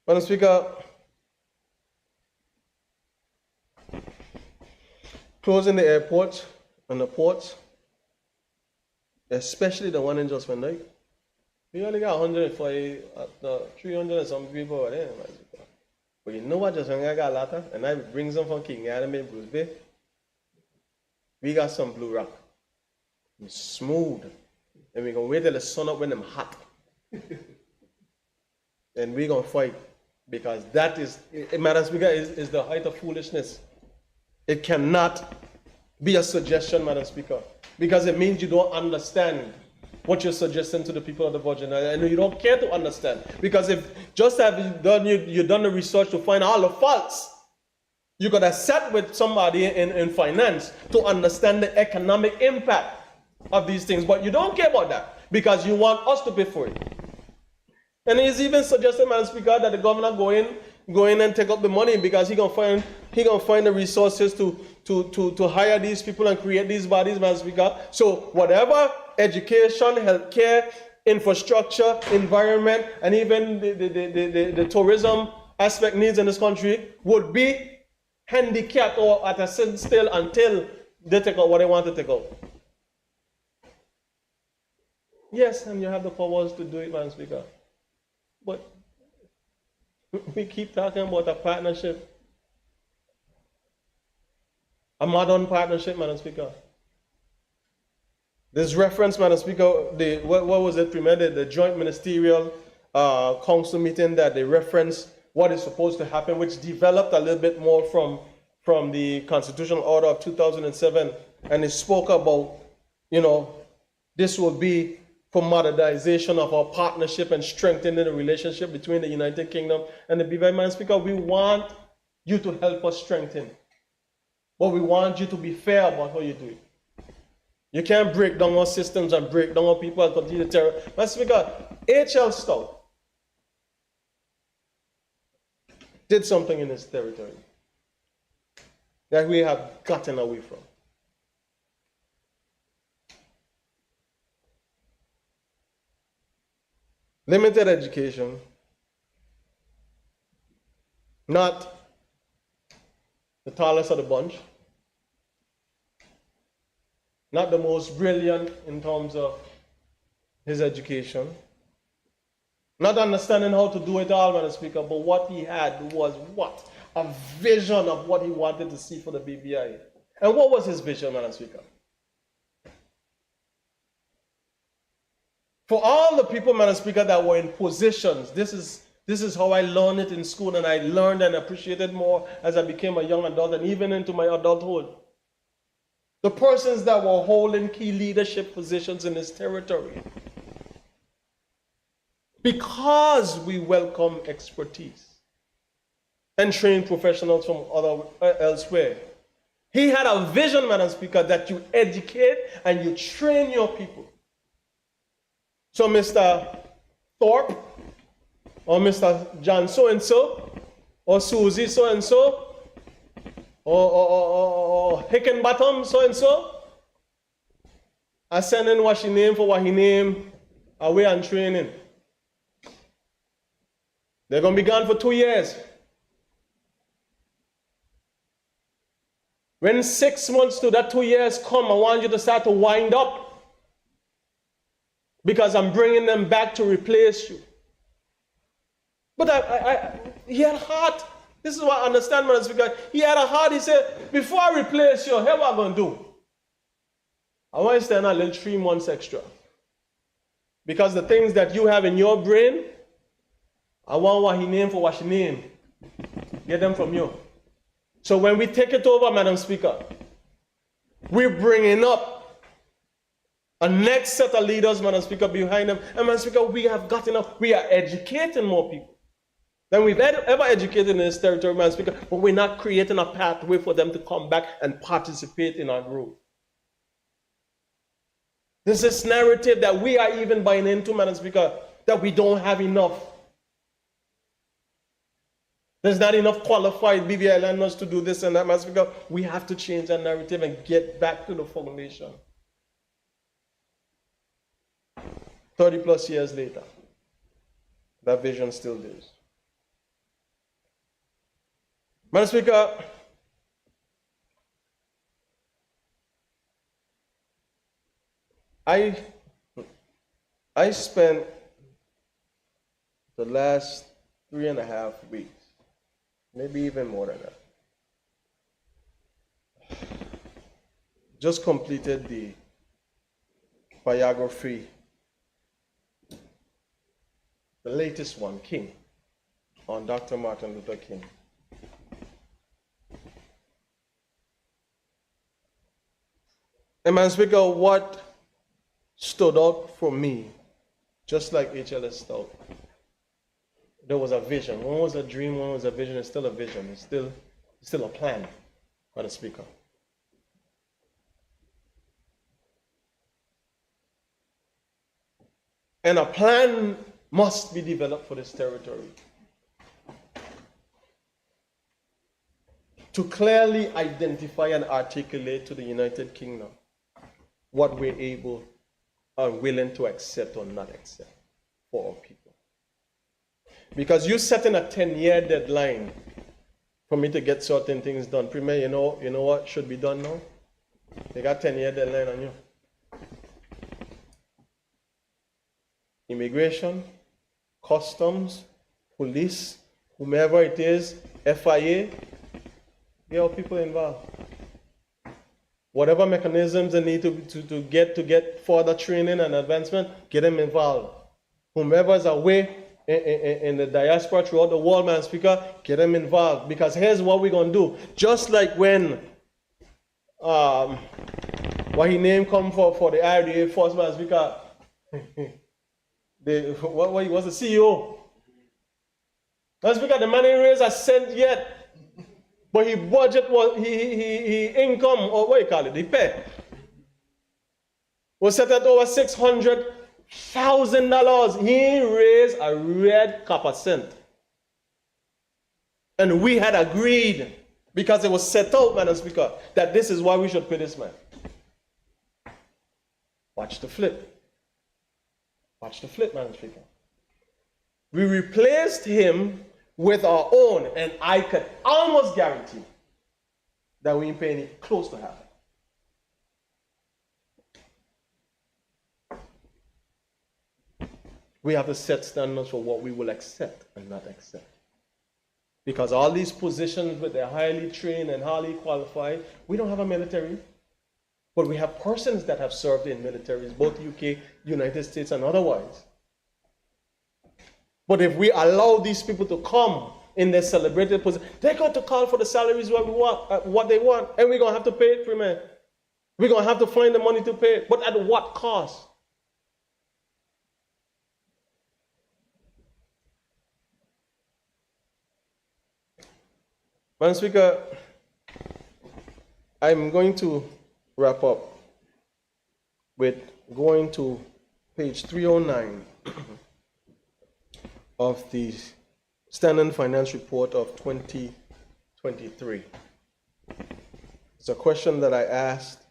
Speaker 6: Madam Speaker, closing the airport and the ports, especially the one in Josephine Lake. We only got 140, 300 and some people over there. But you know what, Josephine got a lot of, and I bring some from King Adam and Bruce Bay. We got some blue rock. It's smooth. And we're going to wait till the sun up when them hot. And we're going to fight. Because that is, Madam Speaker, is the height of foolishness. It cannot be a suggestion, Madam Speaker, because it means you don't understand what you're suggesting to the people of the Virgin Islands, and you don't care to understand. Because if just have you done the research to find all the faults, you could have sat with somebody in finance to understand the economic impact of these things, but you don't care about that. because you want us to pay for it. And he's even suggested, Madam Speaker, that the governor go in and take up the money because he gonna find the resources to hire these people and create these bodies, Madam Speaker. So whatever education, healthcare, infrastructure, environment, and even the tourism aspect needs in this country would be handicapped or at a standstill until they take out what they want to take out. Yes, and you have the powers to do it, Madam Speaker. But we keep talking about a partnership, a modern partnership, Madam Speaker. This reference, Madam Speaker, what was it, the joint ministerial council meeting that they referenced what is supposed to happen, which developed a little bit more from the constitutional order of 2007, and it spoke about, this will be for modernization of our partnership and strengthening the relationship between the United Kingdom and the BVI. Madam Speaker, we want you to help us strengthen, but we want you to be fair about how you do it. You can't break down our systems and break down our people and continue to terror. Madam Speaker, H.L. Stout did something in his territory that we have gotten away from. Limited education, not the tallest of the bunch, not the most brilliant in terms of his education, not understanding how to do it all, Madam Speaker, but what he had was what? A vision of what he wanted to see for the BVI. And what was his vision, Madam Speaker? For all the people, Madam Speaker, that were in positions, this is how I learned it in school, and I learned and appreciated more as I became a young adult and even into my adulthood. The persons that were holding key leadership positions in this territory. Because we welcome expertise and trained professionals from elsewhere. He had a vision, Madam Speaker, that you educate and you train your people. So Mr. Thorpe, or Mr. John so-and-so, or Susie so-and-so, or Hickenbottom so-and-so, are sending what she name for what he name away and training. They're going to be gone for 2 years. When 6 months to that 2 years come, I want you to start to wind up. Because I'm bringing them back to replace you. But he had a heart. This is what I understand, Madam Speaker. He had a heart. He said, before I replace you, here's what I'm going to do. I want you to stand a little 3 months extra. Because the things that you have in your brain, I want what he named for what she named. Get them from you. So when we take it over, Madam Speaker, we're bringing up a next set of leaders, Madam Speaker, behind them. And Madam Speaker, we have got enough. We are educating more people than we've ever educated in this territory, Madam Speaker, but we're not creating a pathway for them to come back and participate in our growth. There's this narrative that we are even buying into, Madam Speaker, that we don't have enough. There's not enough qualified BVI landlords to do this and that, Madam Speaker. We have to change that narrative and get back to the foundation. 30 plus years later, that vision still lives. Madam Speaker, I spent the last 3.5 weeks, maybe even more than that, just completed the biography, the latest one, King, on Dr. Martin Luther King. And Madam Speaker, what stood out for me, just like H.L. Stout, there was a vision. One was a dream, one was a vision. It's still a vision. It's still a plan, Madam Speaker. And a plan must be developed for this territory to clearly identify and articulate to the United Kingdom what we're able or willing to accept or not accept for our people. Because you're setting a 10-year deadline for me to get certain things done. Premier, you know what should be done now? They got 10-year deadline on you. Immigration, customs, police, whomever it is, FIA, get our people involved. Whatever mechanisms they need to get further training and advancement, get them involved. Whomever is away in the diaspora throughout the world, Madam Speaker, get them involved. Because here's what we're going to do. Just like when what he named come for the IRDA first, Madam Speaker, what was the CEO? Madam Speaker, the money raised a cent yet. But his budget was, he income, or what you call it, the pay, was set at over $600,000. He raised a red copper cent. And we had agreed, because it was set out, Madam Speaker, that this is why we should pay this man. Watch the flip. Watch the flip, Madam Speaker. We replaced him with our own, and I could almost guarantee that we ain't paying it close to half. We have to set standards for what we will accept and not accept. Because all these positions with their highly trained and highly qualified, we don't have a military, but we have persons that have served in militaries, both UK, United States, and otherwise. But if we allow these people to come in their celebrated position, they're going to call for the salaries what we want, what they want, and we're going to have to pay it, Premier. We're going to have to find the money to pay it, but at what cost? Madam Speaker, I'm going to wrap up with going to page 309 of the Standard Finance Report of 2023. It's a question that I asked,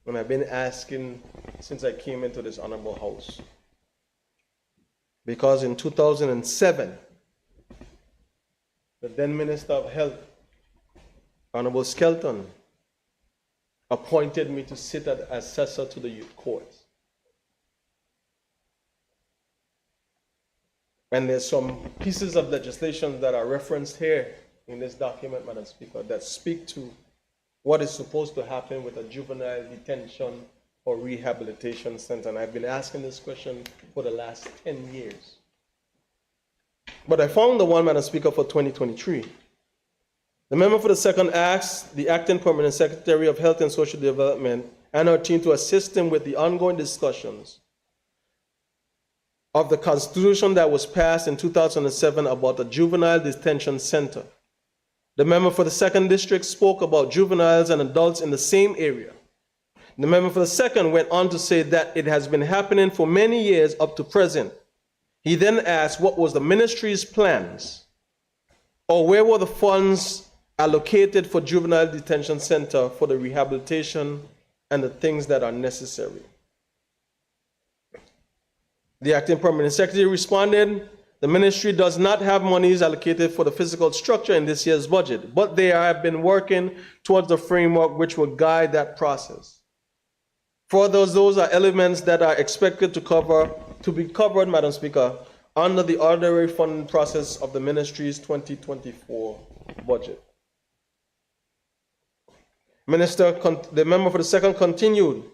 Speaker 6: and I've been asking since I came into this honorable house. Because in 2007, the then Minister of Health, Honorable Skelton, appointed me to sit as assessor to the youth courts. And there's some pieces of legislation that are referenced here in this document, Madam Speaker, that speak to what is supposed to happen with a juvenile detention or rehabilitation center. And I've been asking this question for the last 10 years. But I found the one, Madam Speaker, for 2023. The member for the second asks the Acting Permanent Secretary of Health and Social Development and her team to assist him with the ongoing discussions of the Constitution that was passed in 2007 about the Juvenile Detention Center. The member for the second district spoke about juveniles and adults in the same area. The member for the second went on to say that it has been happening for many years up to present. He then asked what was the ministry's plans, or where were the funds allocated for juvenile detention center for the rehabilitation and the things that are necessary. The Acting Permanent Secretary responded, the ministry does not have monies allocated for the physical structure in this year's budget, but they have been working towards the framework which will guide that process. For those are elements that are expected to be covered, Madam Speaker, under the ordinary funding process of the ministry's 2024 budget. The member for the second continued,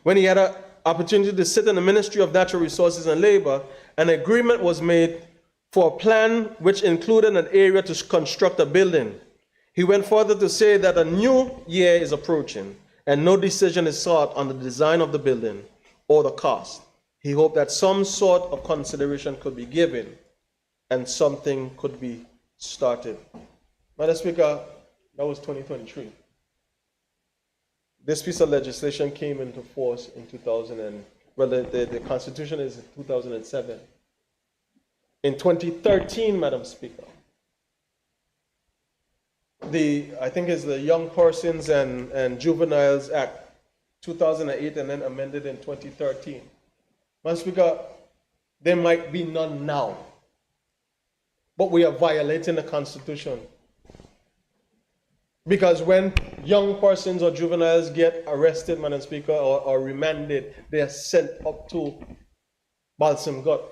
Speaker 6: when he had an opportunity to sit in the Ministry of Natural Resources and Labor, an agreement was made for a plan which included an area to construct a building. He went further to say that a new year is approaching and no decision is sought on the design of the building or the cost. He hoped that some sort of consideration could be given and something could be started. Madam Speaker, that was 2023. This piece of legislation came into force in Well, the Constitution is 2007. In 2013, Madam Speaker, I think it's the Young Persons and Juveniles Act 2008 and then amended in 2013. Madam Speaker, there might be none now, but we are violating the Constitution. Because when young persons or juveniles get arrested, Madam Speaker, or remanded, they are sent up to Balsam Gut.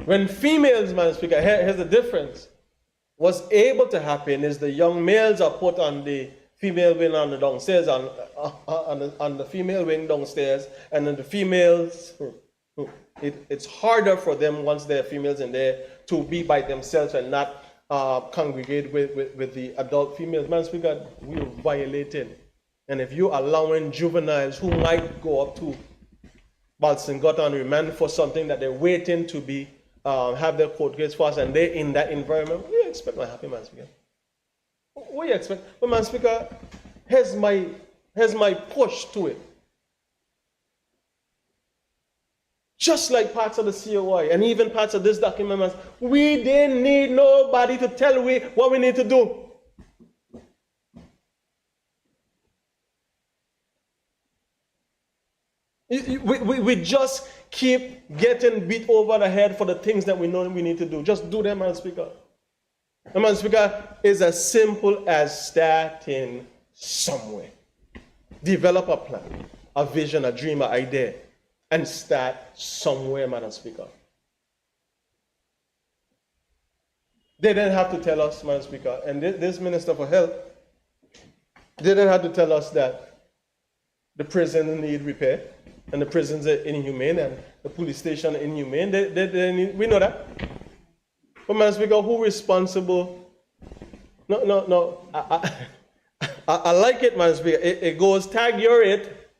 Speaker 6: When females, Madam Speaker, here's the difference. What's able to happen is the young males are put on the female wing on the downstairs, on the female wing downstairs, and then the females, it's harder for them once they're females in there to be by themselves and not congregate with the adult females. Madam Speaker, we are violating. And if you're allowing juveniles who might go up to Balsam Gut on remand for something that they're waiting to be have their court case fast, and they're in that environment, what do you expect to happen, Madam Speaker? What do you expect? But Madam Speaker, here's my push to it. Just like parts of the COI and even parts of this document, we didn't need nobody to tell we what we need to do. We just keep getting beat over the head for the things that we know we need to do. Just do them, Madam Speaker. And Madam Speaker, is as simple as starting somewhere. Develop a plan, a vision, a dream, an idea, and start somewhere, Madam Speaker. They didn't have to tell us, Madam Speaker, and this Minister for Health didn't have to tell us that the prisons need repair, and the prisons are inhumane, and the police station inhumane. We know that. But Madam Speaker, who responsible? No. I like it, Madam Speaker. It goes tag your it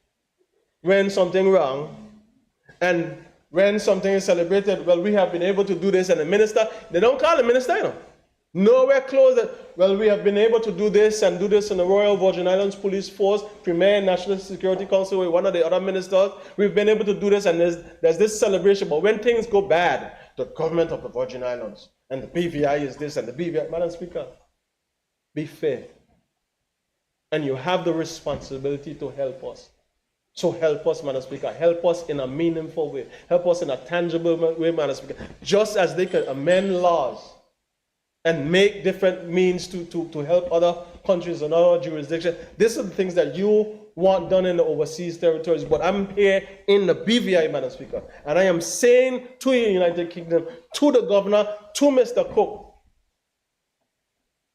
Speaker 6: when something wrong, and when something is celebrated. Well, we have been able to do this, and the minister, they don't call the minister, you know. Nowhere close that, well, we have been able to do this and do this in the Royal Virgin Islands Police Force, Premier National Security Council with one of the other ministers. We've been able to do this, and there's this celebration. But when things go bad, the government of the Virgin Islands and the BVI is this and the BVI, Madam Speaker, be fair. And you have the responsibility to help us. So help us, Madam Speaker. Help us in a meaningful way. Help us in a tangible way, Madam Speaker. Just as they can amend laws and make different means to help other countries and other jurisdictions. These are the things that you want done in the overseas territories. But I'm here in the BVI, Madam Speaker. And I am saying to the United Kingdom, to the governor, to Mr. Cook,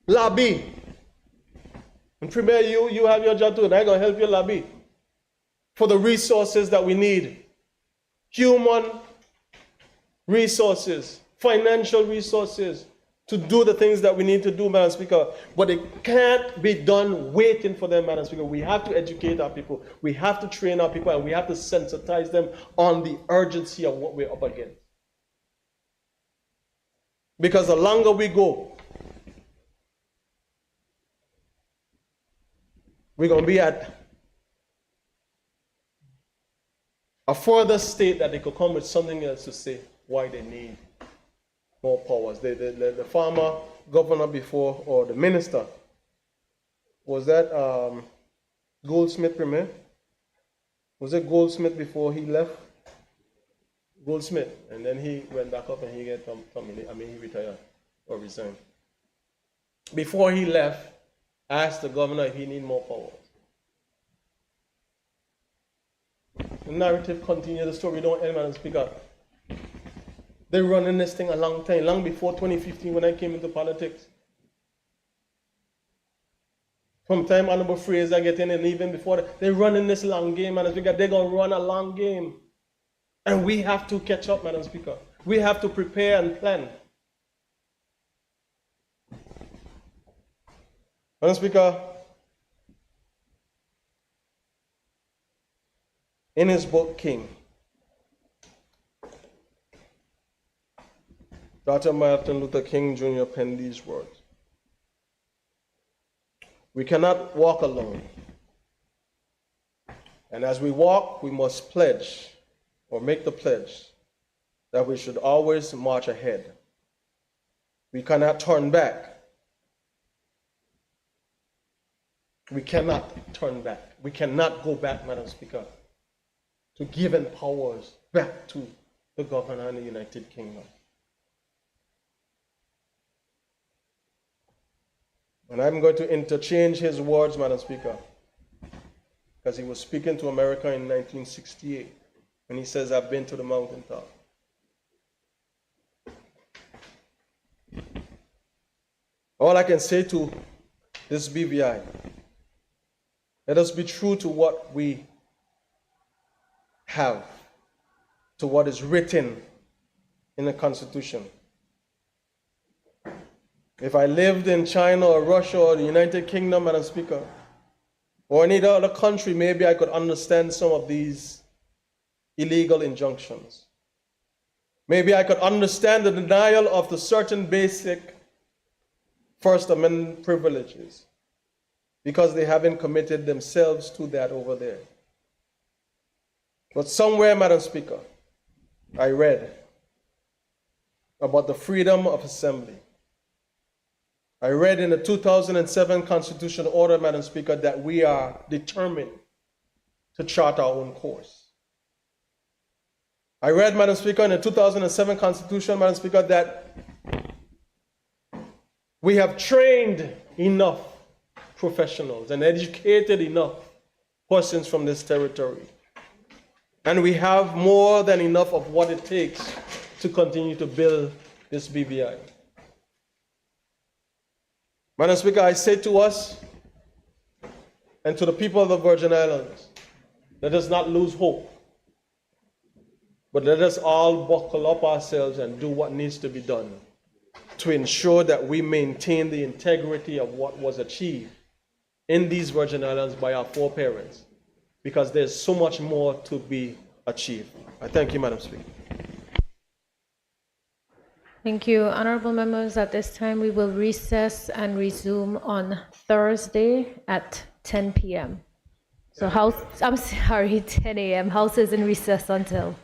Speaker 6: lobby. And Premier, you have your job too, and I'm going to help you lobby for the resources that we need. Human resources, financial resources, to do the things that we need to do, Madam Speaker. But it can't be done waiting for them, Madam Speaker. We have to educate our people. We have to train our people, and we have to sensitize them on the urgency of what we're up against. Because the longer we go, we're going to be at a further state that they could come with something else to say why they need more powers. The former governor before, or the minister, was that Goldsmith, Premier? Was it Goldsmith before he left? Goldsmith, and then he went back up and he he retired or resigned. Before he left, asked the governor if he need more powers. The narrative continues, the story don't end, Madam Speaker. They're running this thing a long time, long before 2015 when I came into politics. From time Honorable Fraser get in, and even before that, they're running this long game, Madam Speaker. They're going to run a long game. And we have to catch up, Madam Speaker. We have to prepare and plan. Madam Speaker, in his book, King, Dr. Martin Luther King Jr. penned these words: "We cannot walk alone. And as we walk, we must pledge or make the pledge that we should always march ahead. We cannot turn back. We cannot turn back. We cannot go back, Madam Speaker, to giving powers back to the governor in the United Kingdom. And I'm going to interchange his words, Madam Speaker, because he was speaking to America in 1968, and he says, I've been to the mountaintop. All I can say to this BVI, let us be true to what we have, to what is written in the Constitution. If I lived in China or Russia or the United Kingdom, Madam Speaker, or any other country, maybe I could understand some of these illegal injunctions. Maybe I could understand the denial of the certain basic First Amendment privileges because they haven't committed themselves to that over there. But somewhere, Madam Speaker, I read about the freedom of assembly. I read in the 2007 Constitutional Order, Madam Speaker, that we are determined to chart our own course. I read, Madam Speaker, in the 2007 Constitution, Madam Speaker, that we have trained enough professionals and educated enough persons from this territory. And we have more than enough of what it takes to continue to build this BVI. Madam Speaker, I say to us and to the people of the Virgin Islands, let us not lose hope, but let us all buckle up ourselves and do what needs to be done to ensure that we maintain the integrity of what was achieved in these Virgin Islands by our foreparents, because there's so much more to be achieved. I thank you, Madam Speaker.
Speaker 1: Thank you, honorable members. At this time, we will recess and resume on Thursday at 10 p.m. So House, I'm sorry, 10 a.m. House is in recess until